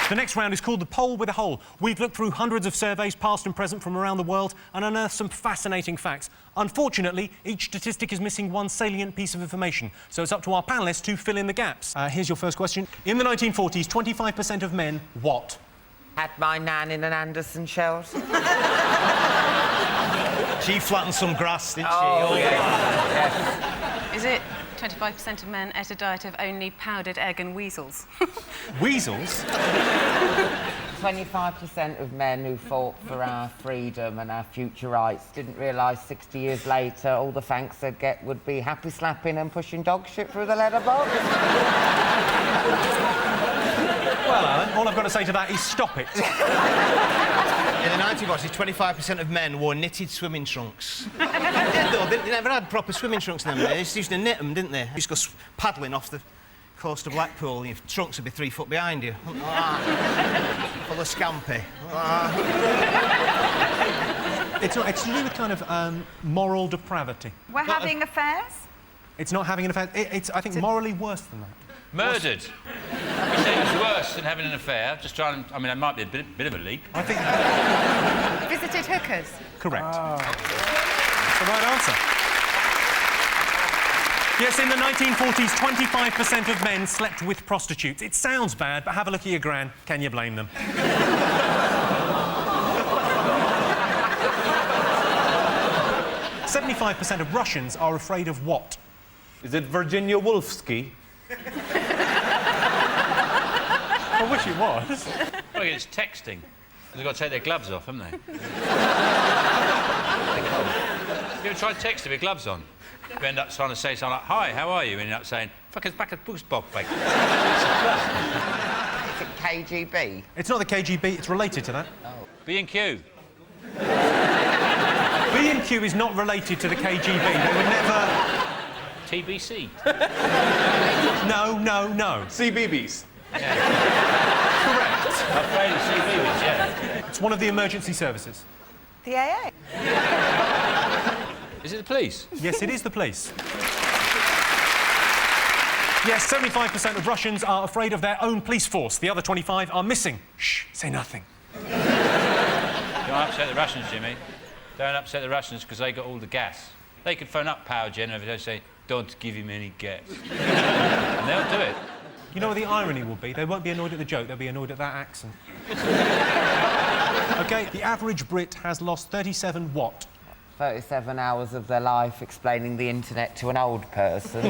The next round is called the Poll with a Hole. We've looked through hundreds of surveys, past and present, from around the world and unearthed some fascinating facts. Unfortunately, each statistic is missing one salient piece of information, so it's up to our panellists to fill in the gaps. Here's your first question. In the 1940s, 25% of men what? Had my nan in an Anderson shells. She flattened some grass, didn't she? Oh, yes. Is it 25% of men ate a diet of only powdered egg and weasels? Weasels? 25% of men who fought for our freedom and our future rights didn't realise 60 years later all the thanks they'd get would be happy slapping and pushing dog shit through the letterbox. Well, Alan, all I've got to say to that is stop it. In the 1940s, 25% of men wore knitted swimming trunks. They never had proper swimming trunks in them. They just used to knit them, didn't they? You used to go paddling off the coast of Blackpool and your trunks would be 3 foot behind you. Full of scampi. It's to do with kind of moral depravity. We're having affairs? It's not having an affair. It's, I think, morally worse than that. Murdered. You say it's worse than having an affair. Just trying to... I mean, it might be a bit of a leap. I think... Visited hookers? Correct. That's the right answer. Yes, in the 1940s, 25% of men slept with prostitutes. It sounds bad, but have a look at your gran. Can you blame them? 75% of Russians are afraid of what? Is it Virginia Woolfsky? I wish it was. Well, it's texting. They've got to take their gloves off, haven't they? You ever tried texting with gloves on? You end up trying to say something like, "Hi, how are you?" And you end up saying, "Fuckers back at boost bob, mate." Is it KGB? It's not the KGB, it's related to that. Oh. B&Q. B&Q is not related to the KGB. They would never... TBC. No. CBeebies. Yeah. Correct. I'm afraid of CBeebies, yeah. It's one of the emergency services. The AA? Is it the police? Yes, it is the police. Yes, 75% of Russians are afraid of their own police force. The other 25 are missing. Shh, say nothing. Don't upset the Russians, Jimmy. Don't upset the Russians because they got all the gas. They could phone up Power Gen and say, "Don't give him any gas." And they'll do it. You know what the irony will be? They won't be annoyed at the joke, they'll be annoyed at that accent. OK, the average Brit has lost 37 what? 37 hours of their life explaining the internet to an old person.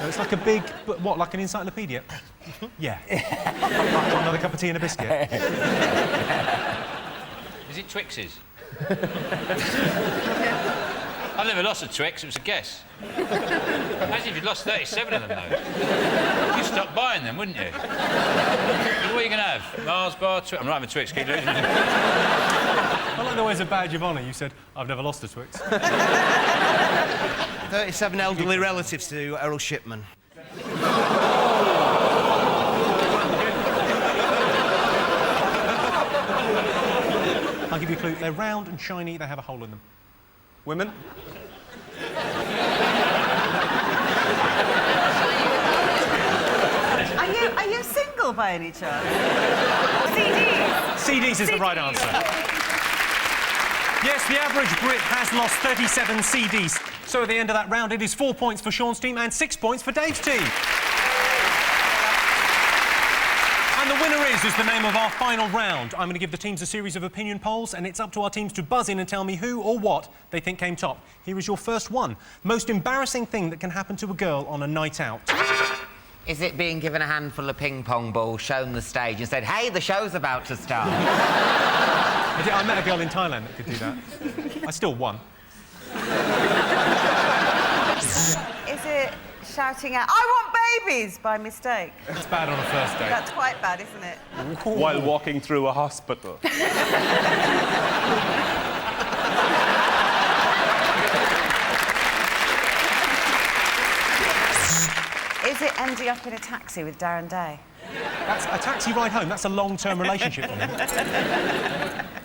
It's like a big... What, like an encyclopedia? Yeah. Another cup of tea and a biscuit. Is it Twixes? I've never lost a Twix, it was a guess. Imagine if you'd lost 37 of them, though. You'd stop buying them, wouldn't you? What are you going to have? Mars bar, Twix? I'm not having a Twix, keep losing. I like the way as a badge of honour you said, "I've never lost a Twix." 37 elderly relatives to Errol Shipman. I'll give you a clue. They're round and shiny, they have a hole in them. Women? Are you single by any chance? CDs is the right answer. Yes, the average Brit has lost 37 CDs. So at the end of that round, it is 4 points for Sean's team and 6 points for Dave's team. And the winner is the name of our final round. I'm going to give the teams a series of opinion polls, and it's up to our teams to buzz in and tell me who or what they think came top. Here is your first one. Most embarrassing thing that can happen to a girl on a night out. Is it being given a handful of ping pong balls, shown the stage and said, hey, the show's about to start? I met a girl in Thailand that could do that. I still won. Is it shouting out, I want babies, by mistake? That's bad on a first date. That's quite bad, isn't it? While walking through a hospital. Is it ending up in a taxi with Darren Day? That's a taxi ride home. That's a long-term relationship for me.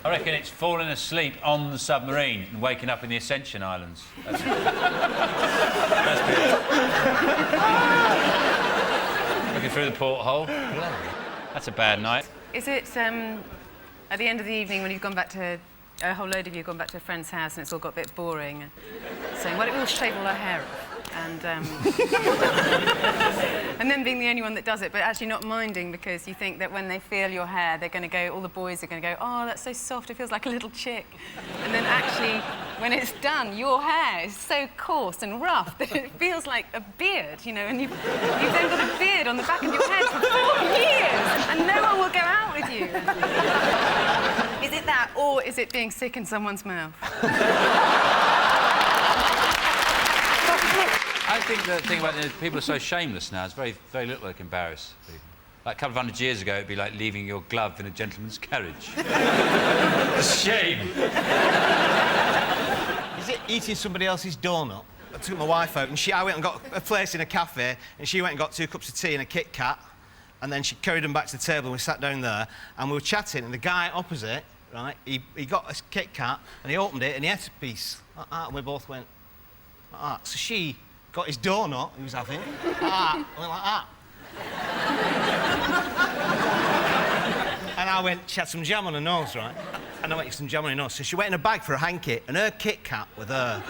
I reckon it's falling asleep on the submarine and waking up in the Ascension Islands. That's looking through the porthole. That's a bad night. Is it at the end of the evening when you've gone back to a whole load of you have gone back to a friend's house and it's all got a bit boring, and saying, well, we'll shave all our hair off. And then being the only one that does it, but actually not minding because you think that when they feel your hair, they're going to go, all the boys are going to go, oh, that's so soft, it feels like a little chick. And then actually, when it's done, your hair is so coarse and rough that it feels like a beard, you know, and you've then got a beard on the back of your head for 4 years, and no one will go out with you. Is it that, or is it being sick in someone's mouth? I think the thing about people are so shameless now. It's very, very little that can embarrass people. Like a couple of 100 years ago, it'd be like leaving your glove in a gentleman's carriage. Shame. Is it eating somebody else's donut? I took my wife out and I went and got a place in a cafe and she went and got 2 cups of tea and a Kit Kat and then she carried them back to the table and we sat down there and we were chatting and the guy opposite, right, he got a Kit Kat and he opened it and he ate a piece like that and we both went like that. So she got his donut he was having like that, went like that. And I went, she had some jam on her nose, right? And I went, some jam on her nose. So she went in a bag for a hanky, and her Kit Kat with her.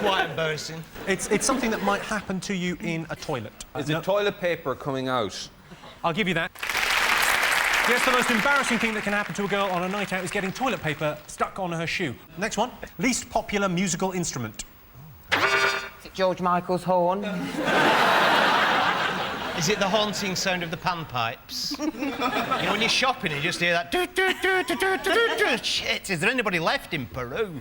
Quite embarrassing. It's something that might happen to you in a toilet. Is it toilet paper coming out? I'll give you that. Yes, the most embarrassing thing that can happen to a girl on a night out is getting toilet paper stuck on her shoe. Next one. Least popular musical instrument. Is it George Michael's horn? Is it the haunting sound of the panpipes? You know, when you're shopping and you just hear that... Do, do, do, do, do, do, do, do. Shit, is there anybody left in Peru?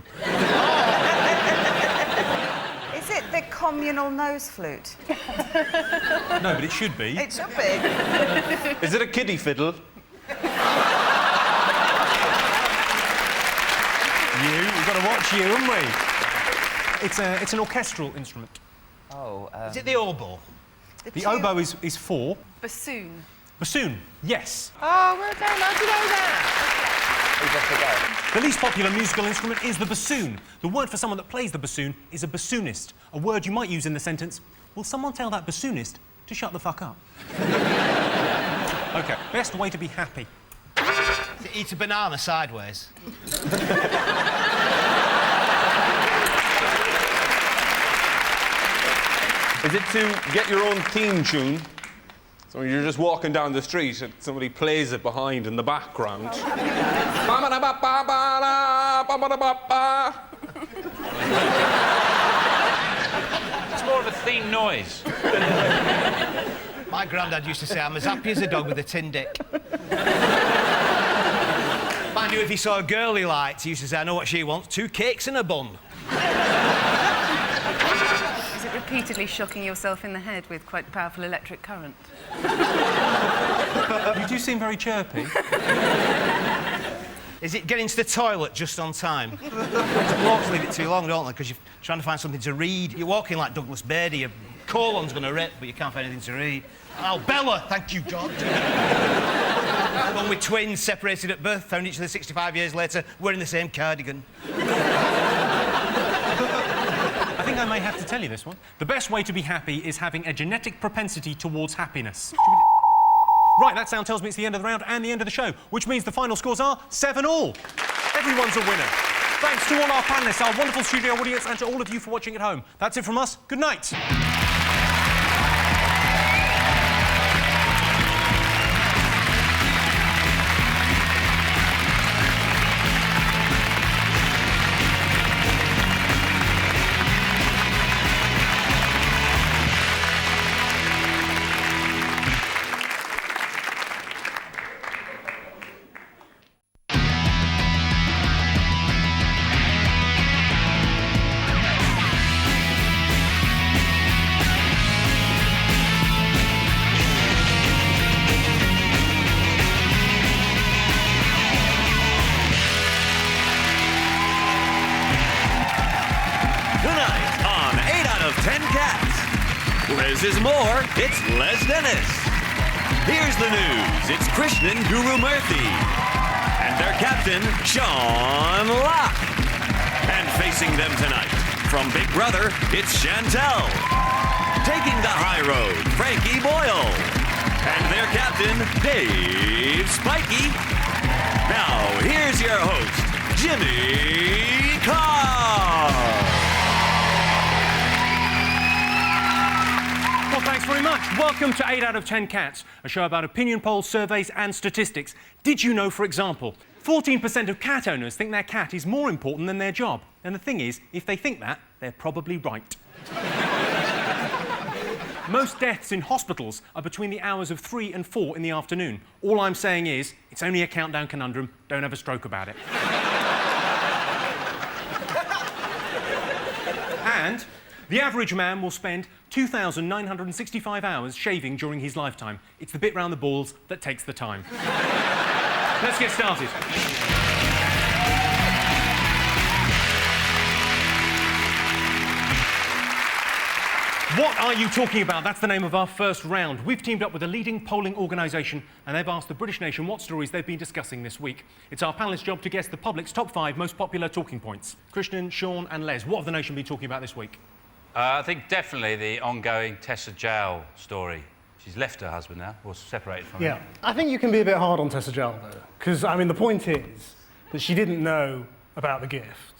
Is it the communal nose flute? No, but it should be. It should be. Is it a kiddie fiddle? We've got to watch you, haven't we? It's an orchestral instrument. Oh, Is it the oboe? The oboe is 4. Bassoon. Bassoon, yes. Oh, well done, how'd you know that? The least popular musical instrument is the bassoon. The word for someone that plays the bassoon is a bassoonist, a word you might use in the sentence, will someone tell that bassoonist to shut the fuck up? OK, best way to be happy. Is it eat a banana sideways? Is it to get your own theme tune? So you're just walking down the street and somebody plays it behind in the background. It's more of a theme noise. My granddad used to say, I'm as happy as a dog with a tin dick. Mind you, if he saw a girl he liked, he used to say, I know what she wants, 2 cakes and a bun. Is it repeatedly shocking yourself in the head with quite powerful electric current? You do seem very chirpy. Is it getting to the toilet just on time? Blokes leave it too long, don't they? Because you're trying to find something to read. You're walking like Douglas Beatty, your colon's going to rip, but you can't find anything to read. Oh, Bella, thank you, God. One with twins separated at birth, found each other 65 years later, wearing the same cardigan. I think I may have to tell you this one. The best way to be happy is having a genetic propensity towards happiness. Right, that sound tells me it's the end of the round and the end of the show, which means the final scores are 7-all. Everyone's a winner. Thanks to all our panellists, our wonderful studio audience, and to all of you for watching at home. That's it from us. Good night. of 10 cats. Les is more, it's Les Dennis. Here's the news, it's Krishnan Guru Murthy. And their captain, Sean Locke. And facing them tonight, from Big Brother, it's Chantel. Taking the high road, Frankie Boyle. And their captain, Dave Spikey. Now, here's your host, Jimmy Carr. Well, thanks very much. Welcome to 8 out of 10 Cats, a show about opinion polls, surveys and statistics. Did you know, for example, 14% of cat owners think their cat is more important than their job? And the thing is, if they think that, they're probably right. Most deaths in hospitals are between the hours of 3 and 4 in the afternoon. All I'm saying is, it's only a countdown conundrum. Don't have a stroke about it. And the average man will spend 2,965 hours shaving during his lifetime. It's the bit round the balls that takes the time. Let's get started. What are you talking about? That's the name of our first round. We've teamed up with a leading polling organisation and they've asked the British nation what stories they've been discussing this week. It's our panellists' job to guess the public's top 5 most popular talking points. Krishnan, Sean and Les, what have the nation been talking about this week? I think definitely the ongoing Tessa Jowell story. She's left her husband now, or separated from him. Yeah, I think you can be a bit hard on Tessa Jowell, though, because, I mean, the point is that she didn't know about the gift,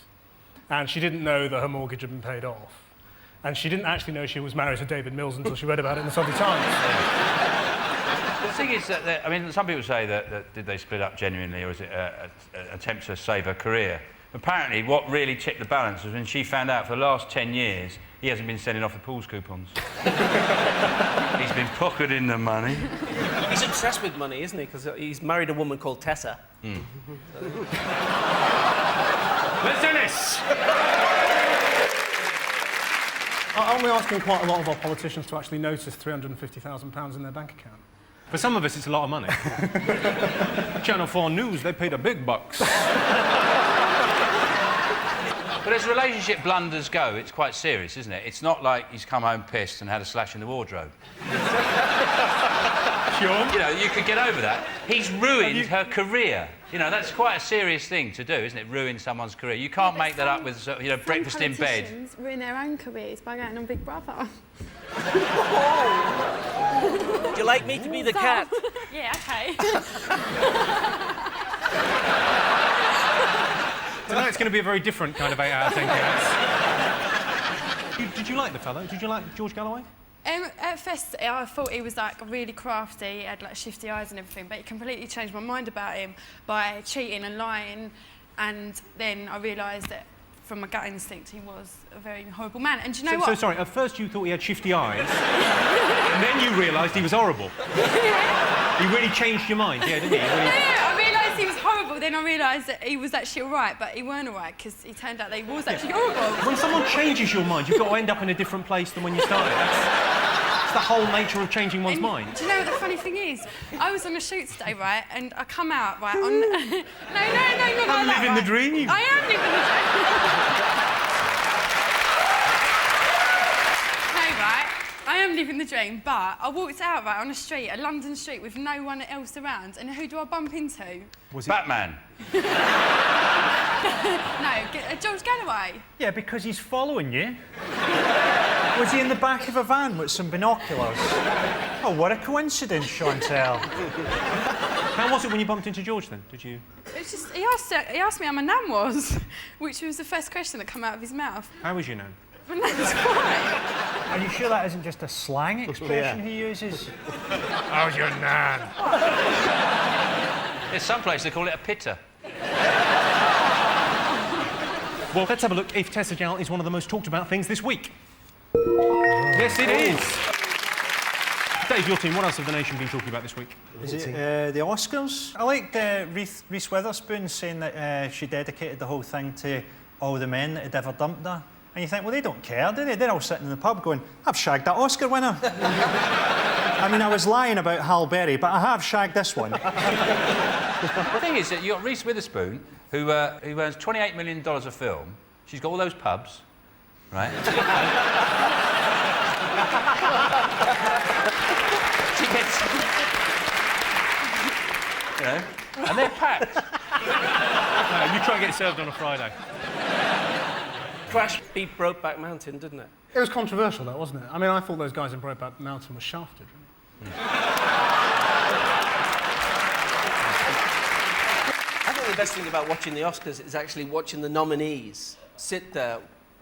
and she didn't know that her mortgage had been paid off, and she didn't actually know she was married to David Mills until she read about it in the Sunday Times. The thing is that, I mean, some people say that did they split up genuinely, or is it an attempt to save her career? Apparently, what really tipped the balance was when she found out for the last 10 years he hasn't been sending off the pools coupons. He's been pocketing the money. He's obsessed with money, isn't he? Because he's married a woman called Tessa. Let's do this! Aren't we asking quite a lot of our politicians to actually notice £350,000 in their bank account? For some of us, it's a lot of money. Channel 4 News, they paid a big bucks. But as relationship blunders go, it's quite serious, isn't it? It's not like he's come home pissed and had a slash in the wardrobe. Sure. You know, you could get over that. He's ruined her career. You know, that's quite a serious thing to do, isn't it? Ruin someone's career. You can't make that up with, you know, breakfast in bed. Politicians ruin their own careers by going on Big Brother. Would you like me to be the cat? Yeah, OK. Tonight's going to be a very different kind of 8 out of 10 Cats. Did you like the fellow? Did you like George Galloway? At first, I thought he was like really crafty, he had like shifty eyes and everything, but he completely changed my mind about him by cheating and lying, and then I realised that from my gut instinct he was a very horrible man. And do you know what? So sorry, at first you thought he had shifty eyes, and then you realised he was horrible. He really changed your mind, yeah, didn't he? I realised he was horrible, then I realised that he was actually all right, but he weren't all right, because he turned out that he was actually horrible. When someone changes your mind, you've got to end up in a different place than when you started. That's the whole nature of changing one's mind. Do you know what the funny thing is? I was on a shoot today, right, and I come out, right, on... no, not like that, living the dream. I am living the dream. No, right, I am living the dream, but I walked out, right, on a street, a London street, with no one else around, and who do I bump into? Was it Batman? No, George Galloway. Yeah, because he's following you. Was he in the back of a van with some binoculars? Oh, what a coincidence, Chantel. How was it when you bumped into George, then? Did you... It's just, he asked me how my nan was, which was the first question that came out of his mouth. How was your nan? My nan's fine. Are you sure that isn't just a slang expression he uses? How's your nan? There's some place they call it a pitter. Well, let's have a look if Tessa Jowell is one of the most talked about things this week. Yes, it is. Dave, your team, what else have the nation been talking about this week? Is it the Oscars? I liked Reese Witherspoon saying that she dedicated the whole thing to all the men that had ever dumped her. And you think, well, they don't care, do they? They're all sitting in the pub going, I've shagged that Oscar winner. I mean, I was lying about Halle Berry, but I have shagged this one. The thing is that you've got Reese Witherspoon, who earns $28 million a film. She's got all those pubs, right? She gets... You know, and they're packed. You try and get served on a Friday. Crash beat Brokeback Mountain, didn't it? It was controversial, though, wasn't it? I mean, I thought those guys in Brokeback Mountain were shafted. I think the best thing about watching the Oscars is actually watching the nominees sit there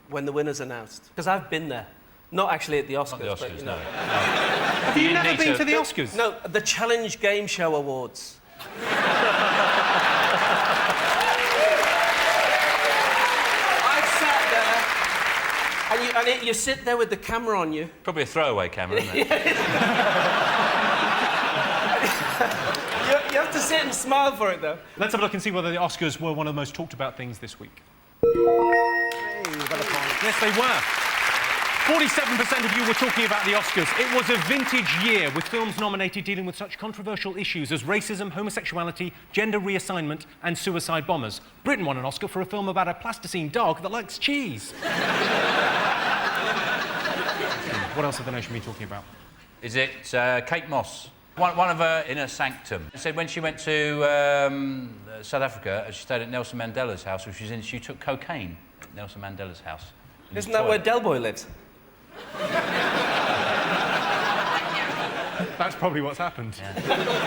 when the winner's announced. Because I've been there. Not actually at the Oscars, Not the Oscars, but, you know. no. Have you never been to the Oscars? No, the Challenge Game Show Awards. I've sat there, and you sit there with the camera on you. Probably a throwaway camera, isn't it? You have to sit and smile for it, though. Let's have a look and see whether the Oscars were one of the most talked about things this week. Yes, they were. 47% of you were talking about the Oscars. It was a vintage year with films nominated dealing with such controversial issues as racism, homosexuality, gender reassignment and suicide bombers. Britain won an Oscar for a film about a plasticine dog that likes cheese. What else have the nation been talking about? Is it Kate Moss? One of her in her sanctum. She said when she went to South Africa, she stayed at Nelson Mandela's house, which was in, she took cocaine at Nelson Mandela's house. Isn't that where Del Boy lives? That's probably what's happened. Yeah.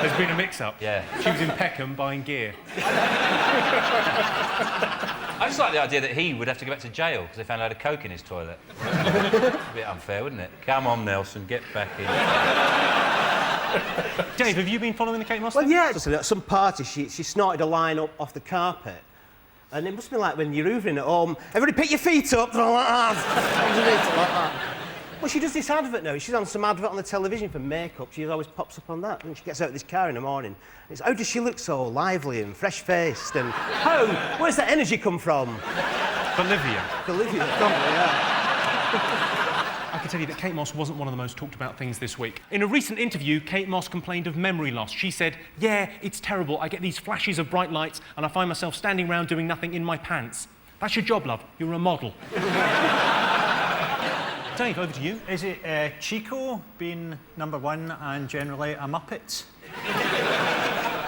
There's been a mix-up. Yeah. She was in Peckham buying gear. I just like the idea that he would have to go back to jail because they found a load of coke in his toilet. A bit unfair, wouldn't it? Come on, Nelson, get back in. Dave, have you been following the Kate Moss? Well, yeah. At some party, she snorted a line up off the carpet. And it must be like when you're hoovering at home, everybody pick your feet up, and all like that. Well, she does this advert now. She's on some advert on the television for makeup. She always pops up on that. And she gets out of this car in the morning. It's, how does she look so lively and fresh-faced? And where's that energy come from? Bolivia. Bolivia, probably, yeah. I can tell you that Kate Moss wasn't one of the most talked about things this week. In a recent interview, Kate Moss complained of memory loss. She said, "Yeah, it's terrible. I get these flashes of bright lights and I find myself standing around doing nothing in my pants." That's your job, love. You're a model. Dave, over to you. Is it Chico being #1 and generally a Muppet?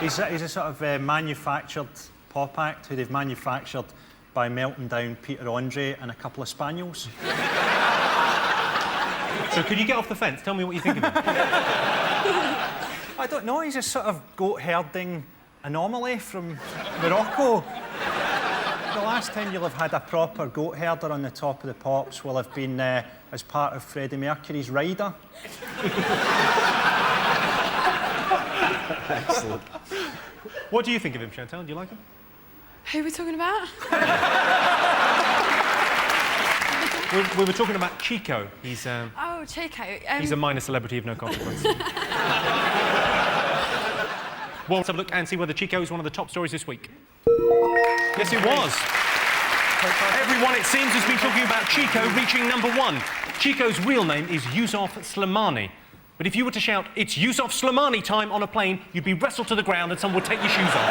He's a sort of manufactured pop act who they've manufactured by melting down Peter Andre and a couple of spaniels. So could you get off the fence? Tell me what you think of him. I don't know, he's a sort of goat-herding anomaly from Morocco. The last time you'll have had a proper goat herder on the top of the pops will have been as part of Freddie Mercury's Rider. Excellent. What do you think of him, Chantal? Do you like him? Who are we talking about? We were talking about Chico. He's Oh, Chico. he's a minor celebrity of no consequence. Well, let's have a look and see whether Chico is one of the top stories this week. Yes, it was. Everyone, it seems, has been talking about Chico reaching #1. Chico's real name is Yusuf Slimani. But if you were to shout, "It's Yusuf Slimani time" on a plane, you'd be wrestled to the ground and someone would take your shoes off.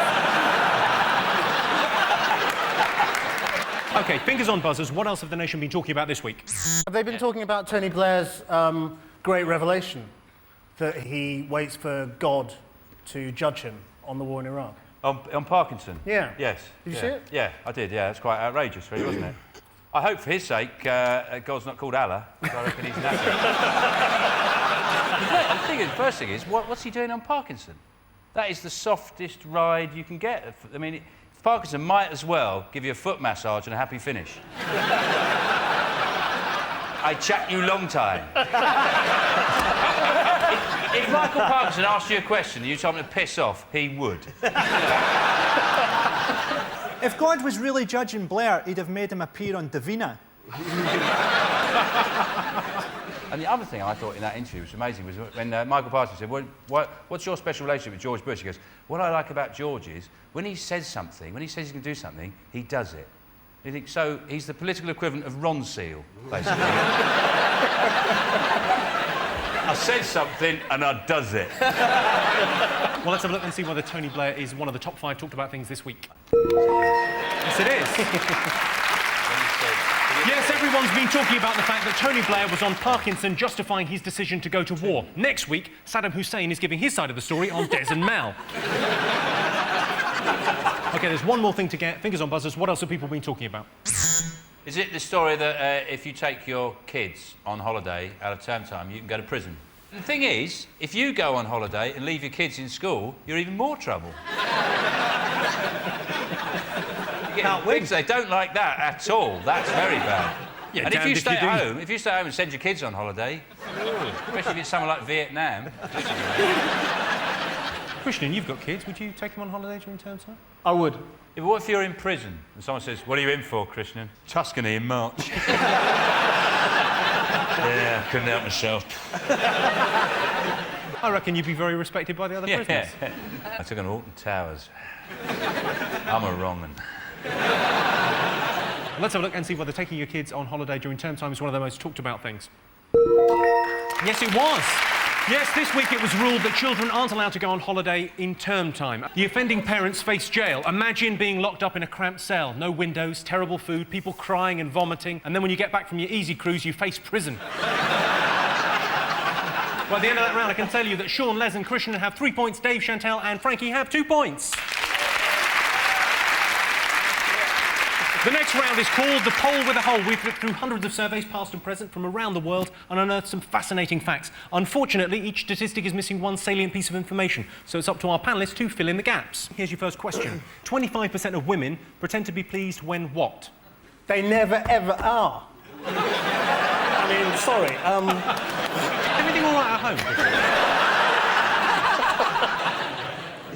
OK, fingers on buzzers. What else have the nation been talking about this week? Have they been talking about Tony Blair's great revelation that he waits for God to judge him on the war in Iraq? On Parkinson? Yeah. Yes. Did you see it? Yeah, I did, yeah. It's quite outrageous, really, wasn't it? I hope for his sake God's not called Allah, because I reckon he's knackered. The first thing is, what's he doing on Parkinson? That is the softest ride you can get. I mean, Parkinson might as well give you a foot massage and a happy finish. I chat you long time. If Michael Parkinson asked you a question and you told him to piss off, he would. If God was really judging Blair, he'd have made him appear on Davina. And the other thing I thought in that interview was amazing was when Michael Parkinson said, what's your special relationship with George Bush? He goes, what I like about George is when he says something, when he says he's going to do something, he does it. You think, so he's the political equivalent of Ron Seal, basically. I said something and I does it. Well, let's have a look and see whether Tony Blair is one of the top 5 talked about things this week. Yes, it is. Yes, everyone's been talking about the fact that Tony Blair was on Parkinson justifying his decision to go to war. Next week, Saddam Hussein is giving his side of the story on Des and Mal. OK, there's one more thing to get. Fingers on buzzers. What else have people been talking about? Is it the story that if you take your kids on holiday out of term time, you can go to prison? The thing is, if you go on holiday and leave your kids in school, you're even more trouble. They don't like that at all. That's very bad. Yeah, and if you stay at home and send your kids on holiday, especially if it's somewhere like Vietnam. Christian, you've got kids. Would you take them on holiday during term time? I would. Yeah, but what if you're in prison and someone says, "What are you in for, Christian?" "Tuscany in March." Yeah, couldn't help myself. I reckon you'd be very respected by the other prisoners. I took an Alton Towers. I'm a wrong un. Let's have a look and see whether taking your kids on holiday during term time is one of the most talked about things. Yes, it was. Yes, this week it was ruled that children aren't allowed to go on holiday in term time. The offending parents face jail. Imagine being locked up in a cramped cell. No windows, terrible food, people crying and vomiting, and then when you get back from your easy cruise, you face prison. Well, at the end of that round, I can tell you that Sean, Les and Christian have 3 points, Dave, Chantal and Frankie have 2 points. The next round is called The Poll with a Hole. We've looked through hundreds of surveys, past and present, from around the world and unearthed some fascinating facts. Unfortunately, each statistic is missing one salient piece of information, so it's up to our panellists to fill in the gaps. Here's your first question. 25% of women pretend to be pleased when what? They never, ever are. I mean, sorry, Everything all right at home?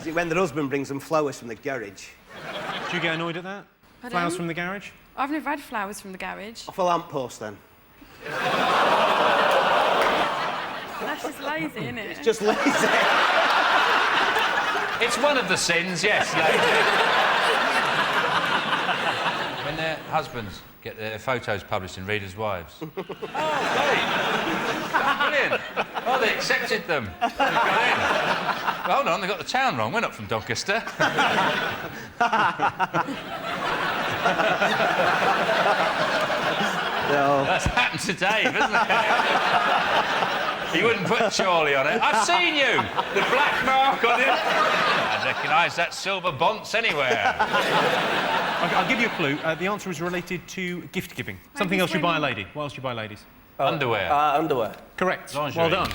Is it when their husband brings them flowers from the garage? Do you get annoyed at that? Pardon? Flowers from the garage? I've never had flowers from the garage. Off a lamppost, then. That's just lazy, isn't it? It's just lazy. It's one of the sins, yes, lady. When their husbands get their photos published in Reader's Wives. Oh, great. Brilliant. Oh, they accepted them. Well, hold on, they got the town wrong. We're not from Doncaster. No. That's happened to Dave, hasn't it? He wouldn't put Charlie on it. I've seen you! The black mark on it. I recognise that silver bonce anywhere. I'll give you a clue. The answer is related to gift giving. Something else you buy a lady. What else do you buy ladies? Underwear. Underwear. Correct. Lingerie. Well done.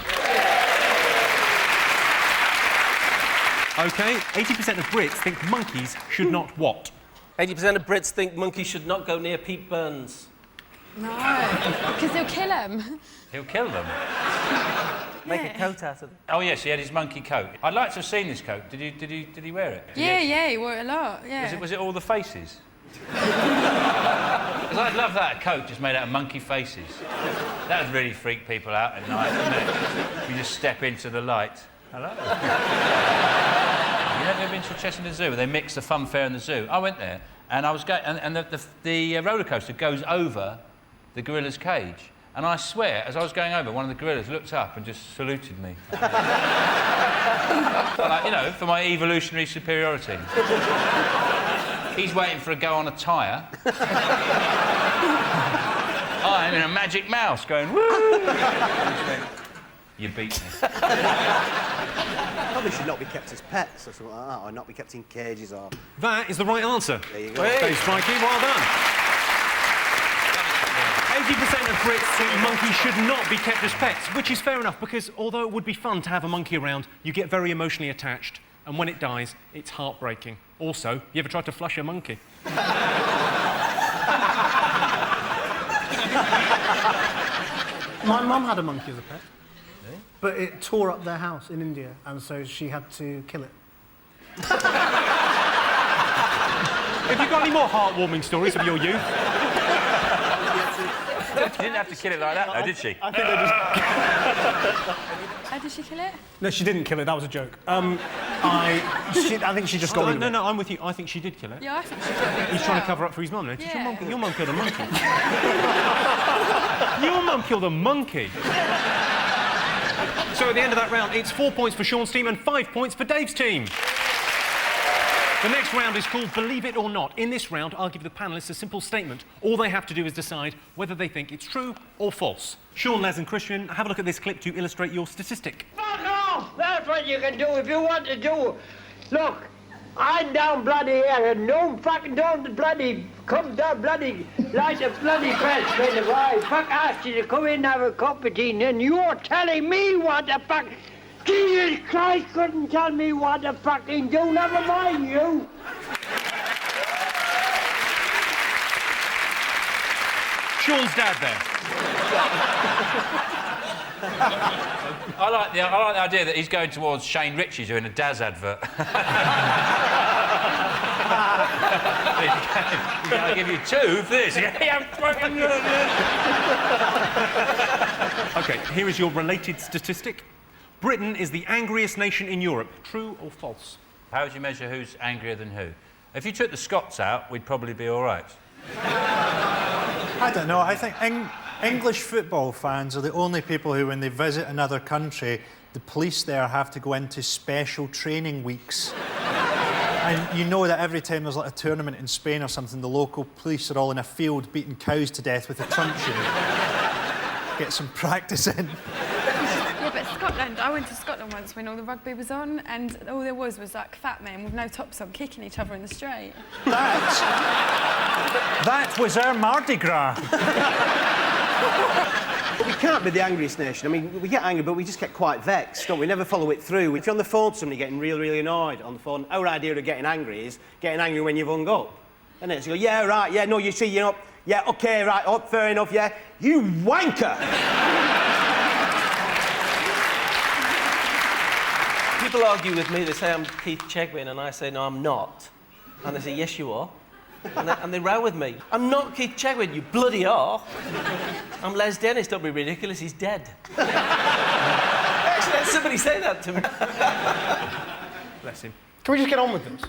OK, 80% of Brits think monkeys should not what? 80% of Brits think monkeys should not go near Pete Burns. No, because he'll kill him. He'll kill them. Make a coat out of them. Oh yes, he had his monkey coat. I'd like to have seen this coat. Did he wear it? Yeah, he wore it a lot, yeah. Was it all the faces? Because I'd love that, a coat just made out of monkey faces. That would really freak people out at night, wouldn't it? You just step into the light. Hello. You ever been to Cheshire Zoo where they mix the fun fair and the zoo? I went there and I was going, and the roller coaster goes over the gorilla's cage. And I swear, as I was going over, one of the gorillas looked up and just saluted me. Like, you know, for my evolutionary superiority. He's waiting for a go on a tyre. I'm in a magic mouse going, woo! You beat me. Probably should not be kept as pets or something like that, or not be kept in cages or... That is the right answer. There you go. Thanks, Mikey. Well done. 80% of Brits think monkeys should not be kept as pets, which is fair enough, because although it would be fun to have a monkey around, you get very emotionally attached, and when it dies, it's heartbreaking. Also, you ever tried to flush a monkey? My mum had a monkey as a pet, but it tore up their house in India, and so she had to kill it. Have you got any more heartwarming stories of your youth? She didn't have to kill it like that, though, did she? I think they just... How did she kill it? No, she didn't kill it. That was a joke. I think she just got rid of it. No, I'm with you. I think she did kill it. Yeah, I think she killed it. He's trying to cover up for his mum. Yeah. Your mum killed a monkey. Your mum killed a monkey. So at the end of that round, it's 4 points for Sean's team and 5 points for Dave's team. The next round is called Believe It or Not. In this round, I'll give the panellists a simple statement. All they have to do is decide whether they think it's true or false. Sean, Les and Christian, have a look at this clip to illustrate your statistic. Fuck off! That's what you can do if you want to do. Look, I'm down bloody here and no fucking don't bloody come down bloody like a bloody press when the I fuck asked you to come in and have a cup of tea and you're telling me what the fuck. Jesus Christ couldn't tell me what to fucking do, never mind you. Sean's dad there. I like the idea that he's going towards Shane Ritchie doing a Daz advert. I'll give you 2 for this. OK, here is your related statistic. Britain is the angriest nation in Europe. True or false? How would you measure who's angrier than who? If you took the Scots out, we'd probably be all right. I don't know. I think English football fans are the only people who, when they visit another country, the police there have to go into special training weeks. And you know that every time there's like a tournament in Spain or something, the local police are all in a field beating cows to death with a truncheon. Get some practice in. Yeah, but Scotland, I went to Scotland once when all the rugby was on, and all there was like fat men with no tops on kicking each other in the street. That was our Mardi Gras. But we can't be the angriest nation. I mean, we get angry, but we just get quite vexed, don't we? We never follow it through. If you're on the phone to somebody getting really, really annoyed on the phone, our idea of getting angry is getting angry when you've hung up. And then you go, yeah, right, yeah, no, you see, you're up. Yeah, OK, right, oh, fair enough, yeah. You wanker! People argue with me, they say I'm Keith Chegwin, and I say, no, I'm not. And they say, yes, you are. And they row with me. I'm not Keith Chegwin, you bloody are. I'm Les Dennis, don't be ridiculous, he's dead. Actually, had somebody say that to me. Bless him. Can we just get on with this?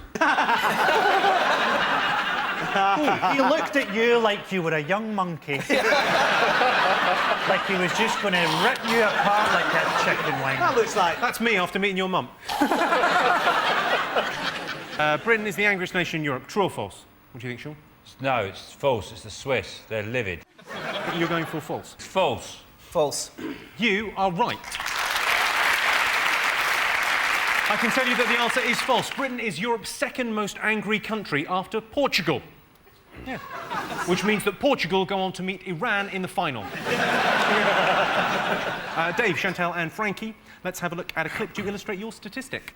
He looked at you like you were a young monkey. Like he was just going to rip you apart like that chicken wing. That looks like... That's me after meeting your mum. Britain is the angriest nation in Europe. True or false? What do you think, Sean? No, it's false. It's the Swiss. They're livid. You're going for false? It's false. False. You are right. I can tell you that the answer is false. Britain is Europe's second most angry country after Portugal. Yeah. Which means that Portugal go on to meet Iran in the final. Dave, Chantal and Frankie, let's have a look at a clip to illustrate your statistic.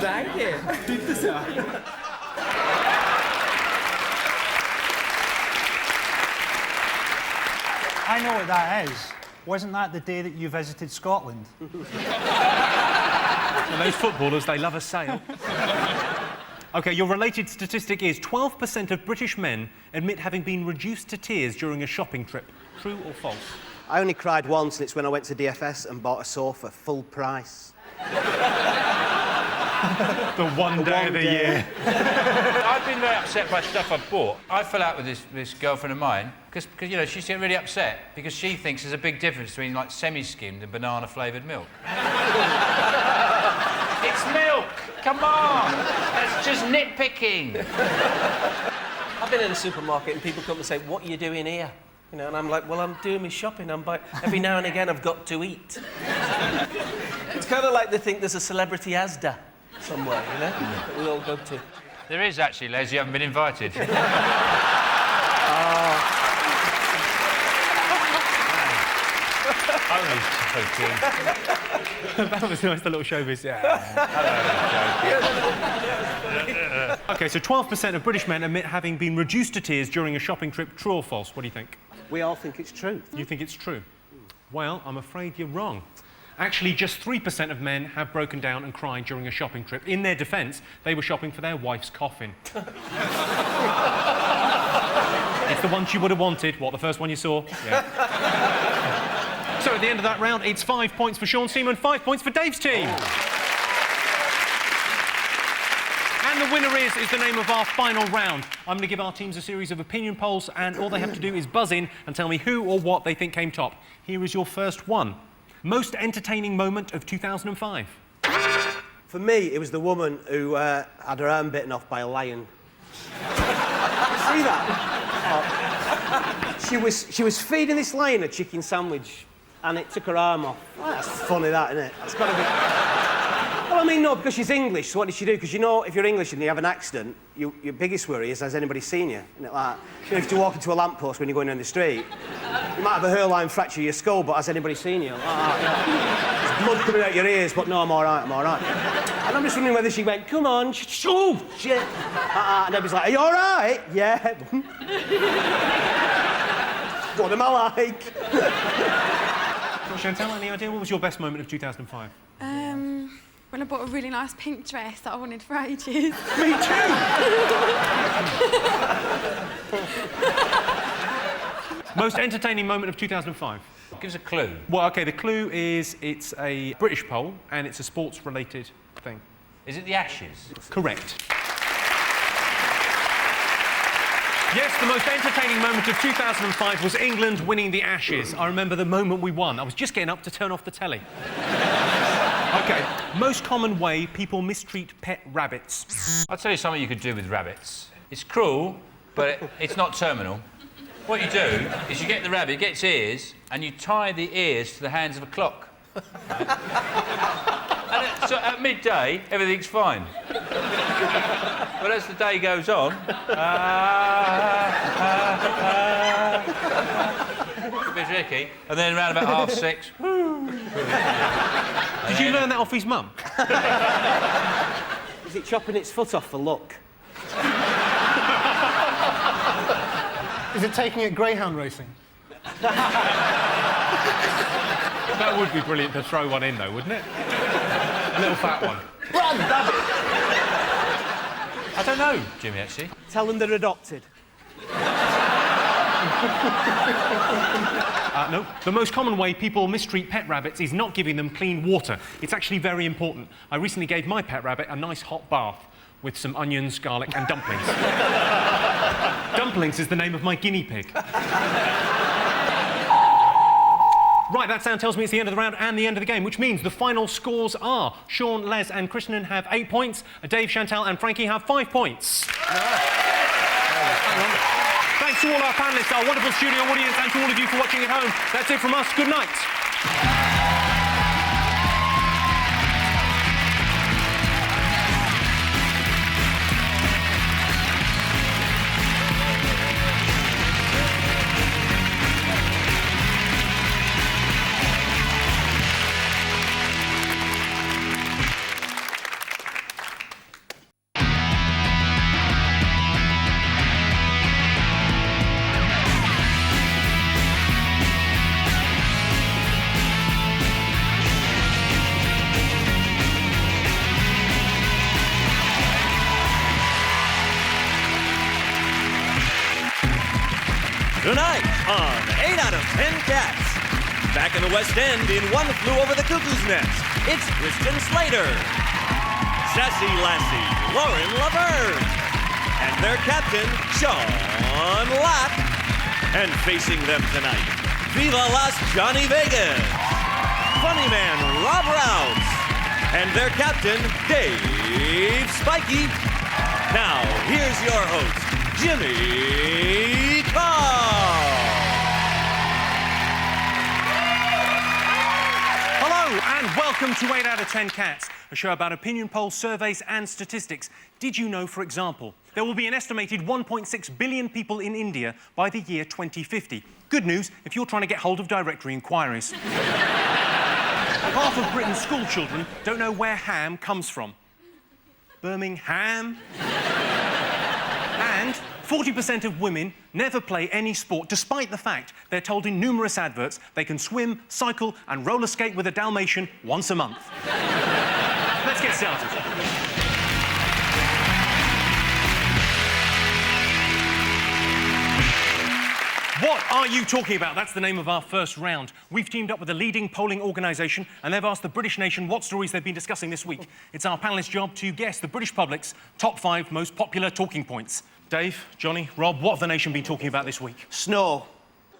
Danke. Bitte sehr. I know what that is. Wasn't that the day that you visited Scotland? And those footballers, they love a sail. OK, your related statistic is 12% of British men admit having been reduced to tears during a shopping trip. True or false? I only cried once, and it's when I went to DFS and bought a sofa full price. The one day of the year. I've been very upset by stuff I've bought. I fell out with this girlfriend of mine because you know, she's getting really upset because she thinks there's a big difference between, like, semi-skimmed and banana-flavoured milk. It's milk! Come on! That's just nitpicking. I've been in a supermarket and people come and say, what are you doing here? You know, and I'm like, well, I'm doing my shopping. Every now and again, I've got to eat. It's kind of like they think there's a celebrity Asda somewhere, you know, that we all go to. There is actually, Les. You haven't been invited. That was nice, the little showbiz. Yeah. OK, so 12% of British men admit having been reduced to tears during a shopping trip. True or false? What do you think? We all think it's true. You think it's true? Well, I'm afraid you're wrong. Actually, just 3% of men have broken down and cried during a shopping trip. In their defence, they were shopping for their wife's coffin. It's the one she would have wanted. What, the first one you saw? Yeah. So at the end of that round, it's 5 points for Sean's team and 5 points for Dave's team. And the winner is the name of our final round. I'm going to give our teams a series of opinion polls, and all they have to do is buzz in and tell me who or what they think came top. Here is your first one. Most entertaining moment of 2005. For me, it was the woman who had her arm bitten off by a lion. See that? She was feeding this lion a chicken sandwich, and it took her arm off. Well, that's funny, that, isn't it? That's got to be... Well, I mean, no, because she's English, so what did she do? Because, you know, if you're English and you have an accident, your biggest worry is, has anybody seen you? Isn't it like, you know, if you walk into a lamppost when you're going down the street, you might have a hairline fracture of your skull, but has anybody seen you? There's blood coming out your ears, but no, I'm all right, I'm all right. And I'm just wondering whether she went, come on, oh, shit. And everybody's like, are you all right? Yeah. What am I like? Chantal, any idea? What was your best moment of 2005? When I bought a really nice pink dress that I wanted for ages. Me too! Most entertaining moment of 2005? Give us a clue. Well, OK, the clue is it's a British poll and it's a sports-related thing. Is it the Ashes? Correct. Yes, the most entertaining moment of 2005 was England winning the Ashes. I remember the moment we won. I was just getting up to turn off the telly. OK, most common way people mistreat pet rabbits. I'll tell you something you could do with rabbits. It's cruel, but it's not terminal. What you do is you get the rabbit, it gets ears, and you tie the ears to the hands of a clock. And so at midday, everything's fine. But as the day goes on, a bit tricky, and then around about 6:30, Did you learn that off his mum? Is it chopping its foot off for luck? Is it taking it greyhound racing? That would be brilliant to throw one in, though, wouldn't it? A little fat one. Run, rabbit! I don't know, Jimmy, actually. Tell them they're adopted. No. The most common way people mistreat pet rabbits is not giving them clean water. It's actually very important. I recently gave my pet rabbit a nice hot bath with some onions, garlic and dumplings. Dumplings is the name of my guinea pig. Right, that sound tells me it's the end of the round and the end of the game, which means the final scores are Sean, Les and Krishnan have 8 points, Dave, Chantal and Frankie have 5 points. Thanks to all our panellists, our wonderful studio audience and to all of you for watching at home. That's it from us. Good night. Tonight on 8 out of 10 Cats. Back in the West End in One Flew Over the Cuckoo's Nest, it's Christian Slater, Sassy Lassie Lauren Laverne, and their captain, Sean Lapp. And facing them tonight, Viva Las Johnny Vegas, Funny Man Rob Rouse, and their captain, Dave Spikey. Now, here's your host, Jimmy Carr. Hello and welcome to 8 out of 10 Cats, a show about opinion polls, surveys and statistics. Did you know, for example, there will be an estimated 1.6 billion people in India by the year 2050? Good news if you're trying to get hold of directory inquiries. Half of Britain's school children don't know where ham comes from. Birmingham? And 40% of women never play any sport, despite the fact they're told in numerous adverts they can swim, cycle and roller skate with a Dalmatian once a month. Let's get started. What are you talking about? That's the name of our first round. We've teamed up with a leading polling organisation and they've asked the British nation what stories they've been discussing this week. It's our panellists' job to guess the British public's top 5 most popular talking points. Dave, Johnny, Rob, what have the nation been talking about this week? Snow.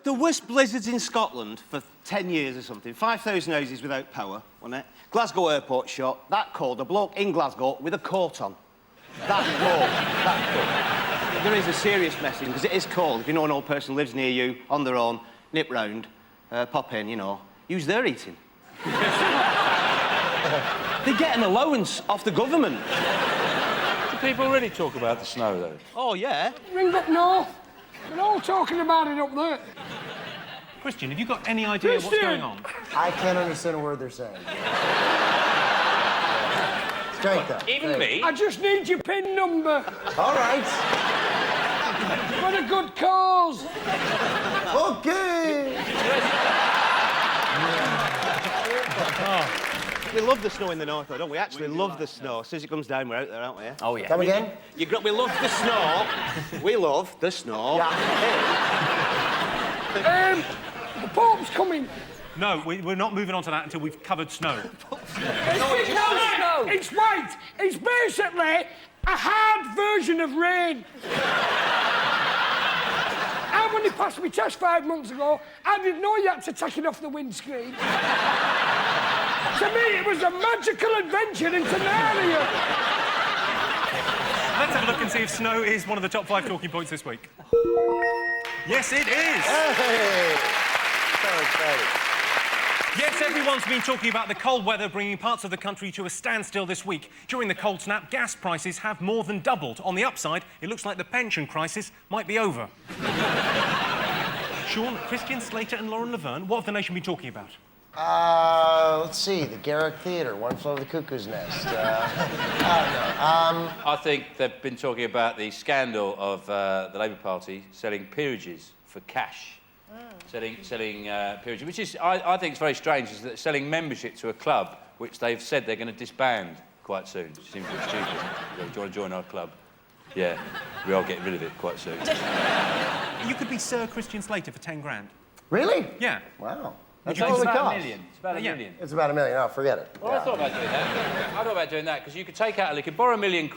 The worst blizzards in Scotland for 10 years or something. 5,000 houses without power, wasn't it? Glasgow airport shut. That called a bloke in Glasgow with a coat on. That cold. There is a serious message, because it is cold. If you know an old person lives near you, on their own, nip round, pop in, you know, use their eating. They get an allowance off the government. Do people really talk about the snow, though? Oh, yeah. Ring up north. They're all talking about it up there. Christian, have you got any idea what's going on? I can't understand a word they're saying. Straight though. Even me? I just need your PIN number. All right. For a good cause. Okay. We love the snow in the north, though, don't we? Actually love the snow. As soon as it comes down, we're out there, aren't we? Oh, yeah. Come again? We love the snow. We love the snow. The Pope's coming. No, we're not moving on to that until we've covered snow. It's white. It's basically a hard version of rain. I only passed my test 5 months ago. I didn't know you had to take it off the windscreen. To me, it was a magical adventure into Narnia. Let's have a look and see if snow is one of the top 5 talking points this week. Yes, it is. Hey. So excited. Yes, everyone's been talking about the cold weather bringing parts of the country to a standstill this week. During the cold snap, gas prices have more than doubled. On the upside, it looks like the pension crisis might be over. Sean, Christian, Slater and Lauren Laverne, what have the nation been talking about? Let's see, the Garrick Theatre, One Flew Over the Cuckoo's Nest. I don't know. I think they've been talking about the scandal of the Labour Party selling peerages for cash. Selling peerages, which is, I think, it's very strange, is that selling membership to a club which they've said they're going to disband quite soon. It seems a bit stupid. Do you want to join our club? Yeah, we are getting rid of it quite soon. You could be Sir Christian Slater for 10 grand. Really? Yeah. Wow. It's That's all it about costs. $1 million. It's about $1 million. It's about $1 million. Oh, forget it. Well, I thought about doing that because you could take out, you could borrow £1 million,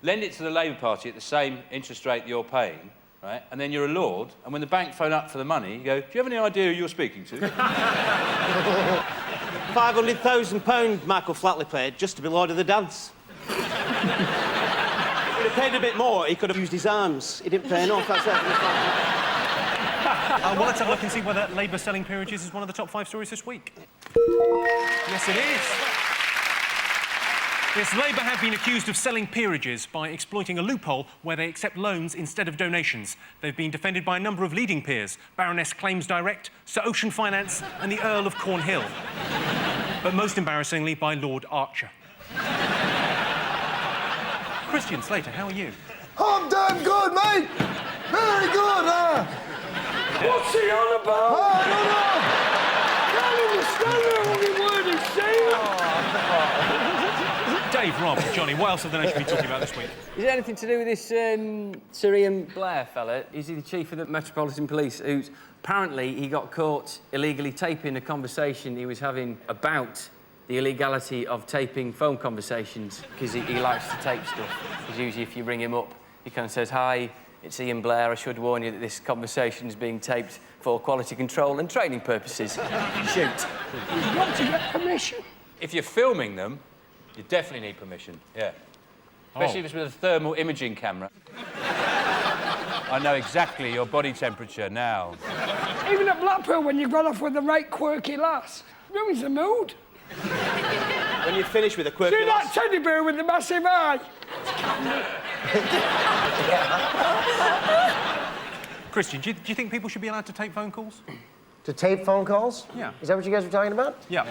lend it to the Labour Party at the same interest rate you're paying, right? And then you're a lord, and when the bank phone up for the money, you go, do you have any idea who you're speaking to? £500,000 Michael Flatley paid just to be Lord of the Dance. If he'd have paid a bit more, he could have used his arms. He didn't pay enough, that's it. Well, let's have a look and see whether Labour selling peerages is one of the top 5 stories this week. Yes, it is. Yes, Labour have been accused of selling peerages by exploiting a loophole where they accept loans instead of donations. They've been defended by a number of leading peers, Baroness Claims Direct, Sir Ocean Finance and the Earl of Cornhill. But most embarrassingly, by Lord Archer. Christian Slater, how are you? I'm damn good, mate. Very good, What's he on about? I don't know. Can't understand every word he's saying. Dave, Rob, Johnny, what else have the nation been talking about this week? Is it anything to do with this Sir Ian Blair fella? Is he the chief of the Metropolitan Police who's apparently he got caught illegally taping a conversation he was having about the illegality of taping phone conversations because he likes to tape stuff. Because usually if you ring him up, he kind of says, "Hi, it's Ian Blair. I should warn you that this conversation is being taped for quality control and training purposes." Shoot. You've got to get permission. If you're filming them, you definitely need permission, yeah. Especially if it's with a thermal imaging camera. I know exactly your body temperature now. Even at Blackpool, when you got off with the right quirky lass, ruins the mood. When you finish with a quirky See that teddy bear with the massive eye? Christian, do you think people should be allowed to tape phone calls? To tape phone calls? Yeah. Is that what you guys were talking about? Yeah.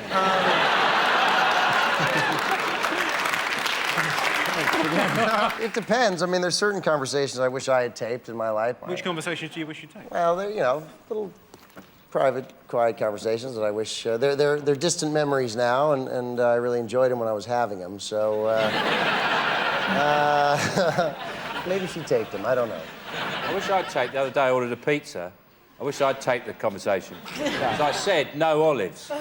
It depends. I mean, there's certain conversations I wish I had taped in my life. Which conversations do you wish you'd take? Well, they're, you know, little private, quiet conversations that I wish... they're distant memories now, and I really enjoyed them when I was having them, so... maybe she taped them. I don't know. I wish I'd taped. The other day I ordered a pizza, I wish I'd taped the conversation. As I said, no olives. It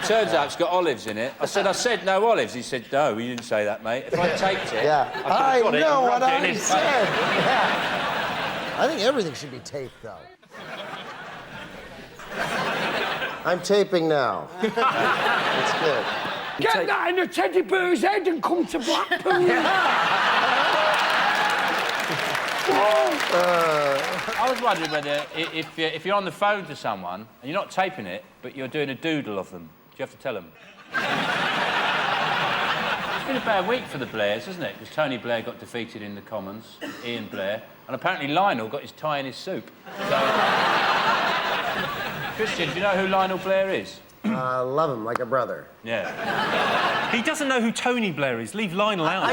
turns out it's got olives in it. I said no olives. He said, no, you didn't say that, mate. If I taped it, Yeah. I could have got it know and what rubbed it in I his said. face. Yeah. I think everything should be taped, though. I'm taping now. It's good. Get that in a teddy bear's head and come to Blackpool. I was wondering whether if you're on the phone to someone and you're not taping it, but you're doing a doodle of them, do you have to tell them? It's been a bad week for the Blairs, hasn't it? Because Tony Blair got defeated in the Commons, Ian Blair, and apparently Lionel got his tie in his soup. Christian, do you know who Lionel Blair is? I love him like a brother. Yeah. He doesn't know who Tony Blair is. Leave Lionel out. I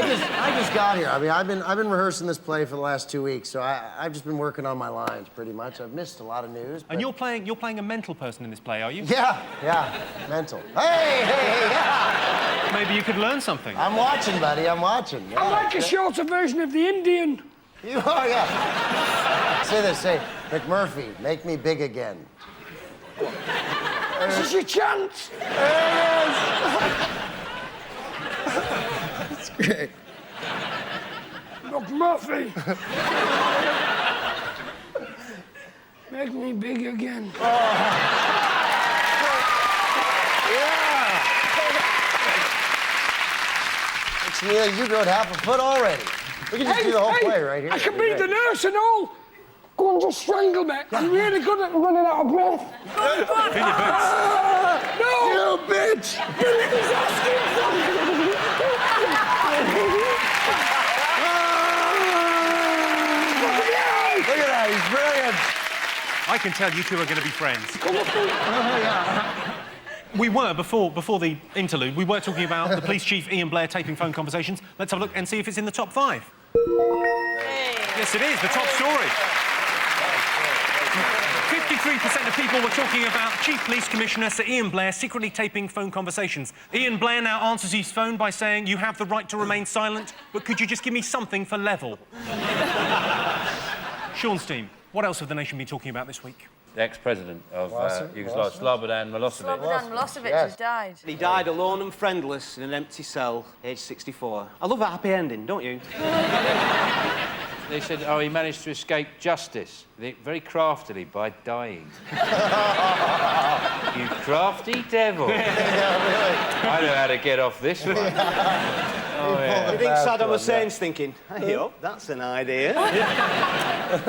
just got here. I mean, I've been rehearsing this play for the last 2 weeks, so I've just been working on my lines pretty much. I've missed a lot of news. But... And you're playing a mental person in this play, are you? Yeah, mental. Hey, yeah. Maybe you could learn something. I'm watching, buddy. I'm watching. Yeah. I like a shorter version of the Indian. Oh, yeah. Say this, say, McMurphy, make me big again. This is your chance. There it is. That's great. McMurphy. Make me big again. Neil, you wrote half a foot already. We can just do the whole play right here. I can be the nurse and all. Go and just strangle me. I'm really good at running out of breath. Go on. In your boots. No! You bitch! He's asking something. Look at that, he's brilliant. I can tell you two are going to be friends. We were, before the interlude, we were talking about the police chief Ian Blair taping phone conversations. Let's have a look and see if it's in the top 5. Yes, it is, the top story. 53% of people were talking about Chief Police Commissioner Sir Ian Blair secretly taping phone conversations. Ian Blair now answers his phone by saying, "You have the right to remain silent, but could you just give me something for level?" Sean's team, what else have the nation been talking about this week? The ex-president of Yugoslavia, Slobodan Milosevic. Slobodan Milosevic has died. He died alone and friendless in an empty cell, aged 64. I love a happy ending, don't you? They said, oh, he managed to escape justice, very craftily, by dying. You crafty devil. I know how to get off this one. You think Saddam Hussein's thinking, hey, up, that's an idea.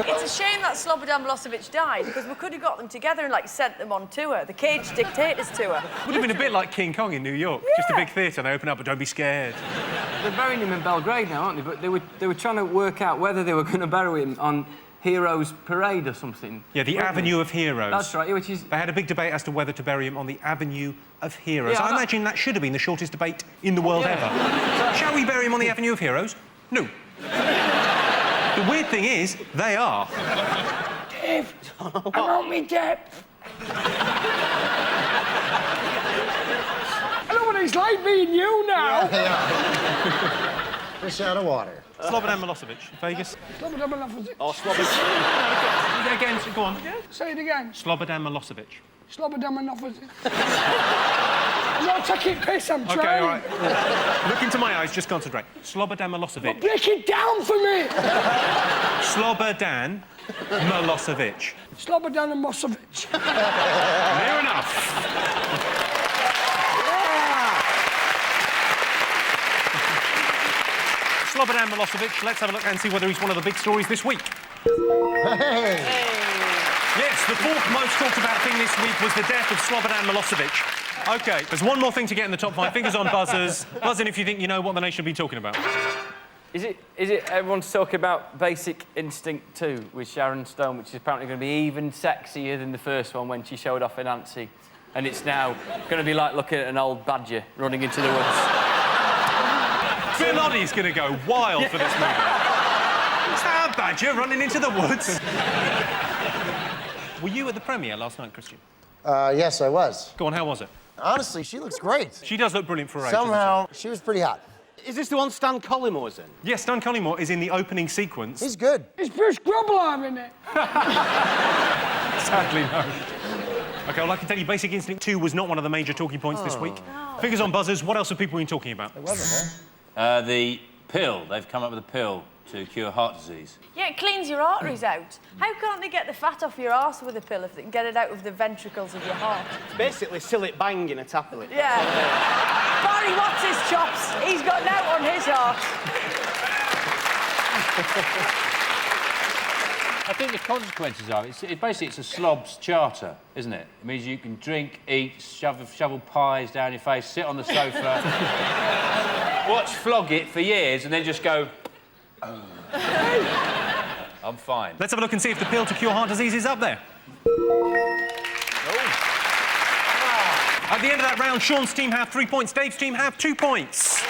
It's a shame that Slobodan Milosevic died, because we could have got them together and, sent them on tour, the Cage Dictators tour. Would have been a bit like King Kong in New York. Yeah. Just a big theatre, they open up, but don't be scared. They're burying him in Belgrade now, aren't they? But they were trying to work out whether they were going to bury him on Heroes Parade or something. Yeah, the Avenue of Heroes. That's right, which is... They had a big debate as to whether to bury him on the Avenue of Heroes. Yeah, I imagine that should have been the shortest debate in the world ever. Shall we bury him on the Avenue of Heroes? No. The weird thing is, they are. Dave, I want me depth. I know what it's like being you now. Fish out of water. Slobodan Milosevic, Vegas. Slobodan Milosevic. Oh, Slobodan. Again, go on. Say it again. Slobodan Milosevic. Slobodan Milosevic. I'm not taking piss, I'm trying. Okay, all right. Look into my eyes, just concentrate. Slobodan Milosevic. Break it down for me. Slobodan Milosevic. Slobodan Milosevic. Near enough. Slobodan Milosevic, let's have a look and see whether he's one of the big stories this week. Hey. Yes, the fourth most talked about thing this week was the death of Slobodan Milosevic. OK, there's one more thing to get in the top 5. Fingers on buzzers. Buzz in if you think you know what the nation have been talking about. Is it everyone's talking about Basic Instinct 2 with Sharon Stone, which is apparently going to be even sexier than the first one when she showed off in Nancy. And it's now going to be like looking at an old badger running into the woods. Phil Oddie's going to go wild for this movie. Is that a badger running into the woods? Were you at the premiere last night, Christian? Yes, I was. Go on, how was it? Honestly, she looks great. She does look brilliant for her age. Somehow, she was pretty hot. Is this the one Stan Collymore in? Yes, Stan Collymore is in the opening sequence. He's good. Is Bruce Grobbelaar in it? Sadly, no. OK, well, I can tell you Basic Instinct 2 was not one of the major talking points this week. Fingers on buzzers, what else have people been talking about? It wasn't, huh? The pill. They've come up with a pill to cure heart disease. Yeah, it cleans your arteries out. How can't they get the fat off your arse with a pill if they can get it out of the ventricles of your heart? It's basically Sillet Bang in a tablet. Yeah. Barry what's his chops? He's got an out on his heart. I think the consequences of it, basically it's a slob's charter, isn't it? It means you can drink, eat, shovel pies down your face, sit on the sofa, watch Flog It for years and then just go, oh. I'm fine. Let's have a look and see if the pill to cure heart disease is up there. At the end of that round, Sean's team have 3 points, Dave's team have 2 points.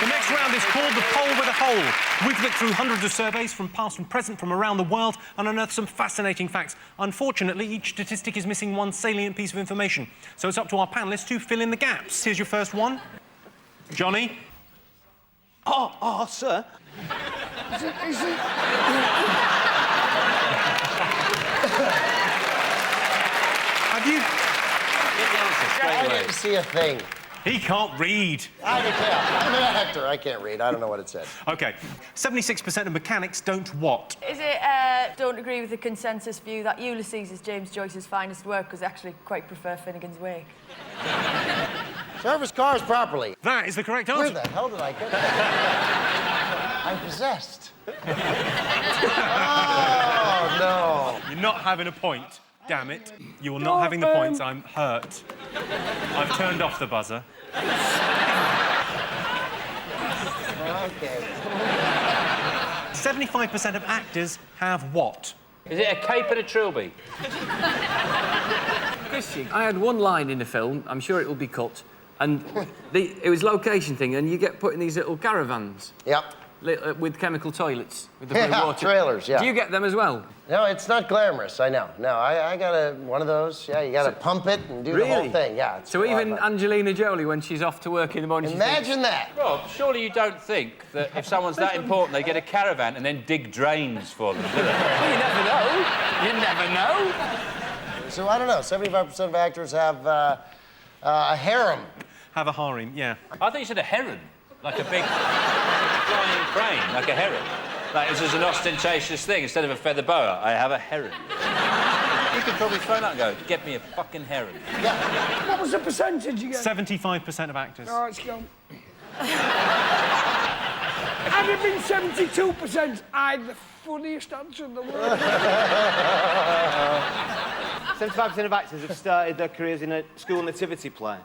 The next round is called the Poll with a Hole. We've looked through hundreds of surveys from past and present from around the world and unearthed some fascinating facts. Unfortunately, each statistic is missing one salient piece of information. So it's up to our panellists to fill in the gaps. Here's your first one. Johnny? Oh, sir. Is it... Have you... I didn't see a thing. He can't read. I can't. I'm an actor. I can't read. I don't know what it said. OK. 76% of mechanics don't what? Is it, don't agree with the consensus view that Ulysses is James Joyce's finest work because I actually quite prefer Finnegan's Wake? Service cars properly. That is the correct answer. Where the hell did I get that? I'm possessed. Oh, no. You're not having a point. Damn it. You're not having the points. I'm hurt. I've turned off the buzzer. Okay. 75% of actors have what? Is it a cape and a trilby? Christian, I had one line in the film, I'm sure it will be cut, and it was location thing, and you get put in these little caravans. Yep. With chemical toilets, with the blue water. Trailers, yeah. Do you get them as well? No, it's not glamorous, I know. No, I got one of those. Yeah, you got to pump it and do the whole thing. Yeah. So even Angelina Jolie, when she's off to work in the morning... Imagine that. Rob, surely you don't think that if someone's that important, they get a caravan and then dig drains for them, do they? Well, you never know. You never know. So, I don't know, 75% of actors have a harem. Have a harem, yeah. I thought you said a heron, like a big flying crane, like a heron. Like, this is an ostentatious thing. Instead of a feather boa, I have a heron. You could probably phone up and go, get me a fucking heron. Yeah. What was the percentage again? 75% of actors. Oh, it's gone. Had it been 72%, I'd the funniest answer in the world. 75% of actors have started their careers in a school nativity play.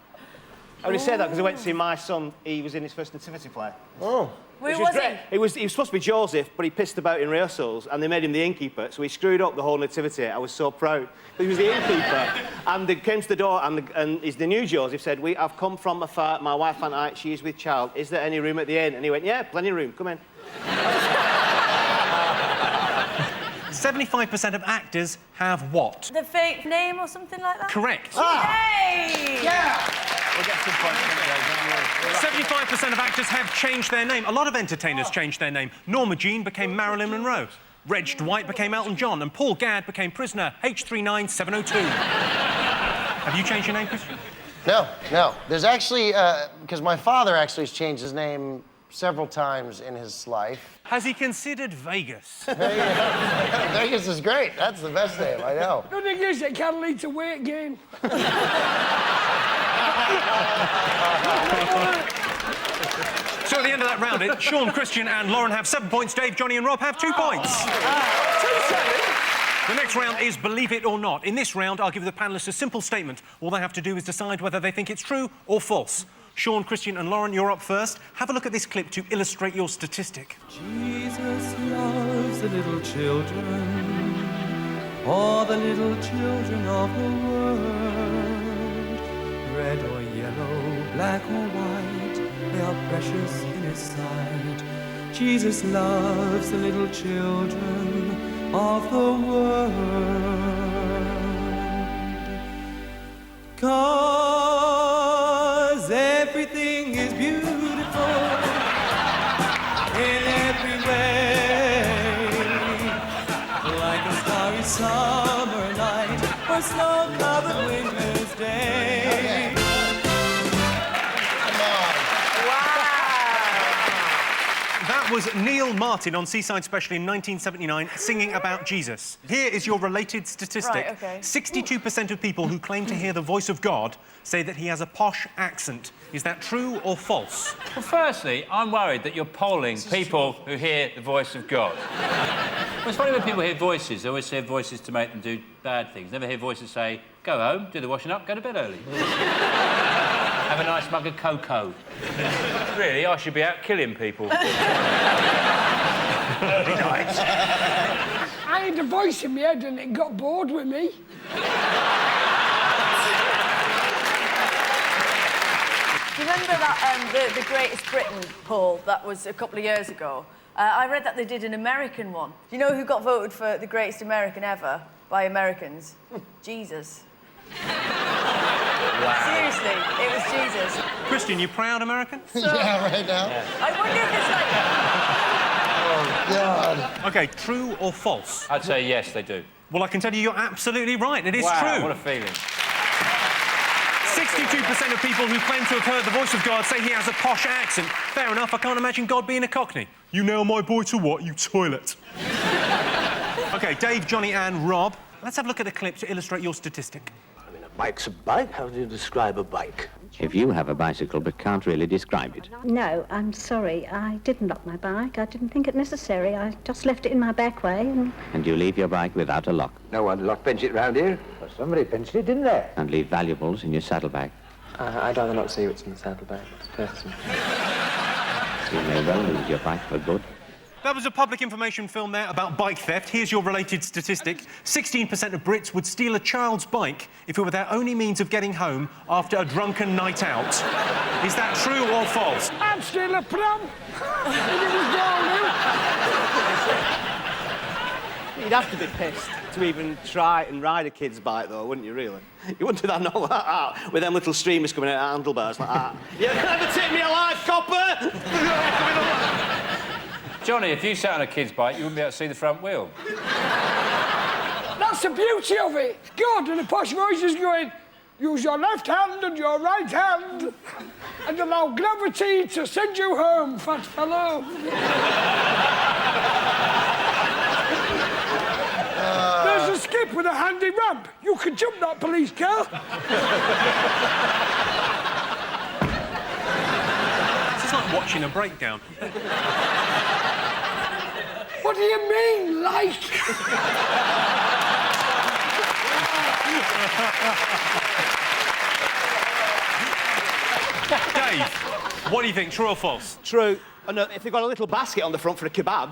I only say that because I went to see my son. He was in his first nativity play. Oh. Where was he? He was supposed to be Joseph, but he pissed about in rehearsals, and they made him the innkeeper, so he screwed up the whole nativity. I was so proud. But he was the innkeeper, and they came to the door, and the new Joseph said, I've come from afar, my wife and I, she is with child. Is there any room at the inn? And he went, yeah, plenty of room, come in. 75% of actors have what? The fake name or something like that? Correct. Hey! Yeah! We'll get some points. 75% of actors have changed their name. A lot of entertainers changed their name. Norma Jean became Marilyn Monroe. Reg Dwight became Elton John, and Paul Gadd became prisoner H39702. Have you changed your name, Christian? No. There's actually, because my father actually has changed his name several times in his life. Has he considered Vegas? Vegas is great. That's the best name, I know. The thing is, it can lead to weight gain. So at the end of that round, Sean, Christian and Lauren have 7 points. Dave, Johnny and Rob have 2 points. The next round is Believe It or Not. In this round, I'll give the panellists a simple statement. All they have to do is decide whether they think it's true or false. Sean, Christian and Lauren, you're up first. Have a look at this clip to illustrate your statistic. Jesus loves the little children, all the little children of the world. Red or yellow, black or white, they are precious in His sight. Jesus loves the little children of the world. Come beautiful in every way, like a starry summer night or snow-covered winter's day. That was Neil Martin on Seaside Special in 1979 singing about Jesus. Here is your related statistic. Right, okay. 62% of people who claim to hear the voice of God say that he has a posh accent. Is that true or false? Well, firstly, I'm worried that you're polling people who hear the voice of God. Well, it's funny when people hear voices. They always hear voices to make them do bad things. Never hear voices say, go home, do the washing up, go to bed early. Have a nice mug of cocoa. Really, I should be out killing people. Very nice. I had a voice in my head and it got bored with me. Do you remember that the Greatest Britain poll that was a couple of years ago? I read that they did an American one. Do you know who got voted for the greatest American ever by Americans? Jesus. Wow. Seriously, it was Jesus. Christian, you proud American? Yeah, right now. Yeah. I wonder if it's like... Oh, God. OK, true or false? I'd say yes, they do. Well, I can tell you you're absolutely right. It is wow, true. What a feeling. 62% of people who claim to have heard the voice of God say he has a posh accent. Fair enough, I can't imagine God being a Cockney. You nail my boy to what, you toilet? OK, Dave, Johnny and Rob, let's have a look at a clip to illustrate your statistic. I mean, a bike's a bike. How do you describe a bike? If you have a bicycle but can't really describe it. No, I'm sorry. I didn't lock my bike. I didn't think it necessary. I just left it in my back way and... And you leave your bike without a lock. No one lock pinched it round here. Well, somebody pinched it, didn't they? And leave valuables in your saddlebag. I'd rather not see what's in the saddlebag. It's personal. You may well lose your bike for good. That was a public information film there about bike theft. Here's your related statistic. 16% of Brits would steal a child's bike if it were their only means of getting home after a drunken night out. Is that true or false? I'd steal a pram. If it was down. You'd have to be pissed to even try and ride a kid's bike, though, wouldn't you, really? You wouldn't do that all like that, with them little streamers coming out of handlebars like that. You'll never take me alive, copper! Johnny, if you sat on a kid's bike, you wouldn't be able to see the front wheel. That's the beauty of it. God, and the posh voice is going, use your left hand and your right hand and allow gravity to send you home, fat fellow. There's a skip with a handy ramp. You can jump that police car. This is like watching a breakdown. What do you mean, like? Dave, what do you think, true or false? True. And if they've got a little basket on the front for a kebab.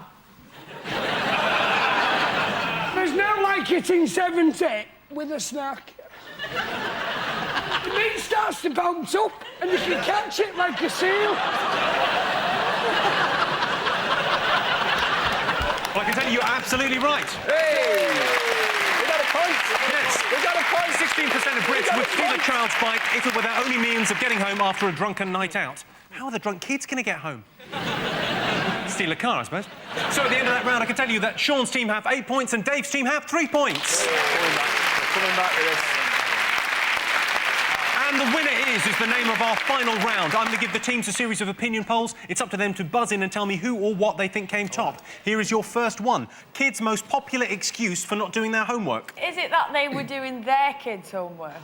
There's no like hitting 70 with a snack. The meat starts to bounce up and you can catch it like a seal. Well, I can tell you, you're absolutely right. Hey! We got a point. Yes. We got a point. 16% of Brits would steal a child's bike if it were their only means of getting home after a drunken night out. How are the drunk kids going to get home? Steal a car, I suppose. So at the end of that round, I can tell you that Sean's team have 8 points and Dave's team have 3 points. Coming back with this. And the winner is the name of our final round. I'm going to give the teams a series of opinion polls. It's up to them to buzz in and tell me who or what they think came top. Here is your first one. Kids' most popular excuse for not doing their homework. Is it that they were doing their kids' homework?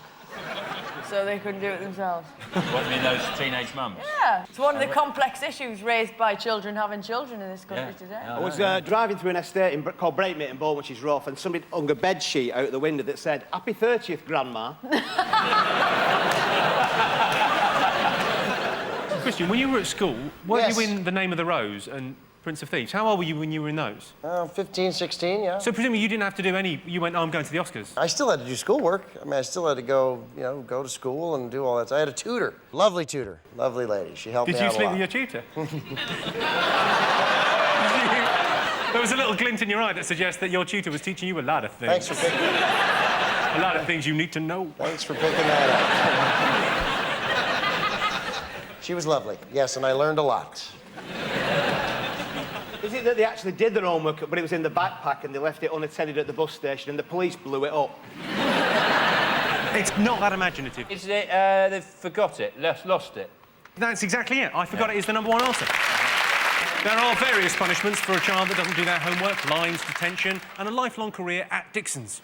So they couldn't do it themselves? What, you mean those teenage mums? Yeah. It's one of the complex issues raised by children having children in this country today. I was driving through an estate called Breakmate in Bournemouth, which is rough, and somebody hung a bed sheet out the window that said, "Happy 30th, Grandma." Christian, when you were at school, weren't Yes. you in The Name of the Rose and Prince of Thieves? How old were you when you were in those? 15, 16, yeah. So presumably you didn't have to do any... You went, oh, I'm going to the Oscars. I still had to do schoolwork. I mean, I still had to go, you know, go to school and do all that. I had a tutor, lovely lady. She helped me out a lot. Did you sleep with your tutor? There was a little glint in your eye that suggests that your tutor was teaching you a lot of things. Thanks for picking a lot of things you need to know. Thanks for picking that up. She was lovely, yes, and I learned a lot. Is it that they actually did their homework, but it was in the backpack and they left it unattended at the bus station and the police blew it up? It's not that imaginative. Is it, they've forgot it, lost it? That's exactly it. I forgot it is the number one answer. There are various punishments for a child that doesn't do their homework, lines, detention, and a lifelong career at Dixon's.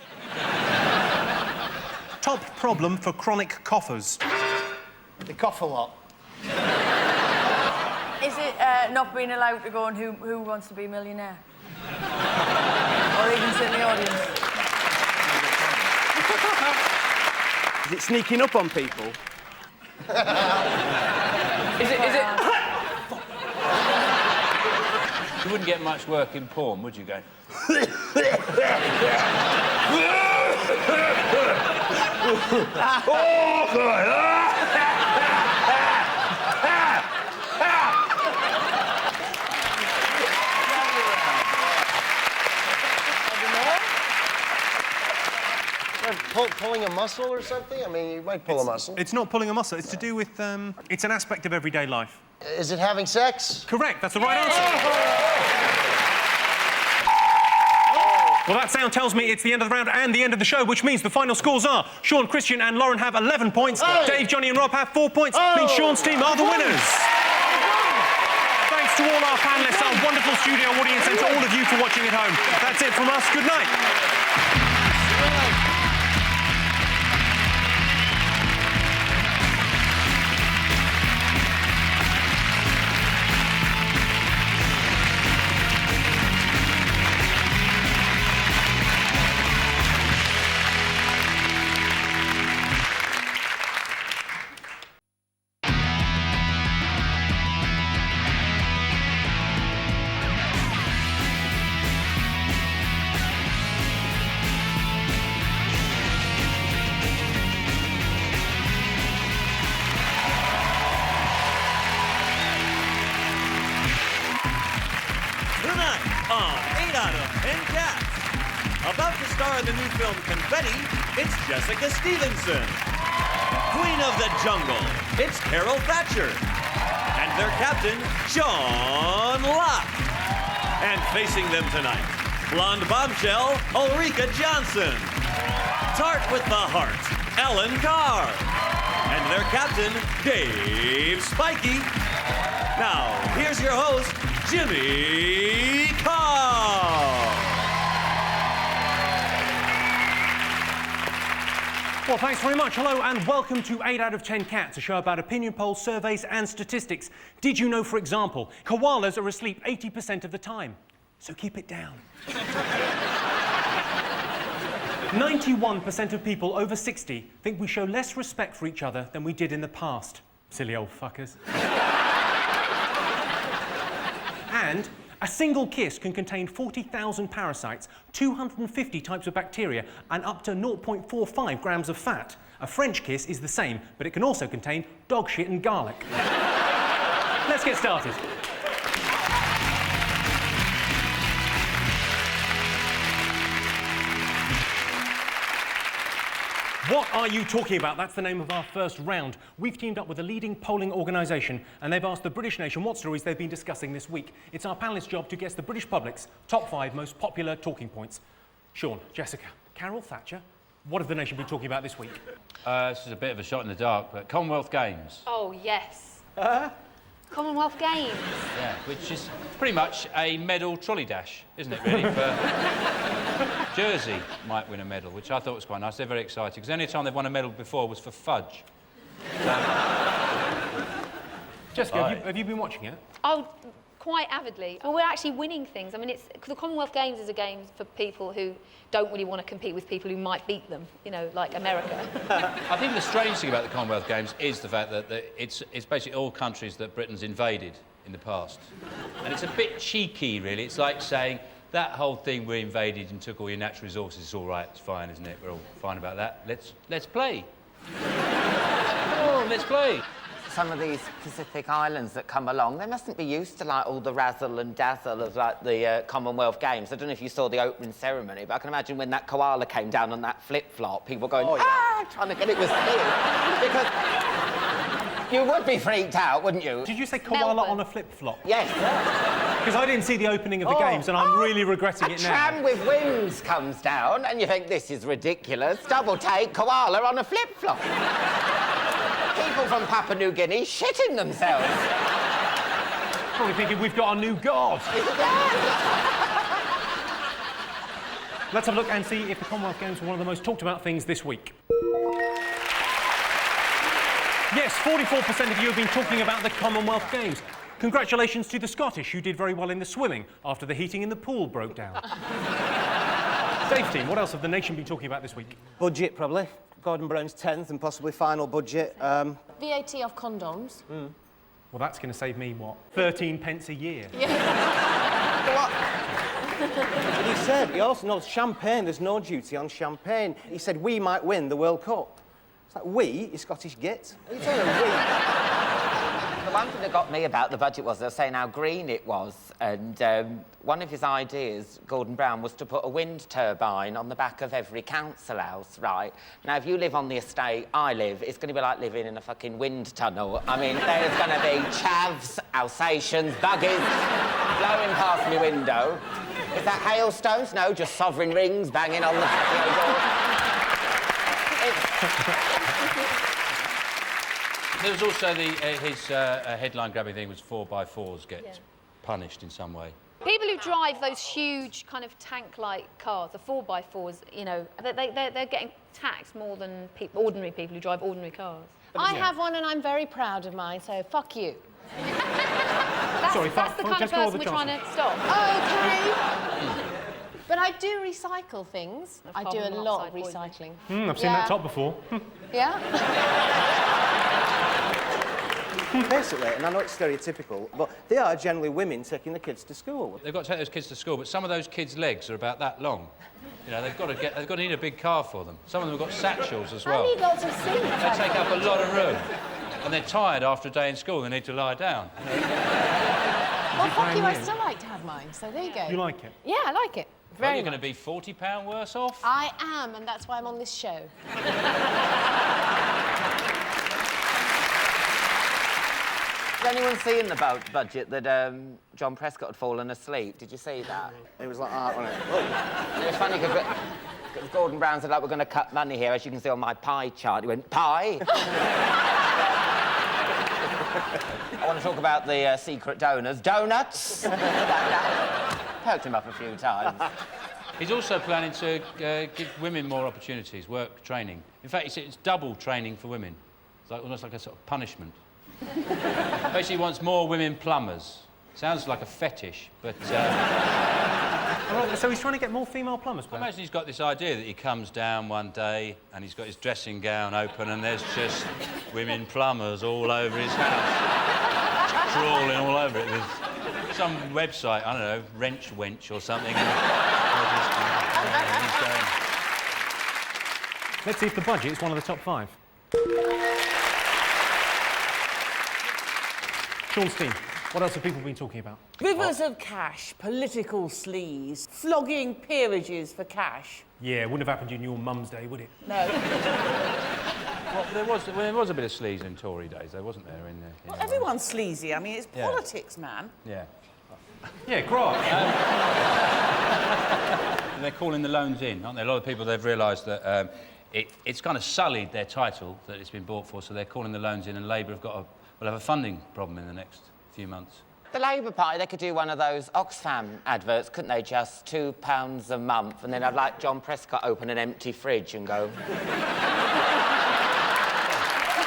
Top problem for chronic coughers. They cough a lot. Is it not being allowed to go on Who Wants to Be a Millionaire? Or even sit in the audience? Is it sneaking up on people? Is it... You wouldn't get much work in porn, would you, going? Pulling a muscle or something? I mean, you might pull a muscle. It's not pulling a muscle. It's to do with, it's an aspect of everyday life. Is it having sex? Correct. That's the right answer. Well, that sound tells me it's the end of the round and the end of the show, which means the final scores are Sean, Christian and Lauren have 11 points. Dave, Johnny and Rob have 4 points. Means Sean's team are the winners. Thanks to all our panellists, our wonderful studio audience, and to all of you for watching at home. That's it from us. Good night. About to star in the new film Confetti, it's Jessica Stevenson. Queen of the Jungle, it's Carol Thatcher. And their captain, John Locke. And facing them tonight, blonde bombshell, Ulrika Johnson. Tart with the heart, Ellen Carr. And their captain, Dave Spikey. Now, here's your host, Jimmy Carr. Well, thanks very much. Hello and welcome to 8 out of 10 Cats, a show about opinion polls, surveys and statistics. Did you know, for example, koalas are asleep 80% of the time? So keep it down. 91% of people over 60 think we show less respect for each other than we did in the past. Silly old fuckers. And a single kiss can contain 40,000 parasites, 250 types of bacteria, and up to 0.45 grams of fat. A French kiss is the same, but it can also contain dog shit and garlic. Let's get started. What are you talking about? That's the name of our first round. We've teamed up with a leading polling organisation and they've asked the British nation what stories they've been discussing this week. It's our panellists' job to guess the British public's top 5 most popular talking points. Sean, Jessica, Carol Thatcher, what have the nation been talking about this week? This is a bit of a shot in the dark, but Commonwealth Games. Oh, yes. Commonwealth Games. Yeah, which is pretty much a medal trolley dash, isn't it, really? But Jersey might win a medal, which I thought was quite nice. They're very excited, because the only time they've won a medal before was for fudge. Jessica, have you been watching it? Oh, quite avidly. Well, we're actually winning things. I mean, the Commonwealth Games is a game for people who don't really want to compete with people who might beat them, you know, like America. I think the strange thing about the Commonwealth Games is the fact that it's basically all countries that Britain's invaded in the past. And it's a bit cheeky, really. It's like saying, that whole thing, we invaded and took all your natural resources, it's all right, it's fine, isn't it? We're all fine about that. Let's play. Come on, let's play. Some of these Pacific islands that come along, they mustn't be used to, like, all the razzle and dazzle of, like, the Commonwealth Games. I don't know if you saw the opening ceremony, but I can imagine when that koala came down on that flip-flop, people going, trying to get it with speed. Because You would be freaked out, wouldn't you? Did you say koala on a flip-flop? Yes. Because I didn't see the opening of the games, and I'm really regretting it now. A tram with wings comes down, and you think, this is ridiculous. Double take, koala on a flip-flop. People from Papua New Guinea shitting themselves. Probably thinking we've got a new god. Let's have a look and see if the Commonwealth Games were one of the most talked about things this week. Yes, 44% of you have been talking about the Commonwealth Games. Congratulations to the Scottish, who did very well in the swimming after the heating in the pool broke down. Dave team, what else have the nation been talking about this week? Budget, probably. Gordon Brown's 10th and possibly final budget. VAT off condoms. Well, that's going to save me, what, 13 pence a year? But he said, he also knows champagne, there's no duty on champagne. He said we might win the World Cup. It's like, we, you Scottish git. What are you telling me, The one thing that got me about the budget was they were saying how green it was, and one of his ideas, Gordon Brown, was to put a wind turbine on the back of every council house, right? Now, if you live on the estate I live, it's going to be like living in a fucking wind tunnel. I mean, there's going to be chavs, Alsatians, buggies blowing past my window. Is that hailstones? No, just sovereign rings banging on the patio door. There was also his headline-grabbing thing was 4x4s get punished in some way. People who drive those huge kind of tank-like cars, the 4x4s, you know, they're getting taxed more than ordinary people who drive ordinary cars. I have one and I'm very proud of mine, so fuck you. That's the kind of person we're trying to stop. OK. But I do recycle things. I do a lot of recycling. I've seen that top before. Yeah? Basically, and I know it's stereotypical, but they are generally women taking the kids to school. They've got to take those kids to school, but some of those kids' legs are about that long. You know, they've got to need a big car for them. Some of them have got satchels as well. I need lots of seats. They take up a lot of room. And they're tired after a day in school, they need to lie down. Well, fuck you, I still like to have mine, so there you go. You like it? Yeah, I like it. Well, you're going to be £40 worse off? I am, and that's why I'm on this show. Has anyone seen the budget that John Prescott had fallen asleep? Did you see that? It was like art, wasn't it? It was funny because Gordon Brown said, like, we're going to cut money here, as you can see on my pie chart. He went, pie? I want to talk about the secret donors. Donuts! Poked him up a few times. He's also planning to give women more opportunities, work training. In fact, it's double training for women. It's like, almost like a sort of punishment. Basically, he wants more women plumbers. Sounds like a fetish, but... So he's trying to get more female plumbers, I imagine he's got this idea that he comes down one day and he's got his dressing gown open and there's just women plumbers all over his house. Crawling all over it. There's some website, I don't know, Wrench Wench or something. Let's see if the budget is one of the top 5. Sean's team, what else have people been talking about? Rivers of cash, political sleaze, flogging peerages for cash. Yeah, it wouldn't have happened in your mum's day, would it? No. Well, there was a bit of sleaze in Tory days, though, wasn't there? Well, everyone's sleazy. I mean, it's politics, man. Yeah. Yeah, grant. They're calling the loans in, aren't they? A lot of people, they've realised that it's kind of sullied their title that it's been bought for, so they're calling the loans in, and Labour will have a funding problem in the next few months. The Labour Party, they could do one of those Oxfam adverts, couldn't they? Just £2 a month, and then I'd like John Prescott open an empty fridge and go...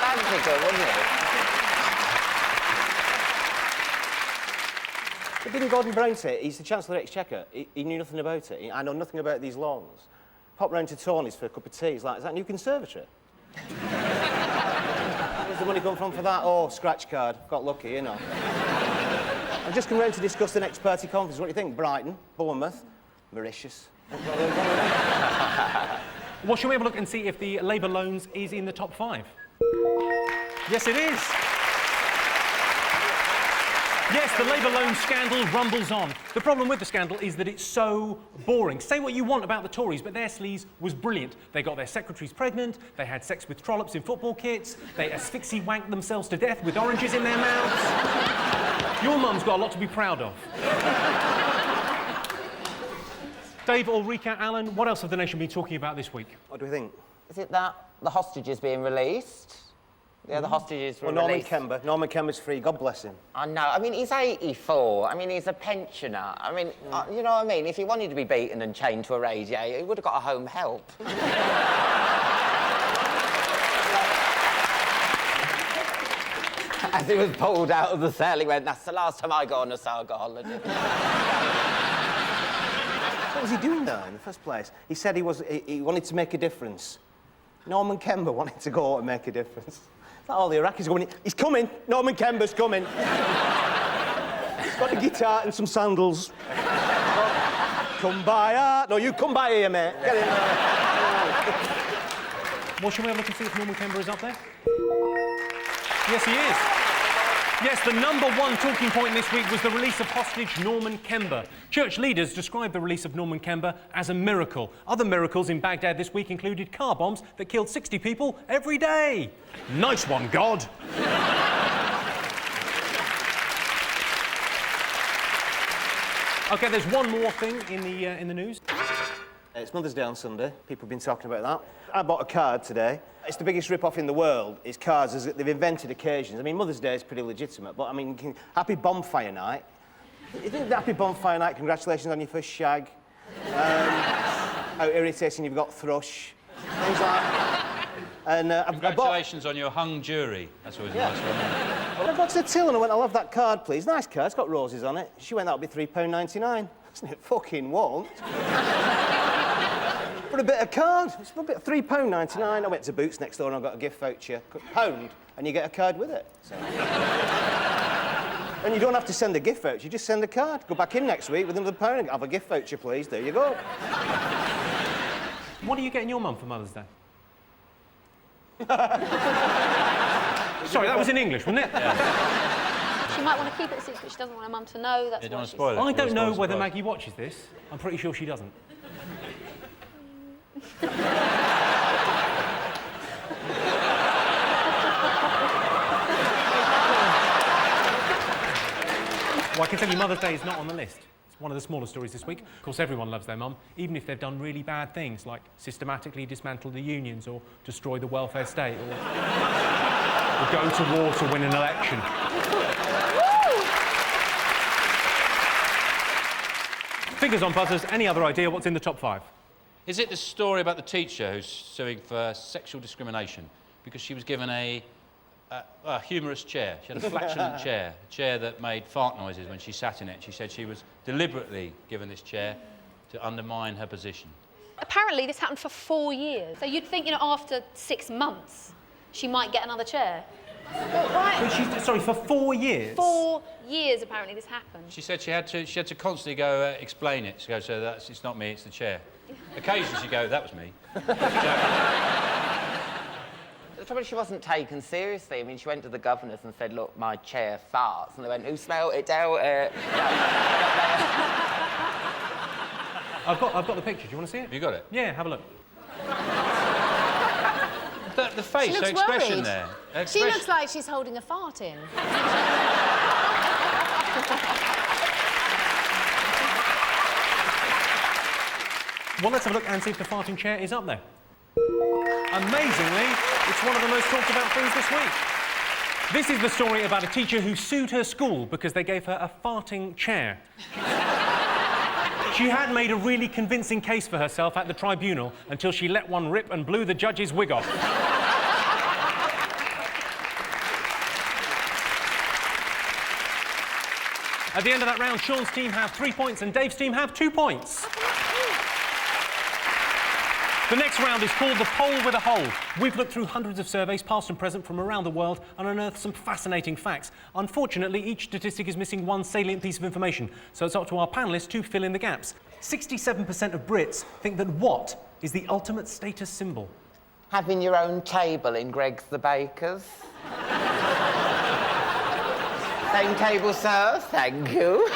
That'd be good, wouldn't it? But didn't Gordon Brown say he's the Chancellor of the Exchequer? He knew nothing about it. I know nothing about these loans. Pop round to Tony's for a cup of tea. He's like, is that a new conservatory? Where's the money come from for that? Oh, scratch card. Got lucky, you know. I've just come round to discuss the next party conference. What do you think? Brighton, Bournemouth, Mauritius. Well, shall we have a look and see if the Labour loans is in the top 5? Yes, it is. Yes, the Labour loan scandal rumbles on. The problem with the scandal is that it's so boring. Say what you want about the Tories, but their sleaze was brilliant. They got their secretaries pregnant, they had sex with trollops in football kits, they asphyxie-wanked themselves to death with oranges in their mouths. Your mum's got a lot to be proud of. Dave, Ulrika, Alan, what else have the nation been talking about this week? What do we think? Is it that the hostages being released? Yeah, the hostages were released. Norman Kember's free, God bless him. I know. I mean, he's 84. I mean, he's a pensioner. I mean, you know what I mean? If he wanted to be beaten and chained to a radiator, he would have got a home help. As he was pulled out of the cell, he went, "That's the last time I go on a saga holiday." What was he doing there in the first place? He said he wanted to make a difference. Norman Kember wanted to go out and make a difference. Like all the Iraqis going, he's coming, Norman Kember's coming. He's got a guitar and some sandals. Come by, no, you come by here, mate. Get in there. Well, shall we have a look and see if Norman Kember is up there? Yes, he is. Yes, the #1 talking point this week was the release of hostage Norman Kember. Church leaders described the release of Norman Kember as a miracle. Other miracles in Baghdad this week included car bombs that killed 60 people every day. Nice one, God. OK, there's one more thing in the news. It's Mother's Day on Sunday. People have been talking about that. I bought a card today. It's the biggest rip-off in the world. It's cards. They've invented occasions. I mean, Mother's Day is pretty legitimate, but I mean, happy bonfire night. Isn't it happy bonfire night? Congratulations on your first shag. How irritating you've got thrush. Things like that. And congratulations on your hung jury. That's always a nice one. Well, I got to the till and I went, I'll have that card, please. Nice card. It's got roses on it. She went, that'll be £3.99. Isn't it? Fucking won't. For a bit of card. It's a bit of £3.99. I went to Boots next door and I got a gift voucher. £1, and you get a card with it. So. And you don't have to send a gift voucher, you just send a card. Go back in next week with another £1. Have a gift voucher, please. There you go. What are you getting your mum for Mother's Day? Sorry, that was in English, wasn't it? Yeah. She might want to keep it a secret. She doesn't want her mum to know. That's why she's... I don't know whether Maggie watches this. I'm pretty sure she doesn't. Well, I can tell you Mother's Day is not on the list. It's one of the smaller stories this week. Of course, everyone loves their mum, even if they've done really bad things, like systematically dismantle the unions or destroy the welfare state or go to war to win an election. Fingers on buzzers. Any other idea what's in the top 5? Is it the story about the teacher who's suing for sexual discrimination because she was given a humorous chair? She had a flatulent chair, a chair that made fart noises when she sat in it. She said she was deliberately given this chair to undermine her position. Apparently, this happened for 4 years. So you'd think, you know, after 6 months, she might get another chair. But sorry, for 4 years? 4 years, apparently, this happened. She said she had to constantly go explain it. She goes, so it's not me, it's the chair. Occasionally she'd go, that was me. The trouble is she wasn't taken seriously. I mean, she went to the governors and said, look, my chair farts. And they went, who smelled it, dealt it? I've got the picture. Do you want to see it? Have you got it? Yeah, have a look. The face, her expression there. She looks like she's holding a fart in. Well, let's have a look and see if the farting chair is up there. Amazingly, it's one of the most talked about things this week. This is the story about a teacher who sued her school because they gave her a farting chair. She had made a really convincing case for herself at the tribunal until she let one rip and blew the judge's wig off. At the end of that round, Sean's team have 3 points and Dave's team have 2 points. The next round is called the Poll with a Hole. We've looked through hundreds of surveys, past and present, from around the world and unearthed some fascinating facts. Unfortunately, each statistic is missing one salient piece of information, so it's up to our panellists to fill in the gaps. 67% of Brits think that what is the ultimate status symbol? Having your own table in Greg's the Baker's. Same table, sir. Thank you.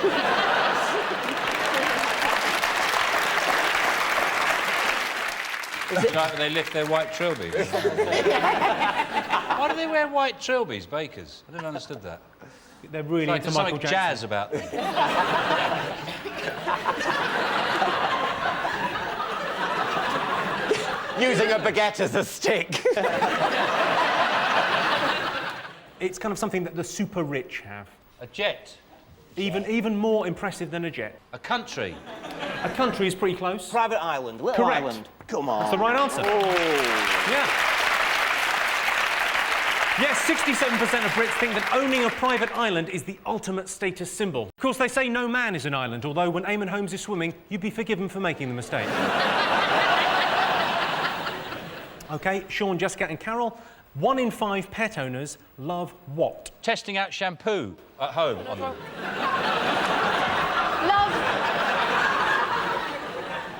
Is it like when they lift their white trilbies? Why do they wear white trilbies, bakers? I never understood that. They're really like into there's Michael something Jackson. jazz about them. Using a baguette as a stick. It's kind of something that the super rich have. A jet. Even more impressive than a jet. A country. A country is pretty close. Private island, little Correct. island. Come on. That's the right answer. Oh. Yeah. Yes, 67% of Brits think that owning a private island is the ultimate status symbol. Of course, they say no man is an island, although when Eamon Holmes is swimming, you'd be forgiven for making the mistake. OK, Sean, Jessica and Carol, 1 in 5 pet owners love what? Testing out shampoo at home on them. Love.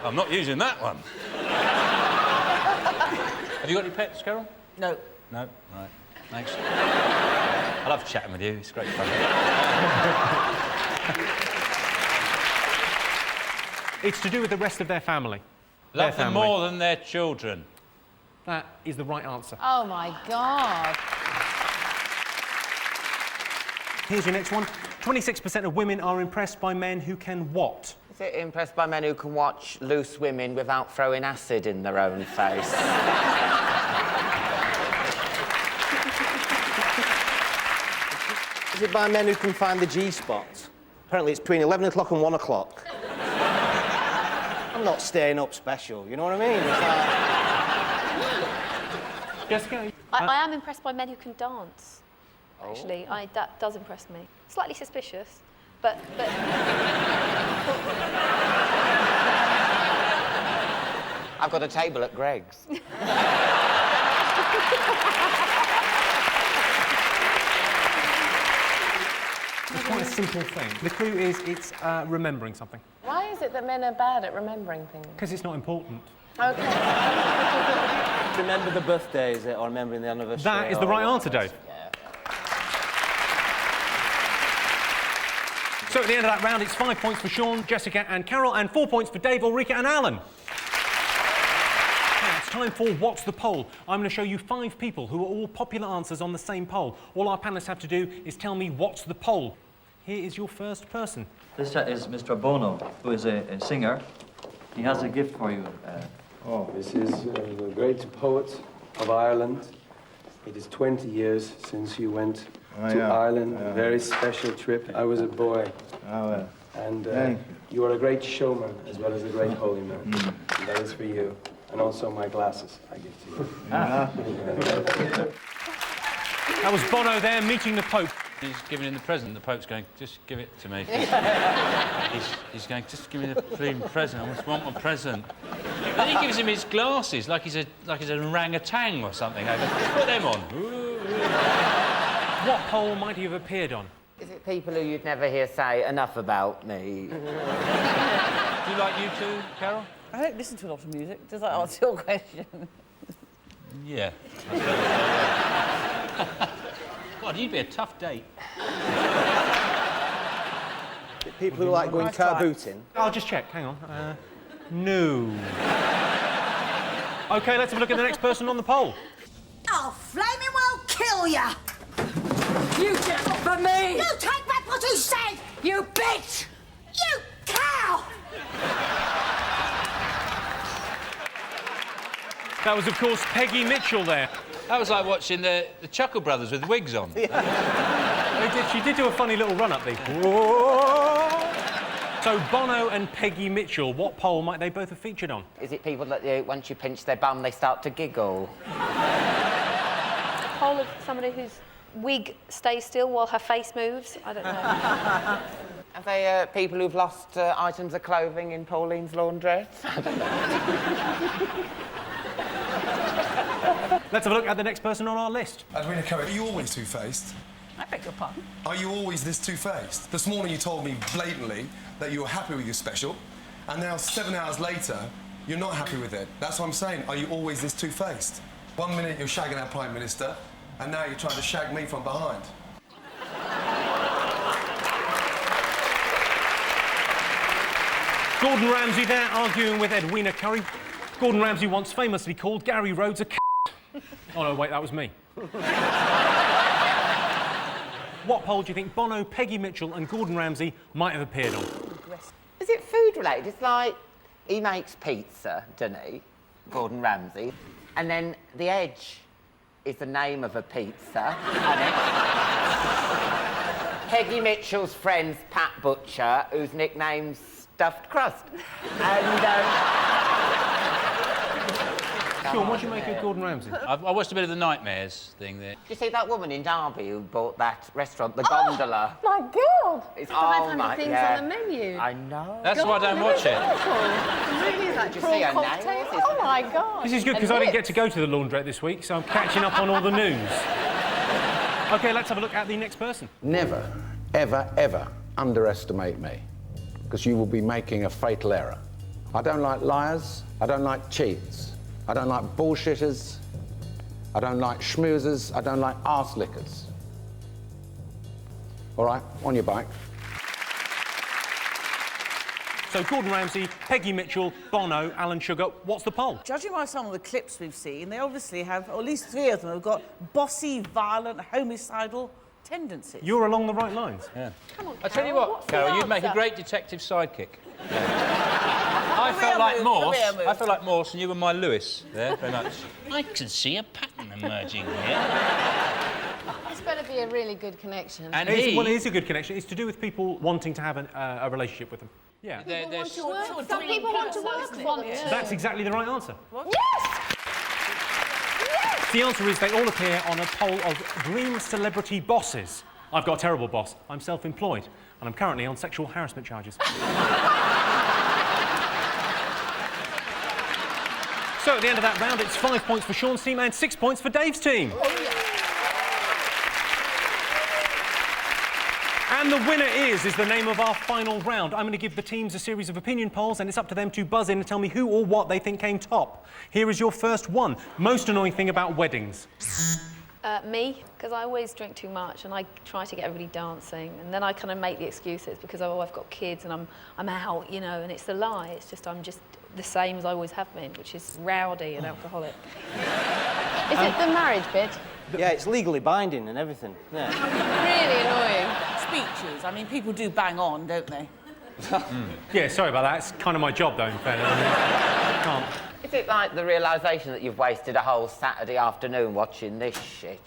I'm not using that one. Have you got any pets, Carol? No. No? Right. Thanks. I love chatting with you. It's great fun. It's to do with the rest of their family. Love them more than their children. That is the right answer. Oh, my God. Here's your next one. 26% of women are impressed by men who can what? Is it impressed by men who can watch loose women without throwing acid in their own face? Is it by men who can find the G-spot? Apparently it's between 11 o'clock and 1 o'clock. I'm not staying up special, you know what I mean? It's like... Jessica? I am impressed by men who can dance, actually. That does impress me. Slightly suspicious, but... I've got a table at Greg's. It's quite a simple thing. The clue is it's remembering something. Why is it that men are bad at remembering things? Because it's not important. Okay. Remember the birthday, is it? Or remembering the anniversary? That is the right answer, Dave. So at the end of that round, it's 5 points for Sean, Jessica and Carol, and 4 points for Dave, Ulrika and Alan. Now it's time for What's the Poll? I'm going to show you 5 people who are all popular answers on the same poll. All our panellists have to do is tell me what's the poll. Here is your first person. This is Mr. Bono, who is a singer. He has a gift for you. This is the great poet of Ireland. It is 20 years since you went to Ireland. A very special trip. I was a boy. And you are a great showman as well as a great holy man. And that is for you. And also my glasses I give to you. That was Bono there meeting the Pope. He's giving him the present. The Pope's going, just give it to me. he's going, just give me the bleeding present. I just want my present. Then he gives him his glasses like he's an orangutan or something. Put them on. What poll might he have appeared on? Is it people who you'd never hear say enough about me? Do you like you too, Carol? I don't listen to a lot of music. Does that answer your question? Yeah. God, you'd be a tough date. People who like going car booting. I'll just check, hang on. No. OK, let's have a look at the next person on the poll. I'll flaming well kill ya! You get it for me! You take back what you said, you bitch! You cow! That was, of course, Peggy Mitchell there. That was like watching the Chuckle Brothers with wigs on. She did do a funny little run-up there. So, Bono and Peggy Mitchell, what poll might they both have featured on? Is it people that once you pinch their bum, they start to giggle? Poll of somebody whose wig stays still while her face moves. I don't know. Are they people who've lost items of clothing in Pauline's laundrette? Let's have a look at the next person on our list. Edwina Cohen, are you always two-faced? I beg your pardon? Are you always this two-faced? This morning you told me blatantly that you were happy with your special, and now 7 hours later, you're not happy with it. That's what I'm saying. Are you always this two-faced? 1 minute you're shagging our Prime Minister, and now you're trying to shag me from behind. Gordon Ramsay there arguing with Edwina Currie. Gordon Ramsay once famously called Gary Rhodes a Oh, no, wait, that was me. What poll do you think Bono, Peggy Mitchell and Gordon Ramsay might have appeared on? Is it food-related? It's like he makes pizza, doesn't he, Gordon Ramsay? And then The Edge is the name of a pizza, isn't it? Peggy Mitchell's friend's Pat Butcher, whose nickname's Stuffed Crust. And, Sean, what do you make of Gordon Ramsay? I watched a bit of the Nightmares thing there. Do you see that woman in Derby who bought that restaurant, the Gondola? My God! It's 500 things on the menu. I know. That's why I don't watch it. Really, like Did you see her cocktail. nails? Oh my God! This is good because I didn't get to go to the laundrette this week, so I'm catching up on all the news. OK, let's have a look at the next person. Never, ever, ever underestimate me, because you will be making a fatal error. I don't like liars. I don't like cheats. I don't like bullshitters. I don't like schmoozers. I don't like arse lickers. All right, on your bike. So Gordon Ramsay, Peggy Mitchell, Bono, Alan Sugar. What's the poll? Judging by some of the clips we've seen, they obviously have, or at least 3 of them, have got bossy, violent, homicidal tendencies. You're along the right lines. Yeah. Come on, I tell you what, Carol, you'd make a great detective sidekick. I Career felt like move, Morse. career move. I felt like Morse, and you were my Lewis there, very much. I can see a pattern emerging here. It's better be a really good connection. And Well, it is a good connection. It's to do with people wanting to have a relationship with them. Yeah. Some people want to work for them. That's exactly the right answer. Yes! The answer is they all appear on a poll of dream celebrity bosses. I've got a terrible boss. I'm self-employed, and I'm currently on sexual harassment charges. So at the end of that round, it's 5 points for Sean's team and 6 points for Dave's team. And the winner is the name of our final round. I'm going to give the teams a series of opinion polls, and it's up to them to buzz in and tell me who or what they think came top. Here is your first one. Most annoying thing about weddings? Me, because I always drink too much and I try to get everybody dancing, and then I kind of make the excuses because I've got kids and I'm out, you know, and it's a lie. It's just I'm just the same as I always have been, which is rowdy and alcoholic. Is it the marriage bit? Yeah, it's legally binding and everything. Yeah. Really annoying. Speeches, I mean, people do bang on, don't they? Yeah, sorry about that. It's kind of my job, though, in fairness. I can't. Is it like the realisation that you've wasted a whole Saturday afternoon watching this shit?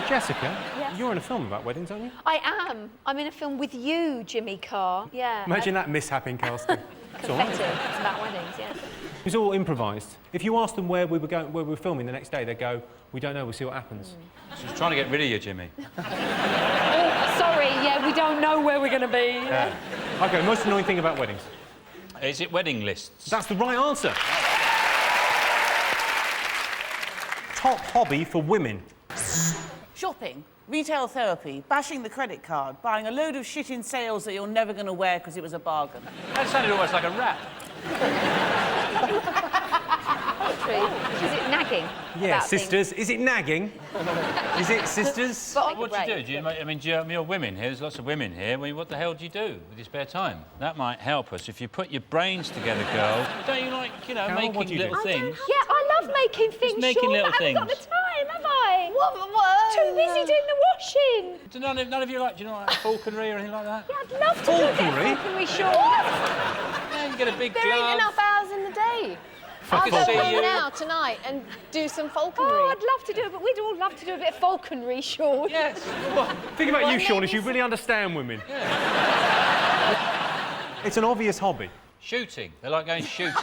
Jessica, Yes. you're in a film about weddings, aren't you? I am. I'm in a film with you, Jimmy Carr. Yeah. Imagine that mishap in casting. It's all right. It's about weddings, yeah. It was all improvised. If you asked them where we were filming the next day, they'd go, "We don't know. We'll see what happens." She's trying to get rid of you, Jimmy. Oh, sorry, yeah, we don't know where we're going to be. Yeah. OK, most annoying thing about weddings? Is it wedding lists? That's the right answer. Top hobby for women? Shopping, retail therapy, bashing the credit card, buying a load of shit in sales that you're never going to wear because it was a bargain. That sounded almost like a rap. Poetry. Is it nagging? Yeah, about sisters. Is it nagging? Is it sisters? But What do you do? You're women here. There's lots of women here. Well, what the hell do you do with your spare time? That might help us if you put your brains together, girl. Don't you like, you know, Carol, what do making you do? little things? Yeah, I love making things, making Sean, little but I haven't got things. the time, have I? What? Too busy doing the washing. Do none of you like, do you know, like falconry or anything like that? Yeah, I'd love to do a bit of Falconry? falconry, Sean. Yeah, you get a big There glove. ain't enough hours in the day. I I'll can go see home you. now, tonight, and do some falconry. Oh, I'd love to do it, but we'd all love to do a bit of falconry, Sean. Yes. Think about Well, you, Sean, maybe as you really understand women. It's an obvious hobby. Shooting. They like going shooting.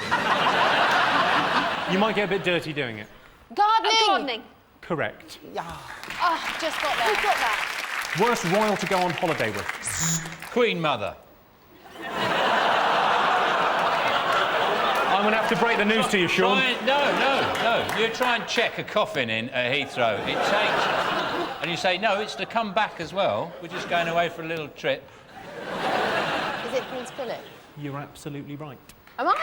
You might get a bit dirty doing it. Gardening. Gardening. Correct. Oh, just got there. Who's got that? Worst royal to go on holiday with? Queen Mother. I'm going to have to break the news to you, Sean. No. You try and check a coffin in at Heathrow. It takes... And you say, no, it's to come back as well. We're just going away for a little trip. Is it Prince Philip? You're absolutely right. Am I?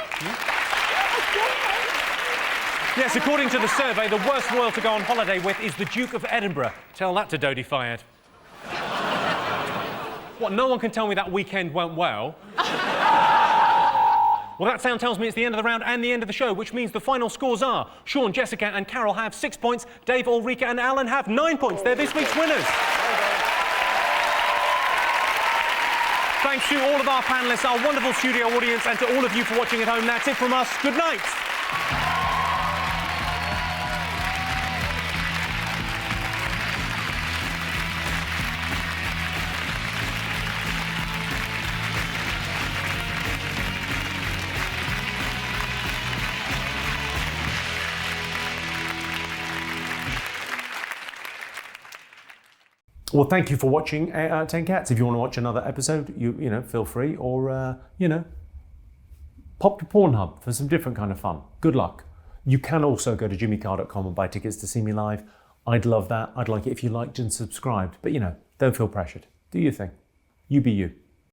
Yes, according to the survey, the worst royal to go on holiday with is the Duke of Edinburgh. Tell that to Dodie Fayed. What, no one can tell me that weekend went well? Well, that sound tells me it's the end of the round and the end of the show, which means the final scores are Sean, Jessica and Carol have 6 points, Dave, Ulrika and Alan have 9 points. They're this week's winners. Thanks to all of our panellists, our wonderful studio audience, and to all of you for watching at home. That's it from us. Good night. Well, thank you for watching 8 out of 10 Cats. If you want to watch another episode, you know, feel free, or you know, pop to Pornhub for some different kind of fun. Good luck. You can also go to jimmycarr.com and buy tickets to see me live. I'd love that. I'd like it if you liked and subscribed. But you know, don't feel pressured. Do your thing. You be you.